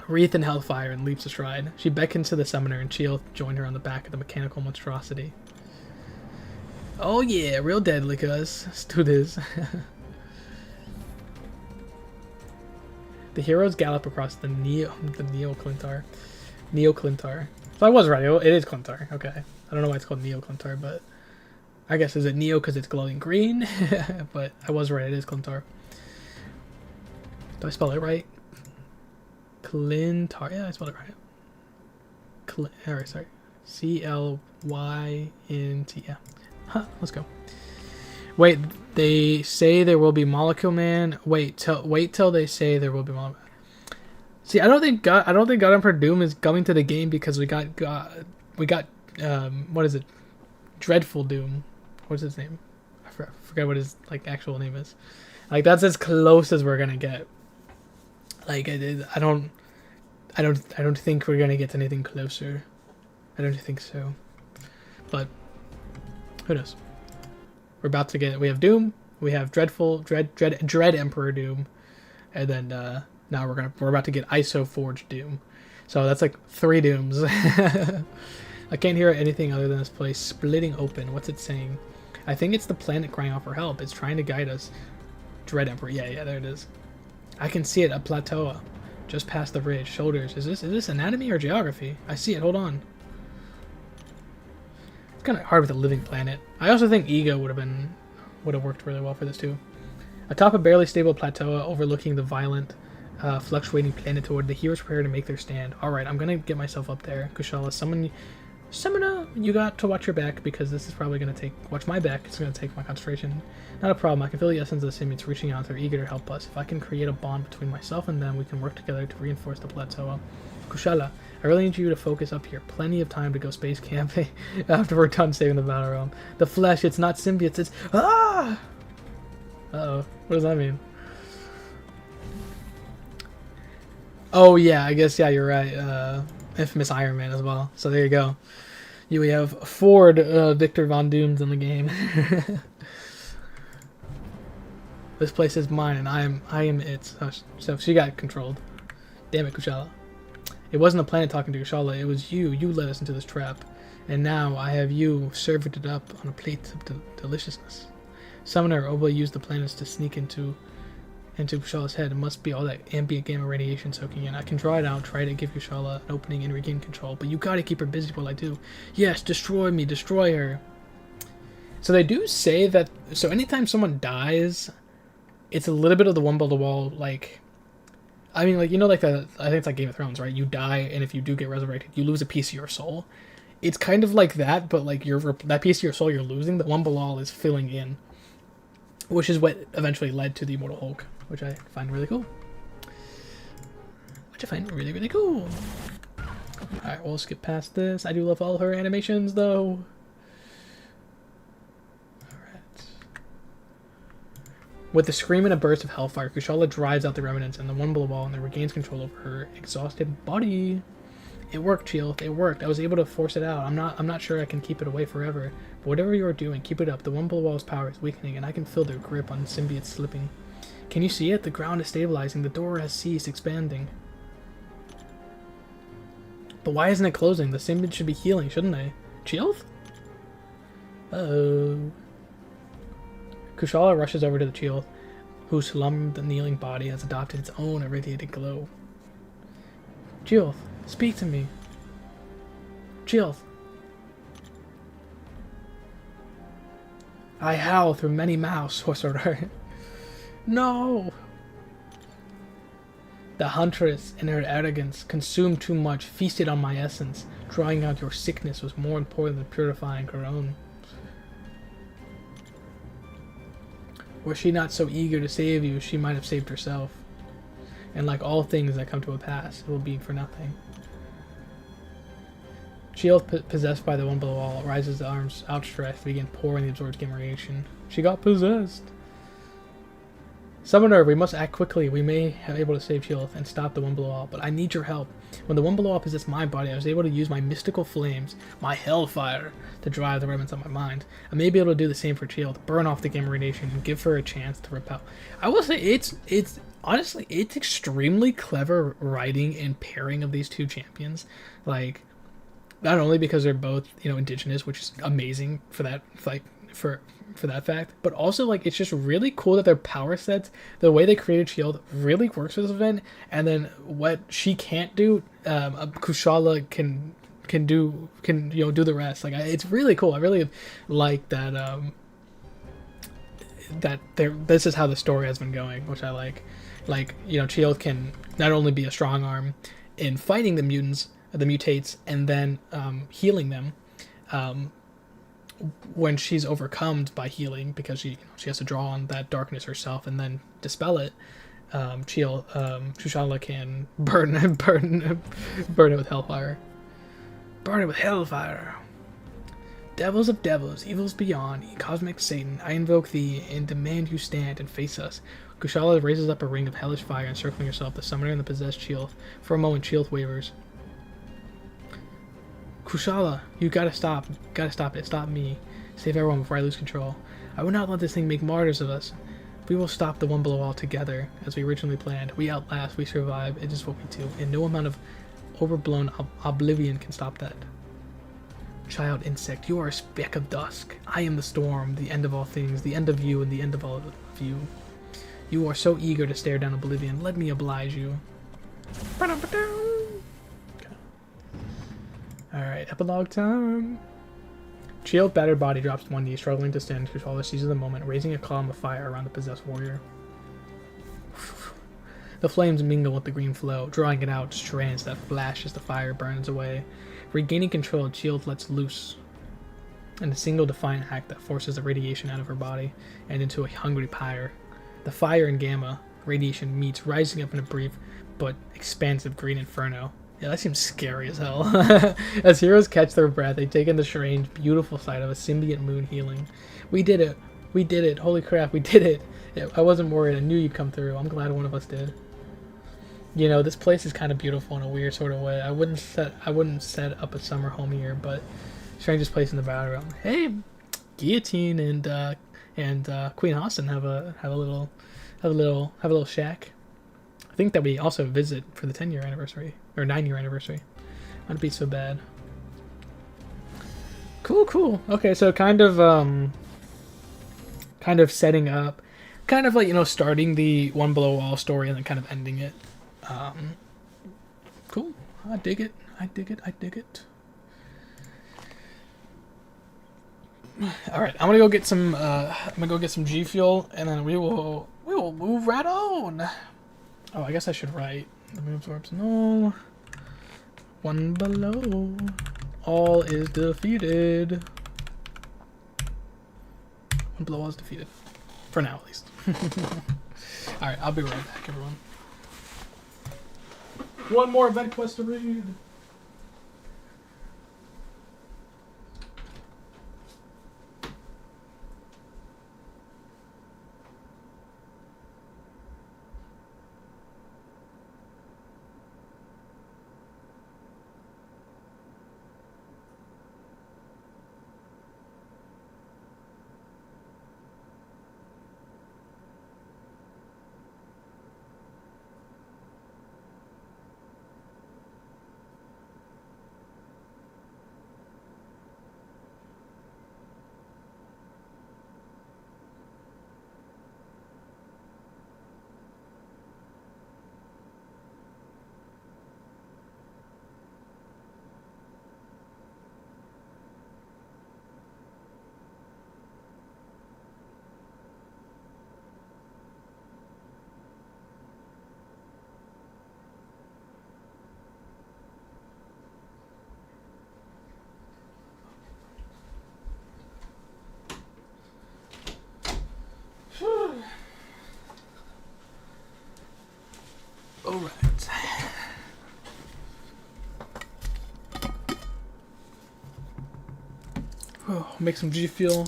Wreath in Hellfire and leaps astride. She beckons to the summoner and chee'ilth join her on the back of the mechanical monstrosity. Oh yeah, real deadly, cuz. Let's do this. The heroes gallop across the Neo Clintar. So I was right. It is Clintar. Okay. I don't know why it's called Neo Clintar, but I guess is it Neo because it's glowing green? But I was right. It is Clintar. Do I spell it right? Clintar. Yeah, I spelled it right. Alright, sorry. C-L-Y-N-T. Yeah. Huh, let's go. Wait, they say there will be Molecule Man. Wait till they say there will be Molecule Man. See, I don't think God Emperor Doom is coming to the game because we got what is it? Dreadful Doom. What's his name? I forget what his like actual name is. Like that's as close as we're gonna get. Like I don't think we're gonna get anything closer. I don't think so. But who knows? We have Doom, we have Dread Emperor Doom, and then now we're about to get ISO Forged Doom. So that's like 3 Dooms. I can't hear anything other than this place splitting open. What's it saying? I think it's the planet crying out for help. It's trying to guide us. Dread Emperor. Yeah, there it is. I can see it, a plateau, just past the ridge. Shoulders. Is this anatomy or geography? I see it. Hold on. It's kind of hard with a living planet. I also think Ego would have worked really well for this too. Atop a barely stable plateau overlooking the violent, fluctuating planetoid, the heroes prepare to make their stand. All right, I'm gonna get myself up there. Kushala, summoner, you got to watch your back because this is probably gonna watch my back. It's gonna take my concentration. Not a problem. I can feel the essence of the symbiotes reaching out. They're eager to help us. If I can create a bond between myself and them, we can work together to reinforce the plateau. Kushala, I really need you to focus up here. Plenty of time to go space camping after we're done saving the battle realm. The flesh, it's not symbiotes, it's... Ah! Uh-oh. What does that mean? Oh, yeah, I guess, yeah, you're right. Infamous Iron Man as well. So there you go. We have 4 Victor Von Dooms in the game. This place is mine, and I am it. So she got controlled. Damn it, Kushala. It wasn't the planet talking to Kushala, it was you. You led us into this trap. And now I have you served it up on a plate of deliciousness. Summoner, Oba used the planets to sneak into Kushala's head. It must be all that ambient gamma radiation soaking in. I can draw it out, try to give Kushala an opening and regain control, but you gotta keep her busy while I do. Yes, destroy me, destroy her. So they do say that, so anytime someone dies, it's a little bit of the one below the wall, like, I mean, like, you know, like I think it's like Game of Thrones, right? You die, and if you do get resurrected, you lose a piece of your soul. It's kind of like that, but like that piece of your soul you're losing, the one below is filling in, which is what eventually led to the Immortal Hulk, which I find really cool. Which I find really, really cool. Alright, we'll skip past this. I do love all her animations, though. With the scream and a burst of hellfire, Kushala drives out the remnants and the one below wall and then regains control over her exhausted body. It worked, chee'ilth. It worked. I was able to force it out. I'm not sure I can keep it away forever. But whatever you are doing, keep it up. The one below wall's power is weakening, and I can feel their grip on the symbiote slipping. Can you see it? The ground is stabilizing. The door has ceased expanding. But why isn't it closing? The symbiote should be healing, shouldn't they? Chee'ilth? Uh-oh. Kushala rushes over to the chee'ilth, whose slumbed kneeling body has adopted its own irradiated glow. Chee'ilth, speak to me. Chee'ilth. I howl through many mouths, whispered her. No! The huntress, in her arrogance, consumed too much, feasted on my essence. Drawing out your sickness was more important than purifying her own. Were she not so eager to save you, she might have saved herself. And like all things that come to a pass, it will be for nothing. Chee'ilth, possessed by the one below all, rises the arms outstretched to begin pouring the absorbed gamma radiation. She got possessed. Summoner, we must act quickly. We may have able to save Chee'ilth and stop the one below all, but I need your help. When the one below all possessed my body, I was able to use my mystical flames, my hellfire, to drive the remnants of my mind. I may be able to do the same for Chee'ilth, burn off the gamma radiation, and give her a chance to repel. I will say it's honestly, it's extremely clever writing and pairing of these two champions. Like, not only because they're both, you know, indigenous, which is amazing for that, like, for that fact, but also, like, it's just really cool that their power sets, the way they created Chee'ilth, really works for this event, and then what she can't do, Kushala can do the rest. Like, it's really cool. I really like that. This is how the story has been going, which I like. Like, you know, Chee'ilth can not only be a strong arm in fighting the mutants, the mutates, and then healing them. When she's overcome by healing, because she has to draw on that darkness herself and then dispel it, Kushala can burn it with hellfire. Burn it with hellfire. Devils of devils, evils beyond, cosmic Satan, I invoke thee and demand you stand and face us. Kushala raises up a ring of hellish fire encircling herself, the summoner and the possessed Chee'ilth. For a moment, Chee'ilth wavers. Kushala, you gotta stop it, stop me. Save everyone before I lose control. I will not let this thing make martyrs of us. We will stop the one below all together, as we originally planned. We outlast, we survive, it is what we do, and no amount of overblown oblivion can stop that. Child insect, you are a speck of dusk. I am the storm, the end of all things, the end of you, and the end of all of you. You are so eager to stare down oblivion, let me oblige you. Alright, epilogue time. Chee'ilth's battered body drops to one knee, struggling to stand. Kushala seizes the moment, raising a column of fire around the possessed warrior. The flames mingle with the green flow, drawing it out strands that flash as the fire burns away. Regaining control, Chee'ilth lets loose in a single defiant act that forces the radiation out of her body and into a hungry pyre. The fire and gamma radiation meets, rising up in a brief but expansive green inferno. Yeah, that seems scary as hell. As heroes catch their breath, they take in the strange, beautiful sight of a symbiont moon healing. We did it. We did it. Holy crap, we did it. Yeah, I wasn't worried. I knew you'd come through. I'm glad one of us did. You know, this place is kind of beautiful in a weird sort of way. I wouldn't set up a summer home here, but strangest place in the battle realm. Hey, Guillotine and Queen Hassan have a little shack. I think that we also visit for the 10-year anniversary or 9-year anniversary. Wouldn't be so bad. Cool. Okay, so kind of setting up, kind of like, you know, starting the One Below All story and then kind of ending it. Cool. I dig it. All right, I'm gonna go get some. G Fuel, and then we will move right on. Oh, I guess I should write the moon absorbs null. One below. All is defeated. One below all is defeated. For now, at least. Alright, I'll be right back, everyone. One more event quest to read. Alright. Make some G Fuel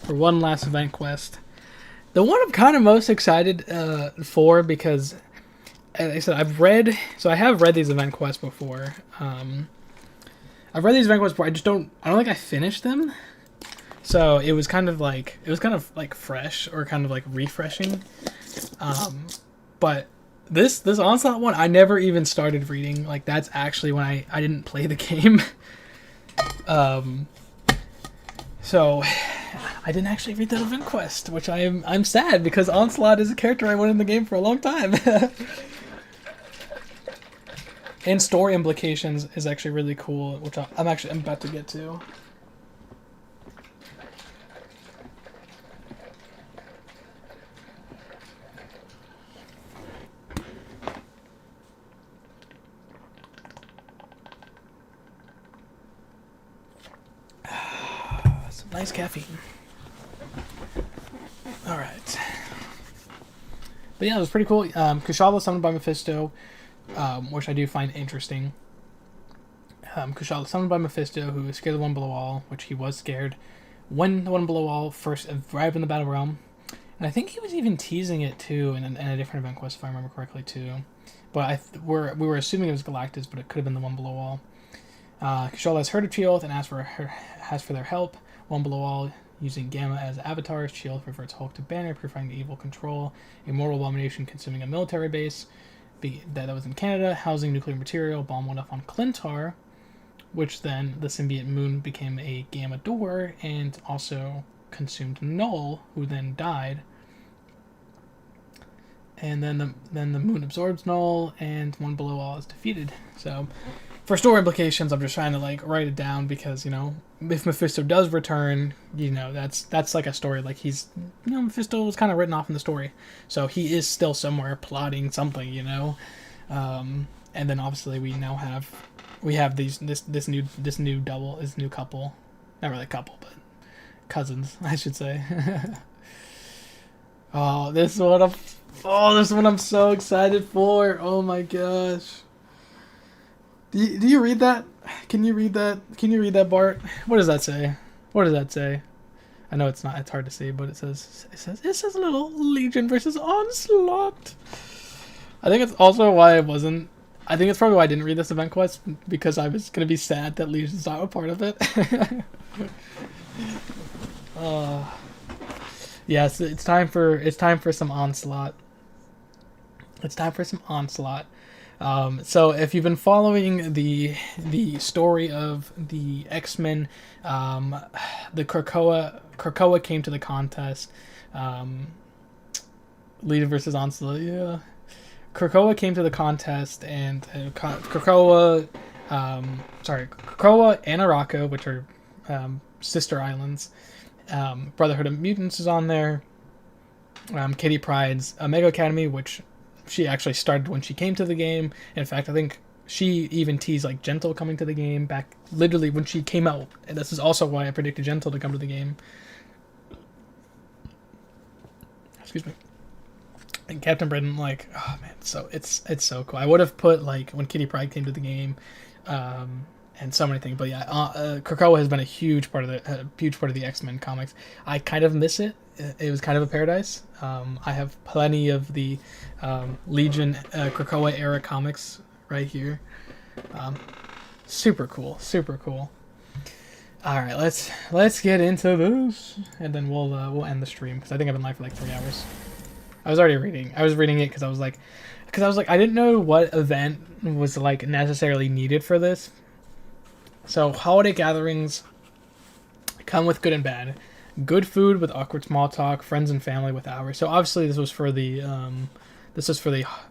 for one last event quest. The one I'm kind of most excited for because, as I said, I have read these event quests before. I've read these event quests before. I don't think I finished them. So it was kind of like fresh or kind of like refreshing. But this Onslaught one, I never even started reading. Like, that's actually when I didn't play the game. So I didn't actually read that event quest, which I'm sad because Onslaught is a character I wanted in the game for a long time. And story implications is actually really cool, which I'm about to get to. Some nice caffeine. All right. But yeah, it was pretty cool. Kushala summoned by Mephisto, which I do find interesting. Kushala summoned by Mephisto, who was scared of the One Below All, which he was scared when the One Below All first arrived in the Battle Realm. And I think he was even teasing it too in a different event quest, if I remember correctly too. But we were assuming it was Galactus, but it could have been the One Below All. Kushala has heard of chee'ilth and asked for their help. One Below All, using Gamma as avatars, chee'ilth reverts Hulk to Banner, purifying the evil control. A mortal abomination consuming a military base that was in Canada, housing nuclear material. Bomb went off on Clintar, which then the symbiote moon became a Gamma door and also consumed Null, who then died. And then the moon absorbs Null, and One Below All is defeated. So, for story implications, I'm just trying to like write it down because, you know, if Mephisto does return, you know, that's like a story. Like, he's, you know, Mephisto was kind of written off in the story, so he is still somewhere plotting something, you know. And then obviously we have this new couple, not really a couple, but cousins, I should say. This is what I'm so excited for. Oh my gosh. Do you read that? Can you read that? Can you read that, Bart? What does that say? What does that say? I know it's not. It's hard to see, but it says a little Legion versus Onslaught. I think it's also why I wasn't. I think it's probably why I didn't read this event quest, because I was gonna be sad that Legion's not a part of it. Yes, it's time for some Onslaught. It's time for some Onslaught. So if you've been following the story of the X-Men, the Krakoa came to the contest. Legion versus Onslaught, yeah. Krakoa came to the contest, and Krakoa and Araka, which are sister islands. Brotherhood of Mutants is on there. Kitty Pryde's Omega Academy, which she actually started when she came to the game. In fact, I think she even teased like Gentle coming to the game back literally when she came out. And this is also why I predicted Gentle to come to the game. Excuse me. And Captain Britain, like, oh man, so it's so cool. I would have put like when Kitty Pryde came to the game, and so many things. But yeah, Krakoa has been a huge part of the X-Men comics. I kind of miss it. It was kind of a paradise. I have plenty of the Legion Krakoa era comics right here. Super cool, super cool. All right, let's get into this, and then we'll end the stream because I think I've been live for like 3 hours. I was reading it because I was like I didn't know what event was like necessarily needed for this. So holiday gatherings come with good and bad. Good food with awkward small talk, friends and family with hours. So obviously this was for the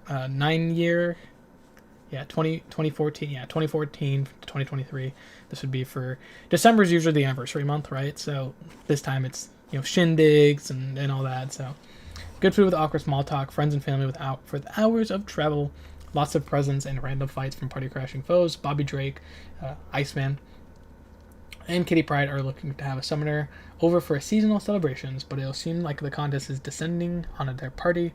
9-year, 2014 to 2023. This would be for December is usually the anniversary month, right? So this time it's shindigs and all that. So good food with awkward small talk, friends and family for the hours of travel, lots of presents and random fights from party crashing foes. Bobby Drake, Iceman, and Kitty Pryde are looking to have a summoner over for seasonal celebrations, but it'll seem like the contest is descending on their party.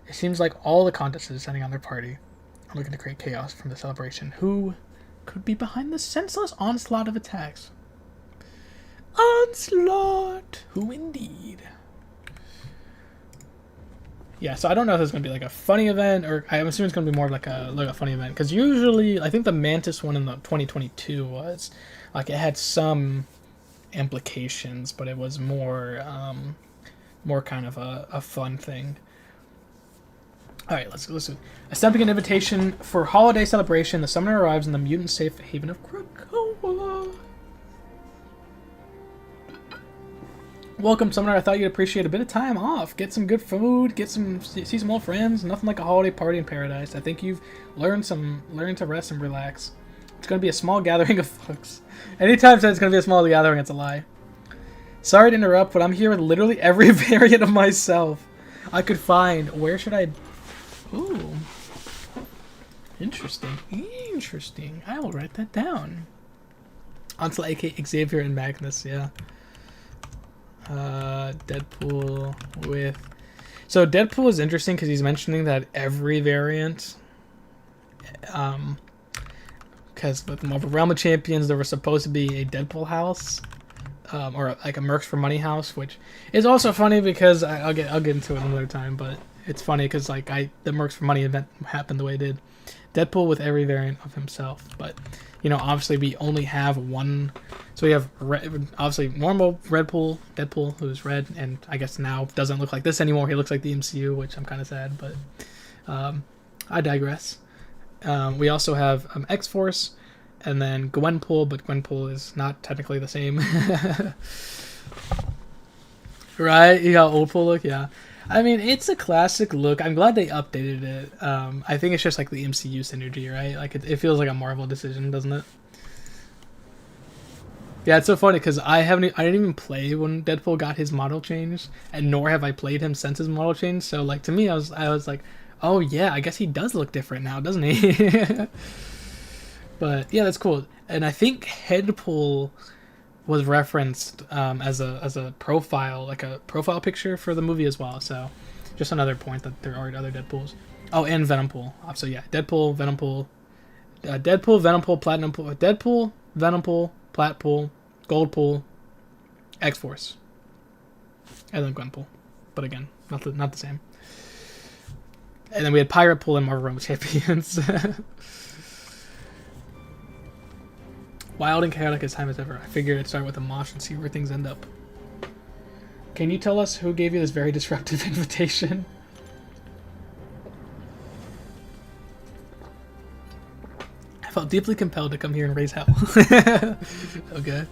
It seems like all the contests are descending on their party. I'm looking to create chaos from the celebration. Who could be behind the senseless onslaught of attacks? Onslaught! Who indeed? Yeah, so I don't know if it's going to be like a funny event, or I'm assuming it's going to be more like a funny event. Because usually, I think the Mantis one in the 2022 was, like, it had some implications, but it was more kind of a fun thing. Alright, let's listen. Accepting an invitation for holiday celebration, the summoner arrives in the mutant safe haven of Krakoa. Welcome, Summoner. I thought you'd appreciate a bit of time off. Get some good food, see some old friends. Nothing like a holiday party in paradise. I think you've learned to rest and relax. It's going to be a small gathering of folks. Anytime said it's going to be a small gathering, it's a lie. Sorry to interrupt, but I'm here with literally every variant of myself I could find. Where should I... Ooh. Interesting. Interesting. I will write that down. Ansel, a.k.a. Xavier and Magnus, yeah. Deadpool with... So Deadpool is interesting because he's mentioning that every variant... because with Marvel Realm of Champions, there was supposed to be a Deadpool house, or like a Mercs for Money house, which is also funny because I'll get into it another time. But it's funny because like the Mercs for Money event happened the way it did. Deadpool with every variant of himself, but obviously we only have one. So we have obviously normal Deadpool, who's red, and I guess now doesn't look like this anymore. He looks like the MCU, which I'm kind of sad, but I digress. We also have X-Force, and then Gwenpool, but Gwenpool is not technically the same. Right? You got Old Pool look? Yeah. I mean, it's a classic look. I'm glad they updated it. I think it's just like the MCU synergy, right? Like it feels like a Marvel decision, doesn't it? Yeah, it's so funny because I didn't even play when Deadpool got his model changed, and nor have I played him since his model change. So like to me, I was like, oh yeah, I guess he does look different now, doesn't he? But yeah, that's cool. And I think Headpool was referenced as a profile, like a profile picture for the movie as well. So just another point that there are other Deadpools. Oh, and Venompool. So yeah, Deadpool, Venompool, Deadpool, Venompool, Platinum Pool, Deadpool, Venompool, Platpool, Goldpool, X-Force, and then Gwenpool. But again, not the same. And then we had Pirate Pool and Marvel Rumble Champions. Wild and chaotic as time as ever. I figured I'd start with a mosh and see where things end up. Can you tell us who gave you this very disruptive invitation? I felt deeply compelled to come here and raise hell. Okay.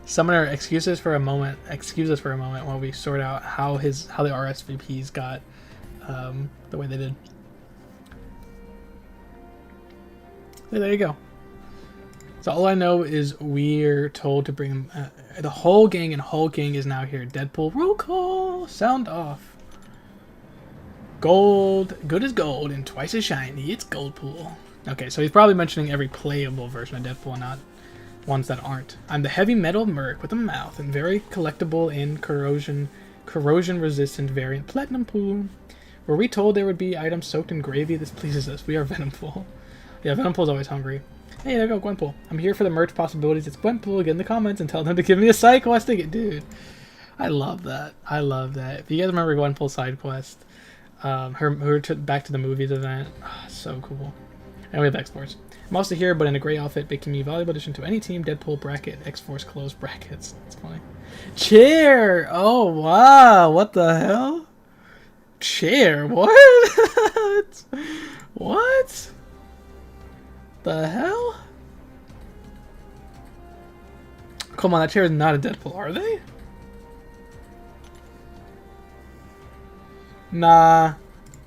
Summoner, excuse us for a moment while we sort out how the RSVPs got the way they did. So there you go. So all I know is we're told to bring the whole gang, and whole gang is now here. Deadpool, roll call, sound off. Gold, good as gold, and twice as shiny. It's Goldpool. Okay, so he's probably mentioning every playable version of Deadpool, not ones that aren't. I'm the heavy metal merc with a mouth and very collectible and corrosion resistant variant Platinum Pool. Were we told there would be items soaked in gravy? This pleases us. We are Venompool. Yeah, Venompool's always hungry. Hey, there you go, Gwenpool. I'm here for the merch possibilities. It's Gwenpool. Get in the comments and tell them to give me a side quest to get. Dude, I love that. I love that. If you guys remember Gwenpool's side quest, her back to the movies event, so cool. And we have X-Force. I'm also here, but in a gray outfit, making me valuable addition to any team. Deadpool bracket, X-Force closed brackets. That's funny. Chair! Oh, wow. What the hell? Chair? What? What? The hell? Come on, that chair is not a Deadpool, are they? Nah.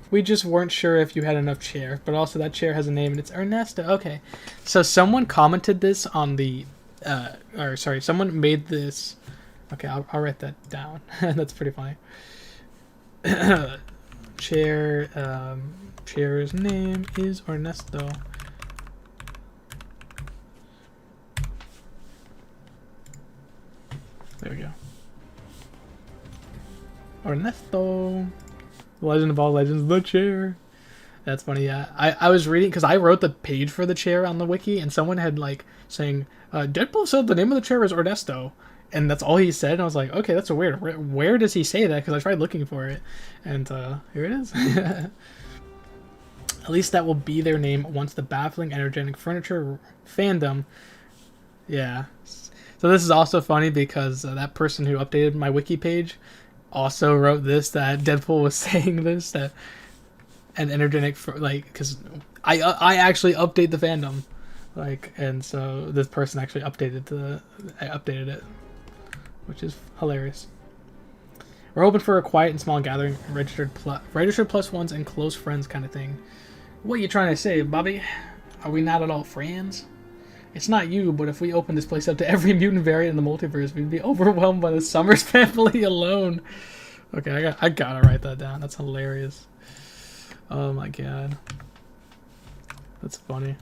We just weren't sure if you had enough chair, but also that chair has a name and it's Ernesto. Okay. So someone commented this on the, someone made this. Okay, I'll write that down. That's pretty funny. Chair's name is Ernesto. There we go. Ernesto. Legend of all legends, the chair. That's funny, yeah. I was reading, because I wrote the page for the chair on the wiki, and someone had, like, saying, Deadpool said the name of the chair is Ernesto. And that's all he said, and I was like, okay, that's so weird. Where does he say that? Because I tried looking for it. And, here it is. At least that will be their name once the baffling, energetic furniture fandom. Yeah. So this is also funny because that person who updated my wiki page also wrote this, that Deadpool was saying this, that an energetic, like, because I actually update the fandom, like, and so this person actually updated it, which is hilarious. We're hoping for a quiet and small gathering, registered plus ones and close friends kind of thing. What are you trying to say, Bobby? Are we not at all friends? It's not you, but if we open this place up to every mutant variant in the multiverse, we'd be overwhelmed by the Summers family alone. Okay, I gotta write that down. That's hilarious. Oh my god. That's funny.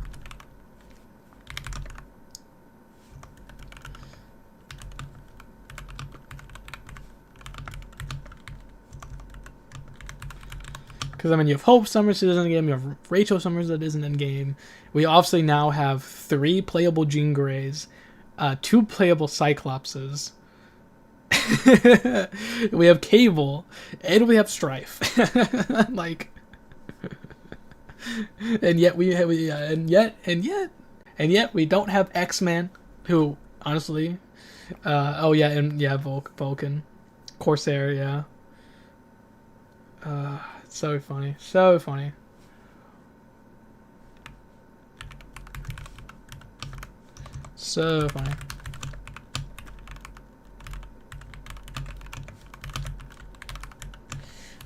Because, I mean, you have Hope Summers that isn't in the game, you have Rachel Summers that isn't in game. We obviously now have 3 playable Jean Greys, 2 playable Cyclopses. We have Cable, and we have Strife. Like, and yet we don't have X-Men, who, honestly, oh yeah, and yeah, Vulcan. Corsair, yeah. So funny. So funny. So funny.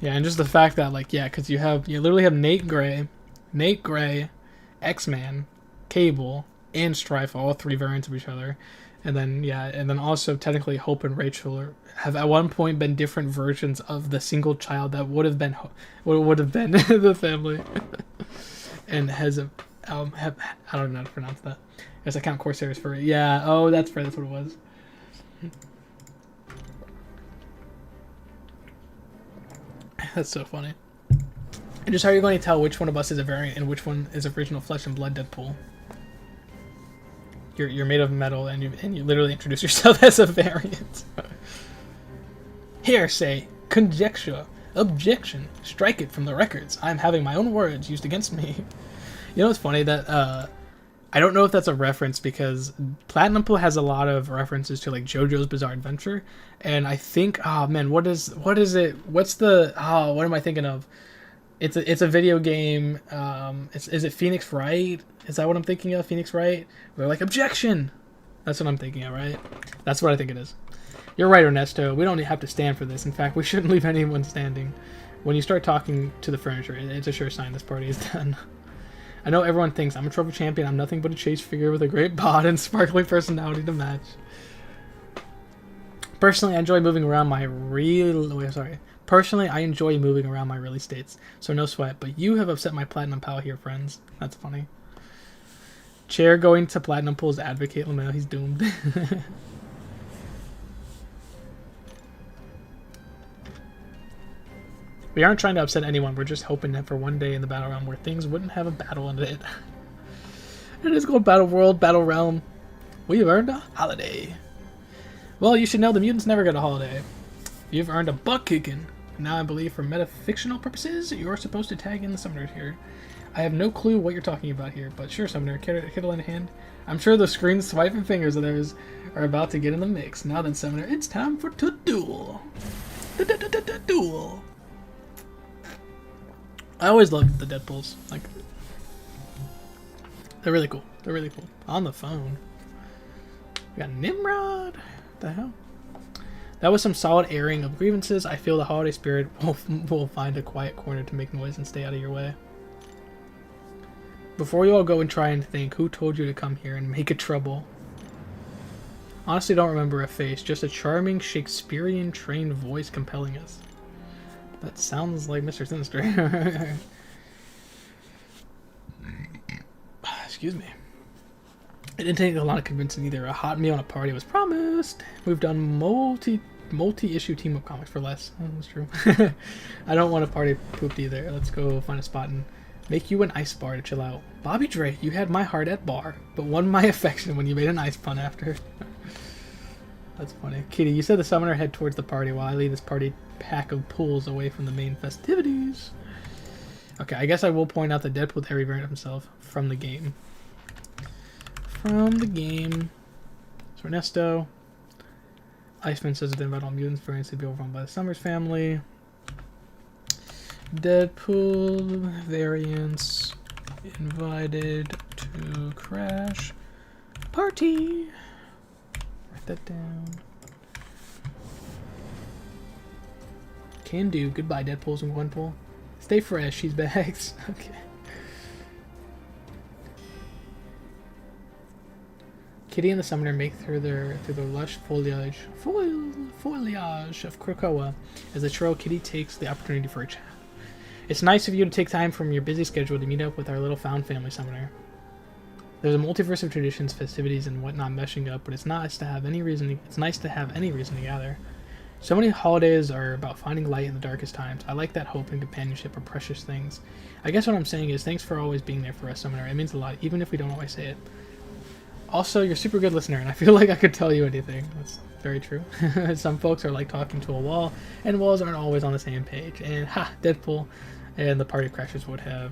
Yeah, and just the fact that, like, yeah, because you literally have Nate Gray, X-Man, Cable, and Strife, all 3 variants of each other. And then, yeah, and then also technically Hope and Rachel have at one point been different versions of the single child that would have been the family. And has a, I don't know how to pronounce that. I guess I count Corsairs for it. Yeah, oh, that's what it was. That's so funny. And just how are you going to tell which one of us is a variant and which one is original Flesh and Blood Deadpool? You're made of metal and you literally introduce yourself as a variant. Hearsay, conjecture, objection, strike it from the records. I'm having my own words used against me. You know what's funny? That I don't know if that's a reference because Platinum Pool has a lot of references to like JoJo's Bizarre Adventure, and I think, oh man, what is it? What's the what am I thinking of? It's a video game. Is it Phoenix Wright? Is that what I'm thinking of? Phoenix Wright? They're like, objection. That's what I'm thinking of, right? That's what I think it is. You're right, Ernesto. We don't have to stand for this. In fact, we shouldn't leave anyone standing. When you start talking to the furniture, it's a sure sign this party is done. I know everyone thinks I'm a trophy champion. I'm nothing but a chase figure with a great bod and sparkling personality to match. Personally, I enjoy moving around my Personally, I enjoy moving around my really states, so no sweat. But you have upset my platinum pal here, friends. That's funny. Chair going to Platinum Pool's advocate. LaMail, he's doomed. We aren't trying to upset anyone. We're just hoping that for one day in the Battle Realm where things wouldn't have a battle in it. It is called Battle World, Battle Realm. We've earned a holiday. Well, you should know the mutants never get a holiday. You've earned a butt kicking. Now I believe for metafictional purposes, you're supposed to tag in the summoners here. I have no clue what you're talking about here, but sure, summoner, Kittle in hand. I'm sure the screen swiping fingers of theirs are about to get in the mix. Now then, summoner, it's time for to duel. Duel. I always loved the Deadpools. Like, they're really cool. They're really cool. On the phone. We got Nimrod. What the hell? That was some solid airing of grievances. I feel the holiday spirit will find a quiet corner to make noise and stay out of your way. Before you all go and try and think, who told you to come here and make a trouble? Honestly, don't remember a face. Just a charming Shakespearean trained voice compelling us. That sounds like Mr. Sinister. Excuse me. It didn't take a lot of convincing either. A hot meal and a party was promised. We've done multi-issue team-up comics for less. Oh, that's true. I don't want a party pooped either. Let's go find a spot and make you an ice bar to chill out. Bobby Drake, you had my heart at bar, but won my affection when you made an ice pun after. That's funny. Kitty, you said the summoner head towards the party while I lead this party pack of pools away from the main festivities. Okay, I guess I will point out that Deadpool with every variant of himself from the game. From the game. So Ernesto. Iceman says that invite all mutants variants to be overrun by the Summers family. Deadpool variants invited to crash party. Write that down. Can do. Goodbye, Deadpools and Gwenpool. Stay fresh. She's bags. Okay. Kitty and the Summoner make through the lush foliage of Krakoa as the trail Kitty takes the opportunity for a chat. It's nice of you to take time from your busy schedule to meet up with our little found family Summoner. There's a multiverse of traditions, festivities, and whatnot meshing up, but it's nice to have any reason to gather. So many holidays are about finding light in the darkest times. I like that hope and companionship are precious things. I guess what I'm saying is thanks for always being there for us, Summoner. It means a lot, even if we don't always say it. Also, you're a super good listener, and I feel like I could tell you anything. That's very true. Some folks are like talking to a wall, and walls aren't always on the same page. And Deadpool and the party crashers would have.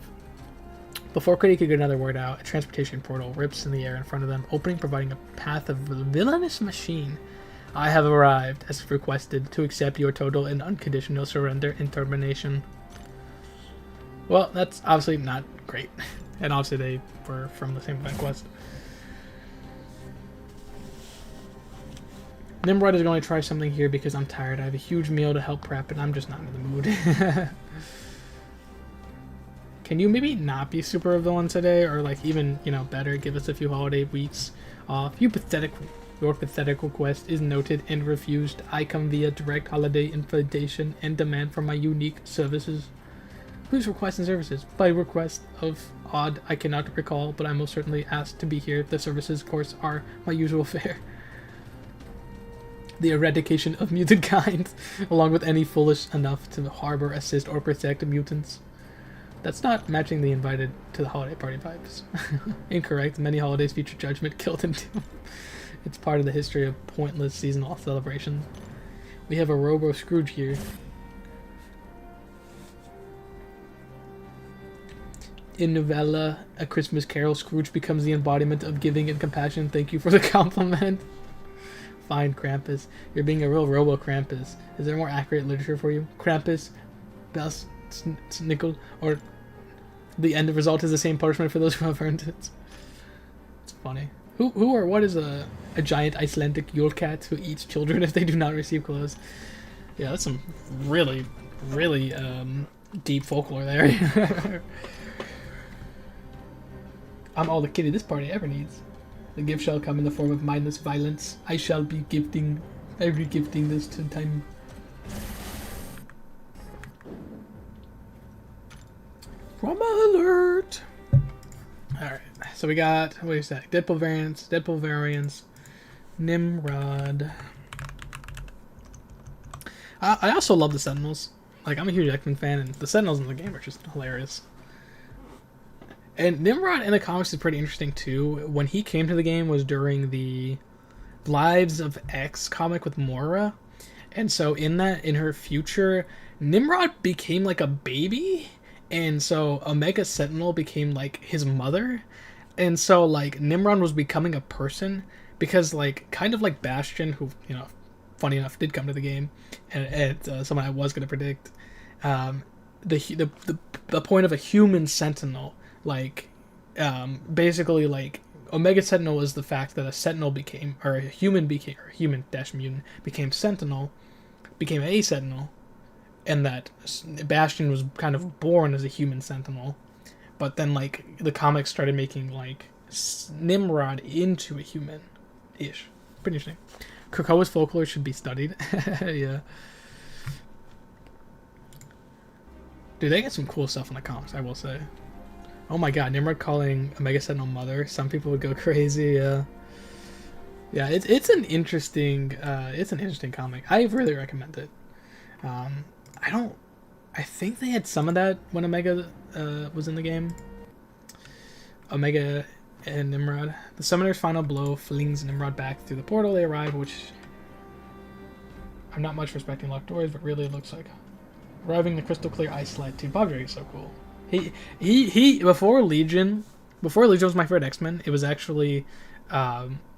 Before Kitty could get another word out, a transportation portal rips in the air in front of them, providing a path of the villainous machine. I have arrived, as requested, to accept your total and unconditional surrender and termination. Well, that's obviously not great. And obviously they were from the same event quest. Nimrod is going to try something here because I'm tired. I have a huge meal to help prep and I'm just not in the mood. Can you maybe not be super villain today? Or like even, better, give us a few holiday weeks off. Your pathetic request is noted and refused. I come via direct holiday invitation and demand for my unique services. Whose request and services? By request of odd, I cannot recall, but I most certainly asked to be here. The services, of course, are my usual fare. The eradication of mutant kind, along with any foolish enough to harbor, assist, or protect mutants. That's not matching the invited to the holiday party vibes. Incorrect. Many holidays feature judgment, guilt, and doom. It's part of the history of pointless seasonal celebrations. We have a Robo Scrooge here. In novella A Christmas Carol, Scrooge becomes the embodiment of giving and compassion. Thank you for the compliment. Fine, Krampus. You're being a real Robo Krampus. Is there more accurate literature for you? Krampus, Best Snickel, or the end result is the same punishment for those who have earned it. It's funny. Who or what is a giant Icelandic Yule cat who eats children if they do not receive clothes? Yeah, that's some really, really deep folklore there. I'm all the kitty this party ever needs. The gift shall come in the form of mindless violence. I will be gifting this to time. Trauma alert! Alright, so we got, wait a sec, Deadpool variants, Nimrod. I also love the Sentinels. Like, I'm a huge X-Men fan, and the Sentinels in the game are just hilarious. And Nimrod in the comics is pretty interesting too. When he came to the game was during the Lives of X comic with Moira. And so in her future, Nimrod became like a baby. And so Omega Sentinel became like his mother. And so like Nimrod was becoming a person because like kind of like Bastion, who, you know, funny enough did come to the game, and someone I was going to predict, the point of a human Sentinel, like basically like Omega Sentinel was the fact that a Sentinel became, or a human became, or human dash mutant became Sentinel, became a Sentinel, and that Bastion was kind of born as a human Sentinel, but then like the comics started making like Nimrod into a human-ish. Pretty interesting. Krakoa's folklore should be studied. Yeah. Dude, they get some cool stuff in the comics, I will say. Oh my god, Nimrod calling Omega Sentinel mother. Some people would go crazy. Yeah, it's an interesting comic. I really recommend it. I think they had some of that when Omega was in the game. Omega and Nimrod. The summoner's final blow flings Nimrod back through the portal they arrive, which I'm not much respecting locked doors, but really it looks like arriving in the crystal clear ice slide too. Bob Drake is so cool. He before Legion was my favorite X-Men. It was actually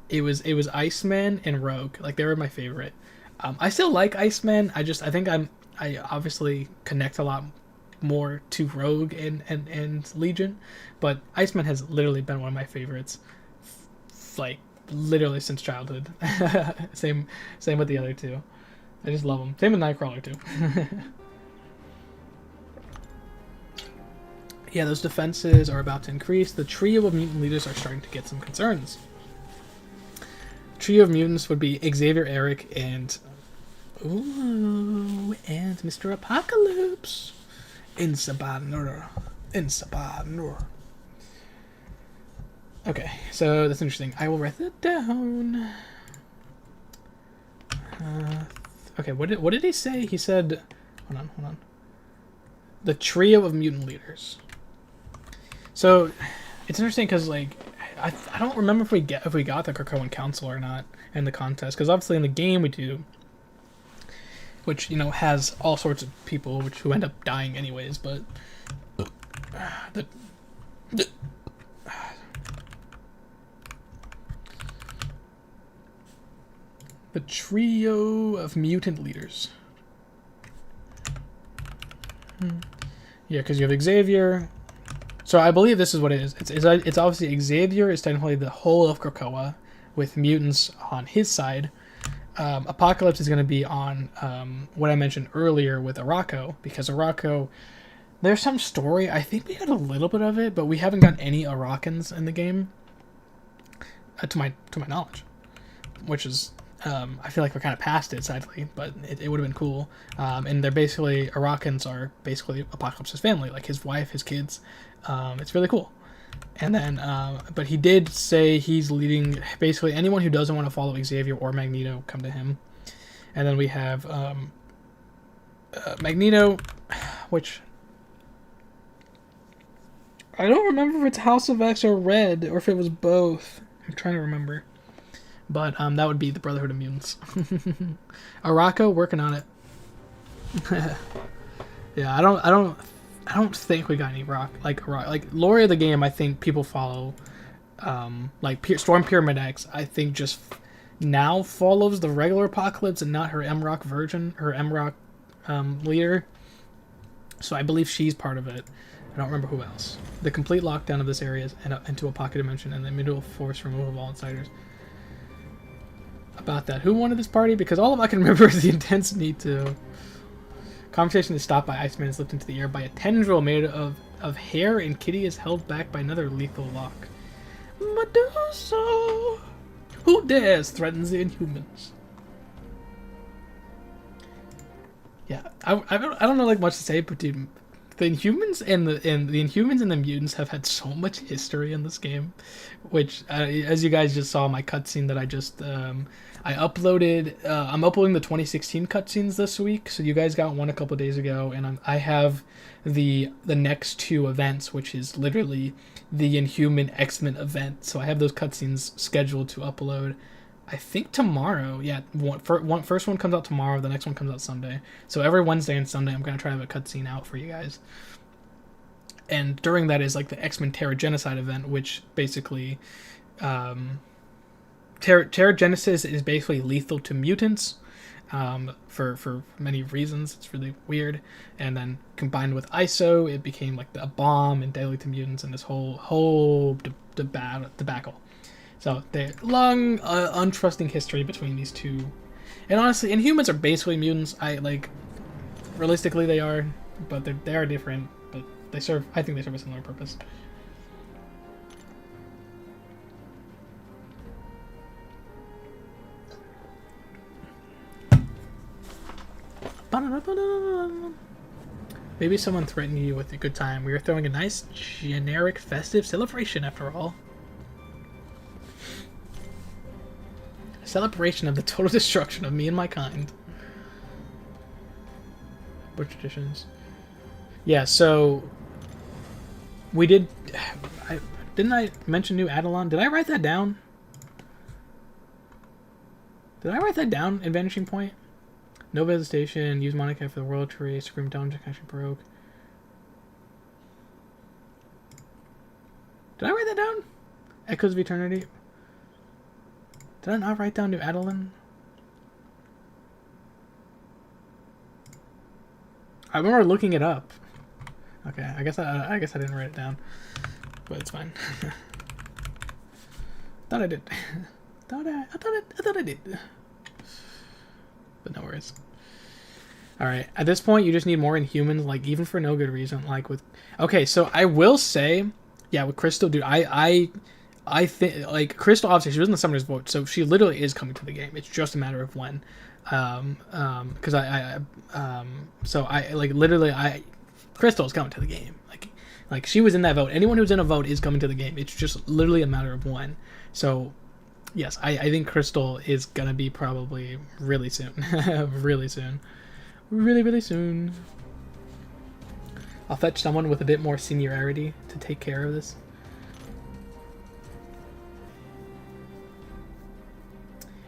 it was Iceman and Rogue. Like, they were my favorite. I still like Iceman. I think I obviously connect a lot more to Rogue and Legion, but Iceman has literally been one of my favorites, like literally since childhood. same with the other two. I just love them. Same with Nightcrawler too. Yeah, those defenses are about to increase. The trio of mutant leaders are starting to get some concerns. Trio of mutants would be Xavier, Eric, and Mr. Apocalypse. Insabanur. Okay, so that's interesting. I will write that down. Okay, what did he say? He said, hold on. The trio of mutant leaders. So it's interesting because like I don't remember if we got the Krakoan Council or not in the contest, because obviously in the game we do, which, you know, has all sorts of people who end up dying anyways, but the trio of mutant leaders. Yeah, because you have Xavier. So I believe this is what it is. It's obviously Xavier is technically the whole of Krakoa, with mutants on his side. Apocalypse is going to be on what I mentioned earlier with Arakko, because Arakko, there's some story. I think we got a little bit of it, but we haven't got any Arakkans in the game, to my knowledge, which is I feel like we're kind of past it, sadly, but it would have been cool. And they're basically, Arakkans are basically Apocalypse's family, like his wife, his kids. It's really cool. And then, but he did say he's leading, basically anyone who doesn't want to follow Xavier or Magneto, come to him. And then we have Magneto, which I don't remember if it's House of X or Red, or if it was both. I'm trying to remember. But that would be the Brotherhood of Mutants. Arako working on it. Yeah, I don't think we got any rock like lore of the game. I think people follow, like Storm Pyramid X. I think just now follows the regular Apocalypse and not her M-Rock version, her M-Rock leader. So I believe she's part of it. I don't remember who else. The complete lockdown of this area and into a pocket dimension, and the immutable force removal of all outsiders. About that, who wanted this party? Because all of I can remember is the intense need to. Conversation is stopped by Iceman is lifted into the air by a tendril made of hair, and Kitty is held back by another lethal lock. Medusa! Who dares threatens the Inhumans? Yeah, I don't know like much to say, but dude, the Inhumans and the Inhumans and the mutants have had so much history in this game, which as you guys just saw my cutscene that I just I uploaded. I'm uploading the 2016 cutscenes this week, so you guys got one a couple days ago, and I have the next two events, which is literally the Inhuman X-Men event. So I have those cutscenes scheduled to upload. I think tomorrow. Yeah, first one comes out tomorrow. The next one comes out Sunday. So every Wednesday and Sunday, I'm gonna try to have a cutscene out for you guys. And during that is like the X-Men Terra Genocide event, which basically, Terra Genesis is basically lethal to mutants, for many reasons. It's really weird. And then combined with ISO, it became like a bomb and deadly to mutants, and this whole debacle. So the long, untrusting history between these two, and honestly, Inhumans are basically mutants. Realistically, they are, but they are different. But they serve. I think they serve a similar purpose. Maybe someone threatened you with a good time. We were throwing a nice, generic, festive celebration after all. A celebration of the total destruction of me and my kind. What traditions? Yeah, so we did. Didn't I mention New Adelon? Did I write that down? Did I write that down in Vanishing Point? No visitation, use Monica for the World Tree, Supreme Dungeon actually broke. Did I write that down? Echoes of Eternity? Did I not write down New Adeline? I remember looking it up. Okay, I guess I didn't write it down, but it's fine. Thought I did. I thought I did. But no worries. Alright, at this point you just need more Inhumans, like even for no good reason, like with... Okay, so I will say, yeah, with Crystal, dude, I think, like, Crystal, obviously, she was in the Summoner's Vote, so she literally is coming to the game. It's just a matter of when. Because Crystal is coming to the game. Like, she was in that vote. Anyone who's in a vote is coming to the game. It's just literally a matter of when. So... Yes, I think Crystal is gonna be probably really soon. Really soon. Really soon. I'll fetch someone with a bit more seniority to take care of this.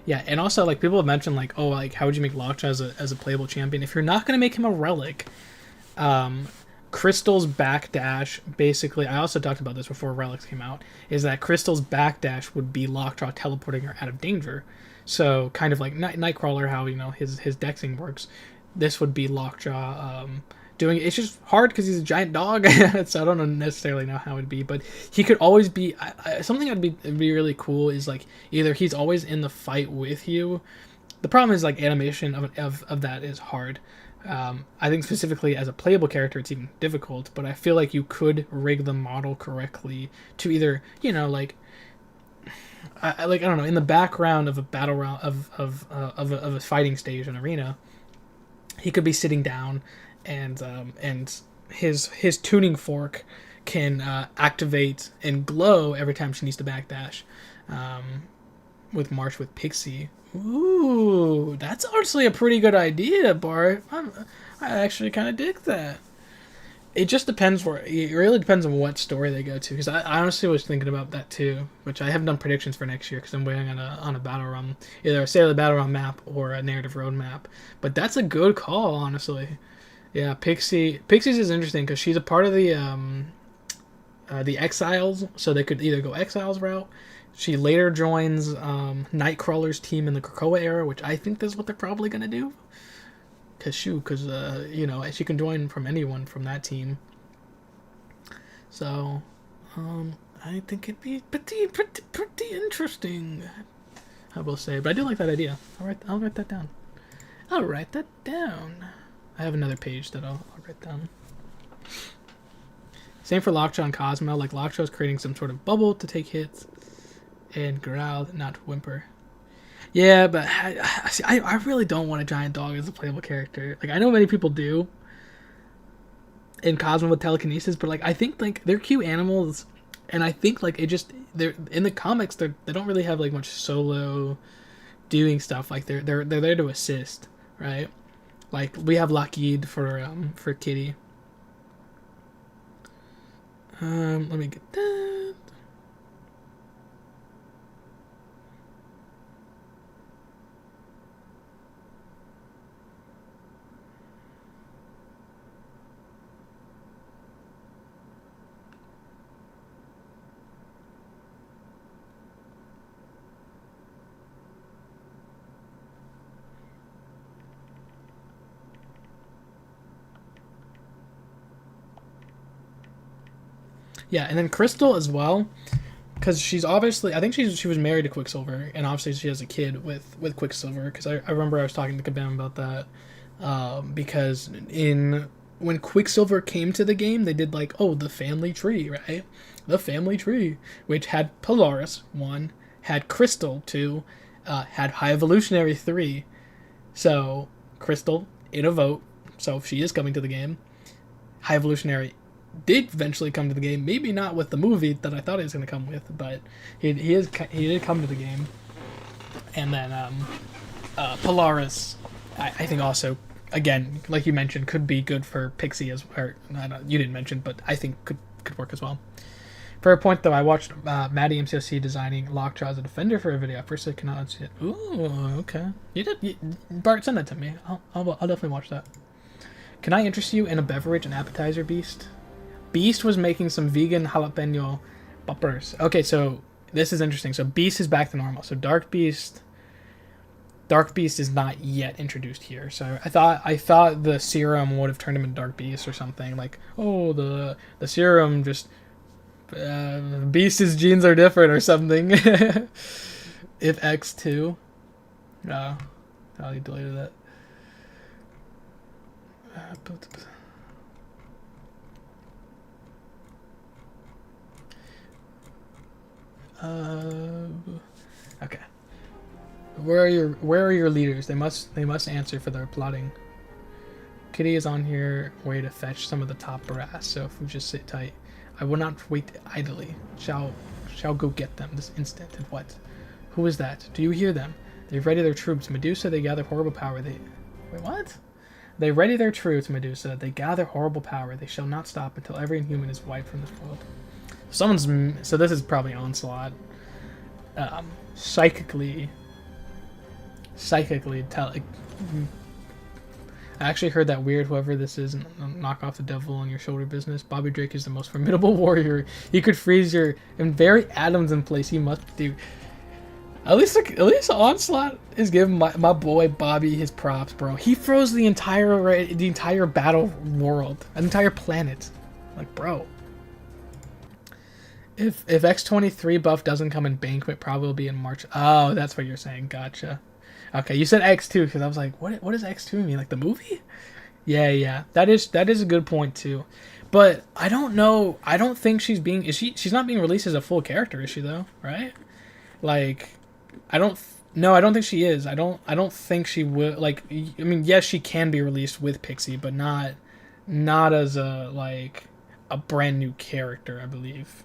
Yeah, and also, like, people have mentioned, like, oh, like, how would you make Lockjaw as a playable champion? If you're not gonna make him a relic, Crystal's backdash, basically, I also talked about this before Relics came out, is that Crystal's backdash would be Lockjaw teleporting her out of danger. So, kind of like Nightcrawler, how, you know, his dexing works. This would be Lockjaw doing it. It's just hard because he's a giant dog, so I don't necessarily know how it'd be, but he could always be... something that'd be really cool is, like, either he's always in the fight with you. The problem is, like, animation of that is hard. I think specifically as a playable character, it's even difficult, but I feel like you could rig the model correctly to either, you know, like, I don't know, in the background of a battle round of a fighting stage, an arena, he could be sitting down, and his tuning fork can activate and glow every time she needs to backdash. With March with Pixie. Ooh, that's honestly a pretty good idea, Bart. I actually kind of dig that. It just depends where. It really depends on what story they go to. Because I honestly was thinking about that too, which I haven't done predictions for next year because I'm waiting on a battle run, either a Sailor Battle Run map or a narrative road map. But that's a good call, honestly. Yeah, Pixies is interesting because she's a part of the Exiles, so they could either go Exiles route. She later joins Nightcrawler's team in the Krakoa era, which I think that's what they're probably gonna do. Because you know, she can join from anyone from that team. So, I think it'd be pretty interesting. I will say, but I do like that idea. I'll write that down. I'll write that down. I have another page that I'll write down. Same for Lockjaw and Cosmo. Like Lockjaw's creating some sort of bubble to take hits, and growl, not whimper. Yeah, but I really don't want a giant dog as a playable character. Like I know many people do. In Cosmo with telekinesis, but like I think like they're cute animals, and I think like they're in the comics they don't really have like much solo doing stuff. Like they're there to assist, right? Like we have Lockheed for Kitty. Let me get that. Yeah, and then Crystal as well, because she's obviously I think she was married to Quicksilver, and obviously she has a kid with Quicksilver. Because I remember I was talking to Kabam about that, because when Quicksilver came to the game, they did like the family tree, right? The family tree, which had Polaris 1, had Crystal 2, had High Evolutionary 3. So Crystal in a vote, so she is coming to the game. High Evolutionary did eventually come to the game. Maybe not with the movie that I thought he was going to come with, but he did come to the game. And then Polaris, I think also, again, like you mentioned, could be good for Pixie as or you didn't mention, but I think could work as well. For a point though, I watched Maddie MCOC designing Lockjaw as a defender for a video. At first I cannot see it. Ooh, okay. Bart, send that to me. I'll definitely watch that. Can I interest you in a beverage and appetizer, Beast? Beast was making some vegan jalapeno poppers. Okay, so this is interesting. So Beast is back to normal. So Dark Beast is not yet introduced here. So I thought the serum would have turned him into Dark Beast or something. Like, the serum just Beast's genes are different or something. If X2. No. Oh, he deleted that. Okay. Where are your leaders? They must answer for their plotting. Kitty is on here way to fetch some of the top brass, so if we just sit tight, I will not wait idly. Shall go get them this instant. And what? Who is that? Do you hear them? They ready their troops. Medusa, they gather horrible power. Wait, what? They ready their troops, Medusa. They gather horrible power. They shall not stop until every inhuman is wiped from this world. So this is probably Onslaught. Psychically tell. I actually heard that weird. Whoever this is, knock off the devil on your shoulder business. Bobby Drake is the most formidable warrior. He could freeze your and bury atoms in place. He must do. At least Onslaught is giving my boy Bobby his props, bro. He froze the entire battle world, an entire planet. Like, bro. If X23 buff doesn't come in Banquet, probably will be in March. Oh, that's what you're saying. Gotcha. Okay, you said X2 because I was like, what does X2 mean? Like the movie? Yeah. That is a good point too. But I don't know. I don't think she's not being released as a full character, is she though? Right? Like, I don't think she is. I don't think she will. Like, I mean, yes, she can be released with Pixie, but not as a brand new character. I believe.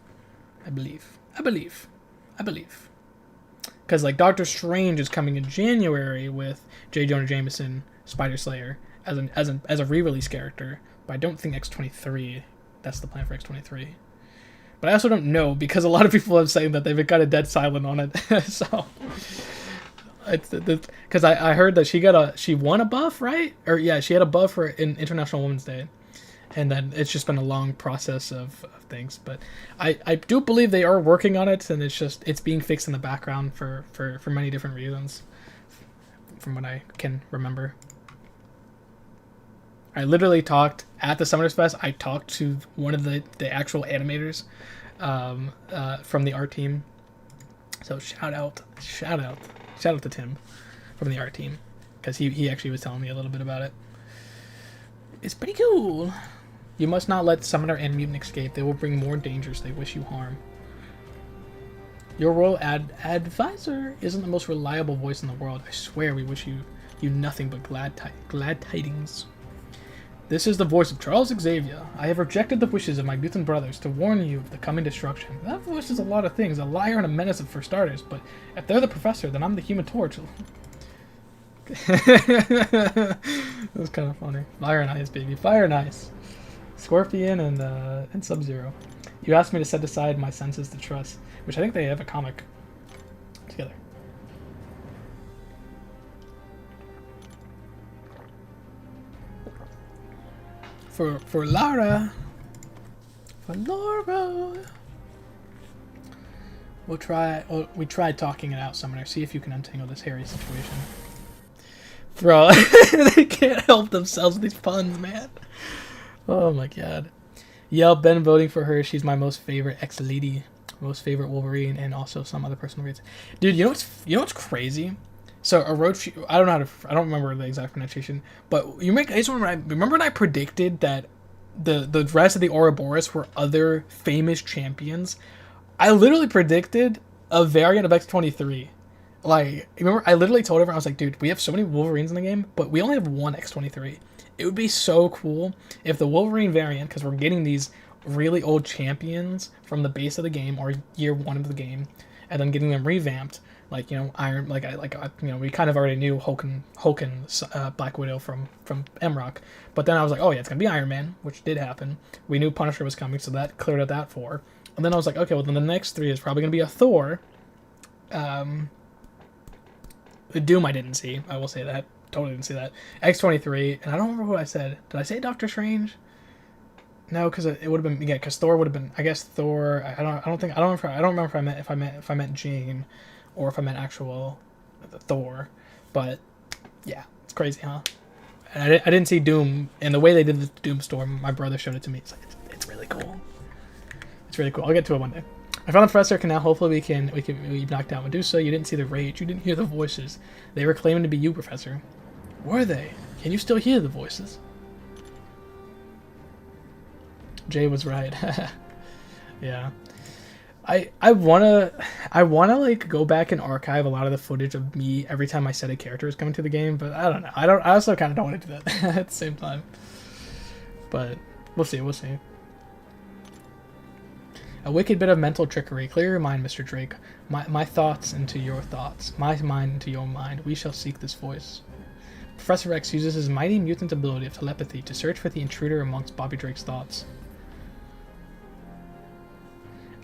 Because like Doctor Strange is coming in January with J. Jonah Jameson, Spider Slayer, as a re-release character. But I don't think X-23. That's the plan for X-23. But I also don't know because a lot of people have saying that they've kind of dead silent on it. So it's because I heard that she won a buff, right? Or yeah, she had a buff for International Women's Day, and then it's just been a long process of things. But I do believe they are working on it, and it's being fixed in the background for many different reasons, from what I can remember. I literally talked at the Summoners Fest. I talked to one of the actual animators from the art team. So shout out to Tim from the art team, because he actually was telling me a little bit about it. It's pretty cool. You must not let Summoner and Mutant escape. They will bring more dangers. They wish you harm. Your royal advisor isn't the most reliable voice in the world. I swear we wish you nothing but glad tidings. This is the voice of Charles Xavier. I have rejected the wishes of my mutant brothers to warn you of the coming destruction. That voice is a lot of things. A liar and a menace for starters, but if they're the professor, then I'm the Human Torch. That was kind of funny. Fire and Ice, baby. Fire and Ice. Scorpion and Sub-Zero. You asked me to set aside my senses to trust, which I think they have a comic together. For Lara. For Laura. We tried talking it out, Summoner. See if you can untangle this hairy situation. Bro, they can't help themselves with these puns, man. Oh my god. Yeah, been voting for her. She's my most favorite ex-lady, most favorite Wolverine, and also some other personal reasons. Dude, you know what's crazy? So Orochi, I don't remember the exact pronunciation, but I just remember when I predicted that the rest of the Ouroboros were other famous champions. I literally predicted a variant of X-23. Like, remember, I literally told everyone, I was like, dude, we have so many Wolverines in the game, but we only have one X-23. It would be so cool if the Wolverine variant, because we're getting these really old champions from the base of the game, or year 1 of the game, and then getting them revamped. Like, you know, Iron, we kind of already knew Hulk Black Widow from Emrock. But then I was like, oh yeah, it's going to be Iron Man, which did happen. We knew Punisher was coming, so that cleared out that 4. And then I was like, okay, well then the next 3 is probably going to be a Thor. Doom I didn't see, I will say that. Totally didn't see that. X-23, and I don't remember what I said. Did I say Doctor Strange? No, because it would have been, yeah, because Thor would have been, I guess Thor, I don't remember if I meant Jane, or if I meant actual Thor, but yeah, it's crazy, huh? And I didn't see Doom, and the way they did the Doom Storm, my brother showed it to me. It's like, it's really cool. It's really cool. I'll get to it one day. I found the professor canal. Hopefully we knocked out Medusa. You didn't see the rage. You didn't hear the voices. They were claiming to be you, Professor. Were they? Can you still hear the voices? Jay was right. Yeah. I wanna like go back and archive a lot of the footage of me every time I said a character is coming to the game, but I don't know. I also kind of don't want to do that at the same time. But we'll see. A wicked bit of mental trickery. Clear your mind, Mr. Drake. My thoughts into your thoughts. My mind into your mind. We shall seek this voice. Professor X uses his mighty mutant ability of telepathy to search for the intruder amongst Bobby Drake's thoughts.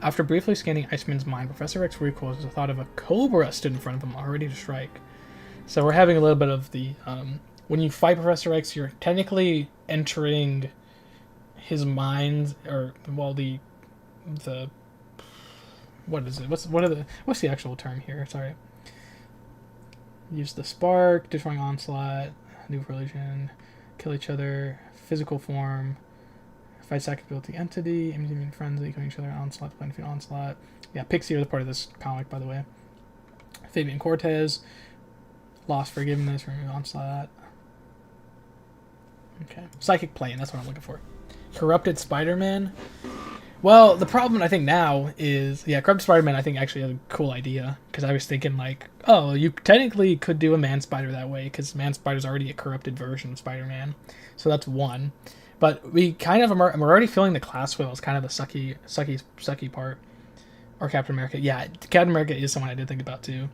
After briefly scanning Iceman's mind, Professor X recoils as the thought of a cobra stood in front of him, already to strike. So we're having a little bit of the... when you fight Professor X, you're technically entering his mind, or, well, the what is it? What's the actual term here? Sorry. Use the spark, destroying onslaught, new religion, kill each other, physical form, fight second ability entity, immune frenzy, killing each other, onslaught, plan defeat onslaught. Yeah, Pixie are the part of this comic, by the way. Fabian Cortez, lost forgiveness, remove onslaught. Okay, psychic plane. That's what I'm looking for. Corrupted Spider-Man. Well, the problem I think now is, yeah, Corrupted Spider-Man I think actually has a cool idea, because I was thinking like, oh, you technically could do a Man-Spider that way, because Man-Spider's already a corrupted version of Spider-Man, so that's one. But we kind of, we're already feeling the class wheel as kind of the sucky part, or Captain America. Yeah, Captain America is someone I did think about too.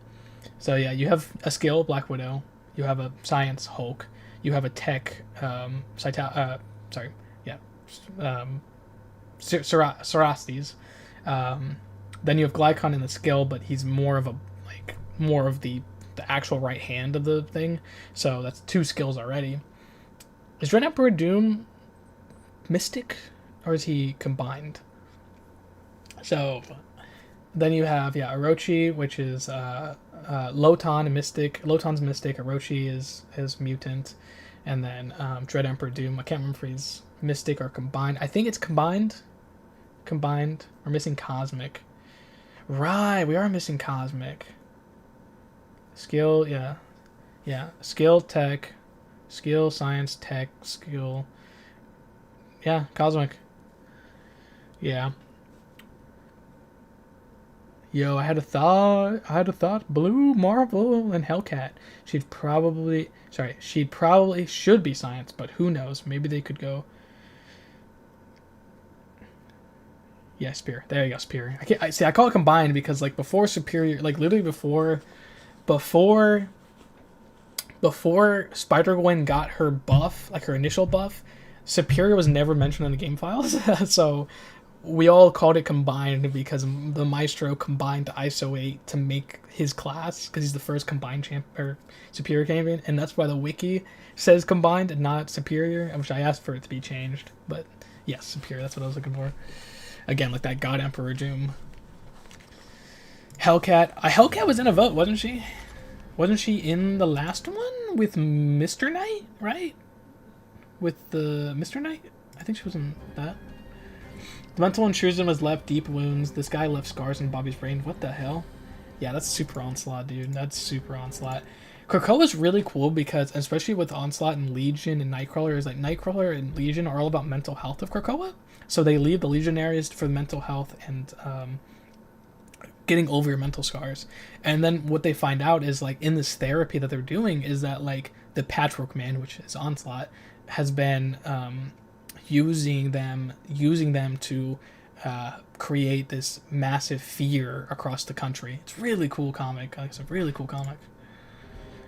So yeah, you have a skill, Black Widow, you have a science, Hulk, you have a tech, sorry, yeah, um, Cerastes. Then you have Glycon in the skill, but he's more of a more of the actual right hand of the thing. So that's 2 skills already. Is Dread Emperor Doom Mystic, or is he combined? So then you have Orochi, which is Lotan and Mystic. Lotan's Mystic. Orochi is Mutant, and then Dread Emperor Doom. I can't remember if he's Mystic or combined. I think it's combined. Combined. We're missing Cosmic. Right, we are missing Cosmic. Skill, yeah. Skill, tech, skill, science, tech, skill. Yeah, Cosmic. Yeah. Yo, I had a thought. Blue Marvel and Hellcat. She'd probably should be science, but who knows? Maybe they could go. Yeah, Spear. There you go, Spear. I call it combined because like before Superior, like literally before Spider-Gwen got her buff, like her initial buff, Superior was never mentioned in the game files. So we all called it combined because the Maestro combined ISO 8 to make his class because he's the first combined or Superior champion, and that's why the wiki says combined and not Superior, which I asked for it to be changed. But yes, Superior, that's what I was looking for. Again, like that God Emperor Doom. Hellcat. Hellcat was in a vote, wasn't she? Wasn't she in the last one with Mr. Knight, right? With the Mr. Knight? I think she was in that. The mental intrusion was left deep wounds. This guy left scars in Bobby's brain. What the hell? Yeah, that's super Onslaught, dude. That's super Onslaught. Krakoa's really cool because, especially with Onslaught and Legion and Nightcrawler, is like Nightcrawler and Legion are all about mental health of Krakoa. So they leave the Legionaries for mental health and getting over your mental scars. And then what they find out is like in this therapy that they're doing is that like the Patchwork Man, which is Onslaught, has been using them to create this massive fear across the country. It's a really cool comic. It's a really cool comic.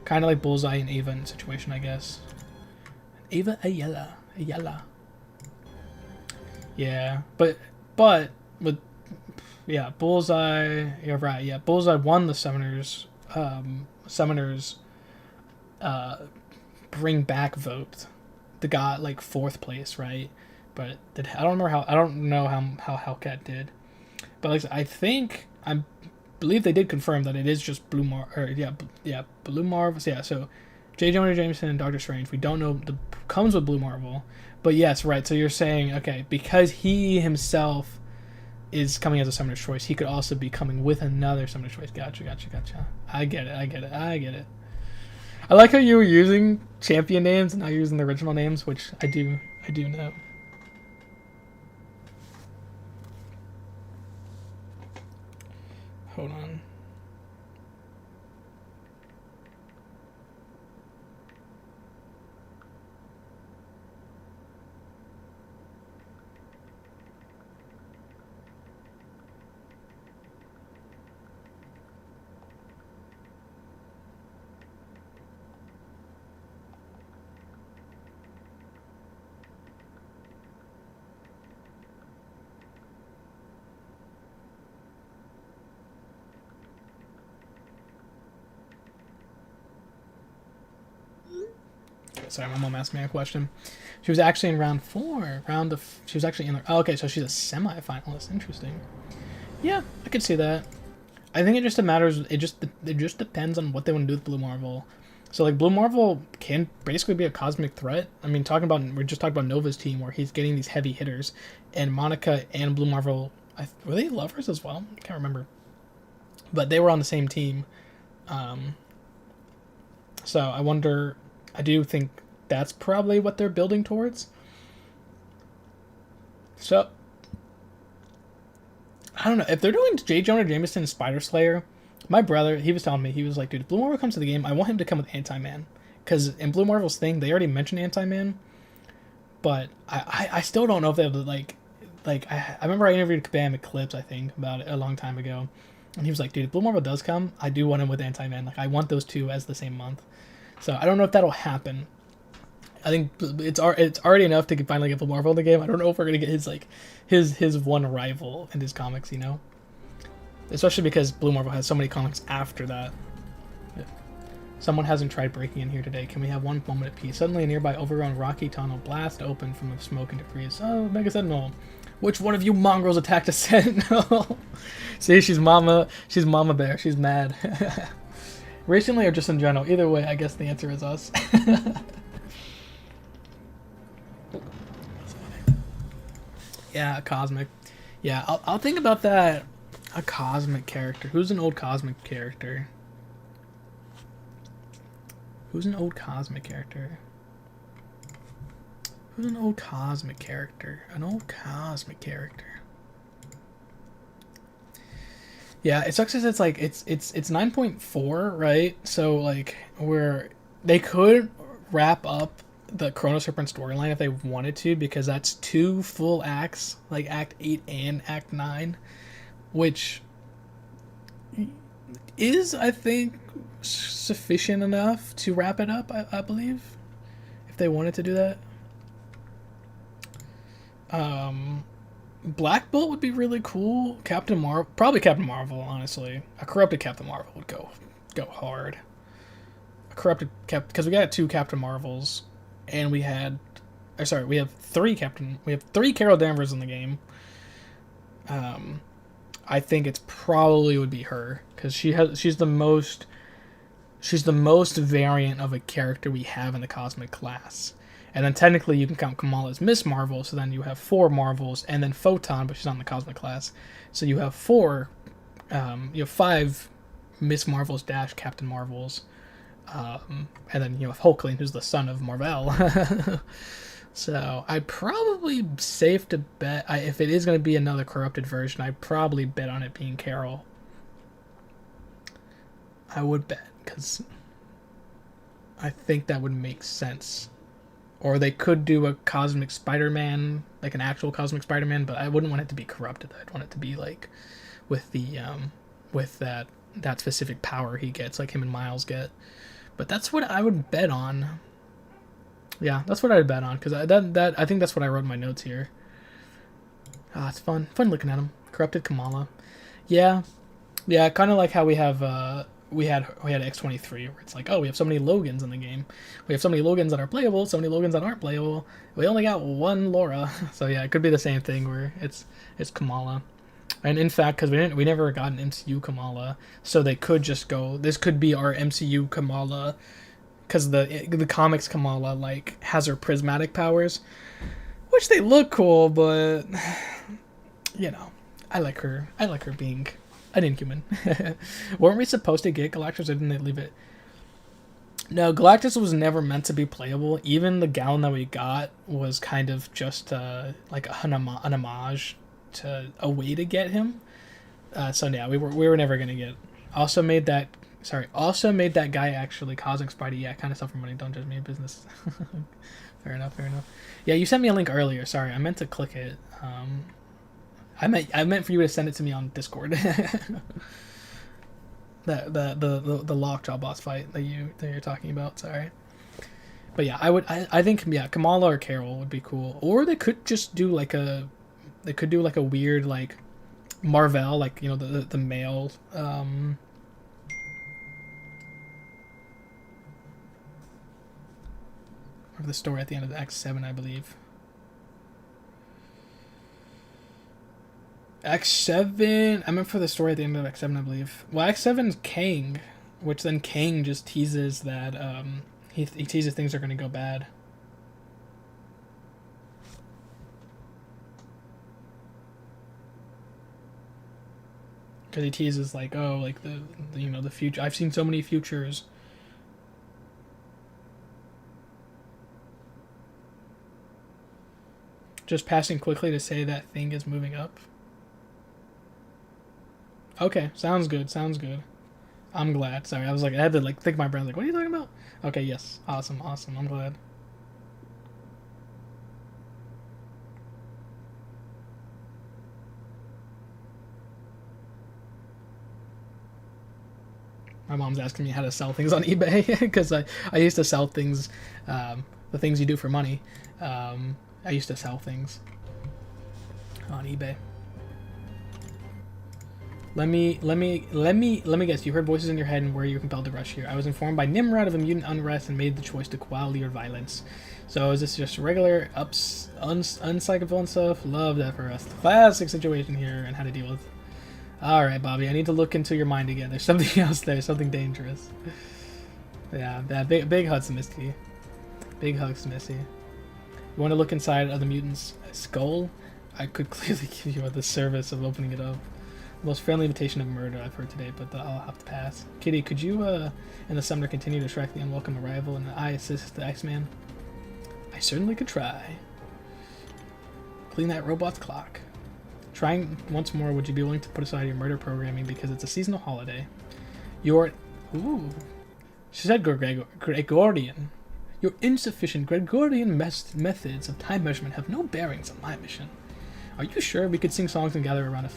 Kind of like Bullseye and Ava in situation, I guess. Ava Ayala. Yeah, but with Bullseye. You're right. Yeah, Bullseye won the Summoners. Bring back vote. They got like 4th place, right? But I don't know how Hellcat did. But like I believe they did confirm that it is just Blue Marvel. Blue Marvel. Yeah, so J. Jonah Jameson and Doctor Strange. We don't know comes with Blue Marvel. But yes, right. So you're saying, okay, because he himself is coming as a Summoner's Choice, he could also be coming with another Summoner's Choice. Gotcha. I get it. I like how you were using champion names and not using the original names, which I do know. Hold on. Sorry, my mom asked me a question. She was actually in round 4. She was actually in the... Oh, okay, so she's a semi-finalist. Interesting. Yeah, I could see that. I think it just matters... It just depends on what they want to do with Blue Marvel. So, like, Blue Marvel can basically be a cosmic threat. I mean, we're just talking about Nova's team where he's getting these heavy hitters. And Monica and Blue Marvel... were they lovers as well? I can't remember. But they were on the same team. So, I wonder... I do think that's probably what they're building towards. So, I don't know. If they're doing J. Jonah Jameson and Spider Slayer, my brother, he was telling me, he was like, dude, if Blue Marvel comes to the game, I want him to come with Anti-Man. Because in Blue Marvel's thing, they already mentioned Anti-Man. But I still don't know if they have, I remember I interviewed Kabam Eclipse, I think, about it a long time ago. And he was like, dude, if Blue Marvel does come, I do want him with Anti-Man. Like, I want those two as the same month. So I don't know if that'll happen. I think it's already enough to finally get Blue Marvel in the game. I don't know if we're gonna get his like his one rival in his comics, you know. Especially because Blue Marvel has so many comics after that. Someone hasn't tried breaking in here today. Can we have one moment of peace? Suddenly, a nearby overgrown rocky tunnel blast open from the smoke and debris. Oh, Mega Sentinel. Which one of you mongrels attacked a Sentinel? See, she's Mama Bear. She's mad. Recently or just in general? Either way, I guess the answer is us. Yeah, Cosmic. Yeah, I'll think about that. A Cosmic character. Who's an old Cosmic character? Who's an old Cosmic character? Who's an old Cosmic character? An old Cosmic character. Yeah, it sucks because it's like it's 9.4, right? So like they could wrap up the Chrono Serpent storyline if they wanted to, because that's 2 full acts, like Act 8 and Act 9, which is, I think, sufficient enough to wrap it up, I believe, if they wanted to do that. Black Bolt would be really cool. Probably Captain Marvel, honestly. A corrupted Captain Marvel would go hard. A corrupted because we got 2 Captain Marvels, and we have 3 Carol Danvers in the game. I think it's probably would be her, because she's the most variant of a character we have in the Cosmic class. And then technically you can count Kamala as Miss Marvel, so then you have 4 Marvels, and then Photon, but she's not in the Cosmic class. So you have 5 Miss Marvels - Captain Marvels. And then you have Hulkling, who's the son of Marvel. So I'd probably safe to bet, if it is going to be another corrupted version, I'd probably bet on it being Carol. I would bet, because I think that would make sense. Or they could do a Cosmic Spider-Man, like an actual Cosmic Spider-Man, but I wouldn't want it to be corrupted. I'd want it to be like with the with that specific power he gets, like him and Miles get. But that's what I would bet on. Yeah, that's what I'd bet on, because I think that's what I wrote in my notes here. It's fun looking at him. Corrupted Kamala. Yeah, kind of like how we have we had X-23, where it's like, oh, we have so many Logans in the game. We have so many Logans that are playable, so many Logans that aren't playable. We only got 1 Laura. So yeah, it could be the same thing where it's Kamala. And in fact, because we never got an MCU Kamala, so they could just go, this could be our MCU Kamala, because the comics Kamala like has her prismatic powers, which they look cool, but you know, I like her being an Inhuman. Weren't we supposed to get Galactus, or didn't they leave it? No, Galactus was never meant to be playable. Even the gown that we got was kind of just like an homage to a way to get him. So yeah, we were never gonna get. Also made that guy actually Cosmic Spidey. Yeah, kind of stuff for money. Don't judge me, business. Fair enough. Yeah, you sent me a link earlier. Sorry, I meant to click it. I meant for you to send it to me on Discord. the Lockjaw boss fight that you're talking about. Sorry, but yeah, I think Kamala or Carol would be cool, or they could just do like a weird like Marvel, like, you know, the male of the story at the end of the X7, I believe. X7, I meant for the story at the end of X7, I believe. Well, X7 is Kang, which then Kang just teases that he teases things are going to go bad. Because he teases like, oh, like the future. I've seen so many futures. Just passing quickly to say that thing is moving up. Okay, sounds good. I'm glad. Sorry, I was like, I had to like think my brain, like, what are you talking about? Okay, yes, awesome. I'm glad. My mom's asking me how to sell things on eBay because I used to sell things the things you do for money. I used to sell things on eBay. Let me guess. You heard voices in your head and were you compelled to rush here? I was informed by Nimrod of a mutant unrest and made the choice to quell your violence. So is this just regular uncycle villain stuff? Love that for us. Classic situation here and how to deal with. All right, Bobby. I need to look into your mind again. There's something else there. Something dangerous. Yeah, that big hugs, Misty. Big hugs, Missy. You want to look inside of the mutant's skull? I could clearly give you the service of opening it up. The most friendly invitation of murder I've heard today, but I'll have to pass. Kitty, could you and the summoner continue to track the unwelcome arrival and I assist the Iceman? I certainly could try. Clean that robot's clock. Trying once more, would you be willing to put aside your murder programming because it's a seasonal holiday? Ooh. She said Gregorian. Your insufficient Gregorian methods of time measurement have no bearings on my mission. Are you sure we could sing songs and gather around a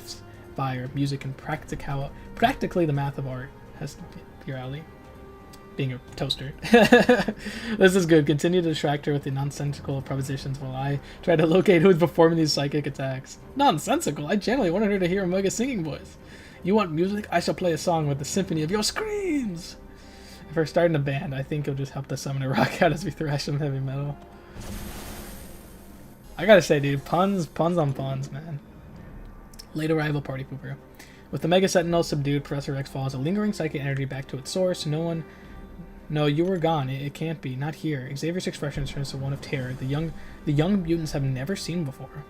fire, music, and practically the math of art? Has your alley. Being a toaster. This is good. Continue to distract her with the nonsensical propositions while I try to locate who is performing these psychic attacks. Nonsensical? I genuinely wanted her to hear a mega singing voice. You want music? I shall play a song with the symphony of your screams! If we're starting a band, I think it'll just help the summoner rock out as we thrash some heavy metal. I gotta say, dude, puns on puns, man. Late arrival party pooper. With the Mega Sentinel subdued, Professor X follows a lingering psychic energy back to its source. No, you were gone. It can't be. Not here. Xavier's expression turns to one of terror. The young mutants have never seen before.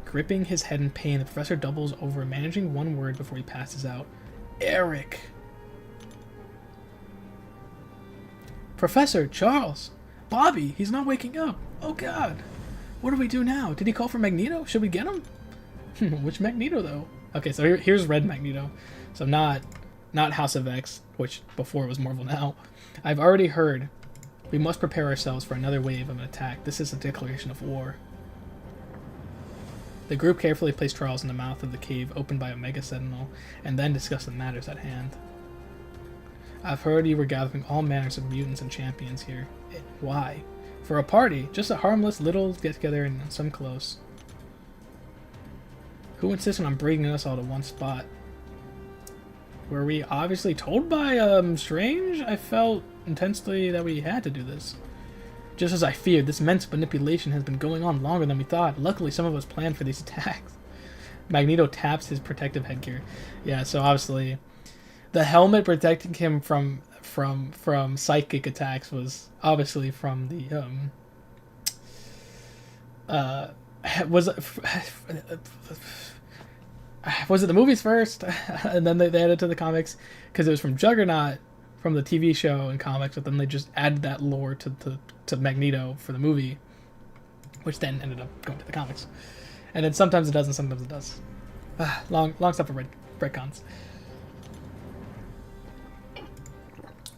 Gripping his head in pain, the professor doubles over, managing one word before he passes out. Eric. Professor, Charles. Bobby, he's not waking up. Oh god. What do we do now? Did he call for Magneto? Should we get him? Which Magneto, though? Okay, so here's Red Magneto. So not House of X, which before was Marvel now. I've already heard. We must prepare ourselves for another wave of an attack. This is a declaration of war. The group carefully placed Charles in the mouth of the cave opened by a Mega Sentinel, and then discussed the matters at hand. I've heard you were gathering all manners of mutants and champions here. Why? For a party. Just a harmless little get-together and some close. Who insisted on bringing us all to one spot? Were we obviously told by, Strange? I felt intensely that we had to do this. Just as I feared, this mental manipulation has been going on longer than we thought. Luckily, some of us planned for these attacks. Magneto taps his protective headgear. Yeah, so obviously, the helmet protecting him from psychic attacks was obviously from the, was it the movies first, and then they added to the comics, because it was from Juggernaut from the TV show and comics, but then they just added that lore to Magneto for the movie, which then ended up going to the comics. And then sometimes it does and sometimes it does. Long stuff for retcons.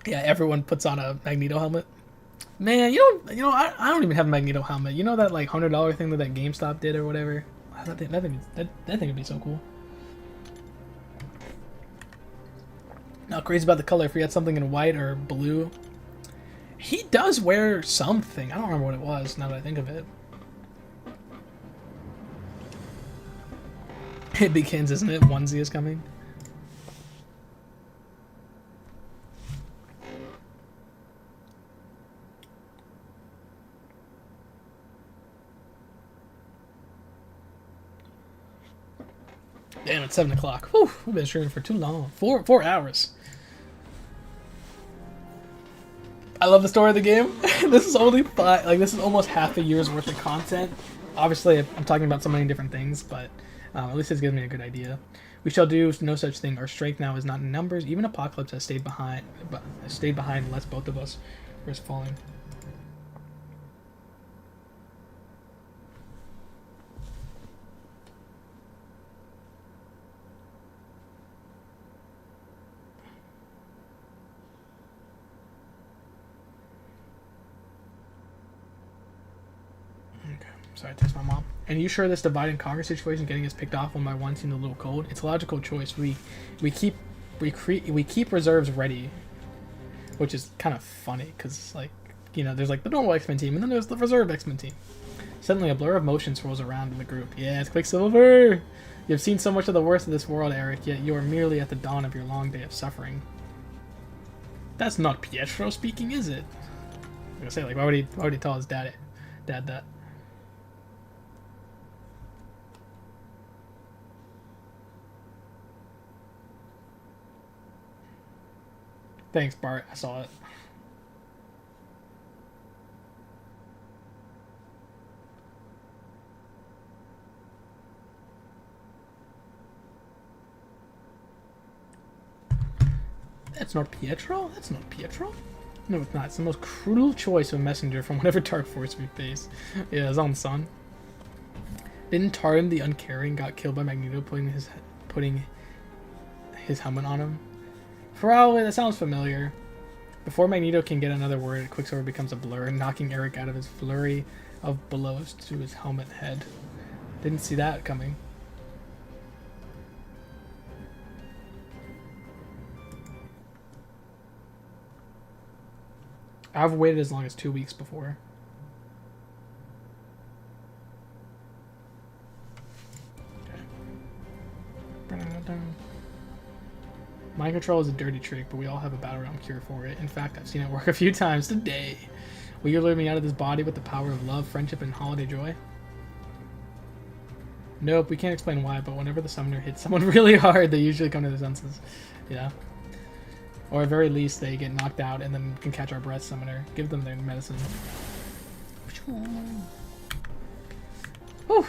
Yeah, everyone puts on a Magneto helmet. Man, you know, I don't even have a Magneto helmet. You know that like $100 thing that GameStop did or whatever. That thing would be so cool. Not crazy about the color. If he had something in white or blue, he does wear something. I don't remember what it was. Now that I think of it, it begins, isn't it? Onesie is coming. Damn, it's 7 o'clock. Whew, we've been streaming for too long. 4 hours. I love the story of the game. This is only this is almost half a year's worth of content. Obviously, I'm talking about so many different things, but at least it's given me a good idea. We shall do no such thing. Our strength now is not in numbers. Even Apocalypse has stayed behind, unless both of us risk falling. Sorry, I text my mom. And you sure this divide and conquer situation getting us picked off one by one seemed a little cold? It's a logical choice. We keep reserves ready, which is kind of funny because like you know, there's like the normal X-Men team, and then there's the reserve X-Men team. Suddenly, a blur of motion swirls around in the group. Yeah, it's Quicksilver! You've seen so much of the worst of this world, Eric, yet you are merely at the dawn of your long day of suffering. That's not Pietro speaking, is it? I'm gonna say, like, why would he tell his dad that? Thanks, Bart. I saw it. That's not Pietro? That's not Pietro? No, it's not. It's the most cruel choice of messenger from whatever dark force we face. Yeah, his own son. Didn't Tarim the Uncaring got killed by Magneto putting his helmet on him? Probably. That sounds familiar. Before Magneto can get another word, Quicksilver becomes a blur, knocking Eric out of his flurry of blows to his helmet head. Didn't see that coming. I've waited as long as 2 weeks before. Okay. Mind control is a dirty trick, but we all have a battle realm cure for it. In fact, I've seen it work a few times today. Will you lure me out of this body with the power of love, friendship, and holiday joy? Nope, we can't explain why, but whenever the summoner hits someone really hard, they usually come to their senses. Yeah. Or at very least, they get knocked out and then can catch our breath, summoner. Give them their medicine. Whew.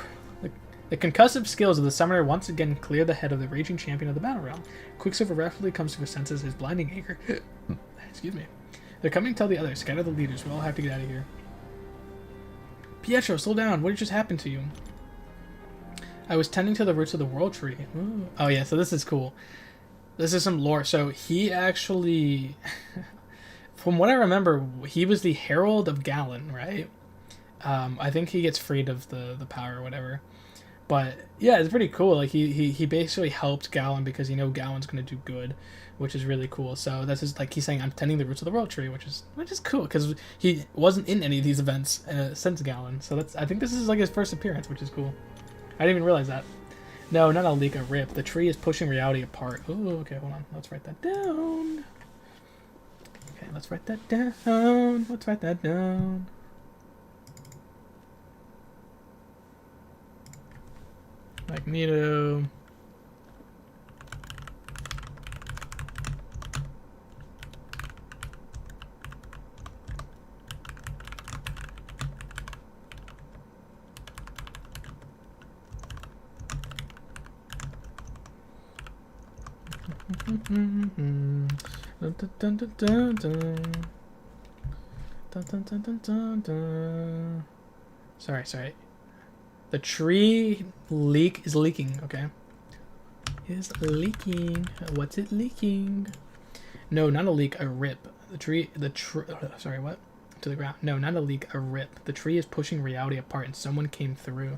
The concussive skills of the summoner once again clear the head of the raging champion of the battle realm. Quicksilver rapidly comes to his senses, his blinding anger. Excuse me. They're coming to tell the others. Scatter the leaders. We all have to get out of here. Pietro, slow down. What just happened to you? I was tending to the roots of the world tree. Ooh. Oh yeah, so this is cool. This is some lore. So he actually, from what I remember, he was the Herald of Galen, right? I think he gets freed of the power or whatever. But yeah, it's pretty cool. Like he basically helped Galen because Galen's gonna do good, which is really cool. So this is like he's saying I'm tending the roots of the world tree, which is cool because he wasn't in any of these events since Galen. So I think this is like his first appearance, which is cool. I didn't even realize that. No, not a leak, a rip. The tree is pushing reality apart. Oh, okay, hold on. Let's write that down. Okay, let's write that down. Let's write that down. Magneto. Sorry. The tree is leaking, okay? Is leaking. What's it leaking? No, not a leak, a rip. Sorry, what? To the ground. No, not a leak, a rip. The tree is pushing reality apart and someone came through.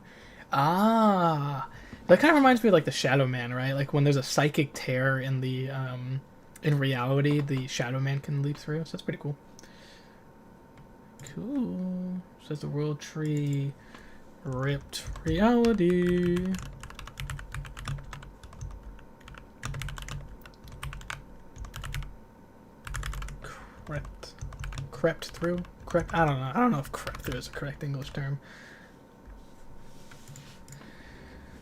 Ah! That kind of reminds me of like the Shadow Man, right? Like when there's a psychic tear in the in reality, the Shadow Man can leap through. So that's pretty cool. Cool. Says the world tree ripped reality. Crept through. I don't know. I don't know if crept through is a correct English term.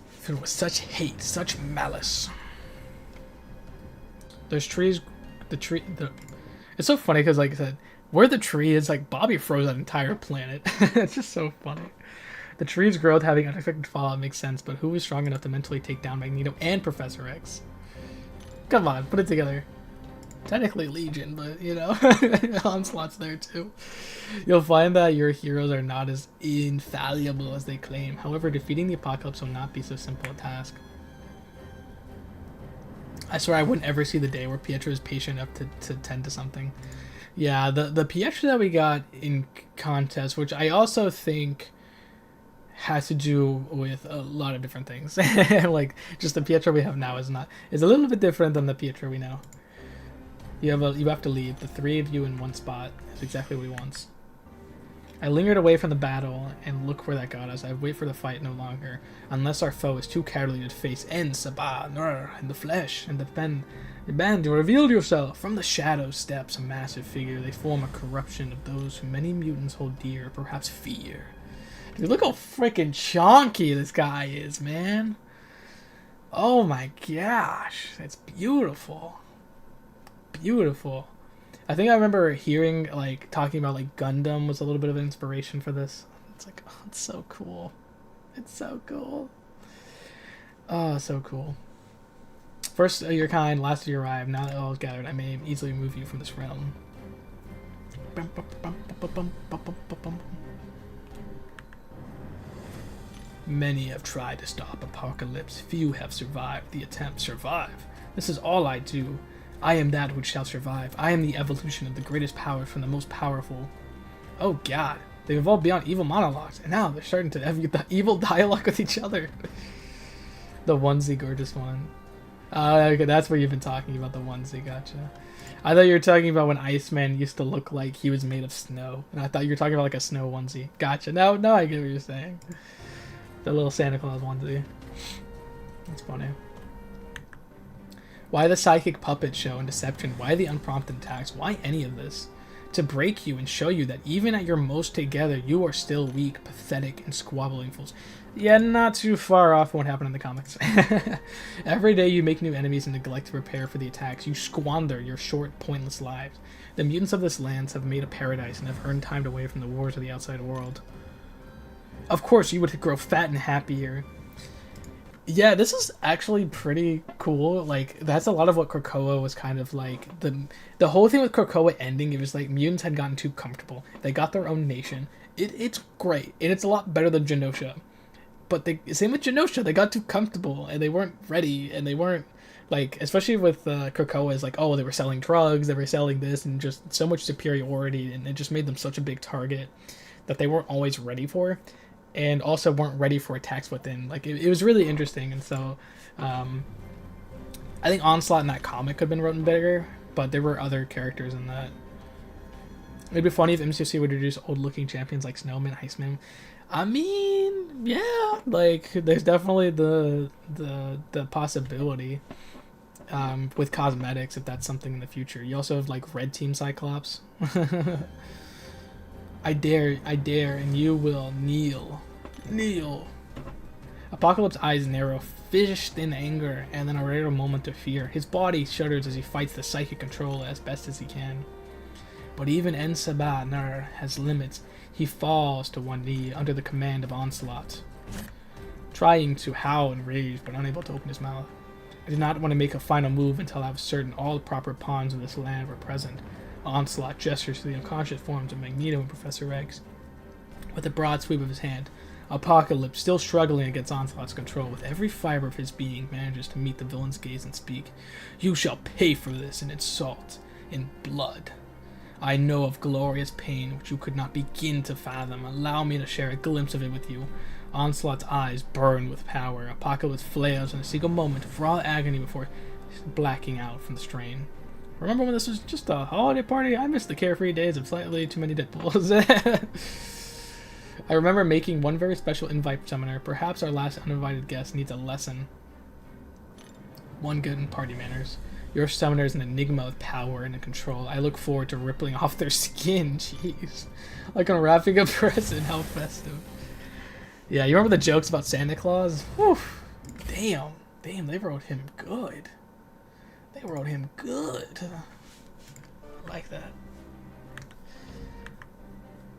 Filled with such hate, such malice. There's trees. It's so funny because, like I said, where the tree is, like Bobby froze that entire planet. It's just so funny. The tree's growth having unexpected fallout makes sense, but who was strong enough to mentally take down Magneto and Professor X? Come on, put it together. Technically Legion, but Onslaught's there too. You'll find that your heroes are not as infallible as they claim. However, defeating the Apocalypse will not be so simple a task. I swear I wouldn't ever see the day where Pietro is patient enough to tend to something. Yeah, the Pietro that we got in contest, which I also think has to do with a lot of different things. Like just the Pietro we have now is a little bit different than the Pietro we know. You have to leave. The three of you in one spot is exactly what he wants. I lingered away from the battle, and look where that got us. I wait for the fight no longer, unless our foe is too cowardly to face En Sabah Nur in the flesh, and defend the band. You revealed yourself. From the shadows steps a massive figure. They form a corruption of those who many mutants hold dear, perhaps fear. Dude, look how freaking chonky this guy is, man. Oh my gosh, it's beautiful. Beautiful. I think I remember hearing, like, talking about, like, Gundam was a little bit of an inspiration for this. It's like, oh, it's so cool. It's so cool. Oh, so cool. First of your kind, last of your arrive. Now that all is gathered, I may easily remove you from this realm. Many have tried to stop Apocalypse. Few have survived the attempt. Survive. This is all I do. I am that which shall survive. I am the evolution of the greatest power from the most powerful. Oh god. They've evolved beyond evil monologues, and now they're starting to have the evil dialogue with each other. The onesie gorgeous one. Okay, that's what you've been talking about, the onesie, gotcha. I thought you were talking about when Iceman used to look like he was made of snow. And I thought you were talking about like a snow onesie. Gotcha. Now I get what you're saying. The little Santa Claus onesie. That's funny. Why the psychic puppet show and deception? Why the unprompted attacks? Why any of this? To break you and show you that even at your most together, you are still weak, pathetic, and squabbling fools. Yeah, not too far off from what happened in the comics. Every day you make new enemies and neglect to prepare for the attacks. You squander your short, pointless lives. The mutants of this land have made a paradise and have earned time away from the wars of the outside world. Of course, you would grow fat and happy here. Yeah, this is actually pretty cool. Like, that's a lot of what Krakoa was kind of like. The whole thing with Krakoa ending, it was like mutants had gotten too comfortable. They got their own nation. It's great, and it's a lot better than Genosha. But same with Genosha, they got too comfortable, and they weren't ready, and they weren't, like, especially with Krakoa, is like, oh, they were selling drugs, they were selling this, and just so much superiority, and it just made them such a big target that they weren't always ready for. And also weren't ready for attacks within. Like, it was really interesting, and so I think Onslaught in that comic could have been written better, but there were other characters in that. It'd be funny if MCOC would introduce old-looking champions like Snowman, Iceman. I mean, yeah, like, there's definitely the possibility with cosmetics, if that's something in the future. You also have, like, Red Team Cyclops. I dare, and you will kneel. Kneel. Apocalypse's eyes narrow, fished in anger, and then a rare moment of fear. His body shudders as he fights the psychic control as best as he can. But even En Sabah Nur has limits. He falls to one knee under the command of Onslaught, trying to howl in rage, but unable to open his mouth. I did not want to make a final move until I was certain all the proper pawns of this land were present. Onslaught gestures to the unconscious forms of Magneto and Professor X. With a broad sweep of his hand, Apocalypse, still struggling against Onslaught's control, with every fiber of his being, manages to meet the villain's gaze and speak. You shall pay for this in salt, in blood. I know of glorious pain which you could not begin to fathom. Allow me to share a glimpse of it with you. Onslaught's eyes burn with power. Apocalypse flails in a single moment of raw agony before blacking out from the strain. Remember when this was just a holiday party? I miss the carefree days of slightly too many Deadpools. I remember making one very special invite seminar. Perhaps our last uninvited guest needs a lesson. One good in party manners. Your summoner is an enigma of power and control. I look forward to rippling off their skin. Jeez. Like unwrapping a present. How festive. Yeah, you remember the jokes about Santa Claus? Whew. Damn, they wrote him good. They wrote him good. I like that.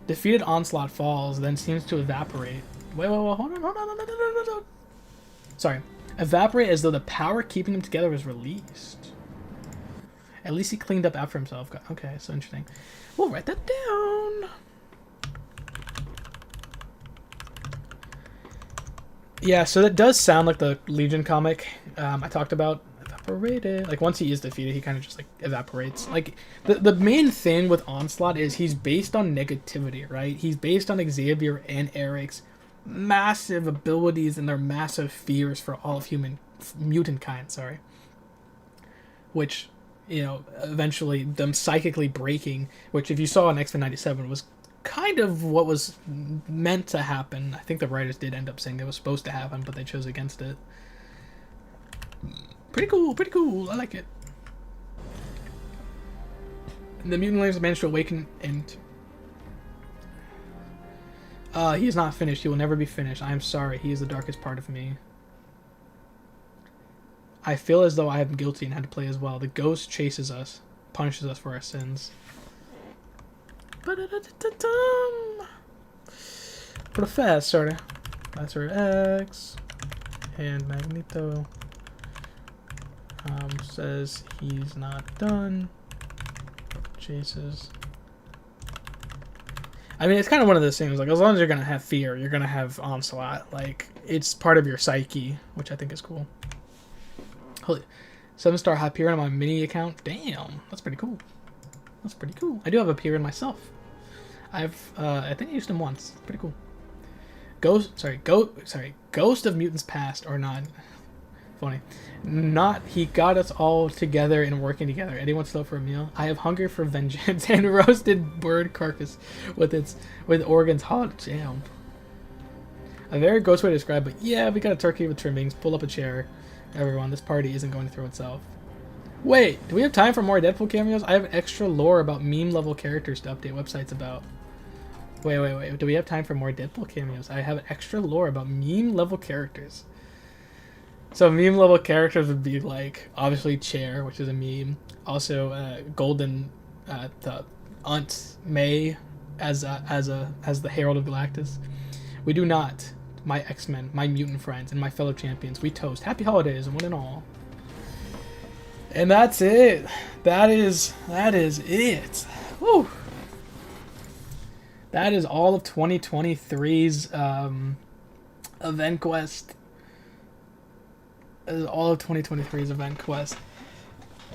Defeated Onslaught falls, then seems to evaporate. Wait, hold on. Sorry. Evaporate as though the power keeping him together was released. At least he cleaned up after himself. Okay, so interesting. We'll write that down. Yeah, so that does sound like the Legion comic I talked about. Evaporated. Like, once he is defeated, he kind of just, like, evaporates. Like, the main thing with Onslaught is he's based on negativity, right? He's based on Xavier and Eric's massive abilities and their massive fears for all of mutant kind, sorry. Which, you know, eventually them psychically breaking, which if you saw in X-Men 97 was kind of what was meant to happen. I think the writers did end up saying it was supposed to happen, but they chose against it. Pretty cool, pretty cool. I like it. And the mutant layers managed to awaken and he is not finished. He will never be finished. I am sorry. He is the darkest part of me. I feel as though I am guilty and had to play as well. The ghost chases us, punishes us for our sins. But a fast starter. Master X and Magneto says he's not done. Chases. I mean, it's kind of one of those things. Like, as long as you're gonna have fear, you're gonna have onslaught. Like, it's part of your psyche, which I think is cool. Holy, 7-star Hyperion on my mini account. Damn, that's pretty cool. That's pretty cool. I do have a Hyperion myself. I think I used him once. Pretty cool. Ghost of Mutants Past or not. Funny. Not he got us all together and working together. Anyone still for a meal? I have hunger for vengeance and roasted bird carcass with organs hot jam. A very gross way to describe it. Yeah, we got a turkey with trimmings. Pull up a chair. Everyone, this party isn't going to throw itself. Wait, do we have time for more Deadpool cameos? I have extra lore about meme level characters to update websites about. Wait. Do we have time for more Deadpool cameos? I have extra lore about meme level characters. So meme level characters would be like obviously Chair, which is a meme. Also, Golden, the Aunt May, as the Herald of Galactus. We do not, my X-Men, my mutant friends, and my fellow champions. We toast happy holidays and one and all. And that's it. That is it. Woo. That is all of 2023's event quest. That is all of 2023's event quest.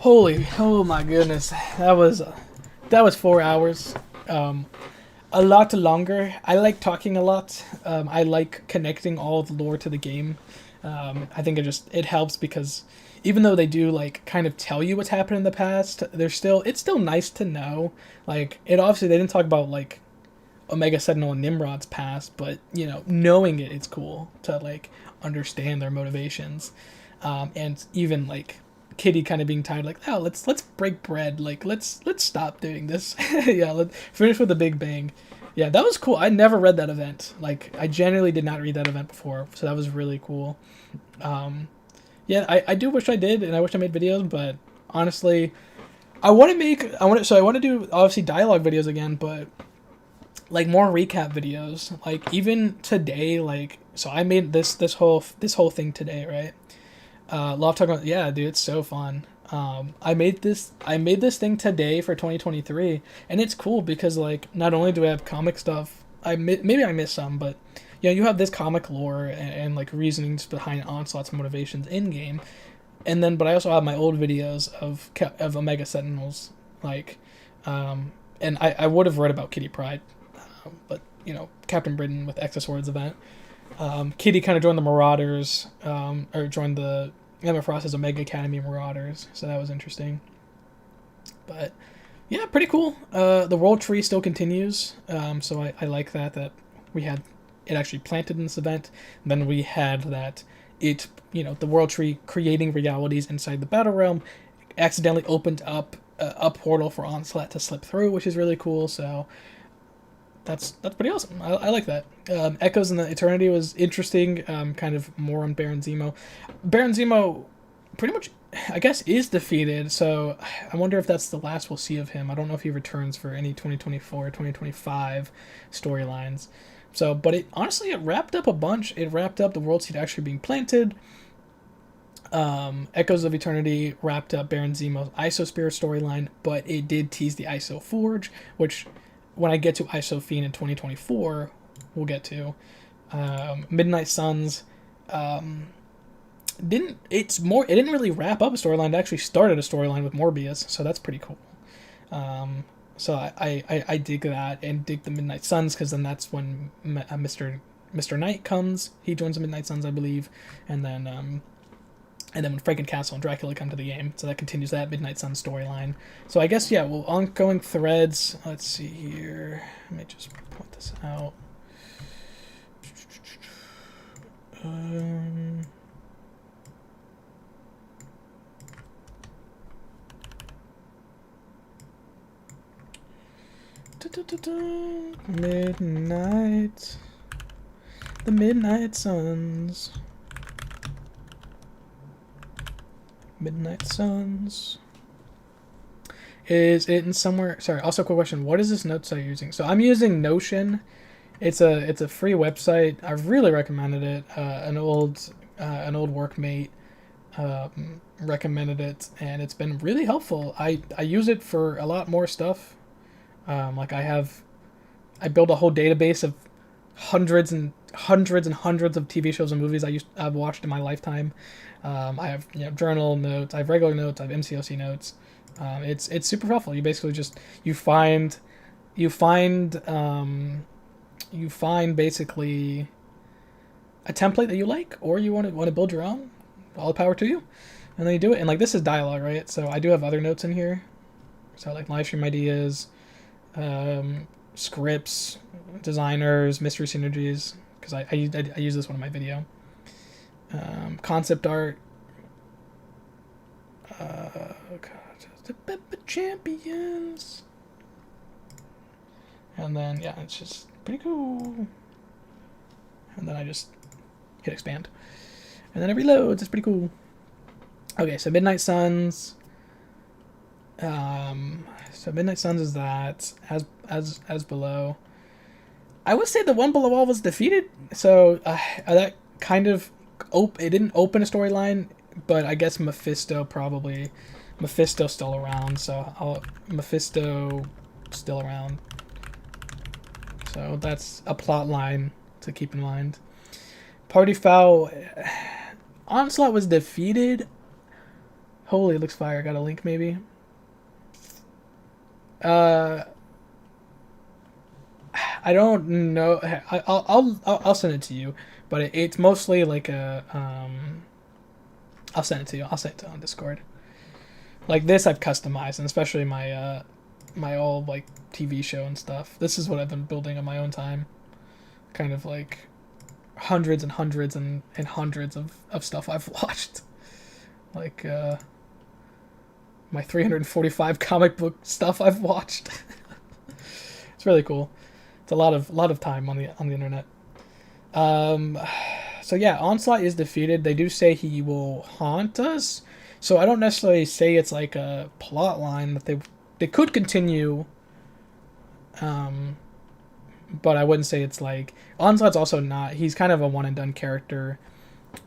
Oh my goodness, that was 4 hours. A lot longer. I like talking a lot. I like connecting all of the lore to the game. I think it helps because even though they do like kind of tell you what's happened in the past, it's still nice to know. Like it obviously they didn't talk about like Omega Sentinel and Nimrod's past, but you know, knowing it's cool to like understand their motivations, and even like Kitty kind of being tired, like, oh, let's break bread, like let's stop doing this. Yeah, let's finish with a big bang. Yeah, that was cool. I never read that event. Like I genuinely did not read that event before, so that was really cool. Yeah, I do wish I did, and I wish I made videos, but honestly, I want to do obviously dialogue videos again, but like more recap videos. Like even today, like so I made this whole thing today, right? Love talking about, yeah, dude, it's so fun. I made this thing today for 2023, and it's cool because like not only do I have comic stuff, maybe I missed some, but you know, you have this comic lore and like reasonings behind Onslaught's motivations in game, and then but I also have my old videos of Omega Sentinels, like, and I would have read about Kitty Pryde, but you know, Captain Britain with Exoswords event. Kitty kind of joined the Marauders, or joined the Emma Frost's Omega Academy Marauders, so that was interesting. But yeah, pretty cool. The World Tree still continues, so I like that we had it actually planted in this event. And then we had that the World Tree creating realities inside the Battle Realm accidentally opened up a portal for Onslaught to slip through, which is really cool. So that's pretty awesome. I like that. Echoes in the Eternity was interesting. Kind of more on Baron Zemo. Baron Zemo pretty much, I guess, is defeated. So I wonder if that's the last we'll see of him. I don't know if he returns for any 2024 or 2025 storylines. So, but it wrapped up a bunch. It wrapped up the World Seed actually being planted. Echoes of Eternity wrapped up Baron Zemo's ISO Spirit storyline, but it did tease the ISO Forge, which when I get to ISO Fiend in 2024, we'll get to. Midnight Suns didn't really wrap up a storyline. It actually started a storyline with Morbius, so that's pretty cool. So I dig that and dig the Midnight Suns, because then that's when Mr. Knight comes. He joins the Midnight Suns, I believe, and then when Frankencastle and Dracula come to the game, so that continues that Midnight Sun storyline. So I guess, yeah, well, ongoing threads. Let's see here. Let me just point this out. Midnight. The Midnight Suns. Midnight Suns. Is it in somewhere? Sorry. Also, quick question. What is this note site using? So I'm using Notion. It's a free website. I really recommended it. An old workmate recommended it, and it's been really helpful. I use it for a lot more stuff. Like I built a whole database of hundreds and hundreds of TV shows and movies I've watched in my lifetime. I have journal notes, I have regular notes, I have mcoc notes. It's super helpful. You basically just you find basically a template that you like, or you want to build your own. All the power to you, and then you do it. And like this is dialogue, right? So I do have other notes in here. So like live stream ideas, scripts, designers, mystery synergies, because I use this one in my video. Concept art. The champions. And then yeah, it's just pretty cool. And then I just hit expand, and then it reloads. It's pretty cool. Okay, so Midnight Suns. So Midnight Suns is that as below. I would say the one below all was defeated. So that kind of it didn't open a storyline, but I guess Mephisto's still around. So Mephisto still around. So that's a plot line to keep in mind. Party Foul. Onslaught was defeated. Holy, it looks fire. Got a link maybe. I don't know. I'll send it to you, but it's mostly like a I'll send it to you. I'll send it on Discord. Like this, I've customized, and especially my my old like TV show and stuff. This is what I've been building on my own time. Kind of like hundreds and hundreds and hundreds of stuff I've watched. Like my 345 comic book stuff I've watched. It's really cool. It's a lot of time on the internet. So yeah, Onslaught is defeated. They do say he will haunt us. So I don't necessarily say it's like a plot line that they could continue. But I wouldn't say it's like Onslaught's also not. He's kind of a one and done character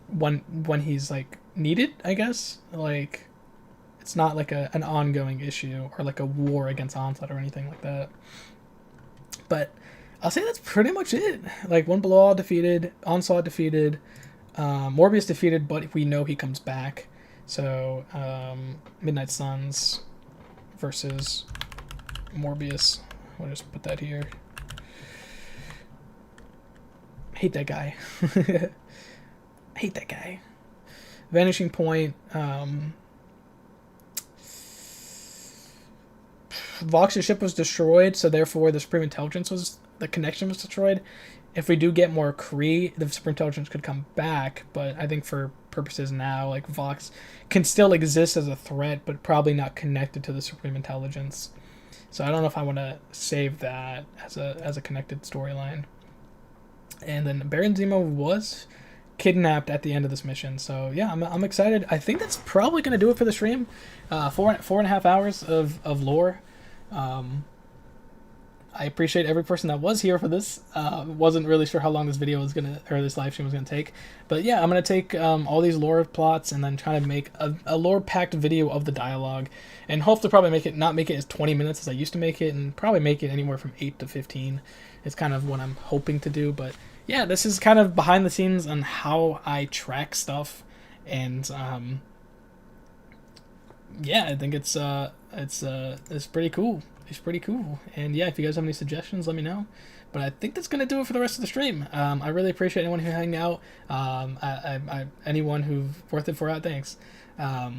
when he's like needed, I guess. Like it's not like an ongoing issue or like a war against Onslaught or anything like that. But I'll say that's pretty much it. Like One Below All defeated, Onslaught defeated, Morbius defeated, but we know he comes back. So Midnight Suns versus Morbius. I'll just put that here. Hate that guy. Hate that guy. Vanishing Point. Vox's ship was destroyed, so therefore the Supreme Intelligence the connection was destroyed. If we do get more Kree, the Supreme Intelligence could come back, but I think for purposes now, like Vox can still exist as a threat, but probably not connected to the Supreme Intelligence. So I don't know if I want to save that as a connected storyline. And then Baron Zemo was kidnapped at the end of this mission. So yeah, I'm excited. I think that's probably going to do it for the stream. 4.5 hours of lore. I appreciate every person that was here for this. Wasn't really sure how long this video was this live stream was gonna take, but yeah, I'm gonna take all these lore plots and then try to make a lore-packed video of the dialogue, and hope to probably not make it as 20 minutes as I used to make it, and probably make it anywhere from 8 to 15. It's kind of what I'm hoping to do, but yeah, this is kind of behind the scenes on how I track stuff, and yeah, I think it's pretty cool. It's pretty cool. And yeah, if you guys have any suggestions, let me know. But I think that's going to do it for the rest of the stream. I really appreciate anyone who hung out. Anyone who's worth it for out, thanks. I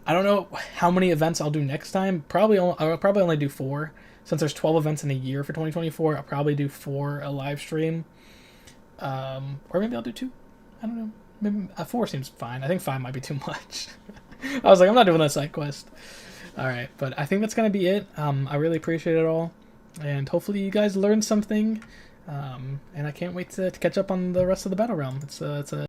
don't know how many events I'll do next time. I'll probably only do 4. since there's 12 events in a year for 2024, I'll probably do 4 a live stream. Or maybe I'll do 2. I don't know. Maybe 4 seems fine. I think 5 might be too much. I was like, I'm not doing that side quest. Alright, but I think that's going to be it. I really appreciate it all. And hopefully you guys learned something. And I can't wait to catch up on the rest of the Battle Realm. It's a